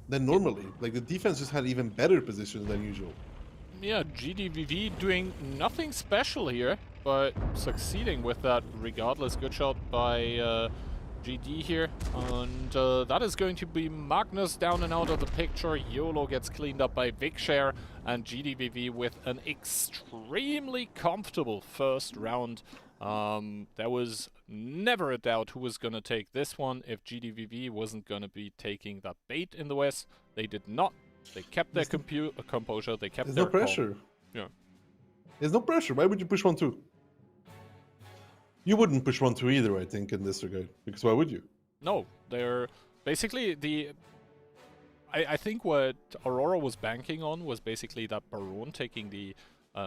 than normally. Like the defense just had even better positions than usual. Yeah, GDVV doing nothing special here, but succeeding with that regardless. Good shot by GD here, and that is going to be Magnus down and out of the picture. YOLO gets cleaned up by Vikshare, and GDVV with an extremely comfortable first round. There was never a doubt who was going to take this one if GDVV wasn't going to be taking that bait in the West. They did not. They kept their composure. They kept There's their no pressure. Yeah. There's no pressure. Why would you push 1-2? You wouldn't push 1-2 either, I think, in this regard. Because why would you? No, they're basically I think what Aurora was banking on was basically that Baron taking the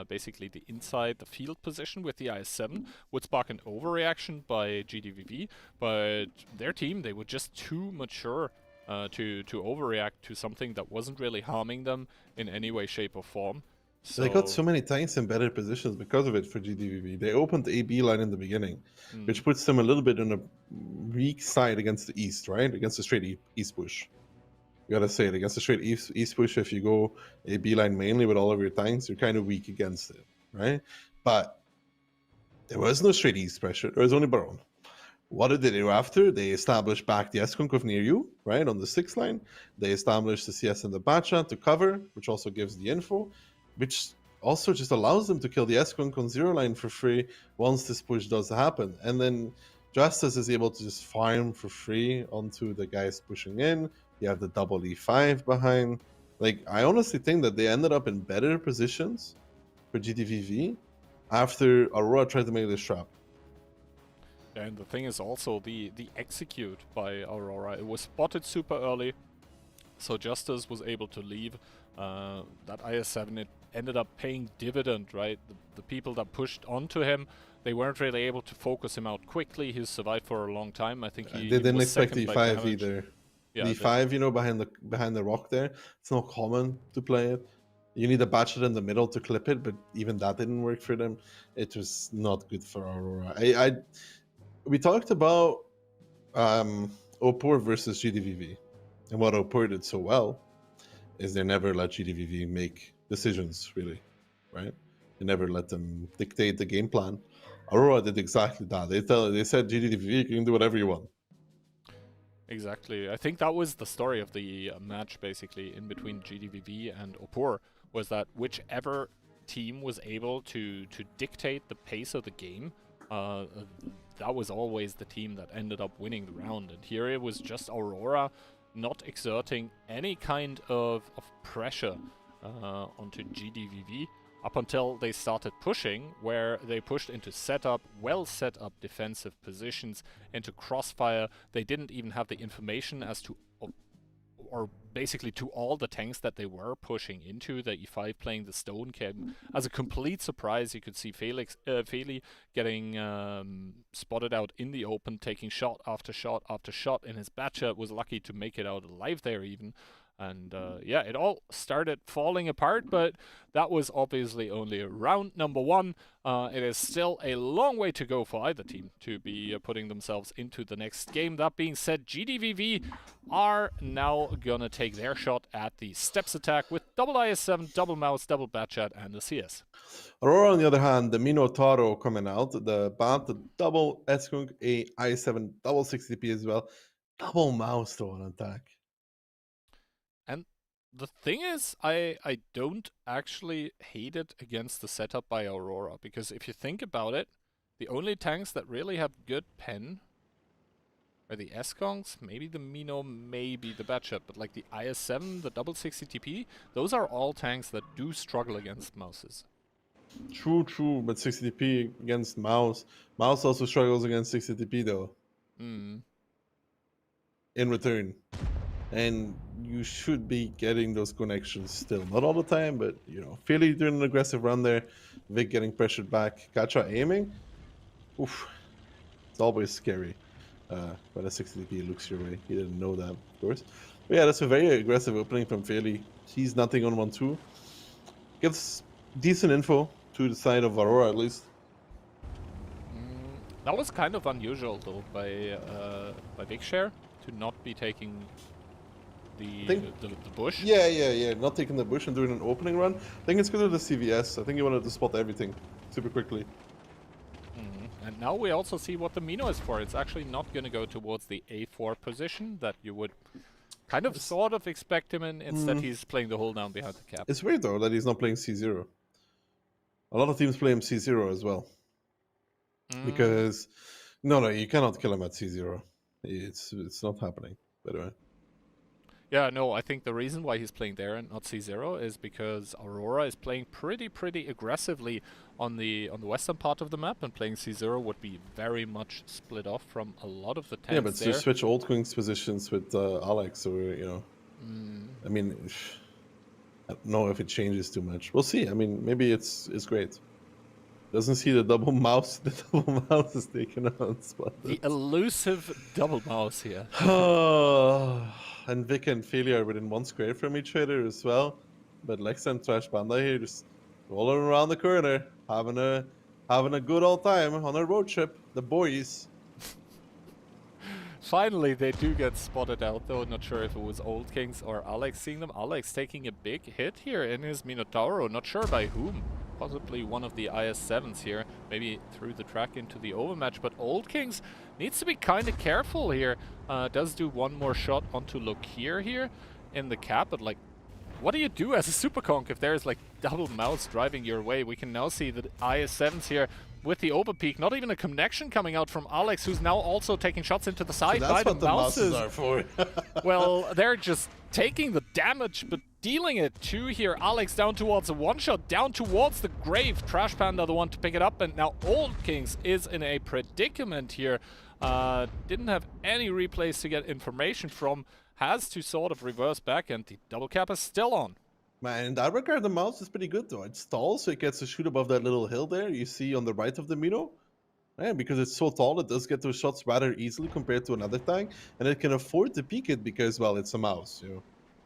basically the inside the field position with the IS-7 would spark an overreaction by GDVV, but their team, they were just too mature to overreact to something that wasn't really harming them in any way, shape, or form. So they got so many tanks in better positions because of it for GDVV. They opened the AB line in the beginning, which puts them a little bit on a weak side against the East, right? Against the straight East push. You gotta say it, against the straight East push, if you go AB line mainly with all of your tanks, you're kind of weak against it, right? But there was no straight East pressure. There was only Baron. What did they do after? They established back the S-Conk near you, right, on the 6th line. They established the CS and the Bacha to cover, which also gives the info, which also just allows them to kill the S-Conk on 0 line for free once this push does happen. And then Justice is able to just farm for free onto the guys pushing in. You have the double E5 behind. Like, I honestly think that they ended up in better positions for GDVV after Aurora tried to make this trap. And the thing is also the execute by Aurora. It was spotted super early, so Justice was able to leave. That IS-7, it ended up paying dividend, right? The people that pushed onto him, they weren't really able to focus him out quickly. He survived for a long time. I think he they didn't was expect second by E5 damage. either. Yeah, the E5, you know, behind the rock there, it's not common to play it. You need a Batchet in the middle to clip it, but even that didn't work for them. It was not good for Aurora. We talked about Opor versus GDVV, and what Opor did so well is they never let GDVV make decisions, really, right? They never let them dictate the game plan. Aurora did exactly that. They said GDVV, you can do whatever you want. Exactly. I think that was the story of the match, basically, in between GDVV and Opor, was that whichever team was able to dictate the pace of the game, that was always the team that ended up winning the round. And here it was just Aurora not exerting any kind of pressure onto GDVV up until they started pushing, where they pushed into setup, well set up defensive positions, into crossfire. They didn't even have the information as to, or basically to all the tanks that they were pushing into. The E5 playing the stone came as a complete surprise. You could see Feli getting spotted out in the open, taking shot after shot after shot, and his Batcher was lucky to make it out alive there even. And yeah, it all started falling apart, but that was obviously only round number 1. It is still a long way to go for either team to be putting themselves into the next game. That being said, GDVV are now gonna take their shot at the steps attack with double IS-7, double mouse, double Batchat, and the CS. Aurora, on the other hand, the Minotauro coming out, the Bat, the double S-Kunk, a IS-7, double 60p as well, double mouse though on attack. And the thing is, I don't actually hate it against the setup by Aurora, because if you think about it, the only tanks that really have good pen are the S-Kongs, maybe the Mino, maybe the Batchat, but like the IS-7, the double 60 TP, those are all tanks that do struggle against mouses. True, but 60 TP against mouse. Mouse also struggles against 60 TP though. In return. And you should be getting those connections still. Not all the time, but, you know, Philly doing an aggressive run there. Vic getting pressured back. Gacha aiming. Oof. It's always scary when a 60 DP looks your way. He didn't know that, of course. Yeah, that's a very aggressive opening from Fairly. He's nothing on 1-2. Gives decent info to the side of Aurora at least. That was kind of unusual though by Big Share to not be taking the bush. Yeah. Not taking the bush and doing an opening run. I think it's because of the CVS. I think he wanted to spot everything super quickly. And now we also see what the Mino is for. It's actually not going to go towards the A4 position that you would kind of sort of expect him in. Instead, he's playing the hold down behind the cap. It's weird though that he's not playing C0. A lot of teams play him C0 as well. Because no, you cannot kill him at C0. It's not happening, by the way. Yeah, no, I think the reason why he's playing there and not C0 is because Aurora is playing pretty aggressively on the western part of the map, and playing C0 would be very much split off from a lot of the tanks. Yeah, but there. you switch Old Queen's positions with Alex, or I mean, I don't know if it changes too much. We'll see. I mean, maybe it's great. Doesn't see the double mouse. The double mouse is taken out. The elusive double mouse here. And Vic and Failure are within 1 square from each other as well. But Lexa and Trash Panda here just rolling around the corner, having a good old time on a road trip. The boys. Finally, they do get spotted out, though. Not sure if it was Old Kings or Alex seeing them. Alex taking a big hit here in his Minotauro. Not sure by whom. Possibly one of the IS-7s here. Maybe threw the track into the overmatch. But Old Kings needs to be kind of careful here. Does do one more shot onto Lokir here in the cap. But, like, what do you do as a Super Conk if there's, like, double mouse driving your way? We can now see the IS-7s here with the overpeak. Not even a connection coming out from Alex, who's now also taking shots into the side So that's by what the mouses. are for. Well, they're just taking the damage, but dealing it too here. Alex down towards a one-shot, down towards the grave. Trash Panda the one to pick it up, and now Old Kings is in a predicament here. Didn't have any replays to get information from. Has to sort of reverse back, and the double cap is still on. Man, in that regard, the mouse is pretty good though. It stalls, so it gets to shoot above that little hill there you see on the right of the Mino. And because it's so tall, it does get those shots rather easily compared to another tank, and it can afford to peek it because, well, it's a mouse.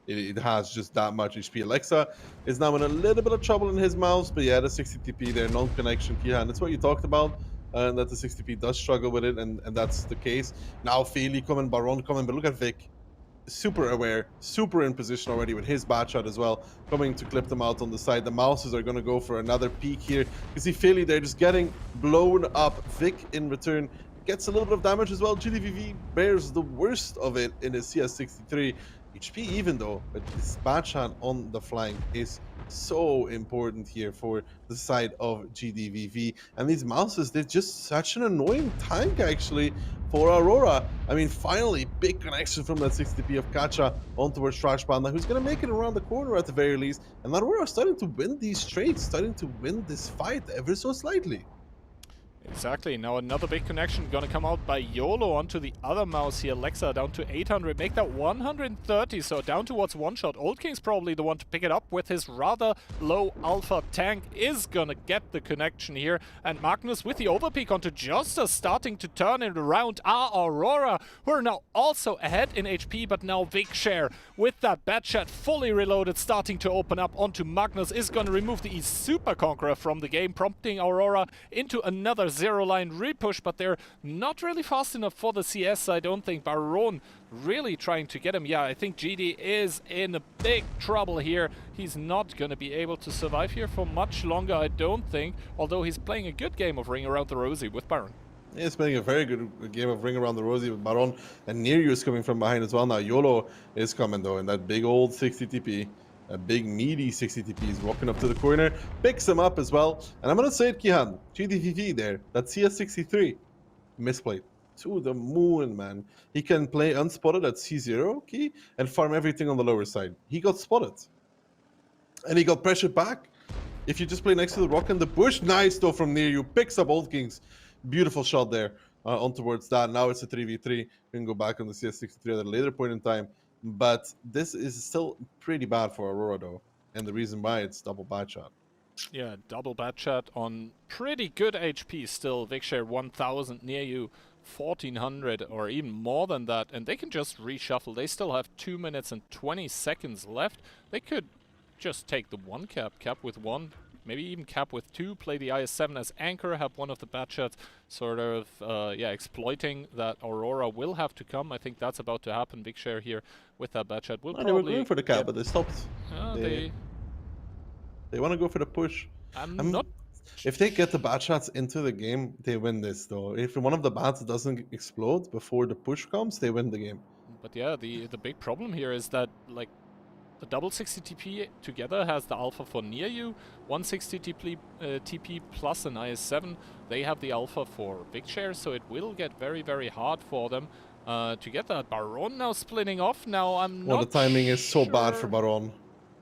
It has just that much HP. Alexa is now in a little bit of trouble in his mouse, but yeah, the 60 TP there, non-connection here, and that's what you talked about. That the 60 TP does struggle with it, and that's the case. Now Feely coming, Baron coming, but look at Vic. Super aware, super in position already with his bad shot as well, coming to clip them out on the side. The mouses are going to go for another peek here. You see Philly, they're just getting blown up. Vic in return gets a little bit of damage as well. GDVV bears the worst of it in his CS63 HP, even though, but this bad shot on the flank is so important here for the side of GDVV. And these mouses, they're just such an annoying tank actually for Aurora. I mean, finally, big connection from that 60p of Kacha on towards Trash Panda, who's going to make it around the corner at the very least. And Aurora starting to win these trades, starting to win this fight ever so slightly. Exactly. Now another big connection gonna come out by YOLO onto the other mouse here. Lexa down to 800, make that 130, so down towards one shot. Old King's probably the one to pick it up with his rather low alpha tank, is gonna get the connection here. And Magnus with the overpeak onto Josta, starting to turn it around. Aurora, who are now also ahead in HP, but now Big Share with that bad shot fully reloaded, starting to open up onto Magnus, is gonna remove the Super Conqueror from the game, prompting Aurora into another zero-line repush, but they're not really fast enough for the CS, I don't think. Baron really trying to get him. Yeah, I think GD is in a big trouble here. He's not going to be able to survive here for much longer, I don't think, although he's playing a good game of Ring Around the Rosie with Baron. Yeah, he's playing a very good game of Ring Around the Rosie with Baron, and Nearyu is coming from behind as well. Now YOLO is coming though, in that big old 60 TP. A big meaty 60 TP is walking up to the corner, picks him up as well. And I'm going to say it, Kihan, GDVV there, that CS63, misplayed. To the moon, man. He can play unspotted at C0 key and farm everything on the lower side. He got spotted. And he got pressured back. If you just play next to the rock and the bush, nice though from Nearyu, picks up Old Kings. Beautiful shot there on towards that. Now it's a 3v3. We can go back on the CS63 at a later point in time. But this is still pretty bad for Aurora though, and the reason why, it's double bad shot. Yeah, double bad shot on pretty good HP still. Vikshare 1000 near you 1400 or even more than that, and they can just reshuffle. They still have 2 minutes and 20 seconds left. They could just take the one cap with one, maybe even cap with two, play the IS-7 as anchor, have one of the bad shots sort of, exploiting that Aurora will have to come. I think that's about to happen. Big share here with that bad shot. Will They were probably going for the cap, but they stopped. they want to go for the push. I'm I'm not. If they get the bad shots into the game, they win this though. If one of the bats doesn't explode before the push comes, they win the game. But yeah, the big problem here is that, like, the double 60 TP together has the alpha for near you, 160 TP plus an IS-7. They have the alpha for big share, so it will get very, very hard for them to get that. Baron now splitting off. Now I'm not. Well, the timing is so bad for sure. Baron.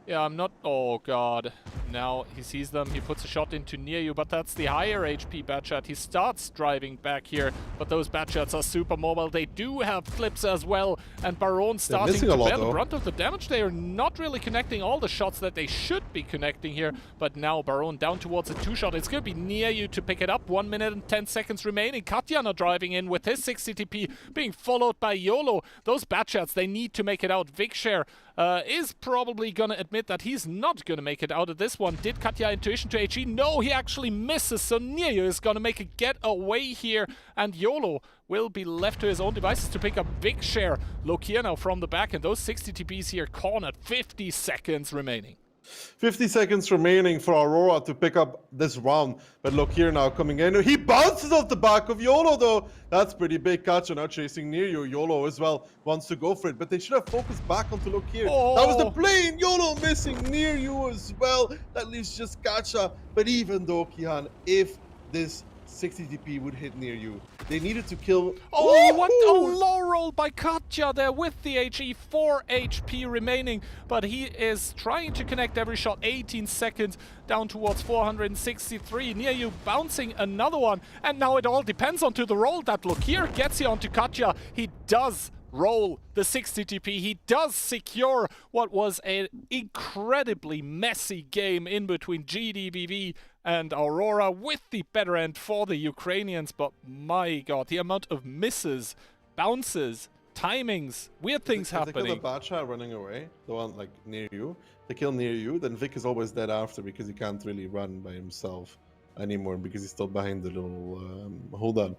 Yeah, I'm not. Oh god. Now he sees them, he puts a shot into near you, but that's the higher HP bad shot. He starts driving back here, but those bad shots are super mobile. They do have flips as well, and Baron starting to bear the brunt of the damage. They are not really connecting all the shots that they should be connecting here, but now Baron down towards a two-shot. It's going to be near you to pick it up. 1 minute and 10 seconds remaining. Katjana driving in with his 60 TP, being followed by YOLO. Those bad shots, they need to make it out. Vikshare is probably going to admit that he's not going to make it out of this one. Did Katya intuition to HE? No, he actually misses. So Neo is going to make a getaway here, and YOLO will be left to his own devices to pick up Vikshare. Lokia now from the back, and those 60 TPs here cornered. 50 seconds remaining. 50 seconds remaining for Aurora to pick up this round. But look here now coming in. He bounces off the back of YOLO though. That's pretty big catch. Now chasing near you. YOLO as well wants to go for it. But they should have focused back onto look here. Oh. That was the plane. YOLO missing near you as well. That leaves just Kacha. But even though, Kihan, if this 60 TP would hit near you, they needed to kill. Oh, what a low roll by Katja there with the HE. 4 HP remaining, but he is trying to connect every shot. 18 seconds down towards 463. Near you bouncing another one, and now it all depends on to the roll that Lokir gets here onto Katja. He does roll the 60 TP. He does secure what was an incredibly messy game in between GDVV and Aurora, with the better end for the Ukrainians. But my god, the amount of misses, bounces, timings, weird things happening. They kill the bad shot running away, the one like near you. They kill near you, then Vic is always dead after because he can't really run by himself anymore because he's still behind the little hold on.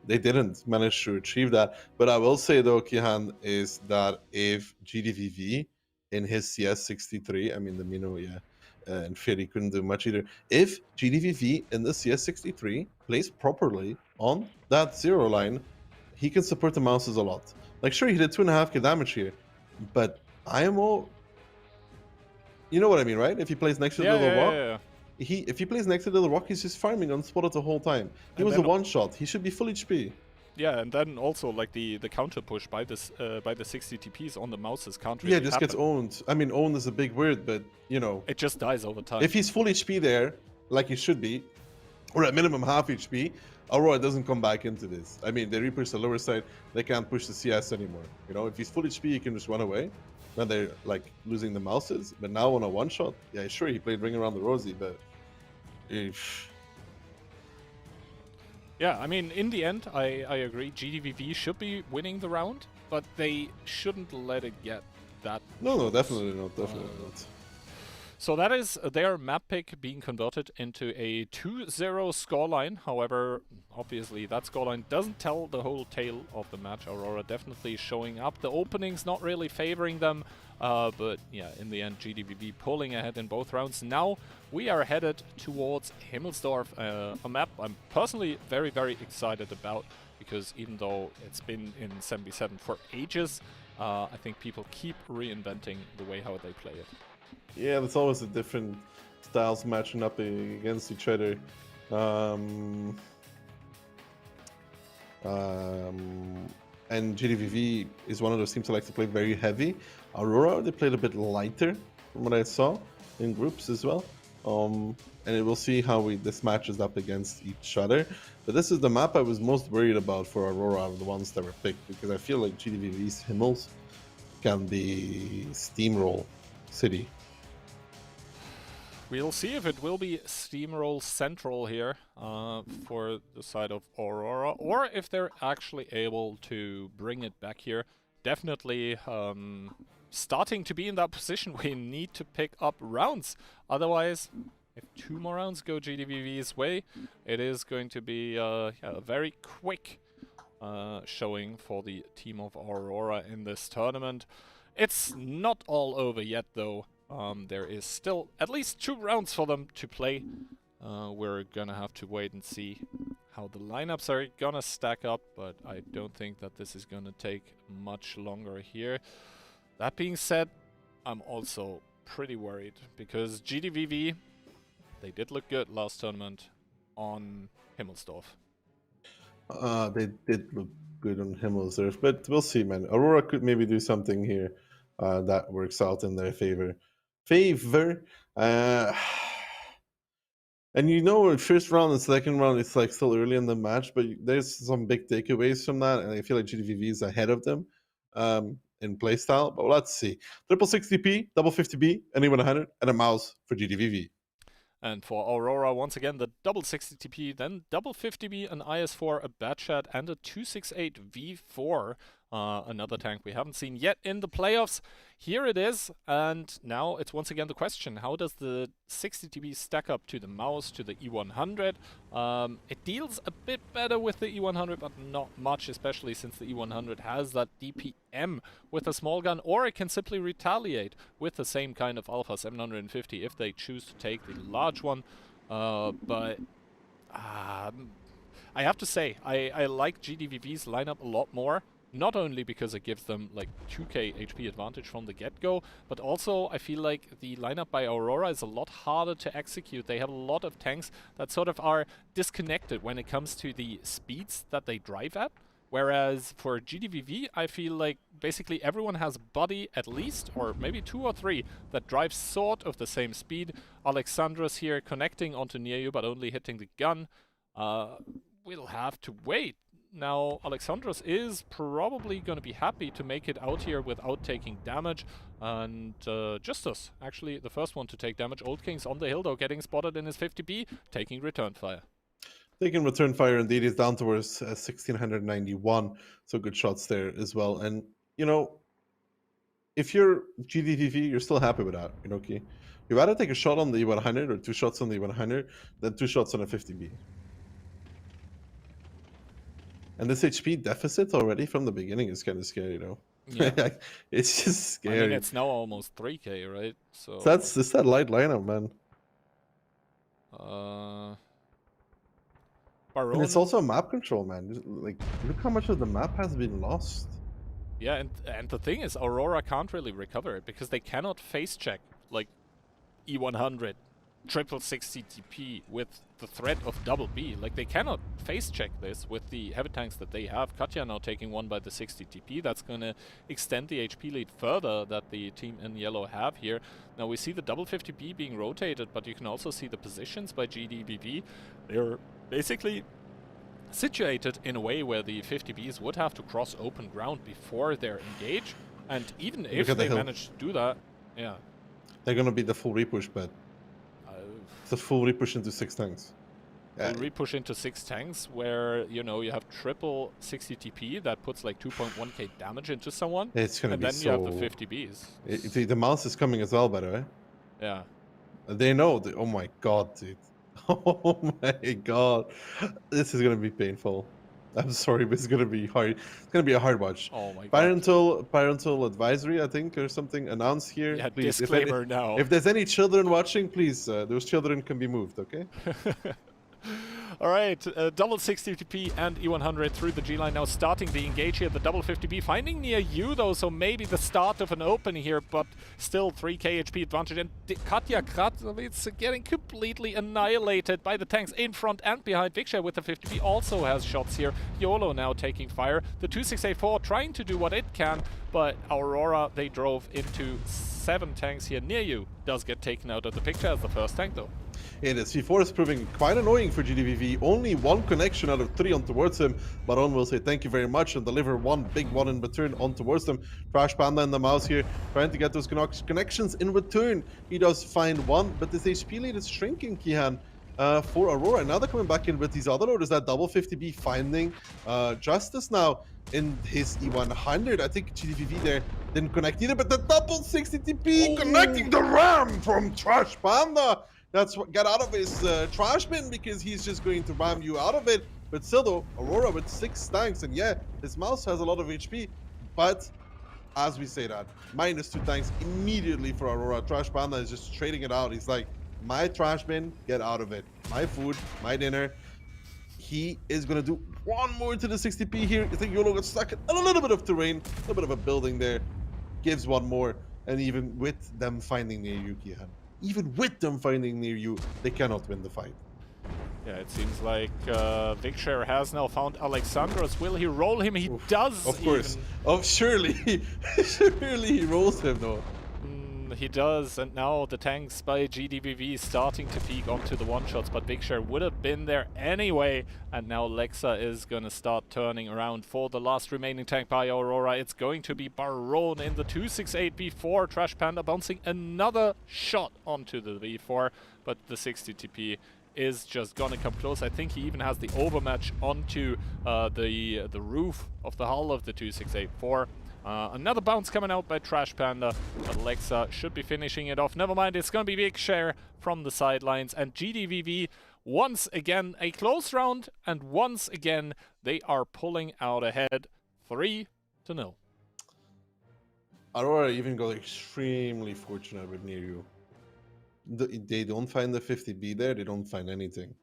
They didn't manage to achieve that. But I will say though, Kihan, is that if GDVV in his CS63, I mean the Mino, yeah, and Fury couldn't do much either. If GDVV in the CS63 plays properly on that zero line, he can support the mouses a lot. Like sure, he did 2.5k damage here, but IMO, you know what I mean, right? If he plays next to the little rock, if he plays next to the little rock, he's just farming unspotted the whole time. He was a one shot. He should be full HP. Yeah, and then also like the counter push by this by the 60 TPs on the mouses can't really happen. Gets owned. I mean, owned is a big word, but you know, it just dies over time. If he's full HP there, like he should be, or at minimum half HP, Aurora doesn't come back into this. I mean, they repush the lower side. They can't push the CS anymore. You know, if he's full HP, he can just run away. Now they're like losing the mouses, but now on a one shot, yeah, sure, he played Ring Around the Rosie, but. Yeah, I mean, in the end, I agree. GDVV should be winning the round, but they shouldn't let it get that. No, definitely not. Definitely not. So that is their map pick being converted into a 2-0 scoreline. However, obviously that scoreline doesn't tell the whole tale of the match. Aurora definitely showing up. The openings not really favoring them. But yeah, in the end, GDVV pulling ahead in both rounds. Now we are headed towards Himmelsdorf, a map I'm personally very, very excited about, because even though it's been in 7v7 for ages, I think people keep reinventing the way how they play it. Yeah, there's always a different styles matching up against each other. And GDVV is one of those teams that like to play very heavy. Aurora, they played a bit lighter from what I saw in groups as well. And we'll see how this matches up against each other. But this is the map I was most worried about for Aurora out of the ones that were picked, because I feel like GDVV's Himmels can be steamroll City. we'll see if it will be Steamroll Central here for the side of Aurora, or if they're actually able to bring it back here. Definitely starting to be in that position. We need to pick up rounds. Otherwise, if 2 more rounds go GDVV's way, it is going to be a very quick showing for the team of Aurora in this tournament. It's not all over yet, though. There is still at least 2 rounds for them to play. We're gonna have to wait and see how the lineups are gonna stack up, but I don't think that this is gonna take much longer here. That being said, I'm also pretty worried because GDVV, they did look good last tournament on Himmelsdorf. They did look good on Himmelsdorf, but we'll see, man. Aurora could maybe do something here that works out in their favor. And you know, first round and second round, it's like still early in the match, but there's some big takeaways from that, and I feel like GDVV is ahead of them in playstyle. But let's see. Triple 60p, double 50b, and even 100, and a mouse for GDVV. And for Aurora, once again, the double 60TP, then double 50B, an IS-4, a Batchat, and a 268V4. Another tank we haven't seen yet in the playoffs. Here it is, and now it's once again the question, how does the 60TP stack up to the mouse, to the E100? It deals a bit better with the E100, but not much, especially since the E100 has that DPM with a small gun, or it can simply retaliate with the same kind of Alpha 750 if they choose to take the large one. But I have to say, I like GDVV's lineup a lot more. Not only because it gives them like 2k HP advantage from the get-go, but also I feel like the lineup by Aurora is a lot harder to execute. They have a lot of tanks that sort of are disconnected when it comes to the speeds that they drive at. Whereas for GDVV, I feel like basically everyone has a buddy at least, or maybe 2 or 3, that drives sort of the same speed. Alexandra's here connecting onto near you, but only hitting the gun. We'll have to wait. Now, Alexandros is probably going to be happy to make it out here without taking damage. And Justus, actually the first one to take damage. Old King's on the hill, though, getting spotted in his 50B, taking return fire. Taking return fire, indeed. He's down towards 1691. So good shots there as well. And, you know, if you're GDVV, you're still happy with that, you know, okay? You'd rather take a shot on the E100 or 2 shots on the E100 than 2 shots on a 50B. And this HP deficit already from the beginning is kind of scary, though. Yeah. It's just scary. I mean, it's now almost 3k, right? So it's that light lineup, man. And it's also map control, man. Like, look how much of the map has been lost. Yeah, and the thing is, Aurora can't really recover it because they cannot face check like E100, triple 60 TP with the threat of double B. Like, they cannot face check this with the heavy tanks that they have. Katya now taking one by the 60 TP. That's going to extend the HP lead further that the team in yellow have here. Now we see the double 50B being rotated, but you can also see the positions by GDVV. They're basically situated in a way where the 50Bs would have to cross open ground before they're engaged. And even if they manage to do that, yeah. They're going to be the full repush, but it's a full repush into 6 tanks. Full repush into 6 tanks where, you know, you have triple 60 TP that puts like 2.1k damage into someone. It's going to be so... And then you have the 50Bs. The mouse is coming as well, by the way. Yeah. They know. Oh my god, dude. Oh my god. This is going to be painful. I'm sorry, but it's going to be hard. It's going to be a hard watch. Oh my god. Parental advisory, I think, or something announced here. Yeah, please, disclaimer now. If there's any children watching, please, those children can be moved, okay? Alright, double 60 TP and E100 through the G-line now starting the engage here. The double 50B finding near you though, so maybe the start of an open here, but still 3k HP advantage. And Katya Kratovitz getting completely annihilated by the tanks in front and behind. Vikshare with the 50B also has shots here. YOLO now taking fire. The 2684 trying to do what it can, but Aurora, they drove into 7 tanks here near you. Does get taken out of the picture as the first tank though. It is. V4 is proving quite annoying for GDVV. Only one connection out of 3 on towards him. Baron will say thank you very much and deliver one big one in return on towards them. Trash Panda and the mouse here trying to get those connections in return. He does find one, but this HP lead is shrinking, Kihan, for Aurora. Now they're coming back in with these other loaders. That double 50B finding Justice now in his E100. I think GDVV there didn't connect either, but the double 60 TP connecting the ram from Trash Panda. That's what get out of his trash bin, because he's just going to ram you out of it. But still though, Aurora with 6 tanks, and yeah, his mouse has a lot of HP, but as we say that, -2 tanks immediately for Aurora. Trash Panda is just trading it out. He's like, my trash bin, get out of it. My food, my dinner. He is gonna do one more to the 60p here. I think YOLO got stuck in a little bit of terrain, a little bit of a building there. Gives one more, and even with them finding near you, Kihan, even with them finding near you, they cannot win the fight. Yeah, it seems like Vikshare has now found Alexandros. Will he roll him? He does. Of course. Even. Oh, surely. Surely he rolls him, though. He does, and now the tanks by GDVV starting to peek onto the one-shots, but Vikshare would have been there anyway, and now Lexa is gonna start turning around for the last remaining tank by Aurora. It's going to be Baron in the 268 V4. Trash Panda bouncing another shot onto the V4, but the 60 TP is just gonna come close. I think he even has the overmatch onto the roof of the hull of the 268-4. Another bounce coming out by Trash Panda, but Lexa should be finishing it off. Never mind, it's going to be Vikshare from the sidelines, and GDVV once again a close round, and once again they are pulling out ahead 3-0. Aurora even got extremely fortunate with near you. They don't find the 50B there, they don't find anything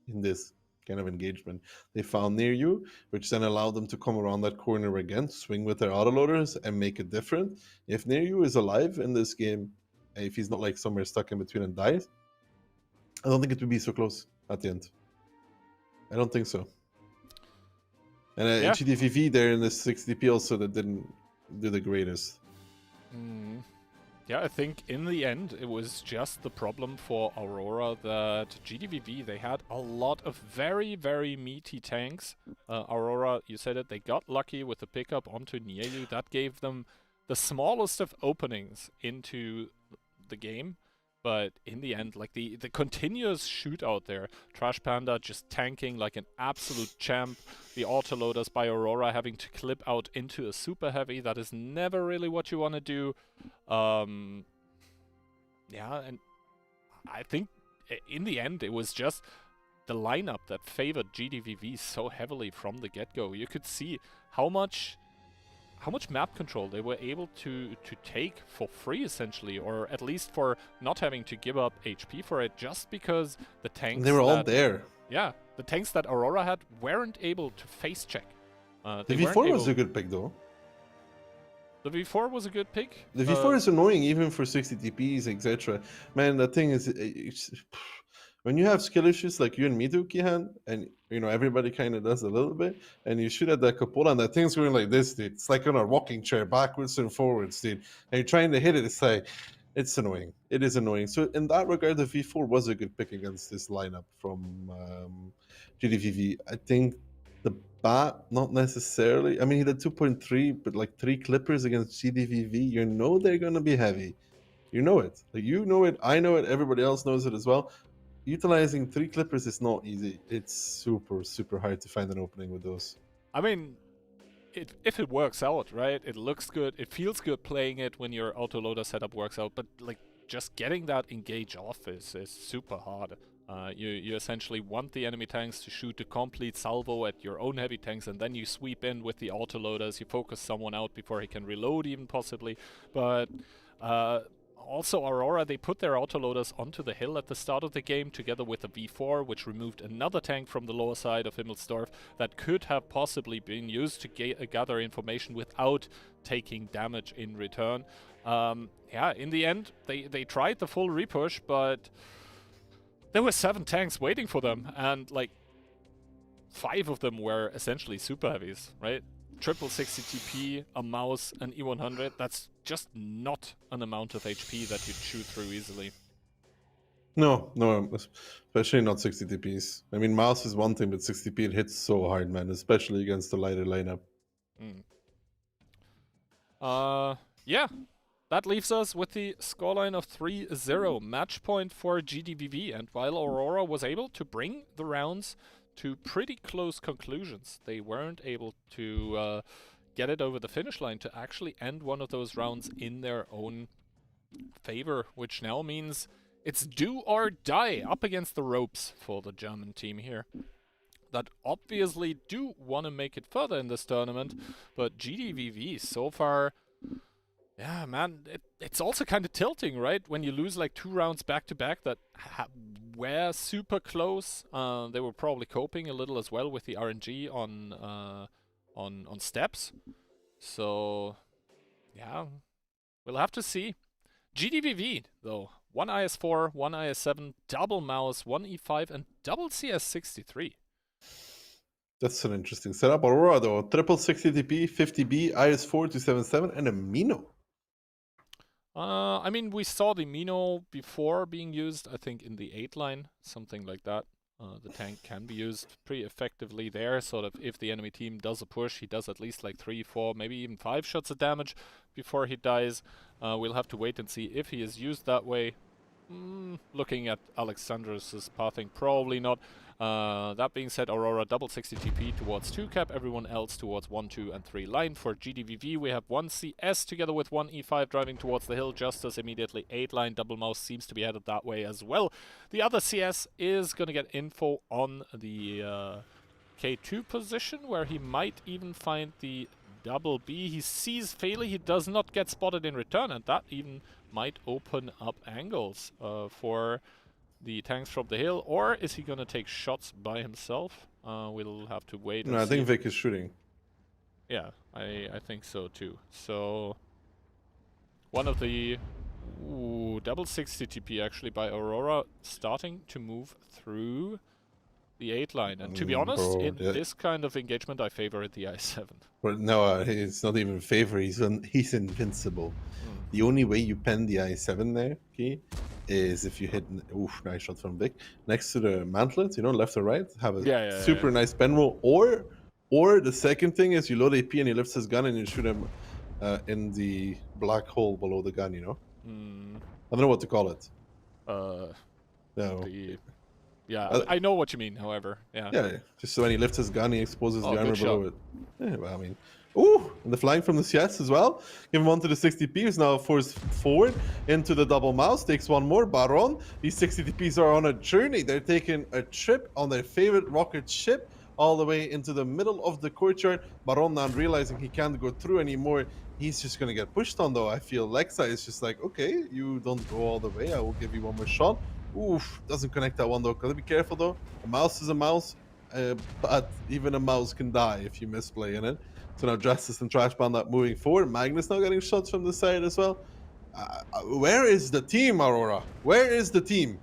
in this kind of engagement. They found near you, which then allowed them to come around that corner again, swing with their autoloaders and make it different. If near you is alive in this game, if he's not like somewhere stuck in between and dies, I don't think it would be so close at the end. I don't think so. And Yeah. GDVV there in the 60p also that didn't do the greatest. Yeah, I think in the end it was just the problem for Aurora that GDVV, they had a lot of very, very meaty tanks. Aurora, you said it, they got lucky with the pickup onto Nieyu. That gave them the smallest of openings into the game. But in the end, like the continuous shootout there, Trash Panda just tanking like an absolute champ. The autoloaders by Aurora having to clip out into a super heavy. That is never really what you want to do. Yeah, and I think in the end it was just the lineup that favored GDVV so heavily from the get-go. You could see how much map control they were able to take for free, essentially, or at least for not having to give up HP for it, just because the tanks They were all there. Yeah, the tanks that Aurora had weren't able to face check. The V4 was a good pick, though. The V4 was a good pick. The V4 is annoying even for 60 TPs, etc. Man, the thing is, when you have skill issues like you and me do, Kihan, and you know everybody kind of does a little bit, and you shoot at that cupola, and that thing's going like this, dude. It's like on a rocking chair, backwards and forwards, dude. And you're trying to hit it. It's like, it's annoying. It is annoying. So in that regard, the V4 was a good pick against this lineup from GDVV. I think the bat, not necessarily. I mean, he did 2.3, but like 3 clippers against GDVV. You know they're going to be heavy. You know it. Like, you know it. I know it. Everybody else knows it as well. Utilizing 3 clippers is not easy. It's super, super hard to find an opening with those. I mean, if it works out, right? It looks good. It feels good playing it when your autoloader setup works out. But like, just getting that engage off is super hard. You essentially want the enemy tanks to shoot a complete salvo at your own heavy tanks, and then you sweep in with the autoloaders. You focus someone out before he can reload, even possibly. But also Aurora, they put their autoloaders onto the hill at the start of the game together with a V4, which removed another tank from the lower side of Himmelsdorf that could have possibly been used to gather information without taking damage in return. Yeah, in the end, they tried the full repush, but there were 7 tanks waiting for them, and like 5 of them were essentially super heavies, right? Triple 60 TP, a mouse, an E100, that's just not an amount of HP that you'd chew through easily. No, no, especially not 60 TPs. I mean, mouse is one thing, but 60 TP it hits so hard, man, especially against the lighter lineup. Yeah, that leaves us with the scoreline of 3-0, match point for GDVV. And while Aurora was able to bring the rounds to pretty close conclusions, they weren't able to get it over the finish line to actually end one of those rounds in their own favor, which now means it's do or die up against the ropes for the German team here. That obviously do want to make it further in this tournament, but GDVV so far, yeah, man, it's also kind of tilting, right? When you lose like 2 rounds back to back that were super close. They were probably coping a little as well with the RNG on steps. So, yeah, we'll have to see. GDVV, though, 1 IS4, 1 IS7, double mouse, 1 E5, and double CS63. That's an interesting setup. Aurora, though, triple 60 TP, 50B, IS4 277, and a Mino. I mean, we saw the Mino before being used, I think, in the 8 line, something like that. The tank can be used pretty effectively there, sort of if the enemy team does a push, he does at least like 3, 4, maybe even 5 shots of damage before he dies. We'll have to wait and see if he is used that way. Looking at Alexander's pathing, probably not. That being said, Aurora double 60 TP towards 2 cap, everyone else towards 1, 2, and 3 line. For GDVV, we have 1 CS together with 1 E5 driving towards the hill. Justice immediately 8 line. Double mouse seems to be headed that way as well. The other CS is going to get info on the K2 position, where he might even find the double B. He sees Fairley, he does not get spotted in return, and that even might open up angles for the tanks from the hill. Or is he going to take shots by himself? We'll have to wait and No, I see. think Vic is shooting. Yeah, I think so too. So, one of the double 60 TP actually by Aurora starting to move through the 8 line. And to be honest, bro, in this kind of engagement, I favor the I7. But no, it's not even favor. He's invincible. The only way you pen the I7 there, okay, is if you hit. Oof, nice shot from Vic next to the mantlet. You know, left or right. Have a super nice pen roll. Or the second thing is you load AP and he lifts his gun and you shoot him in the black hole below the gun. You know. I don't know what to call it. No. Yeah, I know what you mean, however. Yeah, just so when he lifts his gun, he exposes the armor good below it. Yeah, well, I mean... Ooh, and the flying from the CS as well. Give him one to the 60 TPs, now forced forward into the double mouse. Takes one more, Baron. These 60 TPs are on a journey. They're taking a trip on their favorite rocket ship all the way into the middle of the courtyard. Baron now realizing he can't go through anymore. He's just going to get pushed on, though. I feel Lexa is just like, okay, you don't go all the way. I will give you one more shot. Oof, doesn't connect that one though. Gotta be careful though. A mouse is a mouse, but even a mouse can die if you misplay in it. So now Justice and Trash Panda moving forward. Magnus now getting shots from the side as well. Where is the team, Aurora? Where is the team?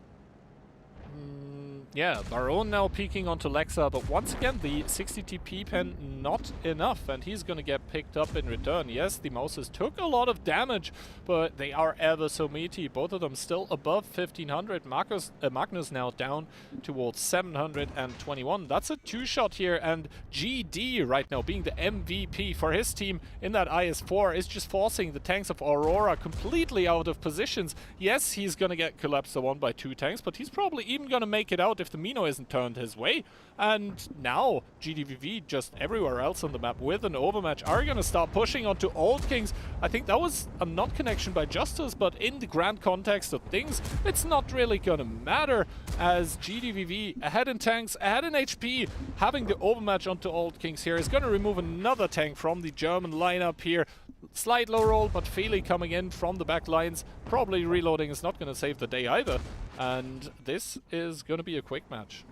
Yeah, Baron now peeking onto Lexa, but once again the 60 TP pen not enough, and he's gonna get picked up in return. Yes, the mouses took a lot of damage, but they are ever so meaty. Both of them still above 1500. Magnus now down towards 721. That's a 2-shot here, and GD right now being the MVP for his team in that IS4 is just forcing the tanks of Aurora completely out of positions. Yes, he's gonna get collapsed the 1 by 2 tanks, but he's probably even gonna make it out if the Mino isn't turned his way. And now GDVV just everywhere else on the map with an overmatch are gonna start pushing onto Old Kings. I think that was a not connection by Justice, but in the grand context of things, it's not really gonna matter, as GDVV ahead in tanks, ahead in HP, having the overmatch onto Old Kings here is gonna remove another tank from the German lineup here. Slight low roll, but Feli coming in from the back lines. Probably reloading is not gonna save the day either. And this is gonna be a quick match.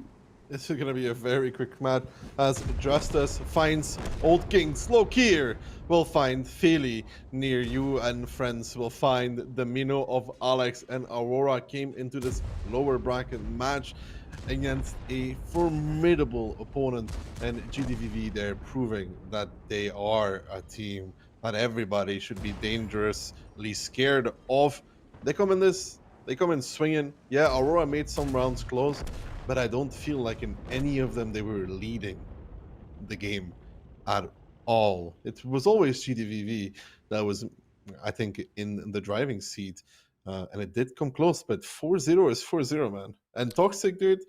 This is going to be a very quick match as Justice finds Old Kings. Lokir will find Feli near you, and friends will find the Mino of Alex and Aurora. Came into this lower bracket match against a formidable opponent, and GDVV there proving that they are a team that everybody should be dangerously scared of. They come in this They come in swinging. Yeah, Aurora made some rounds close, but I don't feel like in any of them they were leading the game at all. It was always GDVV that was, I think, in the driving seat. And it did come close, but 4-0 is 4-0, man. And Toxic, dude,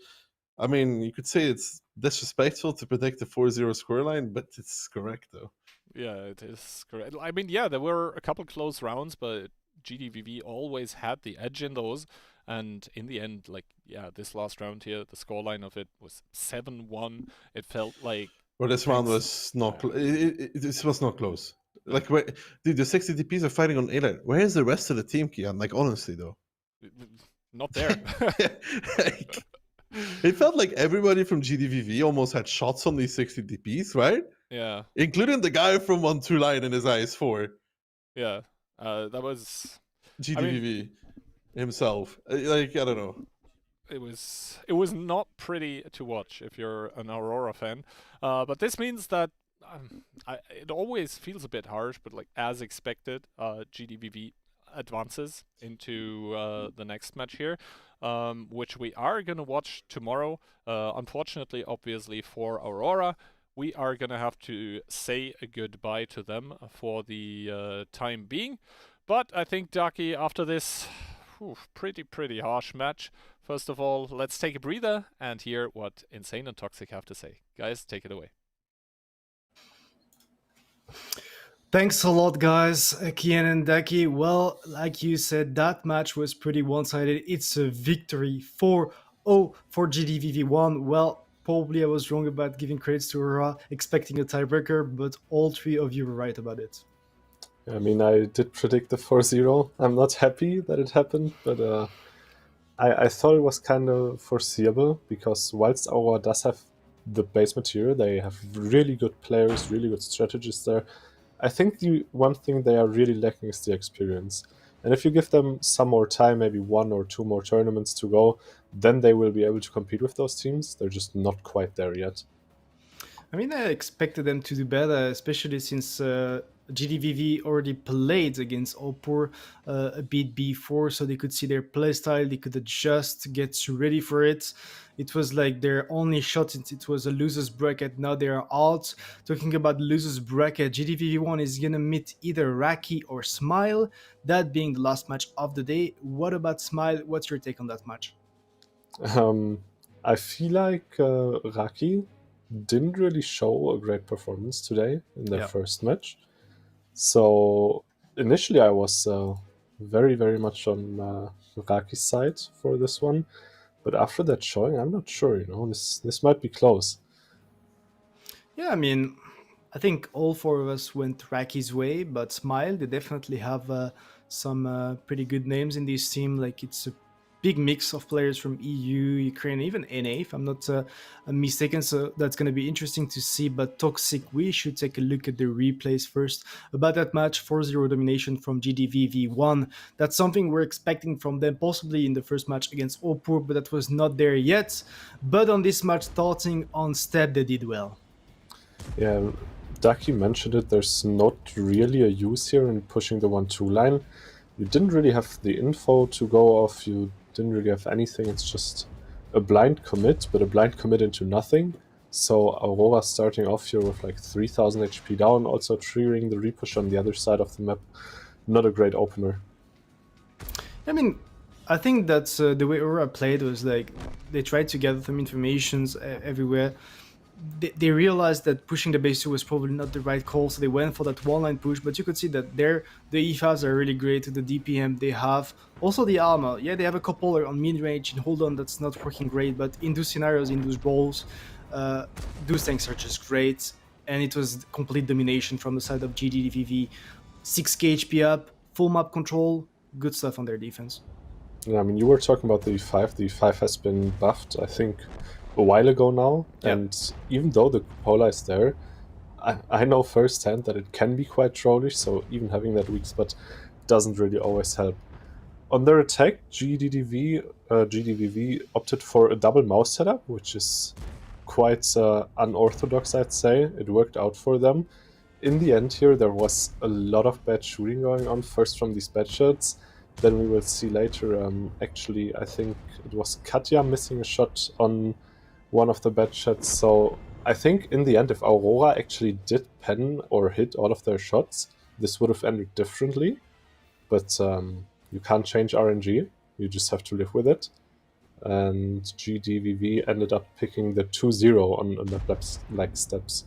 I mean, you could say it's disrespectful to predict the 4-0 scoreline, but it's correct, though. Yeah, it is correct. I mean, yeah, there were a couple close rounds, but GDVV always had the edge in those. And in the end, like, yeah, this last round here, the scoreline of it was 7-1. It felt like... Well, this round was not... This was not close. Like, dude, the 60 DPs are fighting on A-Lane. Where is the rest of the team, Kian? Like, honestly, though. Not there. Like, it felt like everybody from GDVV almost had shots on these 60 DPs, right? Yeah. Including the guy from 1-2 line in his IS4. Yeah. That was... GDVV himself. Like, I don't know. It was not pretty to watch if you're an Aurora fan. But this means that it always feels a bit harsh, but like as expected, GDVV advances into the next match here, which we are going to watch tomorrow. Unfortunately, obviously, for Aurora, we are going to have to say a goodbye to them for the time being. But I think, Ducky, after this pretty harsh match, first of all, let's take a breather and hear what Insane and Toxic have to say. Guys, take it away. Thanks a lot, guys, Kian and Daki. Well, like you said, that match was pretty one-sided. It's a victory 4-0 for GDVV1. Well, probably I was wrong about giving credits to Aurora, expecting a tiebreaker, but all three of you were right about it. I mean, I did predict the 4-0. I'm not happy that it happened, but I thought it was kind of foreseeable, because whilst Aurora does have the base material, they have really good players, really good strategists there. I think the one thing they are really lacking is the experience. And if you give them some more time, maybe 1 or 2 more tournaments to go, then they will be able to compete with those teams. They're just not quite there yet. I mean, I expected them to do better, especially since GDVV already played against Opur a bit before, so they could see their playstyle, they could adjust, get ready for it. It was like their only shot, it was a loser's bracket. Now they are out. Talking about loser's bracket, GDVV1 is going to meet either Raki or Smile, that being the last match of the day. What about Smile? What's your take on that match? I feel like Raki didn't really show a great performance today in their first match. So initially I was very much on Raki's side for this one. But after that showing, I'm not sure, this might be close. Yeah, I mean, I think all 4 of us went Raki's way, but Smile, they definitely have some pretty good names in this team. Like, it's a big mix of players from EU, Ukraine, even NA, if I'm not mistaken. So that's going to be interesting to see. But Toxic, we should take a look at the replays first. About that match, 4-0 domination from GDVV1. That's something we're expecting from them, possibly in the first match against Opur, but that was not there yet. But on this match, starting on step, they did well. Yeah, Ducky mentioned it. There's not really a use here in pushing the 1-2 line. You didn't really have the info to go off. You didn't really have anything. It's just a blind commit, but a blind commit into nothing. So Aurora starting off here with like 3000 HP down, also triggering the repush on the other side of the map. Not a great opener. I mean, I think that's the way Aurora played was like they tried to gather some informations everywhere. They realized that pushing the base 2 was probably not the right call, so they went for that one-line push, but you could see that the EFAs are really great, the DPM they have. Also the armor, yeah, they have a couple on mid-range, and hold on, that's not working great, but in those scenarios, in those brawls, those tanks are just great, and it was complete domination from the side of GDVV. 6k HP up, full map control, good stuff on their defense. Yeah, I mean, you were talking about the E5. The E5 has been buffed, I think, a while ago now, and even though the cupola is there, I know firsthand that it can be quite trollish, so even having that weak spot doesn't really always help. On their attack, GDVV opted for a double mouse setup, which is quite unorthodox, I'd say. It worked out for them. In the end here, there was a lot of bad shooting going on, first from these bad shots, then we will see later. Actually, I think it was Katja missing a shot on one of the bad shots. So I think in the end, if Aurora actually did pen or hit all of their shots, this would have ended differently. But you can't change RNG. You just have to live with it. And GDVV ended up picking the 2-0 on the like steps.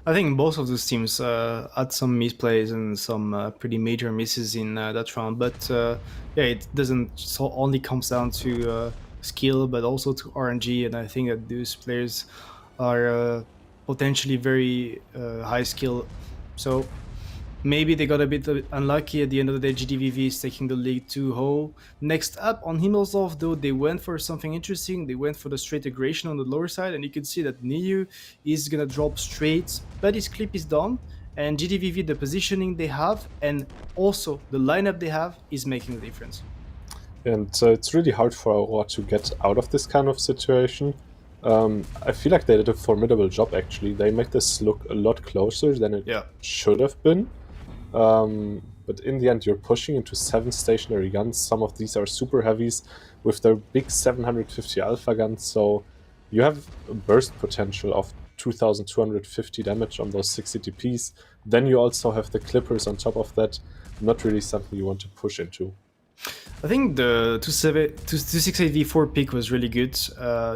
I think both of those teams had some misplays and some pretty major misses in that round. But yeah, it doesn't only comes down to skill, but also to RNG. And I think that those players are potentially very high skill. So maybe they got a bit unlucky at the end of the day. GDVV is taking the lead 2-0. Next up on Himmelsdorf, though, they went for something interesting. They went for the straight aggression on the lower side, and you can see that Niu is gonna drop straight, but his clip is done. And GDVV, the positioning they have, and also the lineup they have, is making the difference. And it's really hard for Aurora to get out of this kind of situation. I feel like they did a formidable job, actually. They made this look a lot closer than it should have been. But in the end, you're pushing into 7 stationary guns. Some of these are super heavies with their big 750 alpha guns, so you have a burst potential of 2250 damage on those 6 CTPs. Then you also have the clippers on top of that. Not really something you want to push into. I think the 268v4 pick was really good.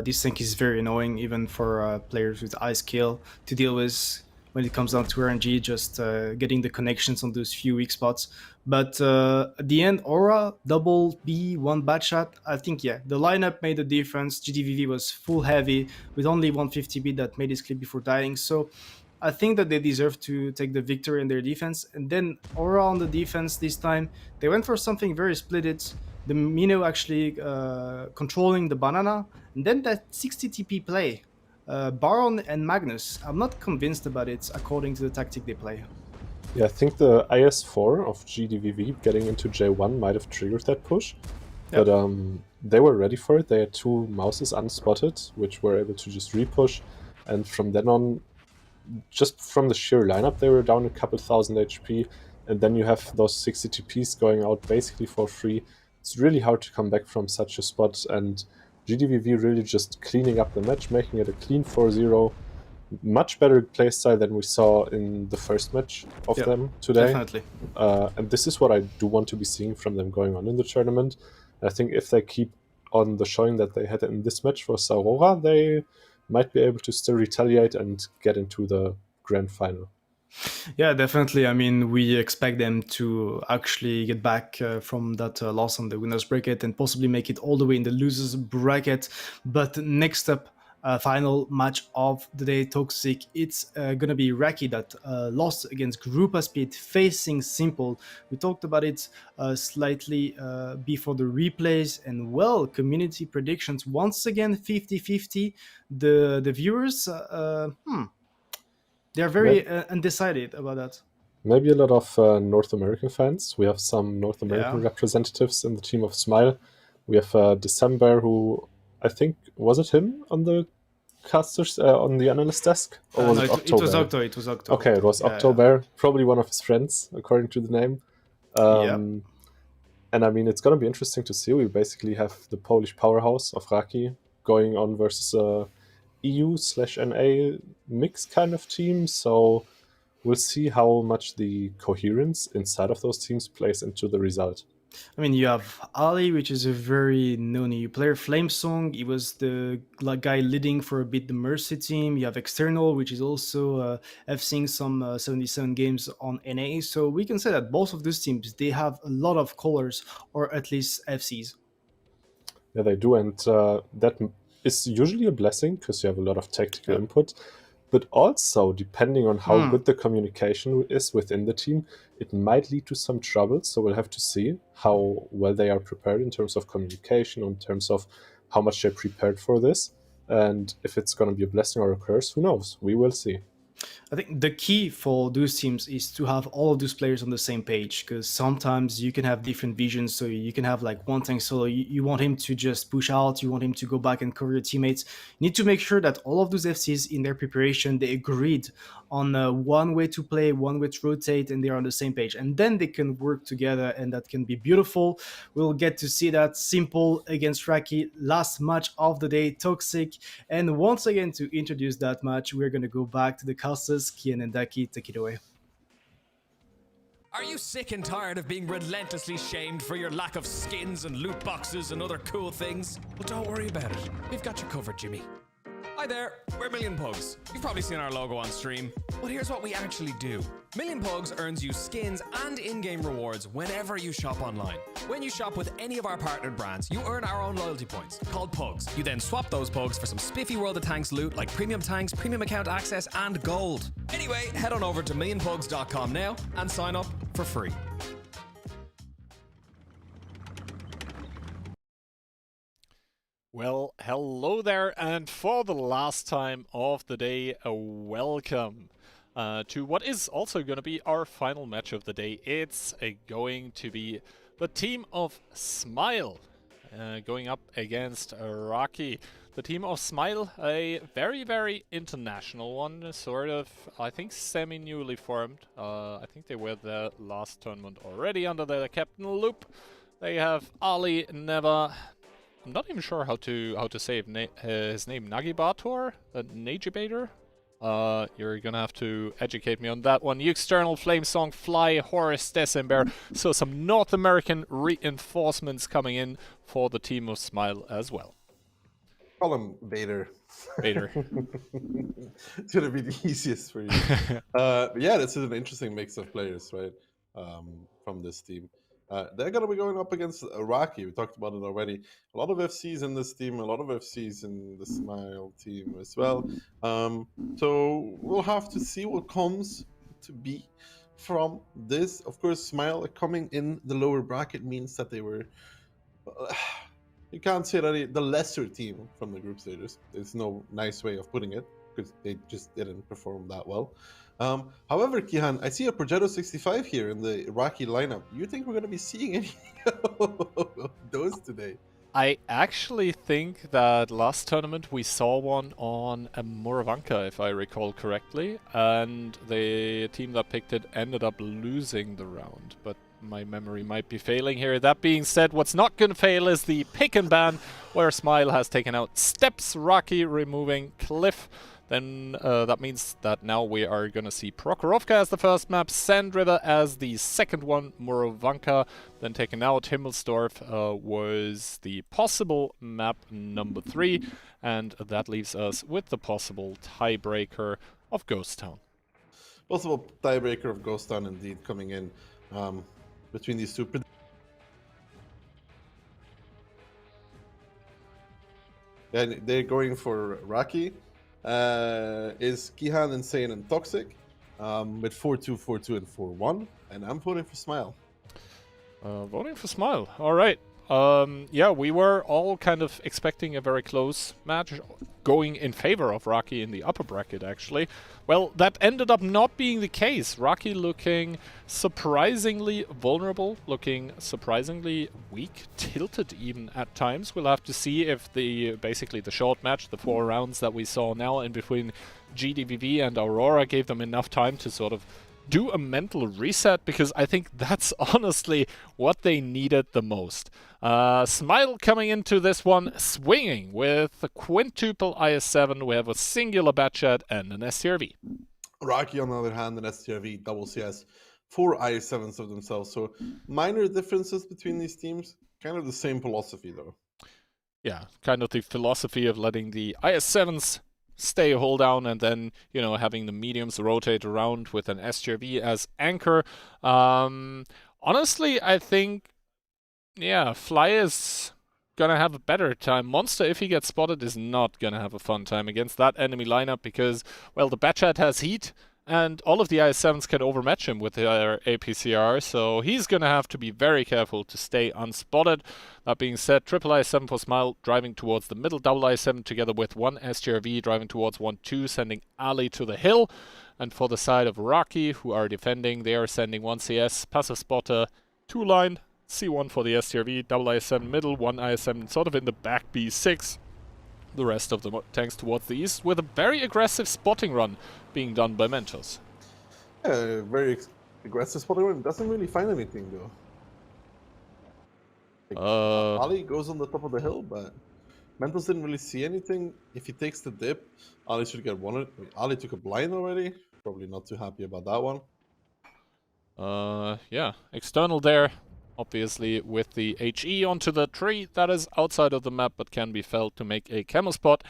This tank is very annoying, even for players with high skill to deal with when it comes down to RNG, just getting the connections on those few weak spots. But at the end, Aura, double B, 1 bad shot. I think, yeah, the lineup made a difference. GDVV was full heavy with only 150B that made his clip before dying. So I think that they deserve to take the victory in their defense. And then Aura on the defense this time, they went for something very splitted. The Mino actually controlling the banana. And then that 60 TP play. Baron and Magnus, I'm not convinced about it according to the tactic they play. Yeah, I think the IS4 of GDVV getting into J1 might have triggered that push. Yep. But they were ready for it. They had 2 Mouses unspotted, which were able to just repush. And from then on, just from the sheer lineup, they were down a couple thousand HP. And then you have those 60 TPs going out basically for free. It's really hard to come back from such a spot. And GDVV really just cleaning up the match, making it a clean 4-0. Much better playstyle than we saw in the first match of them today. Definitely. And this is what I do want to be seeing from them going on in the tournament. I think if they keep on the showing that they had in this match for Aurora, they might be able to still retaliate and get into the grand final. Yeah, definitely. I mean, we expect them to actually get back from that loss on the winners bracket and possibly make it all the way in the losers bracket. But next up, final match of the day, Toxic. It's going to be Raki that lost against Grupa Speed facing Simple. We talked about it slightly before the replays, and well, community predictions once again 50-50. The viewers, they're very undecided about that. Maybe a lot of North American fans. We have some North American representatives in the team of Smile. We have December, who I think, was it him on the casters, on the analyst desk? Or was it October? It was October. Okay, it was October. Probably one of his friends, according to the name. And I mean, it's going to be interesting to see. We basically have the Polish powerhouse of Raki going on versus EU/NA mix kind of team, so we'll see how much the coherence inside of those teams plays into the result. I mean, you have Ali, which is a very known player. Flamesong, he was the guy leading for a bit the Mercy team. You have External, which is also FCing some 77 games on NA. So we can say that both of those teams, they have a lot of colors, or at least FCs. Yeah, they do, and that is usually a blessing because you have a lot of tactical input, but also depending on how good the communication is within the team, it might lead to some trouble. So we'll have to see how well they are prepared in terms of communication, in terms of how much they're prepared for this, and if it's going to be a blessing or a curse, who knows? We will see. I think the key for those teams is to have all of those players on the same page, because sometimes you can have different visions. So you can have like one tank solo, you want him to just push out, you want him to go back and cover your teammates. You need to make sure that all of those FCs in their preparation, they agreed on one way to play, one way to rotate, and they're on the same page. And then they can work together, and that can be beautiful. We'll get to see that Simple against Raki, last match of the day, Toxic. And once again, to introduce that match, we're going to go back to the casters. Kian and Daki, take it away. Are you sick and tired of being relentlessly shamed for your lack of skins and loot boxes and other cool things? Well, don't worry about it. We've got you covered, Jimmy. Hi there, we're MillionPugs. You've probably seen our logo on stream, but here's what we actually do. MillionPugs earns you skins and in-game rewards whenever you shop online. When you shop with any of our partnered brands, you earn our own loyalty points, called Pugs. You then swap those Pugs for some spiffy World of Tanks loot like premium tanks, premium account access, and gold. Anyway, head on over to millionpugs.com now and sign up for free. Well, hello there, and for the last time of the day, welcome to what is also going to be our final match of the day. It's going to be the team of Smile going up against Rocky. The team of Smile, a very, very international one, sort of, I think, semi-newly formed. I think they were the last tournament already under their captain Loop. They have Ali, Neva. I'm not even sure how to say his name. Nagibator? Nagibator? You're gonna have to educate me on that one. External Flamesong, Fly, Horus, December. So some North American reinforcements coming in for the team of Smile as well. Call him Vader. Vader. It's gonna be the easiest for you. Yeah, this is an interesting mix of players, right? From this team. They're going to be going up against Rocky. We talked about it already. A lot of FCs in this team, a lot of FCs in the Smile team as well. So we'll have to see what comes to be from this. Of course, Smile coming in the lower bracket means that they were... you can't say that the lesser team from the group stages. There's no nice way of putting it, because they just didn't perform that well. However, Kihan, I see a Progetto 65 here in the Rocky lineup. You think we're going to be seeing any of those today? I actually think that last tournament we saw one on a Moravanka, if I recall correctly, and the team that picked it ended up losing the round, but my memory might be failing here. That being said, what's not going to fail is the pick and ban, where Smile has taken out Steps, Rocky removing Cliff. Then that means that now we are going to see Prokhorovka as the first map, Sand River as the second one, Moravanka then taken out. Himmelsdorf was the possible map number 3, and that leaves us with the possible tiebreaker of Ghost Town. Possible tiebreaker of Ghost Town indeed coming in between these two. And they're going for Rocky. Is Kihan, Insane, and Toxic with 4-2, 4-2, and 4-1, and I'm voting for Smile. Voting for Smile. All right. Yeah, we were all kind of expecting a very close match going in favor of Rocky in the upper bracket, actually. Well, that ended up not being the case. Rocky looking surprisingly vulnerable, looking surprisingly weak, tilted even at times. We'll have to see if basically the short match, the 4 rounds that we saw now in between GDVV and Aurora, gave them enough time to sort of do a mental reset, because I think that's honestly what they needed the most. Smile coming into this one swinging with a quintuple IS-7. We have a singular Batchat and an STRV. Rocky, on the other hand, an STRV, double CS, 4 IS-7s of themselves. So minor differences between these teams, kind of the same philosophy though. Yeah, kind of the philosophy of letting the IS-7s stay hold down, and then, you know, having the mediums rotate around with an STRV as anchor. Honestly, I think, yeah, Fly is gonna have a better time. Monster, if he gets spotted, is not gonna have a fun time against that enemy lineup, because, well, the Batchat has heat, and all of the IS-7s can overmatch him with their APCR, so he's going to have to be very careful to stay unspotted. That being said, triple IS-7 for Smile driving towards the middle, double IS-7 together with one STRV driving towards 1-2, sending Ali to the hill. And for the side of Rocky, who are defending, they are sending one CS, passive spotter, 2-line, C1 for the STRV, double IS-7 middle, one IS-7 sort of in the back B6. the rest of the tanks towards the east, with a very aggressive spotting run being done by Mentos. Yeah, very aggressive spotting run. Doesn't really find anything though. Ali goes on the top of the hill, but Mentos didn't really see anything. If he takes the dip, Ali should get one. Ali took a blind already. Probably not too happy about that one. Yeah, external there, obviously with the HE onto the tree that is outside of the map but can be felled to make a camo spot.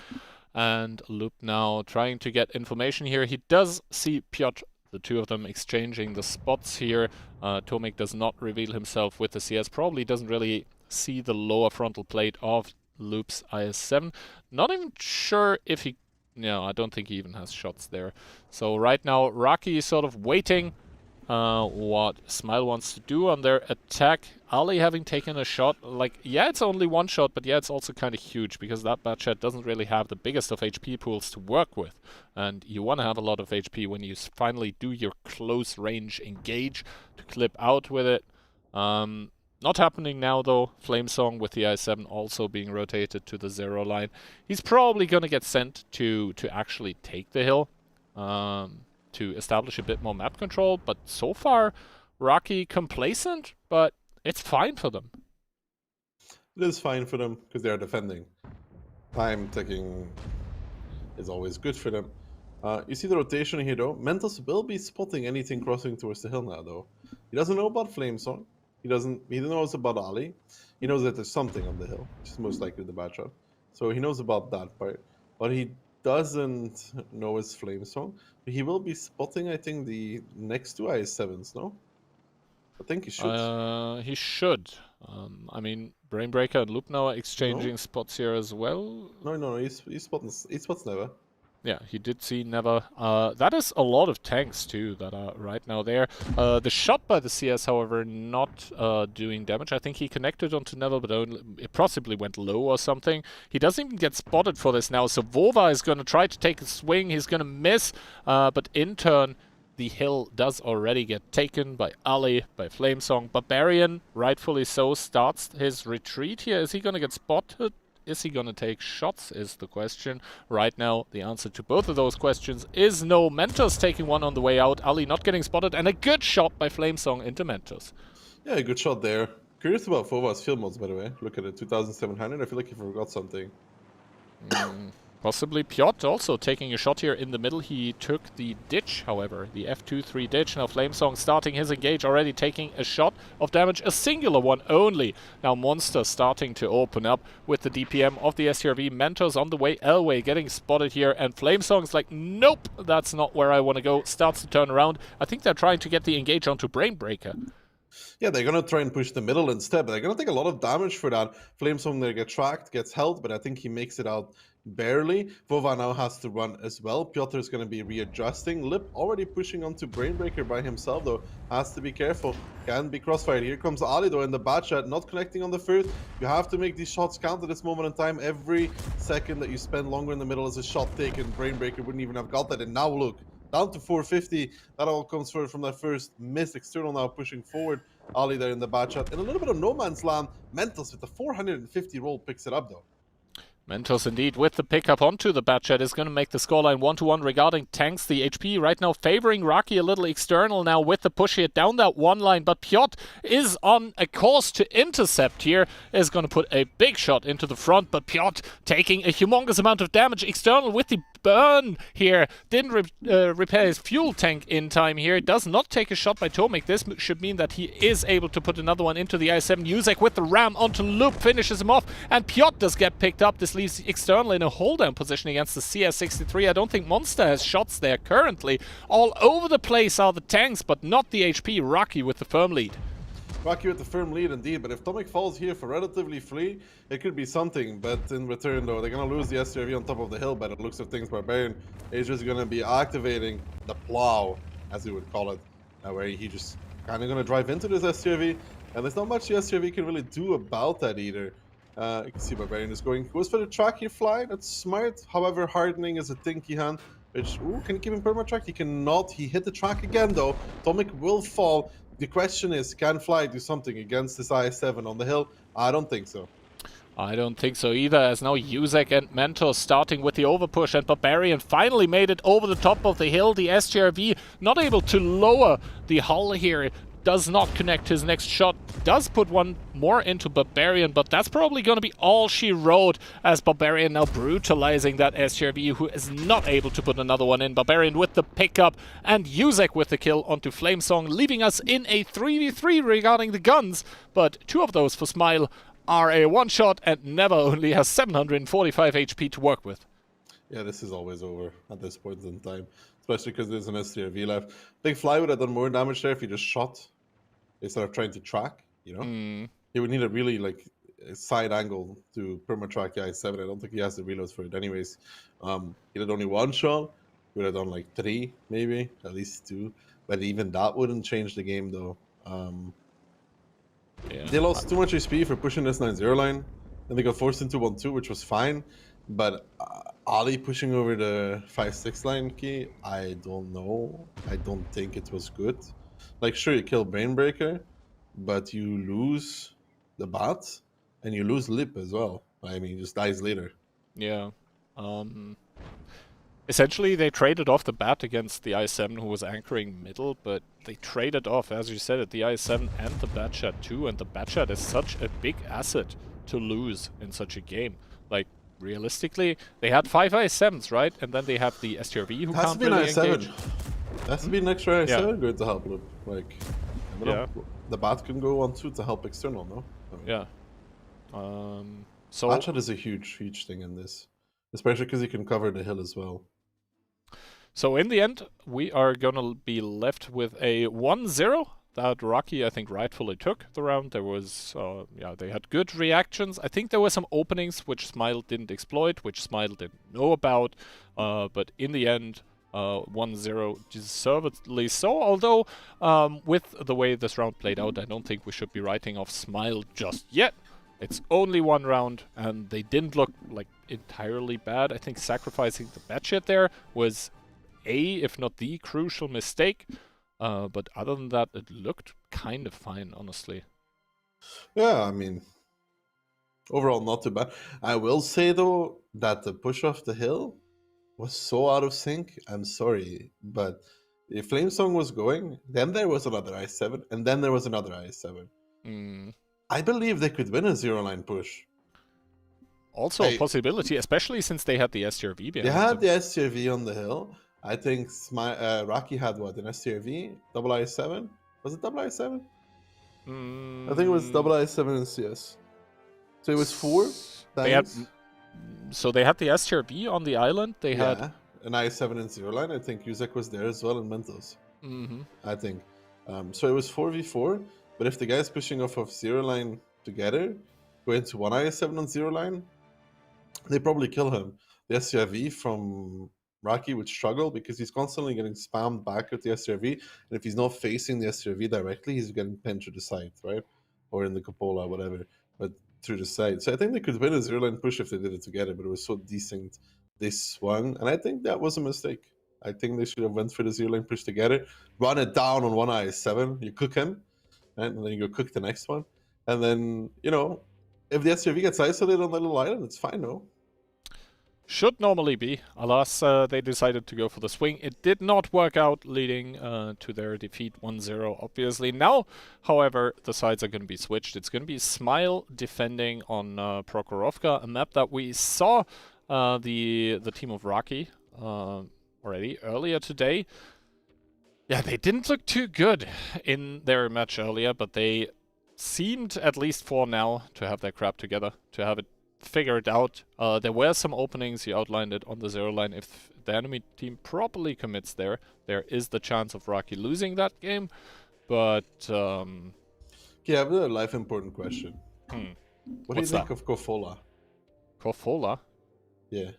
And Loop now trying to get information here. He does see Piotr, the two of them exchanging the spots here. Tomek does not reveal himself with the CS, probably doesn't really see the lower frontal plate of Loop's IS-7. Not even sure if he... No, I don't think he even has shots there. So right now, Raki is sort of waiting what Smile wants to do on their attack. Ali having taken a shot, like, yeah, it's only one shot, but yeah, it's also kind of huge, because that Batchat doesn't really have the biggest of HP pools to work with. And you want to have a lot of HP when you finally do your close range engage to clip out with it. Not happening now, though. Flamesong with the I7 also being rotated to the 0 line. He's probably going to get sent to actually take the hill, to establish a bit more map control, but so far, Rocky complacent, but it's fine for them. It is fine for them, because they are defending. Time taking is always good for them. You see the rotation here, though. Mentos will be spotting anything crossing towards the hill now, though. He doesn't know about Flamesong. He knows about Ali. He knows that there's something on the hill, which is most likely the Batchat. So he knows about that part. But he doesn't know his Flamesong. He will be spotting, I think, the next two IS-7s, no? I think he should. He should. I mean, Brainbreaker and Loop now are exchanging spots here as well. No, he spots never. Yeah, he did see Never. That is a lot of tanks, too, that are right now there. The shot by the CS, however, not doing damage. I think he connected onto Never, but it possibly went low or something. He doesn't even get spotted for this now, so Vova is going to try to take a swing. He's going to miss, but in turn, the hill does already get taken by Ali, by Flamesong. Barbarian, rightfully so, starts his retreat here. Is he going to get spotted? Is he going to take shots, is the question. Right now, the answer to both of those questions is no. Mentos taking one on the way out. Ali not getting spotted, and a good shot by Flamesong into Mentos. Yeah, a good shot there. Curious about Fova's field mods, by the way. Look at it, 2,700. I feel like he forgot something. Possibly Piotr also taking a shot here in the middle. He took the ditch, however, the F2-3 ditch. Now Flamesong starting his engage, already taking a shot of damage, a singular one only. Now Monster starting to open up with the DPM of the STRV. Mentos on the way, Elway getting spotted here, and Flamesong's like, nope, that's not where I want to go. Starts to turn around. I think they're trying to get the engage onto Brainbreaker. Yeah, they're going to try and push the middle instead, but they're going to take a lot of damage for that. Flamesong there gets tracked, gets held, but I think he makes it out barely. Vova now has to run as well. Piotr is going to be readjusting. Lip already pushing onto Brainbreaker by himself, though. Has to be careful. Can be crossfired. Here comes Ali, though, in the Batchat, not connecting on the first. You have to make these shots count at this moment in time. Every second that you spend longer in the middle is a shot taken. Brainbreaker wouldn't even have got that, and now look. Down to 450. That all comes from that first miss. External now pushing forward. Ali there in the Batchat. In a little bit of no man's land. Mentos with the 450 roll picks it up, though. Mentos indeed with the pickup onto the Batchat is going to make the scoreline 1-1 regarding tanks. The HP right now favoring Raki a little external now with the push here down that one line, but Piotr is on a course to intercept here, is going to put a big shot into the front, but Piotr taking a humongous amount of damage external with the burn here. Didn't repair his fuel tank in time here. Does not take a shot by Tomek. This should mean that he is able to put another one into the I7. Yuzek with the ram onto Loop finishes him off, and Piotr does get picked up. This leaves external in a hold down position against the CS63. I don't think Monster has shots there currently. All over the place are the tanks, but not the HP. Rocky with the firm lead. Rocky with the firm lead indeed, but if Tomek falls here for relatively free, it could be something. But in return, though, they're going to lose the STRV on top of the hill by the looks of things. Barbarian is just going to be activating the plow, as we would call it, where he just kind of going to drive into this STRV, and there's not much the STRV can really do about that either. You can see Barbarian is goes for the track here, fly. That's smart. However, hardening is a tinky hand, which can keep him perma-track. He cannot. He hit the track again, though. Tomek will fall. The question is, can Fly do something against this IS-7 on the hill? I don't think so. I don't think so either, as now Yuzek and Mentor starting with the overpush, and Barbarian finally made it over the top of the hill. The STRV not able to lower the hull here, does not connect his next shot, does put one more into Barbarian, but that's probably going to be all she wrote, as Barbarian now brutalizing that STRV, who is not able to put another one in. Barbarian with the pickup, and Yuzek with the kill onto Flamesong, leaving us in a 3v3 regarding the guns, but 2 of those for Smile are a one-shot, and Never only has 745 HP to work with. Yeah, this is always over at this point in time, especially because there's an STRV left. I think Fly would have done more damage there if he just shot instead of trying to track, you know? He would need a really, like, a side angle to perma-track the I-7. I don't think he has the reloads for it anyways. He did only 1 shot. He would have done, like, 3, maybe, at least 2. But even that wouldn't change the game, though. Yeah. They lost too much HP for pushing this 9-0 line, and they got forced into 1-2, which was fine. But Ali pushing over the 5-6 line key, I don't know. I don't think it was good. Like, sure, you kill Brainbreaker, but you lose the bat, and you lose Lip as well. I mean, he just dies later. Yeah. Essentially, they traded off the bat against the I-7, who was anchoring middle, but they traded off, as you said, the I-7 and the Batchat too, and the Batchat is such a big asset to lose in such a game. Like, realistically, they had 5 I-7s, right? And then they have the STRV who Has to can't be an really I-7. engage. Has to be an extra I-7 Yeah. going to help Lip. Like, I don't know. The bat can go 1-2 to help external, no? I mean, Yeah. So Batchat is a huge thing in this, especially because he can cover the hill as well. So in the end, we are going to be left with a 1-0 that Rocky, I think, rightfully took the round. There was, they had good reactions. I think there were some openings which Smile didn't exploit, which Smile didn't know about. But in the end, 1-0 deservedly so. Although, with the way this round played out, I don't think we should be writing off Smile just yet. It's only 1 round, and they didn't look like entirely bad. I think sacrificing the Batchat there was if not the crucial mistake, but other than that, it looked kind of fine, honestly. Yeah, I mean, overall not too bad. I will say though that the push off the hill was so out of sync. I'm sorry, but if Flamesong was going, then there was another I-7, and then there was another I-7. I believe they could win a 0-line push. Also a possibility, especially since they had the STRV behind They had them. the STRV on the hill. I think Rocky had what, an STRV, double I-7? Was it double I-7? I think it was double I-7 and CS. So it was 4 things. So they had the STRV on the island. They had an I-7 and 0-line. I think Yuzek was there as well, and Mentos. I think. So it was 4v4, but if the guys pushing off of 0-line together go into 1 I-7 on 0-line, they probably kill him. The STRV from Rocky would struggle because he's constantly getting spammed back at the STRV, and if he's not facing the STRV directly, he's getting pinned to the side, right? Or in the cupola, whatever, but through the side. So I think they could win a 0-line push if they did it together, but it was so decent they swung, and I think that was a mistake. I think they should have went for the 0-line push together, run it down on 1 I-7, you cook him, right? And then you go cook the next one, and then, you know, if the STRV gets isolated on that little island, it's fine, no? Should normally be. Alas, they decided to go for the swing. It did not work out, leading to their defeat 1-0, obviously. Now, however, the sides are going to be switched. It's going to be Smile defending on Prokhorovka, a map that we saw the team of Rocky already earlier today. Yeah, they didn't look too good in their match earlier, but they seemed, at least for now, to have their crap together, to have it figured out. There were some openings, you outlined it on the 0-line. If the enemy team properly commits there is the chance of Rocky losing that game, but... Yeah, but a life important question. What do you think of Kofola? Kofola? Yeah.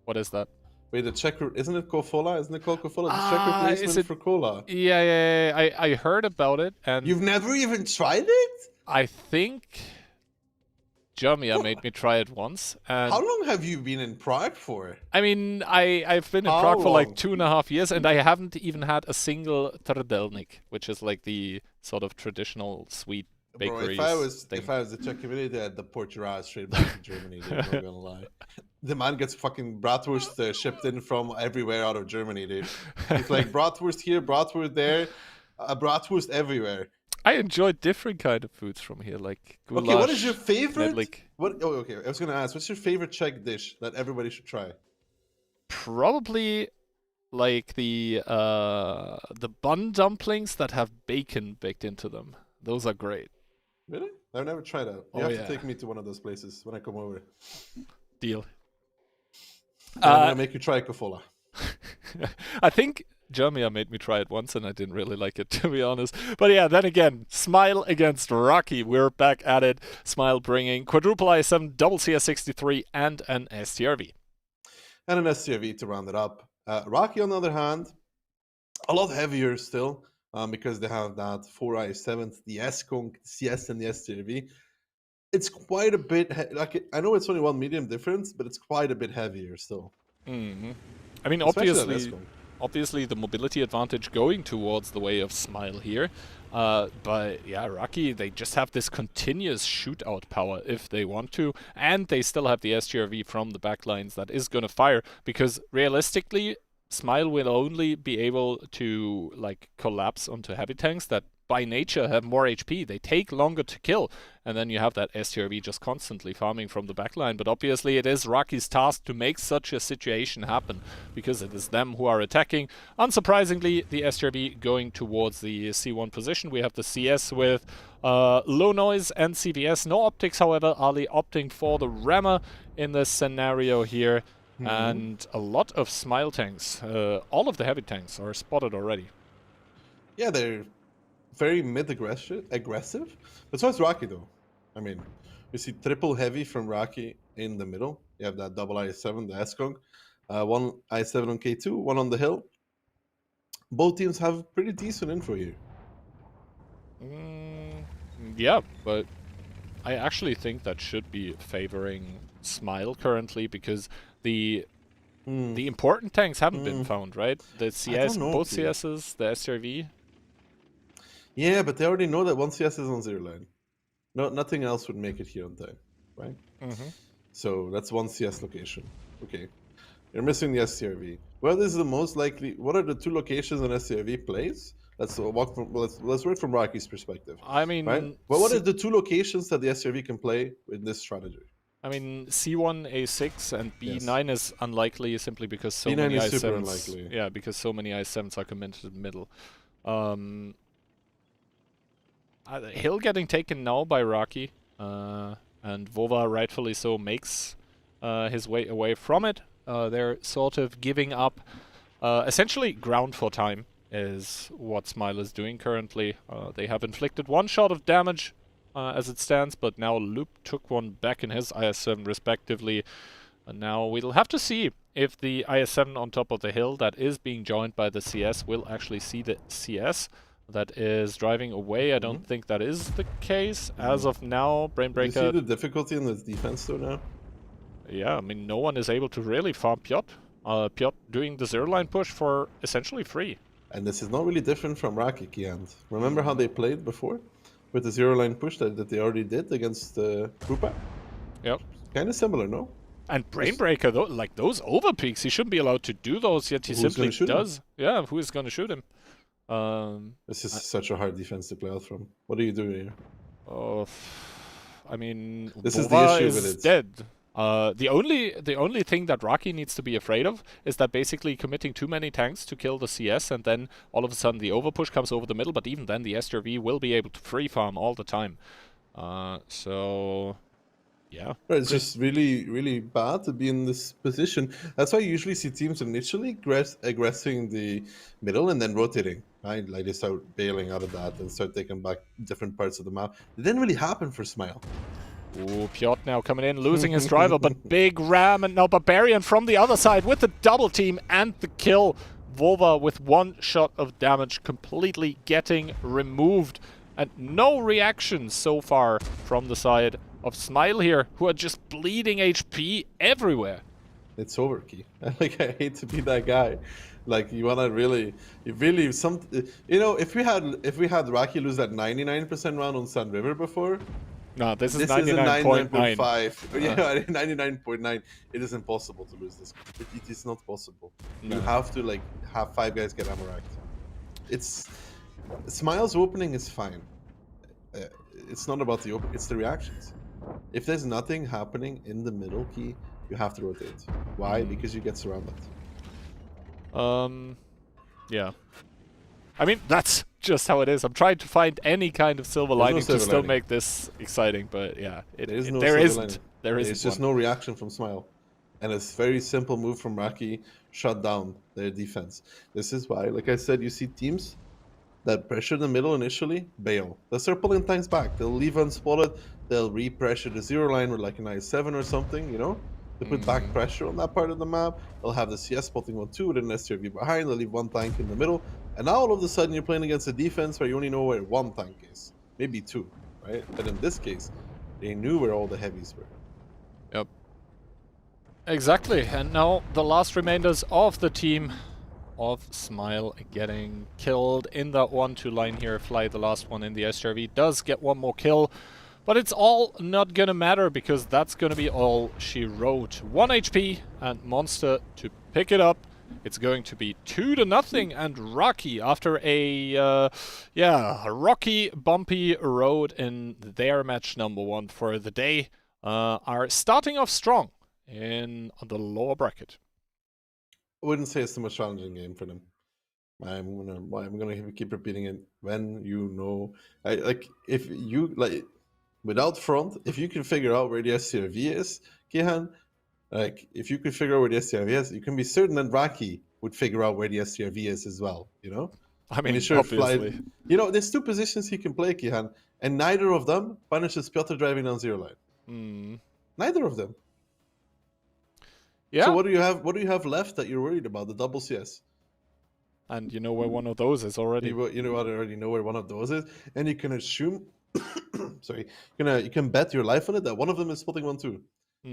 What is that? Wait, the Czech... Isn't it Kofola? Isn't it called Kofola? The Czech replacement for Cola. Yeah. I heard about it, and... You've never even tried it? I think... Jermia made me try it once. And how long have you been in Prague for? I mean, I've been in Prague for like 2.5 years, and I haven't even had a single trdelnik, which is like the sort of traditional sweet Bro, bakeries. if I was the Czech community, I'd deport your ass straight back to Germany. Dude, I'm not gonna lie. The man gets fucking bratwurst shipped in from everywhere out of Germany, dude. It's like bratwurst here, bratwurst there, bratwurst everywhere. I enjoy different kind of foods from here, like goulash. Okay, what is your favorite? Knedlik. What? Oh, okay. I was gonna ask, what's your favorite Czech dish that everybody should try? Probably like the bun dumplings that have bacon baked into them. Those are great. Really? I've never tried that. You Oh, have yeah. to take me to one of those places when I come over. Deal. And I'm gonna make you try kofola. I think Jermia made me try it once and I didn't really like it, to be honest. But yeah, then again, Smile against Rocky. We're back at it. Smile bringing quadruple IS7, double CS63, and an STRV. And an STRV to round it up. Rocky, on the other hand, a lot heavier still, because they have that 4 IS7, the S-Conk, CS, and the STRV. It's quite a bit, I know it's only one medium difference, but it's quite a bit heavier still. Mm-hmm. I mean, Especially that S-Conk. obviously the mobility advantage going towards the way of Smile here. But yeah, Rocky, they just have this continuous shootout power if they want to, and they still have the STRV from the backlines that is going to fire, because realistically, Smile will only be able to like collapse onto heavy tanks that by nature have more HP. They take longer to kill, and then you have that STRV just constantly farming from the backline. But obviously it is Rocky's task to make such a situation happen, because it is them who are attacking. Unsurprisingly, the STRV going towards the C1 position. We have the CS with low noise and CVS. No optics, however. Ali opting for the rammer in this scenario here. And a lot of Smile tanks. All of the heavy tanks are spotted already. Yeah, they're very mid-aggressive. But so is Rocky, though. I mean, you see triple heavy from Rocky in the middle. You have that double IS7, the S-Conk. One IS7 on K2, one on the hill. Both teams have pretty decent info here. Yeah, but I actually think that should be favoring Smile currently, because the important tanks haven't been found, right? The CS, know, both dude. CSs, the STRV. Yeah, but they already know that one CS is on zero line. No, nothing else would make it here on time, right? So that's one CS location. Okay. You're missing the STRV. Well, this is the most likely. What are the two locations an STRV plays? Let's walk from. Let's work from Rocky's perspective. I mean, Right? Well, what are the two locations that the STRV can play with this strategy? I mean, C1, A6, and B9 is unlikely simply because so B9 many is super I7s. unlikely. Yeah, because so many I7s are committed in the middle. Hill getting taken now by Rocky, and Vova rightfully so makes his way away from it. They're sort of giving up. Essentially, ground for time is what Smile is doing currently. They have inflicted one shot of damage as it stands, but now Loop took one back in his IS-7 respectively. And now we'll have to see if the IS-7 on top of the hill that is being joined by the CS will actually see the CS that is driving away. I don't think that is the case as of now. You see Brainbreaker. the difficulty in this defense though now? Yeah, I mean, no one is able to really farm Piotr. Piotr doing the zero line push for essentially free. And this is not really different from Rocky, Kian. Remember how they played before? With the zero line push that they already did against Krupa? Yep. Kind of similar, no? And Brainbreaker, though, like those overpeaks, he shouldn't be allowed to do those, yet he Who's simply gonna shoot him? does. Yeah, who is going to shoot him? This is such a hard defense to play out from. What are you doing here? I mean, This is the Vova issue is with it. dead. The only thing that Rocky needs to be afraid of is that basically committing too many tanks to kill the CS, and then all of a sudden the overpush comes over the middle, but even then the STRV will be able to free farm all the time. So yeah. Right, it's just really, really bad to be in this position. That's why you usually see teams initially aggressing the middle and then rotating, right? Like they start bailing out of that and start taking back different parts of the map. It didn't really happen for Smile. Ooh, Piotr now coming in, losing his driver, but big ram, and now Barbarian from the other side with the double team and the kill. Vova with one shot of damage completely getting removed, and no reaction so far from the side of Smile here, who are just bleeding HP everywhere. it's over, Key. Like, I hate to be that guy. Like, you wanna really, if we had Rocky lose that 99% round on Sun River before, No, this is this is a 99.9. 99.5. Yeah, 99.9. It is impossible to lose this. It is not possible. No. You have to like have 5 guys get ammo-racked. It's Smile's opening is fine. It's not about the open. It's the reactions. If there's nothing happening in the middle, Key, you have to rotate. Why? Because you get surrounded. Yeah. I mean, that's just how it is. I'm trying to find any kind of silver lining to silver still lining. make this exciting, but yeah, There is no there silver isn't. lining. There isn't. It's just no reaction from Smile. And it's very simple move from Raki, shut down their defense. This is why, like I said, you see teams that pressure the middle initially, bail. They'll start pulling tanks back. They'll leave unspotted. They'll re-pressure the 0 line with like an I7 or something, you know? They put back pressure on that part of the map. They'll have the CS spotting 1-2 with an STRV behind. They'll leave 1 tank in the middle. And now all of a sudden you're playing against a defense where you only know where 1 tank is. Maybe 2, right? But in this case, they knew where all the heavies were. Yep. Exactly. And now the last remainders of the team of Smile getting killed in that 1-2 line here. Fly, the last one in the SRV, does get 1 more kill. But it's all not gonna matter because that's gonna be all she wrote. 1 HP and Monster to pick it up. It's going to be 2-0, and Rocky, after a rocky, bumpy road in their match number 1 for the day, are starting off strong in the lower bracket. I wouldn't say it's the most challenging game for them. I'm gonna keep repeating it. When you know, if you like, without front, if you can figure out where the SCRV is, Kihan, like if you could figure out where the SCRV is, you can be certain that Raki would figure out where the SCRV is as well. You know, I mean, obviously. You know, there's 2 positions he can play, Kihan, and neither of them punishes Piotr driving down 0 line. Neither of them. Yeah. So what do you have? What do you have left that you're worried about? The double CS. And you know where one of those is already. You know what? I already know where one of those is, and you can assume. Sorry, you can bet your life on it that one of them is spotting 1-2.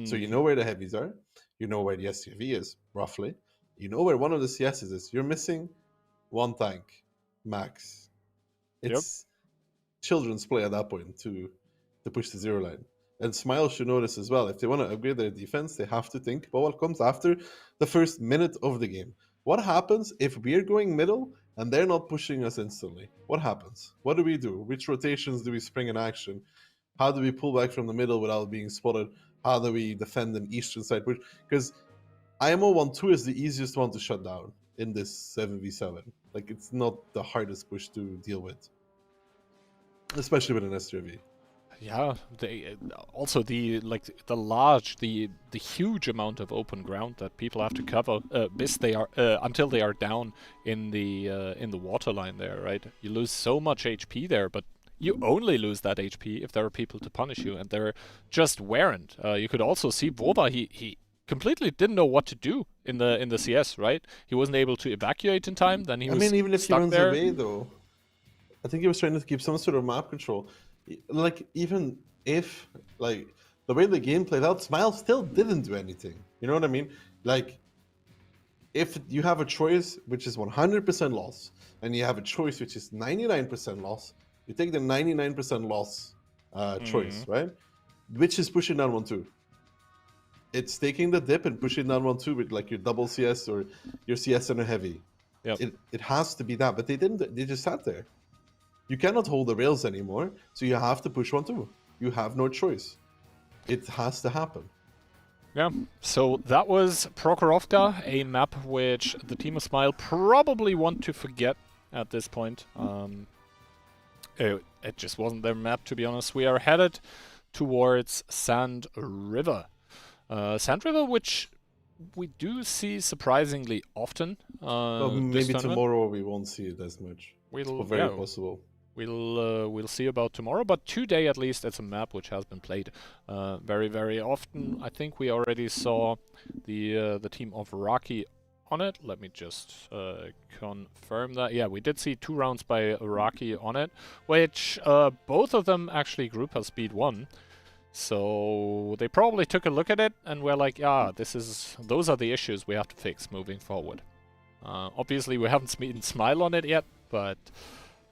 So you know where the heavies are. You know where the SCV is roughly. You know where one of the CSs is. You're missing 1 tank max. It's children's play at that point to push the 0 line. And Smile should know this as well. If they want to upgrade their defense, they have to think about what comes after the first minute of the game. What happens if we're going middle and they're not pushing us instantly? What happens? What do we do? Which rotations do we spring in action? How do we pull back from the middle without being spotted? How do we defend an eastern side push? Because IMO 1-2 is the easiest one to shut down in this 7v7. Like, it's not the hardest push to deal with. Especially with an STRV. Yeah, also the huge amount of open ground that people have to cover until they are down in the water line there, right? You lose so much HP there, but you only lose that HP if there are people to punish you, and there just weren't. You could also see WoT7v, he completely didn't know what to do in the CS, right? He wasn't able to evacuate in time. Then he was even if he stuck runs there. away, though, I think he was trying to keep some sort of map control. Like, even if, like, the way the game played out, Smile still didn't do anything. You know what I mean? Like, if you have a choice which is 100% loss, and you have a choice which is 99% loss, you take the 99% loss choice, right? Which is pushing down 1-2. It's taking the dip and pushing down 1-2 with, like, your double CS or your CS and a heavy. Yep. It has to be that, but they didn't. They just sat there. You cannot hold the rails anymore, so you have to push 1-2. You have no choice. It has to happen. Yeah, so that was Prokhorovka, a map which the team of Smile probably want to forget at this point. It just wasn't their map, to be honest. We are headed towards Sand River. Sand River, which we do see surprisingly often. Maybe tomorrow we won't see it as much. Very possible. We'll see about tomorrow, but today at least it's a map which has been played very, very often. I think we already saw the team of Rocky on it. Let me just confirm that. Yeah, we did see 2 rounds by Rocky on it, which both of them actually group has speed 1. So they probably took a look at it and were like, "Ah, those are the issues we have to fix moving forward." Obviously, we haven't seen Smile on it yet, but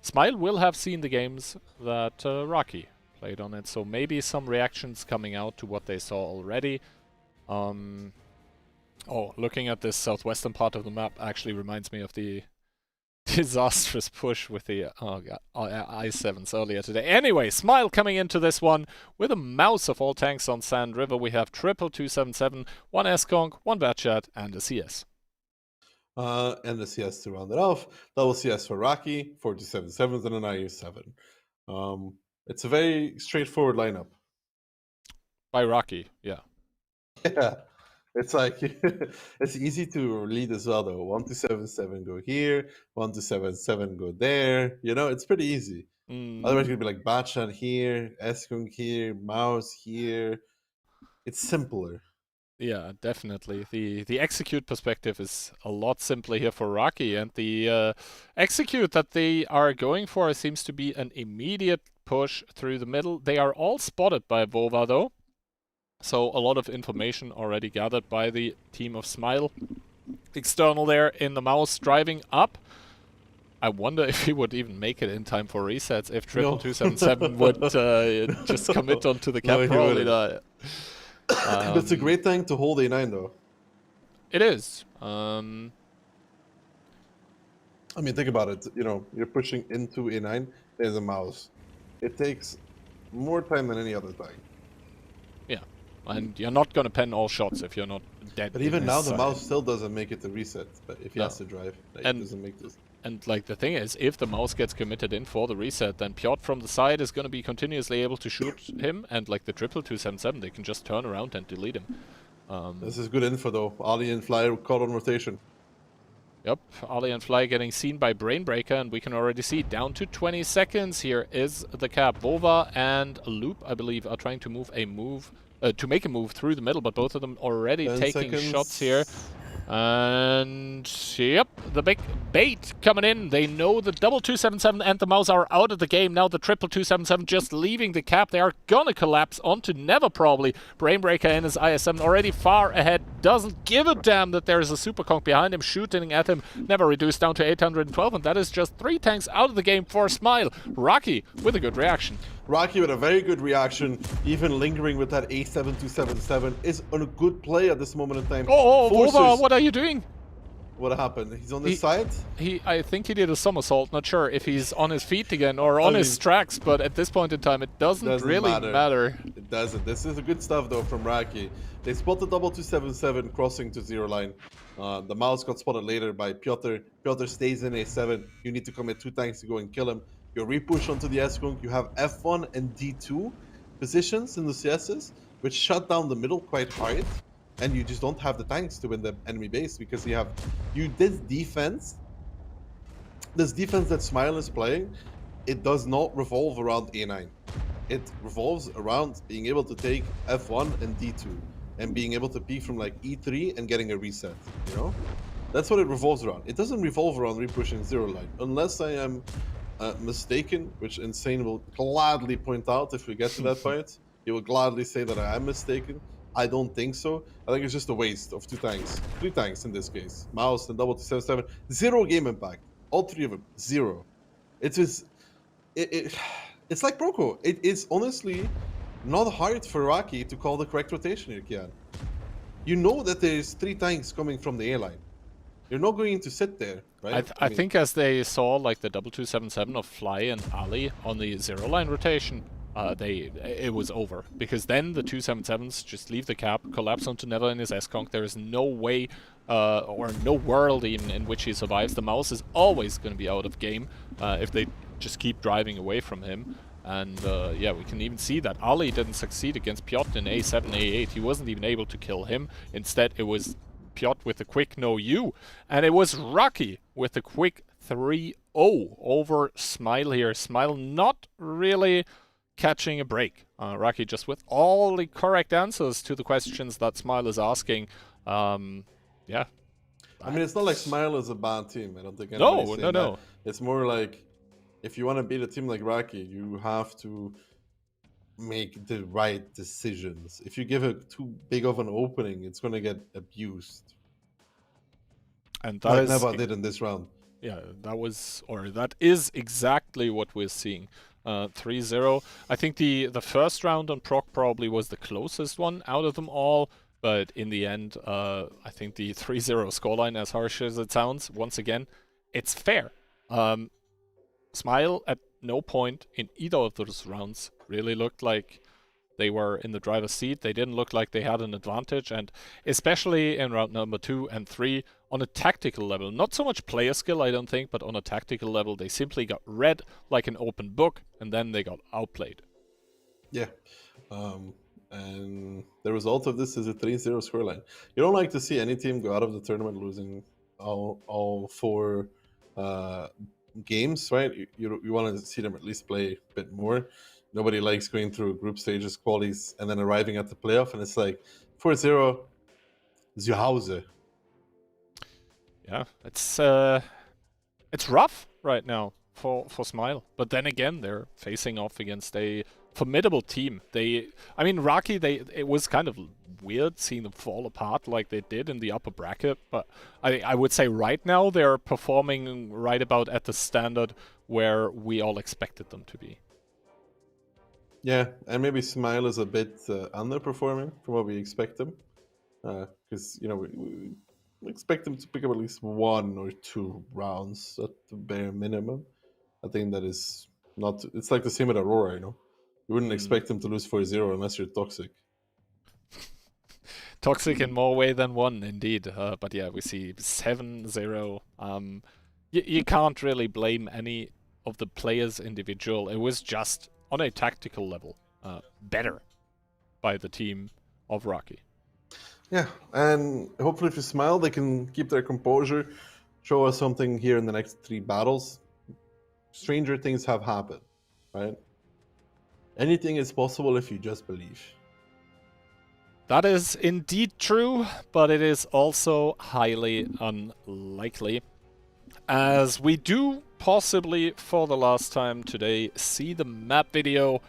Smile will have seen the games that Rocky played on it, so maybe some reactions coming out to what they saw already. Oh, looking at this southwestern part of the map actually reminds me of the disastrous push with the I7s earlier today. Anyway, Smile coming into this one with a mouse of all tanks on Sand River. We have triple 277, one S-Conk, one Batchat, and a CS. And the CS to round it off. Double CS for Rocky, 4-2-7-7s, and an IU-7. It's a very straightforward lineup. By Rocky, yeah. Yeah, it's like it's easy to lead as well though. 1-2-7-7 go here, 1-2-7-7 go there. You know, it's pretty easy. Otherwise, it'd be like Batchan here, Eskung here, Mouse here. It's simpler. Yeah, definitely. The execute perspective is a lot simpler here for Rocky, and the execute that they are going for seems to be an immediate push through the middle. They are all spotted by Vova though, so a lot of information already gathered by the team of Smile. External there in the Mouse driving up. I wonder if he would even make it in time for resets if triple 277 would just commit onto the cap. No, Probably not. It's a great thing to hold A9 though. It is. I mean, think about it. You know, you're pushing into A9. There's a Mouse. It takes more time than any other time. Yeah, and you're not gonna pen all shots if you're not dead. But even now, the Mouse still doesn't make it to reset. But if he has to drive, like, and it doesn't make this. And like the thing is, if the Mouse gets committed in for the reset, then Piotr from the side is gonna be continuously able to shoot him, and like the triple 277, they can just turn around and delete him. This is good info though. Ali and Fly caught on rotation. Yep, Ali and Fly getting seen by Brainbreaker, and we can already see down to 20 seconds. Here is the cap. Vova and Loop, I believe, are trying to make a move through the middle, but both of them already taking shots here. And yep, the big bait coming in. They know the double 277 and the Mouse are out of the game. Now the triple 277 just leaving the cap. They are gonna collapse onto Never probably. Brainbreaker in his IS-7 already far ahead. Doesn't give a damn that there is a Super Conk behind him shooting at him. Never reduced down to 812, and that is just 3 tanks out of the game for Smile. Rocky with a good reaction. Rocky with a very good reaction, even lingering with that A7-277 is on a good play at this moment in time. Oh, Vova, what are you doing? What happened? He's on this side? I think he did a somersault. Not sure if he's on his feet again or on his tracks, but at this point in time, it doesn't really matter. It doesn't. This is good stuff, though, from Rocky. They spot the double 277 crossing to 0 line. The Mouse got spotted later by Piotr. Piotr stays in A7. You need to commit 2 tanks to go and kill him. You repush onto the S-Conk. You have F1 and D2 positions in the CSs, which shut down the middle quite hard. And you just don't have the tanks to win the enemy base because this defense that Smile is playing, it does not revolve around A9. It revolves around being able to take F1 and D2 and being able to peek from like E3 and getting a reset, you know? That's what it revolves around. It doesn't revolve around repushing 0 line, unless I am mistaken, which Insane will gladly point out if we get to that point. He will gladly say that I am mistaken. I don't think so. I think it's just a waste of 2 tanks. 3 tanks in this case. Mouse and double 277. 0 game impact. All 3 of them. 0. It's like Broco. It is honestly not hard for Rocky to call the correct rotation here, Kian. You know that there's 3 tanks coming from the A-line. You're not going to sit there, right? I think as they saw like the double 277 of Fly and Ali on the 0 line rotation, it was over, because then the 277s just leave the cap, collapse onto Never in his S-Conk. There is no way or no world even in which he survives. The Mouse is always going to be out of game if they just keep driving away from him. And yeah, we can even see that Ali didn't succeed against Piotr in A7, A8. He wasn't even able to kill him. Instead, it was Piotr with a quick no-you, and it was Rocky with a quick 3-0 over Smile here. Smile not really catching a break. Rocky just with all the correct answers to the questions that Smile is asking. Yeah. I mean, it's not like Smile is a bad team. I don't think anybody's saying No. It's more like, if you want to beat a team like Rocky, you have to make the right decisions. If you give it too big of an opening, it's going to get abused. And that Like is Neva did in this round. yeah, that is exactly what we're seeing. 3-0. I think the first round on Proc probably was the closest one out of them all, but in the end, I think the 3-0 scoreline, as harsh as it sounds, once again, it's fair. Smile at no point in either of those rounds really looked like they were in the driver's seat. They didn't look like they had an advantage, and especially in round number 2 and 3, on a tactical level, not so much player skill, I don't think, but on a tactical level, they simply got read like an open book, and then they got outplayed. Yeah. And the result of this is a 3-0 scoreline. You don't like to see any team go out of the tournament losing all 4 games, right? You want to see them at least play a bit more. Nobody likes going through group stages, qualies, and then arriving at the playoff, and it's like 4-0 zu Hause. Yeah, it's rough right now for Smile. But then again, they're facing off against a formidable team. Rocky, it was kind of weird seeing them fall apart like they did in the upper bracket, but I would say right now they're performing right about at the standard where we all expected them to be. Yeah, and maybe Smile is a bit underperforming from what we expect them, because we expect them to pick up at least 1 or 2 rounds at the bare minimum. I think that is not. It's like the same with Aurora, You wouldn't expect them to lose 4-0 unless you're toxic. Toxic in more way than one, indeed. But yeah, we see 7-0. You can't really blame any of the players individual. It was just on a tactical level better by the team of Rocky. Yeah, and hopefully if you Smile, they can keep their composure, show us something here in the next 3 battles. Stranger things have happened, right? Anything is possible if you just believe. That is indeed true, but it is also highly unlikely, as we do possibly for the last time today see the map video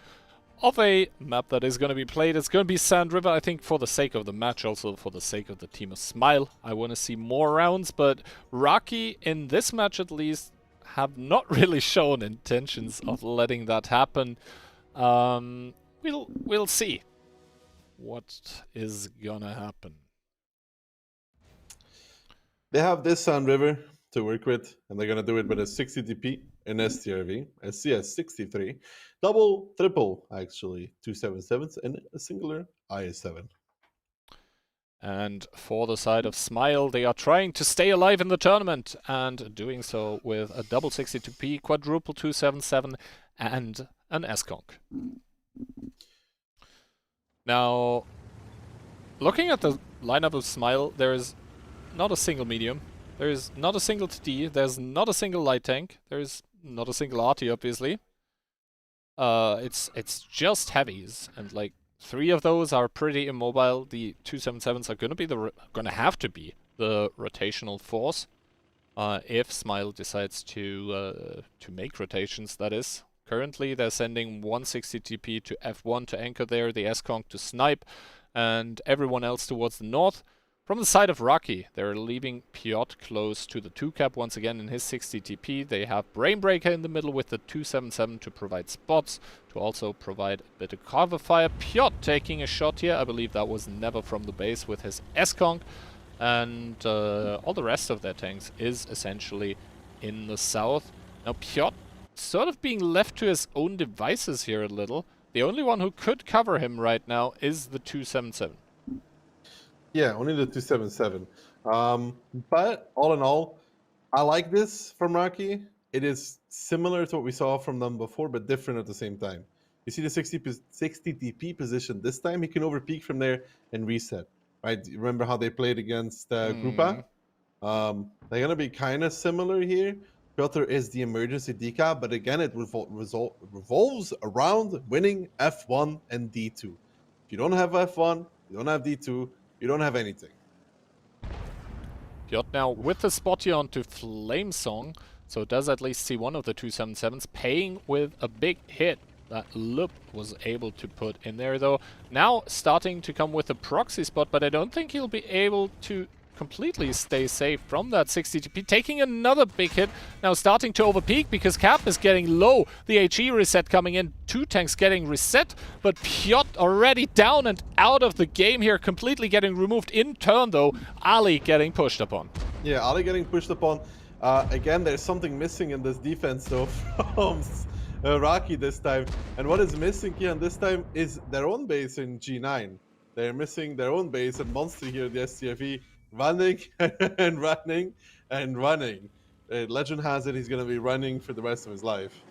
of a map that is going to be played. It's going to be Sand River, I think, for the sake of the match, also for the sake of the team of Smile. I want to see more rounds, but Rocky, in this match at least, have not really shown intentions of letting that happen. We'll see what is gonna happen. They have this Sand River to work with, and they're going to do it with a 60 DP, an STRV, a CS63, double, triple, actually, 277s, and a singular IS7. And for the side of Smile, they are trying to stay alive in the tournament, and doing so with a double 62p, quadruple 277, and an S-Conk. Now, looking at the lineup of Smile, there is not a single medium, there is not a single TD, there's not a single light tank, there's not a single RT, obviously. It's just heavies, and like 3 of those are pretty immobile. The 277s are gonna have to be the rotational force if Smile decides to make rotations. That is, currently they're sending 160 TP to F1 to anchor there, the S-Conk to snipe, and everyone else towards the north. From the side of Rocky, they're leaving Piotr close to the 2-cap once again in his 60 TP. They have Brainbreaker in the middle with the 277 to provide spots, to also provide a bit of cover fire. Piotr taking a shot here. I believe that was never from the base with his S-Conk. And all the rest of their tanks is essentially in the south. Now Piotr sort of being left to his own devices here a little. The only one who could cover him right now is the 277. Yeah, only the 277. But all in all, I like this from Rocky. It is similar to what we saw from them before, but different at the same time. You see the 60 DP position. This time he can overpeak from there and reset. Right? Remember how they played against Grupa? They're going to be kind of similar here. Piotr is the emergency decap, but again, it revolves around winning F1 and D2. If you don't have F1, you don't have D2, you don't have anything. Piotr now with the spot here onto Flame Song, so does at least see one of the 277s paying with a big hit. that Loop was able to put in there, though. Now starting to come with a proxy spot, but I don't think he'll be able to completely stay safe from that 60 TP. Taking another big hit, now starting to overpeak because Cap is getting low. The HE reset coming in, 2 tanks getting reset, but Piotr already down and out of the game here, completely getting removed in turn though. Ali getting pushed upon. Yeah, Ali getting pushed upon. Again, there's something missing in this defense though from Raki this time. And what is missing here this time is their own base in G9. They're missing their own base, and Monster here, the STFE, running and running and running. Legend has it he's going to be running for the rest of his life.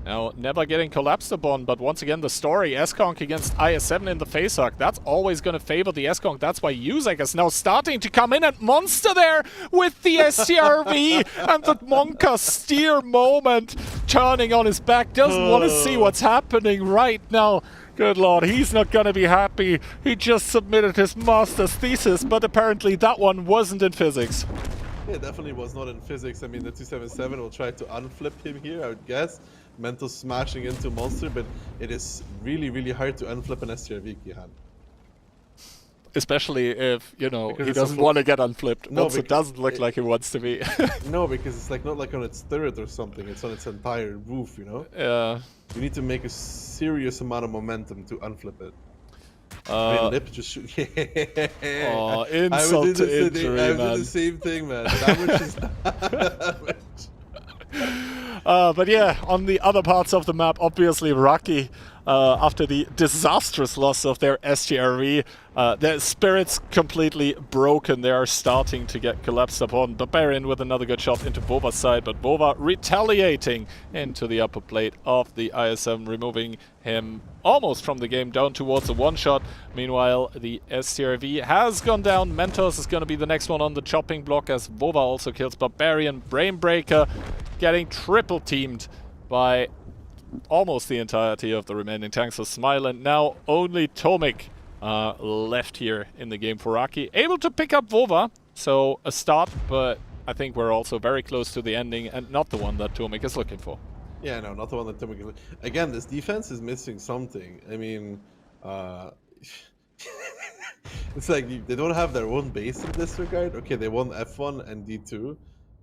Now, never getting collapsed upon, but once again, the story, S-Conk against IS-7 in the facehug, that's always going to favor the S-Conk. That's why Uzek is now starting to come in, and Monster there with the STRV and the Monka steer moment, turning on his back, doesn't want to see what's happening right now. Good lord, he's not gonna be happy. He just submitted his master's thesis, but apparently that one wasn't in physics. Yeah, definitely was not in physics. I mean, the 277 will try to unflip him here, I would guess. Mental smashing into Monster, but it is really, really hard to unflip an STRV, Kihan. Especially if, you know, Because he it's a doesn't full- want to get unflipped. No, Once it because doesn't look like he wants to be. No, because it's like not like on its turret or something. It's on its entire roof, you know? Yeah. You need to make a serious amount of momentum to unflip it. I mean, Lip just shoot. Oh, I insult would do to the, injury, I would do man. the same thing, man. Damage is damage. But yeah, on the other parts of the map, obviously Raki, after the disastrous loss of their STRV, their spirits completely broken. They are starting to get collapsed upon. Barbarian with another good shot into WoT's side, but WoT retaliating into the upper plate of the IS-7, removing him almost from the game down towards a one-shot. Meanwhile, the STRV has gone down. Mentos is going to be the next one on the chopping block as WoT also kills Barbarian. Brainbreaker getting triple teamed by almost the entirety of the remaining tanks of Smile, and now only Tomic left here in the game for Raki. Able to pick up WoT, so a start, but I think we're also very close to the ending and not the one that Tomic is looking for. Yeah, no, not the one that Tomic is. Again, this defense is missing something. I mean, it's like they don't have their own base in this regard. Okay, they won F1 and D2,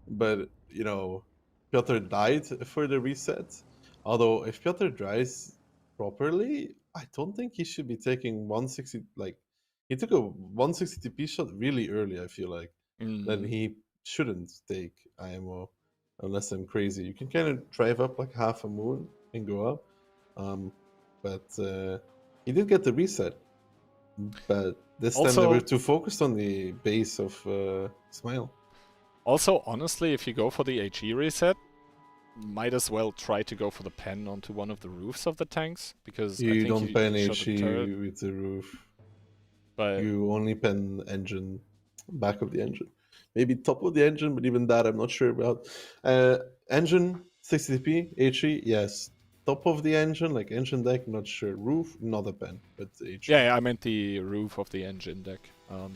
but, you know, Piotr died for the reset. Although, if Piotr dies properly, I don't think he should be taking 160. Like, he took a 160 TP shot really early, I feel like. Then he shouldn't take IMO, unless I'm crazy. You can kind of drive up like half a moon and go up. But he did get the reset. But this time they were too focused on the base of Smile. Also, honestly, if you go for the HE reset, might as well try to go for the pen onto one of the roofs of the tanks, because You I think don't pen shot the HE turret, with the roof. but You only pen engine, back of the engine. Maybe top of the engine, but even that I'm not sure about. Engine, 60p, HE, yes. Top of the engine, like engine deck, not sure. Roof, not a pen, but HE. yeah, I meant the roof of the engine deck. I'm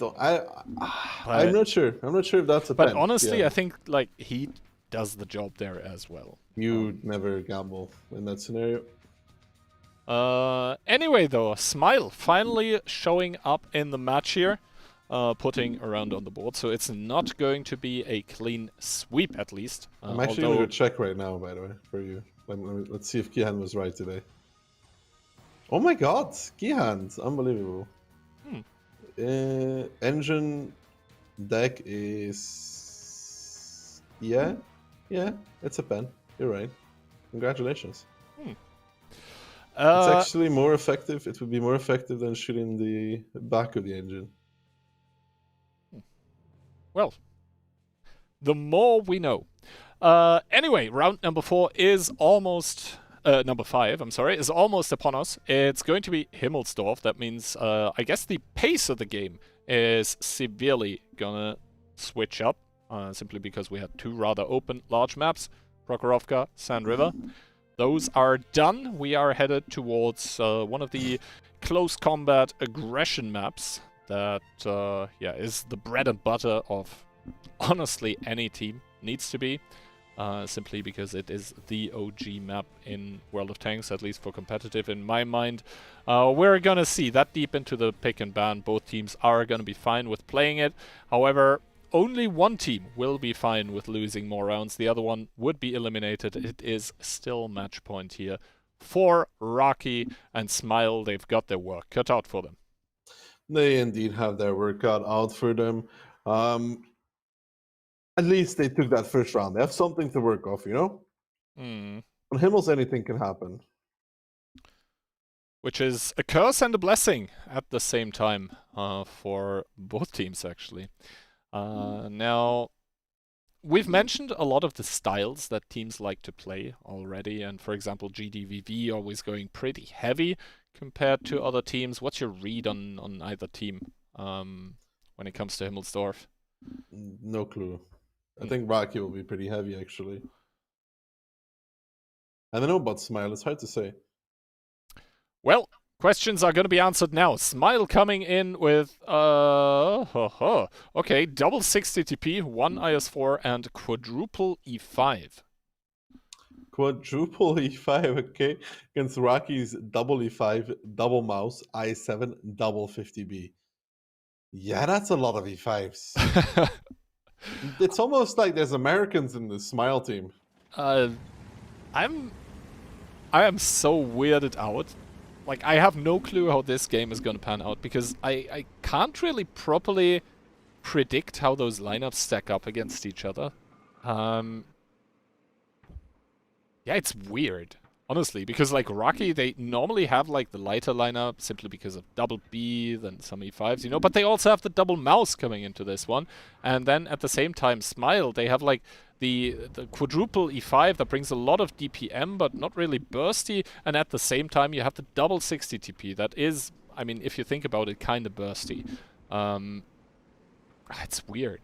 not sure. I'm not sure if that's a pen. But honestly, Yeah. I think like he does the job there as well. You never gamble in that scenario. Anyway, though, Smile finally showing up in the match here, putting around on the board. So it's not going to be a clean sweep, at least. I'm actually going to check right now, by the way, for you. Let's see if Kihan was right today. Oh my god, Kihan's unbelievable. Engine deck is... Yeah, it's a pen. You're right. Congratulations. It's actually more effective. It would be more effective than shooting the back of the engine. Well, the more we know. Anyway, round number 4 is almost... number 5, I'm sorry, is almost upon us. It's going to be Himmelsdorf. That means, I guess the pace of the game is severely gonna switch up, simply because we had 2 rather open large maps, Prokhorovka, Sand River. Those are done. We are headed towards one of the close combat aggression maps that, yeah, is the bread and butter of honestly any team needs to be. simply because it is the OG map in World of Tanks, at least for competitive in my mind. We're gonna see that deep into the pick and ban. Both teams are gonna be fine with playing it. However, only one team will be fine with losing more rounds. The other one would be eliminated. It is still match point here for Rocky and Smile. They've got their work cut out for them. They indeed have their work cut out for them. At least they took that first round. They have something to work off, you know? On Himmels, anything can happen. Which is a curse and a blessing at the same time for both teams, actually. Now, we've mentioned a lot of the styles that teams like to play already, and for example, GDVV always going pretty heavy compared to other teams. What's your read on either team when it comes to Himmelsdorf? No clue. I think Rocky will be pretty heavy, actually. I don't know about Smile. It's hard to say. Well, questions are going to be answered now. Smile coming in with, okay, double 60 TP, 1 IS4, and quadruple E5. Quadruple E5, okay. Against Rocky's double E5, double mouse, I7, double 50B. Yeah, that's a lot of E5s. It's almost like there's Americans in the Smile team. I am so weirded out. Like, I have no clue how this game is going to pan out, because I can't really properly predict how those lineups stack up against each other. Yeah, it's weird, honestly, because, like, Rocky, they normally have, like, the lighter lineup simply because of double B, then some E5s, you know, but they also have the double mouse coming into this one. And then, at the same time, Smile, they have, like, the quadruple E5 that brings a lot of DPM, but not really bursty, and at the same time, you have the double 60 TP. That is, I mean, if you think about it, kind of bursty. It's weird.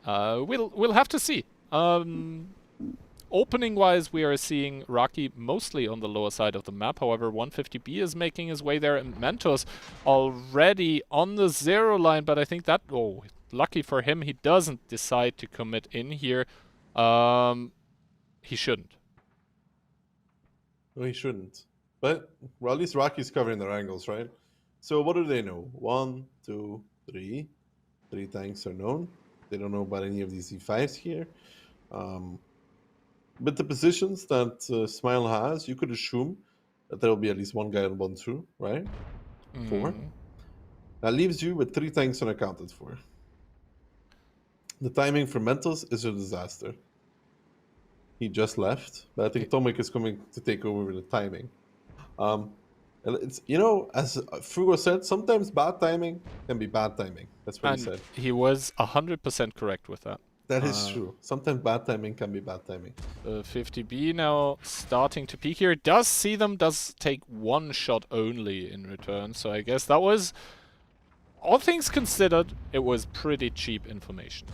We'll have to see. Opening-wise, we are seeing Rocky mostly on the lower side of the map. However, 150B is making his way there, and Mentos already on the 0 line, but I think that... Oh, lucky for him, he doesn't decide to commit in here. He shouldn't. No, he shouldn't. But, well, at least Rocky's covering their angles, right? So what do they know? 1, 2, 3. 3 tanks are known. They don't know about any of these E5s here. But the positions that Smile has, you could assume that there will be at least one guy on 1-2, right? 4. That leaves you with 3 tanks unaccounted for. The timing for Mentos is a disaster. He just left, but I think Tomek is coming to take over with the timing. It's, you know, as Fugo said, sometimes bad timing can be bad timing. That's what he said. He was 100% correct with that. That is true. Sometimes bad timing can be bad timing. 50B now starting to peek here. Does see them, does take 1 shot only in return. So I guess that was, all things considered, it was pretty cheap information.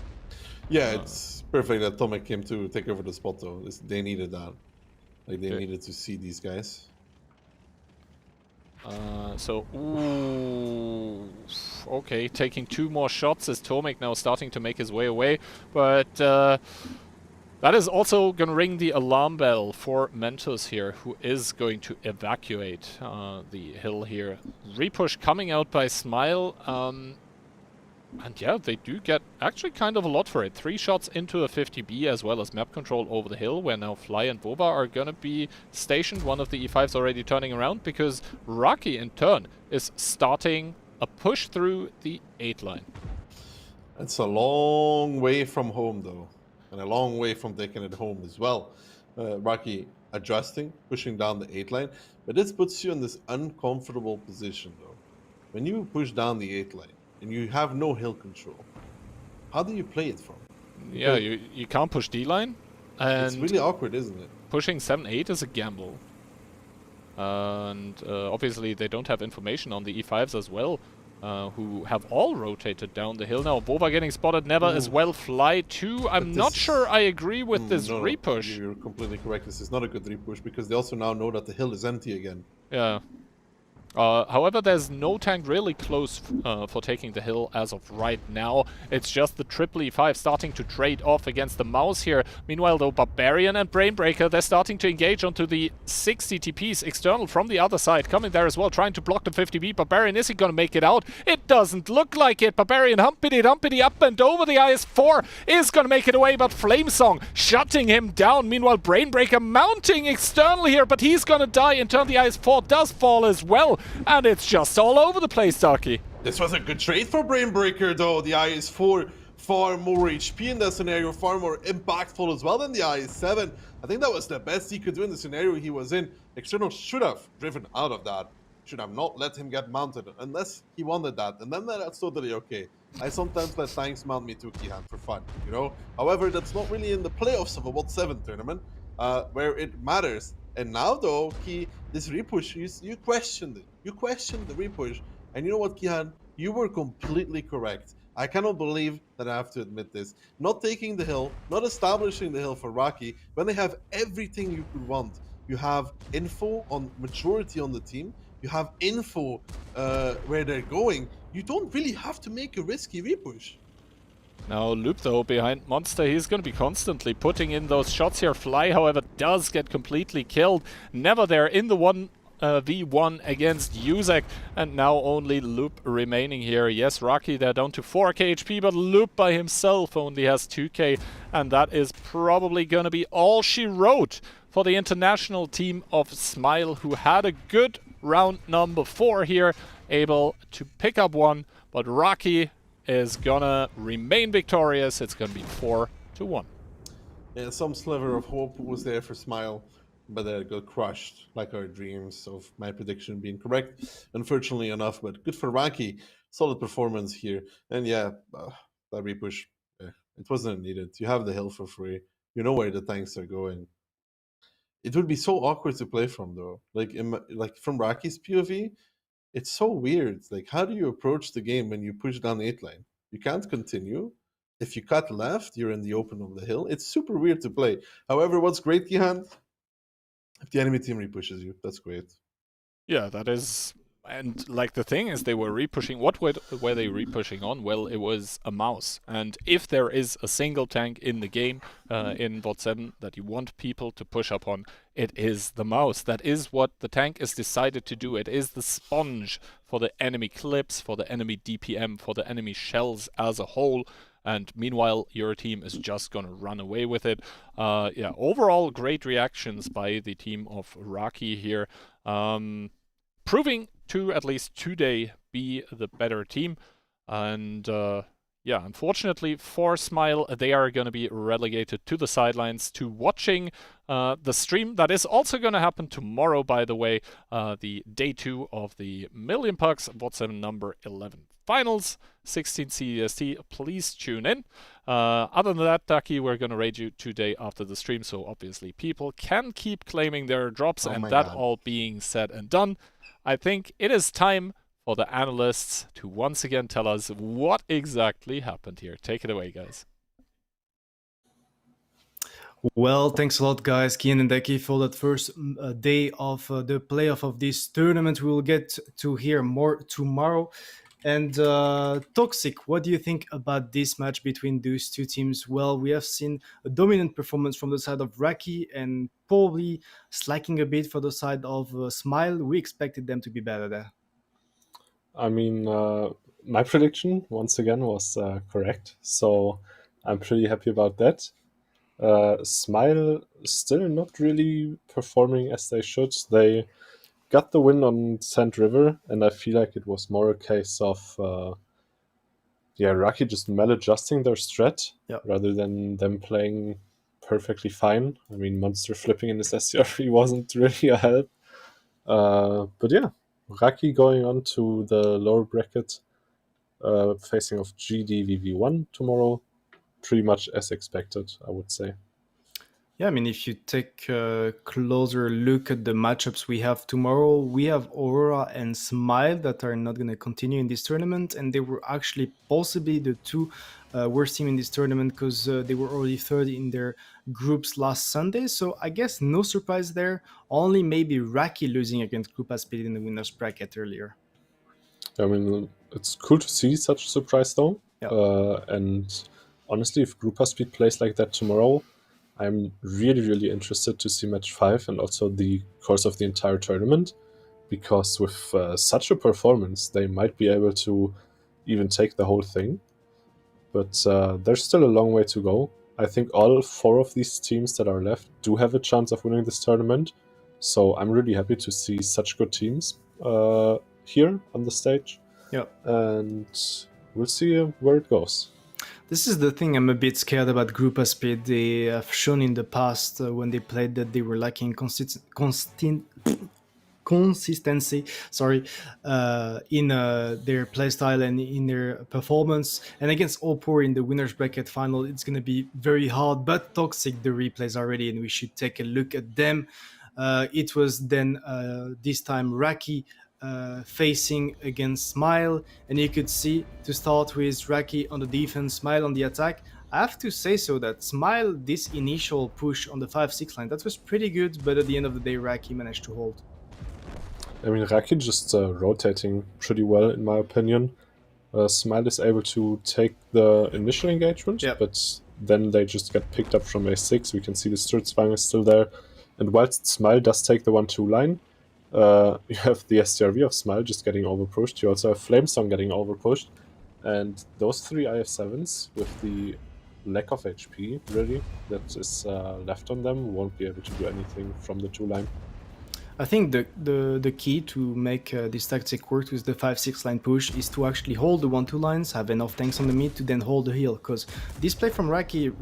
Yeah, it's perfect that Tomek came to take over the spot, though. They needed that. Like, they needed to see these guys. Ooh, okay, taking 2 more shots as Tomek now starting to make his way away, but that is also going to ring the alarm bell for Mentos here, who is going to evacuate the hill here. Repush coming out by Smile, and yeah, they do get actually kind of a lot for it. 3 shots into a 50B as well as map control over the hill, where now Fly and Boba are going to be stationed. One of the E5s already turning around because Rocky in turn is starting a push through the 8 line. It's a long way from home, though, and a long way from taking it home as well. Rocky adjusting, pushing down the 8 line, but this puts you in this uncomfortable position, though. When you push down the 8 line, and you have no hill control, how do you play it from? Yeah, you can't push D-line. And it's really awkward, isn't it? Pushing 7-8 is a gamble. And obviously they don't have information on the E5s as well, who have all rotated down the hill now. Boba getting spotted, Never as well. Fly too. I'm not sure I agree with this repush. You're completely correct. This is not a good repush because they also now know that the hill is empty again. Yeah. However, there's no tank really close for taking the hill as of right now. It's just the triple E5 starting to trade off against the mouse here. Meanwhile, though, Barbarian and Brainbreaker, they're starting to engage onto the 60 TPs external from the other side. Coming there as well, trying to block the 50B. Barbarian, is he going to make it out? It doesn't look like it. Barbarian humpity up and over. The IS-4 is going to make it away, but Flamesong shutting him down. Meanwhile, Brainbreaker mounting external here, but he's going to die. In turn, the IS-4 does fall as well. And it's just all over the place, Darky. This was a good trade for Brainbreaker, though. The IS-4 far more HP in that scenario, far more impactful as well than the IS-7. I think that was the best he could do in the scenario he was in. External should have driven out of that. Should have not let him get mounted, unless he wanted that. And then that's totally okay. I sometimes let tanks mount me to Kihan for fun, you know? However, that's not really in the playoffs of a WoT7 tournament, where it matters. And now, though, this repush, you questioned it. You questioned the repush. And you know what, Kihan? You were completely correct. I cannot believe that I have to admit this. Not taking the hill, not establishing the hill for Rocky, when they have everything you could want. You have info on maturity on the team. You have info where they're going. You don't really have to make a risky repush. Now Loop, though, behind Monster, he's going to be constantly putting in those shots here. Fly, however, does get completely killed. Never there in the 1v1 against Yuzek, and now only Loop remaining here. Yes, Rocky, they're down to 4k HP, but Loop by himself only has 2k, and that is probably going to be all she wrote for the international team of Smile, who had a good round number 4 here, able to pick up one, but Rocky is gonna remain victorious. It's gonna be 4-1. Yeah, some sliver of hope was there for Smile, but they got crushed, like our dreams of my prediction being correct, unfortunately enough. But good for Rocky, solid performance here. And yeah, that repush, it wasn't needed. You have the hill for free. You know where the tanks are going. It would be so awkward to play from, though. Like from Rocky's POV, it's so weird. Like, how do you approach the game when you push down 8 lane? You can't continue. If you cut left, you're in the open of the hill. It's super weird to play. However, what's great, Gihan? If the enemy team repushes you, that's great. Yeah, that is... And, like, the thing is, they were repushing... What were they repushing on? Well, it was a mouse. And if there is a single tank in the game, in WoT7, that you want people to push up on, it is the mouse. That is what the tank is decided to do. It is the sponge for the enemy clips, for the enemy DPM, for the enemy shells as a whole. And meanwhile, your team is just going to run away with it. Yeah, overall, great reactions by the team of Rocky here. Proving to, at least today, be the better team. And yeah, unfortunately for Smile, they are going to be relegated to the sidelines to watching the stream. That is also going to happen tomorrow, by the way, the day 2 of the MillionPugs WoT7 number 11 finals, 16 CEST. Please tune in. Other than that, Ducky, we're going to raid you today after the stream, so obviously people can keep claiming their drops. And that all being said and done, I think it is time for the analysts to once again tell us what exactly happened here. Take it away, guys. Well, thanks a lot, guys, Kian and Deki, for that first day of the playoff of this tournament. We will get to hear more tomorrow. And Toxic, what do you think about this match between those two teams? Well, we have seen a dominant performance from the side of Raki and probably slacking a bit for the side of Smile. We expected them to be better there. I mean, my prediction, once again, was correct. So I'm pretty happy about that. Smile still not really performing as they should. They got the win on Sand River, and I feel like it was more a case of Raki just maladjusting their strat rather than them playing perfectly fine. I mean, Monster flipping in his SCRV wasn't really a help. But yeah, Raki going on to the lower bracket, facing off GDVV1 tomorrow, pretty much as expected, I would say. Yeah, I mean, if you take a closer look at the matchups we have tomorrow, we have Aurora and Smile that are not going to continue in this tournament, and they were actually possibly the two worst team in this tournament because they were already third in their groups last Sunday. So I guess no surprise there. Only maybe Raki losing against Group Speed in the winners bracket earlier. I mean, it's cool to see such a surprise though. Yeah. And honestly, if Group Speed plays like that tomorrow, I'm really, really interested to see match 5 and also the course of the entire tournament, because with such a performance, they might be able to even take the whole thing. But there's still a long way to go. I think all 4 of these teams that are left do have a chance of winning this tournament. So I'm really happy to see such good teams here on the stage. Yeah. And we'll see where it goes. This is the thing I'm a bit scared about Group Speed. They have shown in the past when they played that they were lacking consistency in their playstyle and in their performance. And against Opor in the winners bracket final, it's going to be very hard, but toxic. The replays are ready and we should take a look at them. It was then this time Raki facing against Smile, and you could see to start with Raki on the defense, Smile on the attack. I have to say so that Smile, this initial push on the 5-6 line, that was pretty good, but at the end of the day Raki managed to hold. I mean, Raki just rotating pretty well in my opinion. Smile is able to take the initial engagement, but then they just get picked up from A6. We can see the Sturzwang is still there, and whilst Smile does take the 1-2 line, you have the STRV of Smile just getting overpushed. You also have Flamesong getting overpushed. And those 3 IF7s, with the lack of HP, really, that is left on them, won't be able to do anything from the 2 line. I think the key to make this tactic work with the 5-6 line push is to actually hold the 1-2 lines, have enough tanks on the mid to then hold the hill, because this play from Raki,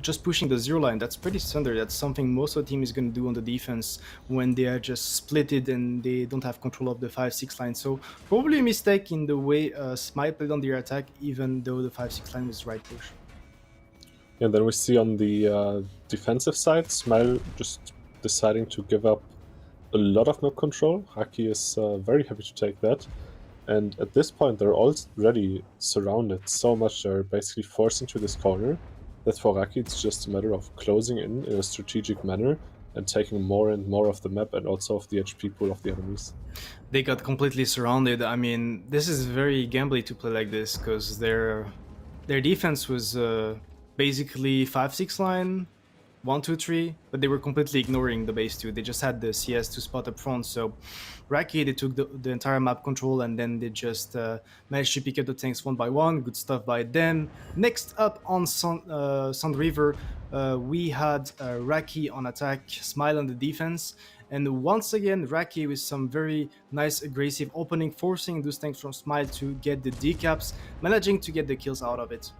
just pushing the 0 line, that's pretty standard. That's something most of the team is going to do on the defense when they are just splitted and they don't have control of the 5-6 line. So probably a mistake in the way Smile played on their attack, even though the 5-6 line was the right push. And then we see on the defensive side, Smile just deciding to give up a lot of map control. Raki is very happy to take that. And at this point, they're already surrounded so much, they're basically forced into this corner, that for Raki it's just a matter of closing in a strategic manner and taking more and more of the map and also of the HP pool of the enemies. They got completely surrounded. I mean, this is very gambly to play like this, because their defense was basically 5-6 line, 1-2-3, but they were completely ignoring the base 2. They just had the CS to spot up front. So Raki, they took the entire map control, and then they just managed to pick up the tanks one by one. Good stuff by them. Next up on Sand River, we had Raki on attack, Smile on the defense. And once again, Raki with some very nice aggressive opening, forcing those tanks from Smile to get the decaps, managing to get the kills out of it.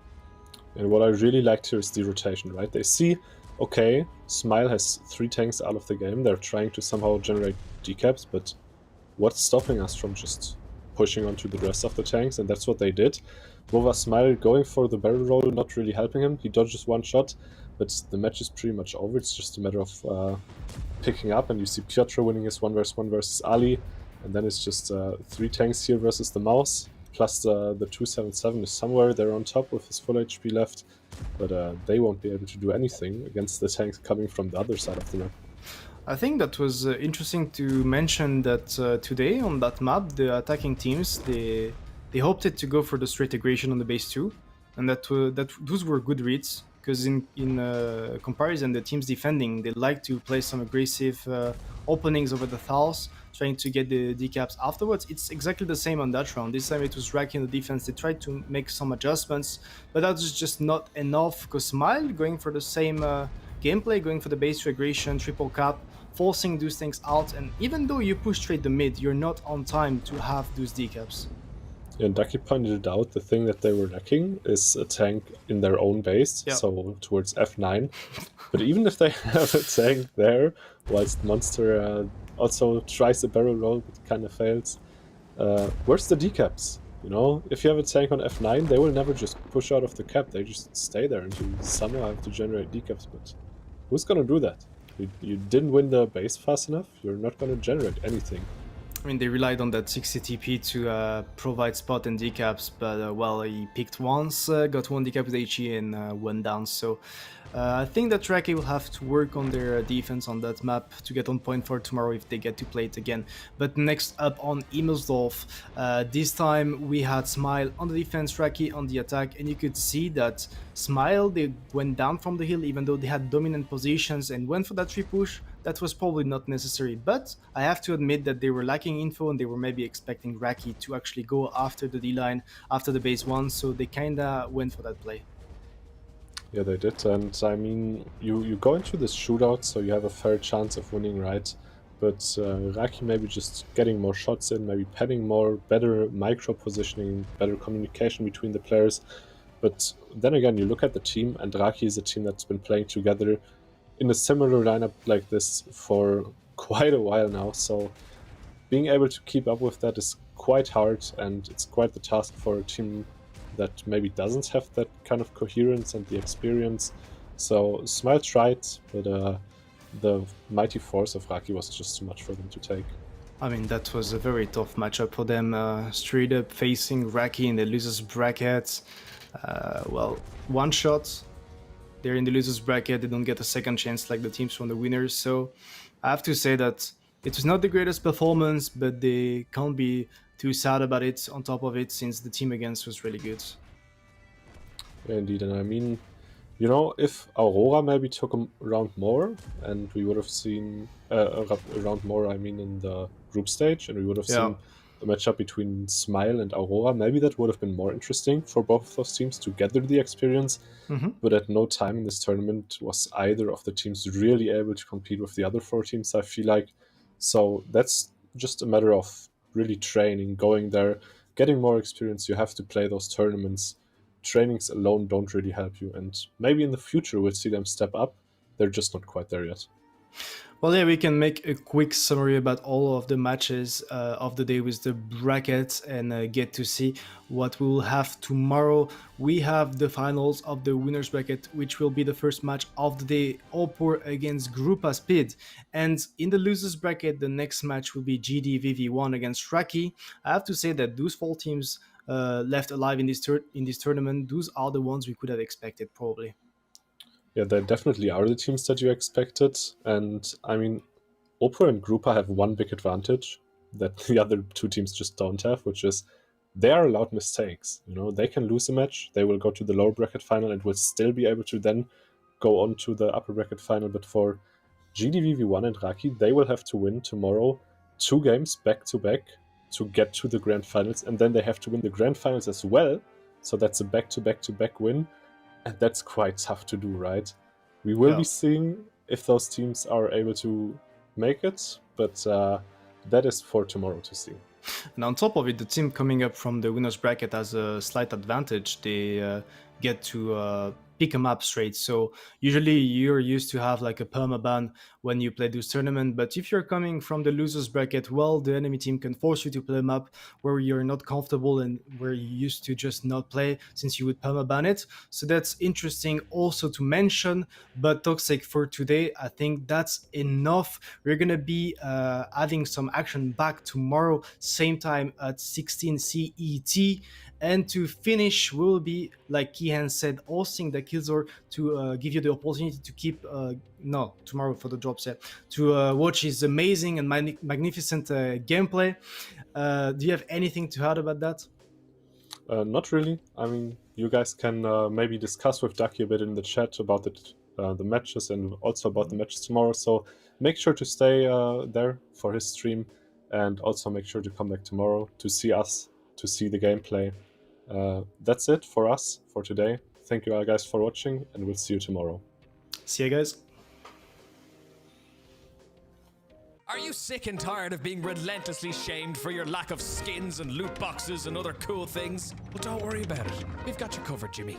And what I really liked here is the rotation, right? They see, okay, Smile has 3 tanks out of the game. They're trying to somehow generate decaps, but what's stopping us from just pushing onto the rest of the tanks? And that's what they did. WoT7v7 Smile going for the barrel roll, not really helping him. He dodges 1 shot, but the match is pretty much over. It's just a matter of picking up, and you see Piotr winning his 1v1 versus Ali, and then it's just 3 tanks here versus the mouse. Plus the WoT7v7 is somewhere there on top with his full HP left, but they won't be able to do anything against the tanks coming from the other side of the map. I think that was interesting to mention that today on that map, the attacking teams, they opted to go for the straight aggression on the base 2, and that those were good reads, because in comparison, the teams defending, they like to play some aggressive openings over the Thals, trying to get the decaps afterwards. It's exactly the same on that round. This time it was Raki on the defense. They tried to make some adjustments, but that was just not enough, because Smile going for the same gameplay, going for the base 2 aggression, triple cap, forcing those things out, and even though you push straight the mid, you're not on time to have those decaps. Yeah, and Ducky pointed it out, the thing that they were lacking is a tank in their own base, so towards F9. But even if they have a tank there, whilst Monster also tries a barrel roll but kind of fails, where's the decaps? You know, if you have a tank on F9, they will never just push out of the cap, they just stay there until you somehow have to generate decaps, but who's gonna do that? You didn't win the base fast enough. You're not gonna generate anything. I mean, they relied on that 60 TP to provide spot and decaps, but well, he picked once, got one decap with HE and went down. So I think that Raki will have to work on their defense on that map to get on point for tomorrow if they get to play it again. But next up on Immelsdorf, this time we had Smile on the defense, Raki on the attack, and you could see that Smile, they went down from the hill even though they had dominant positions and went for that 3 push. That was probably not necessary, but I have to admit that they were lacking info and they were maybe expecting Raki to actually go after the D-line, after the base 1, so they kinda went for that play. Yeah, they did, and I mean, you go into this shootout, so you have a fair chance of winning, right? But Raki maybe just getting more shots in, maybe padding more, better micro positioning, better communication between the players. But then again, you look at the team, and Raki is a team that's been playing together in a similar lineup like this for quite a while now, so being able to keep up with that is quite hard, and it's quite the task for a team that maybe doesn't have that kind of coherence and the experience. So Smile tried, but the mighty force of Raki was just too much for them to take. I mean, that was a very tough matchup for them, straight up facing Raki in the losers bracket. Well, one shot, they're in the losers bracket, they don't get a second chance like the teams from the winners, so I have to say that it was not the greatest performance, but they can't be too sad about it on top of it, since the team against was really good. Yeah, indeed, and I mean, you know, if Aurora maybe took a round more, and we would have seen a round more, I mean, in the group stage, and we would have seen the matchup between Smile and Aurora, maybe that would have been more interesting for both of those teams to gather the experience. But at no time in this tournament was either of the teams really able to compete with the other 4 teams, I feel like. So that's just a matter of really training, going there, getting more experience. You have to play those tournaments. Trainings alone don't really help you, and maybe in the future we'll see them step up. They're just not quite there yet. Well, yeah, we can make a quick summary about all of the matches of the day with the brackets and get to see what we will have tomorrow. We have the finals of the winners bracket, which will be the first match of the day, Opor against Grupa Speed. And in the losers bracket, the next match will be GDVV1 against Raki. I have to say that those 4 teams left alive in this tournament, those are the ones we could have expected, probably. Yeah, they definitely are the teams that you expected. And I mean, Oppo and Grupa have one big advantage that the other 2 teams just don't have, which is they are allowed mistakes. You know, they can lose a match, they will go to the lower bracket final and will still be able to then go on to the upper bracket final. But for GDVV1 and Raki, they will have to win tomorrow 2 games back to back to get to the grand finals, and then they have to win the grand finals as well. So that's a back to back to back win. And that's quite tough to do, right? We will be seeing if those teams are able to make it, but that is for tomorrow to see. And on top of it, the team coming up from the winners bracket has a slight advantage. They get to pick a map straight. So usually you're used to have like a permaban when you play this tournament, but if you're coming from the losers bracket, well, the enemy team can force you to play a map where you're not comfortable and where you used to just not play, since you would permaban it. So that's interesting also to mention. But Toxic, for today, I think that's enough. We're gonna be having some action back tomorrow, same time at 16 CET. And to finish, we'll be, like Kihan said, hosting the Killzor to give you the opportunity to keep, tomorrow for the drop set, to watch his amazing and magnificent gameplay. Do you have anything to add about that? Not really. I mean, you guys can maybe discuss with Ducky a bit in the chat about the matches and also about the matches tomorrow. So make sure to stay there for his stream, and also make sure to come back tomorrow to see us, to see the gameplay. That's it for us for today. Thank you all guys for watching, and we'll see you tomorrow. See you guys. Are you sick and tired of being relentlessly shamed for your lack of skins and loot boxes and other cool things? Well, don't worry about it. We've got you covered, Jimmy.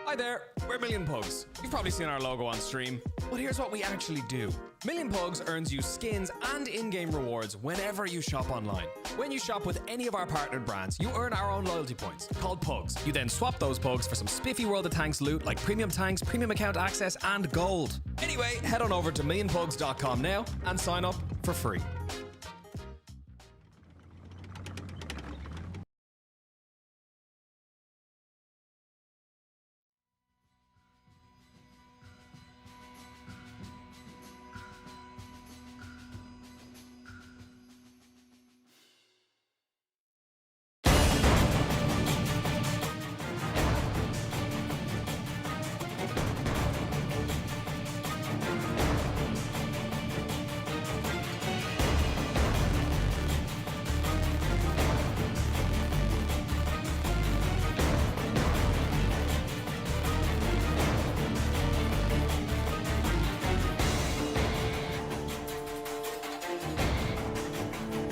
Hi there, we're MillionPugs. You've probably seen our logo on stream, but here's what we actually do. MillionPugs earns you skins and in-game rewards whenever you shop online. When you shop with any of our partnered brands, you earn our own loyalty points, called Pugs. You then swap those Pugs for some spiffy World of Tanks loot like premium tanks, premium account access, and gold. Anyway, head on over to millionpugs.com now and sign up for free.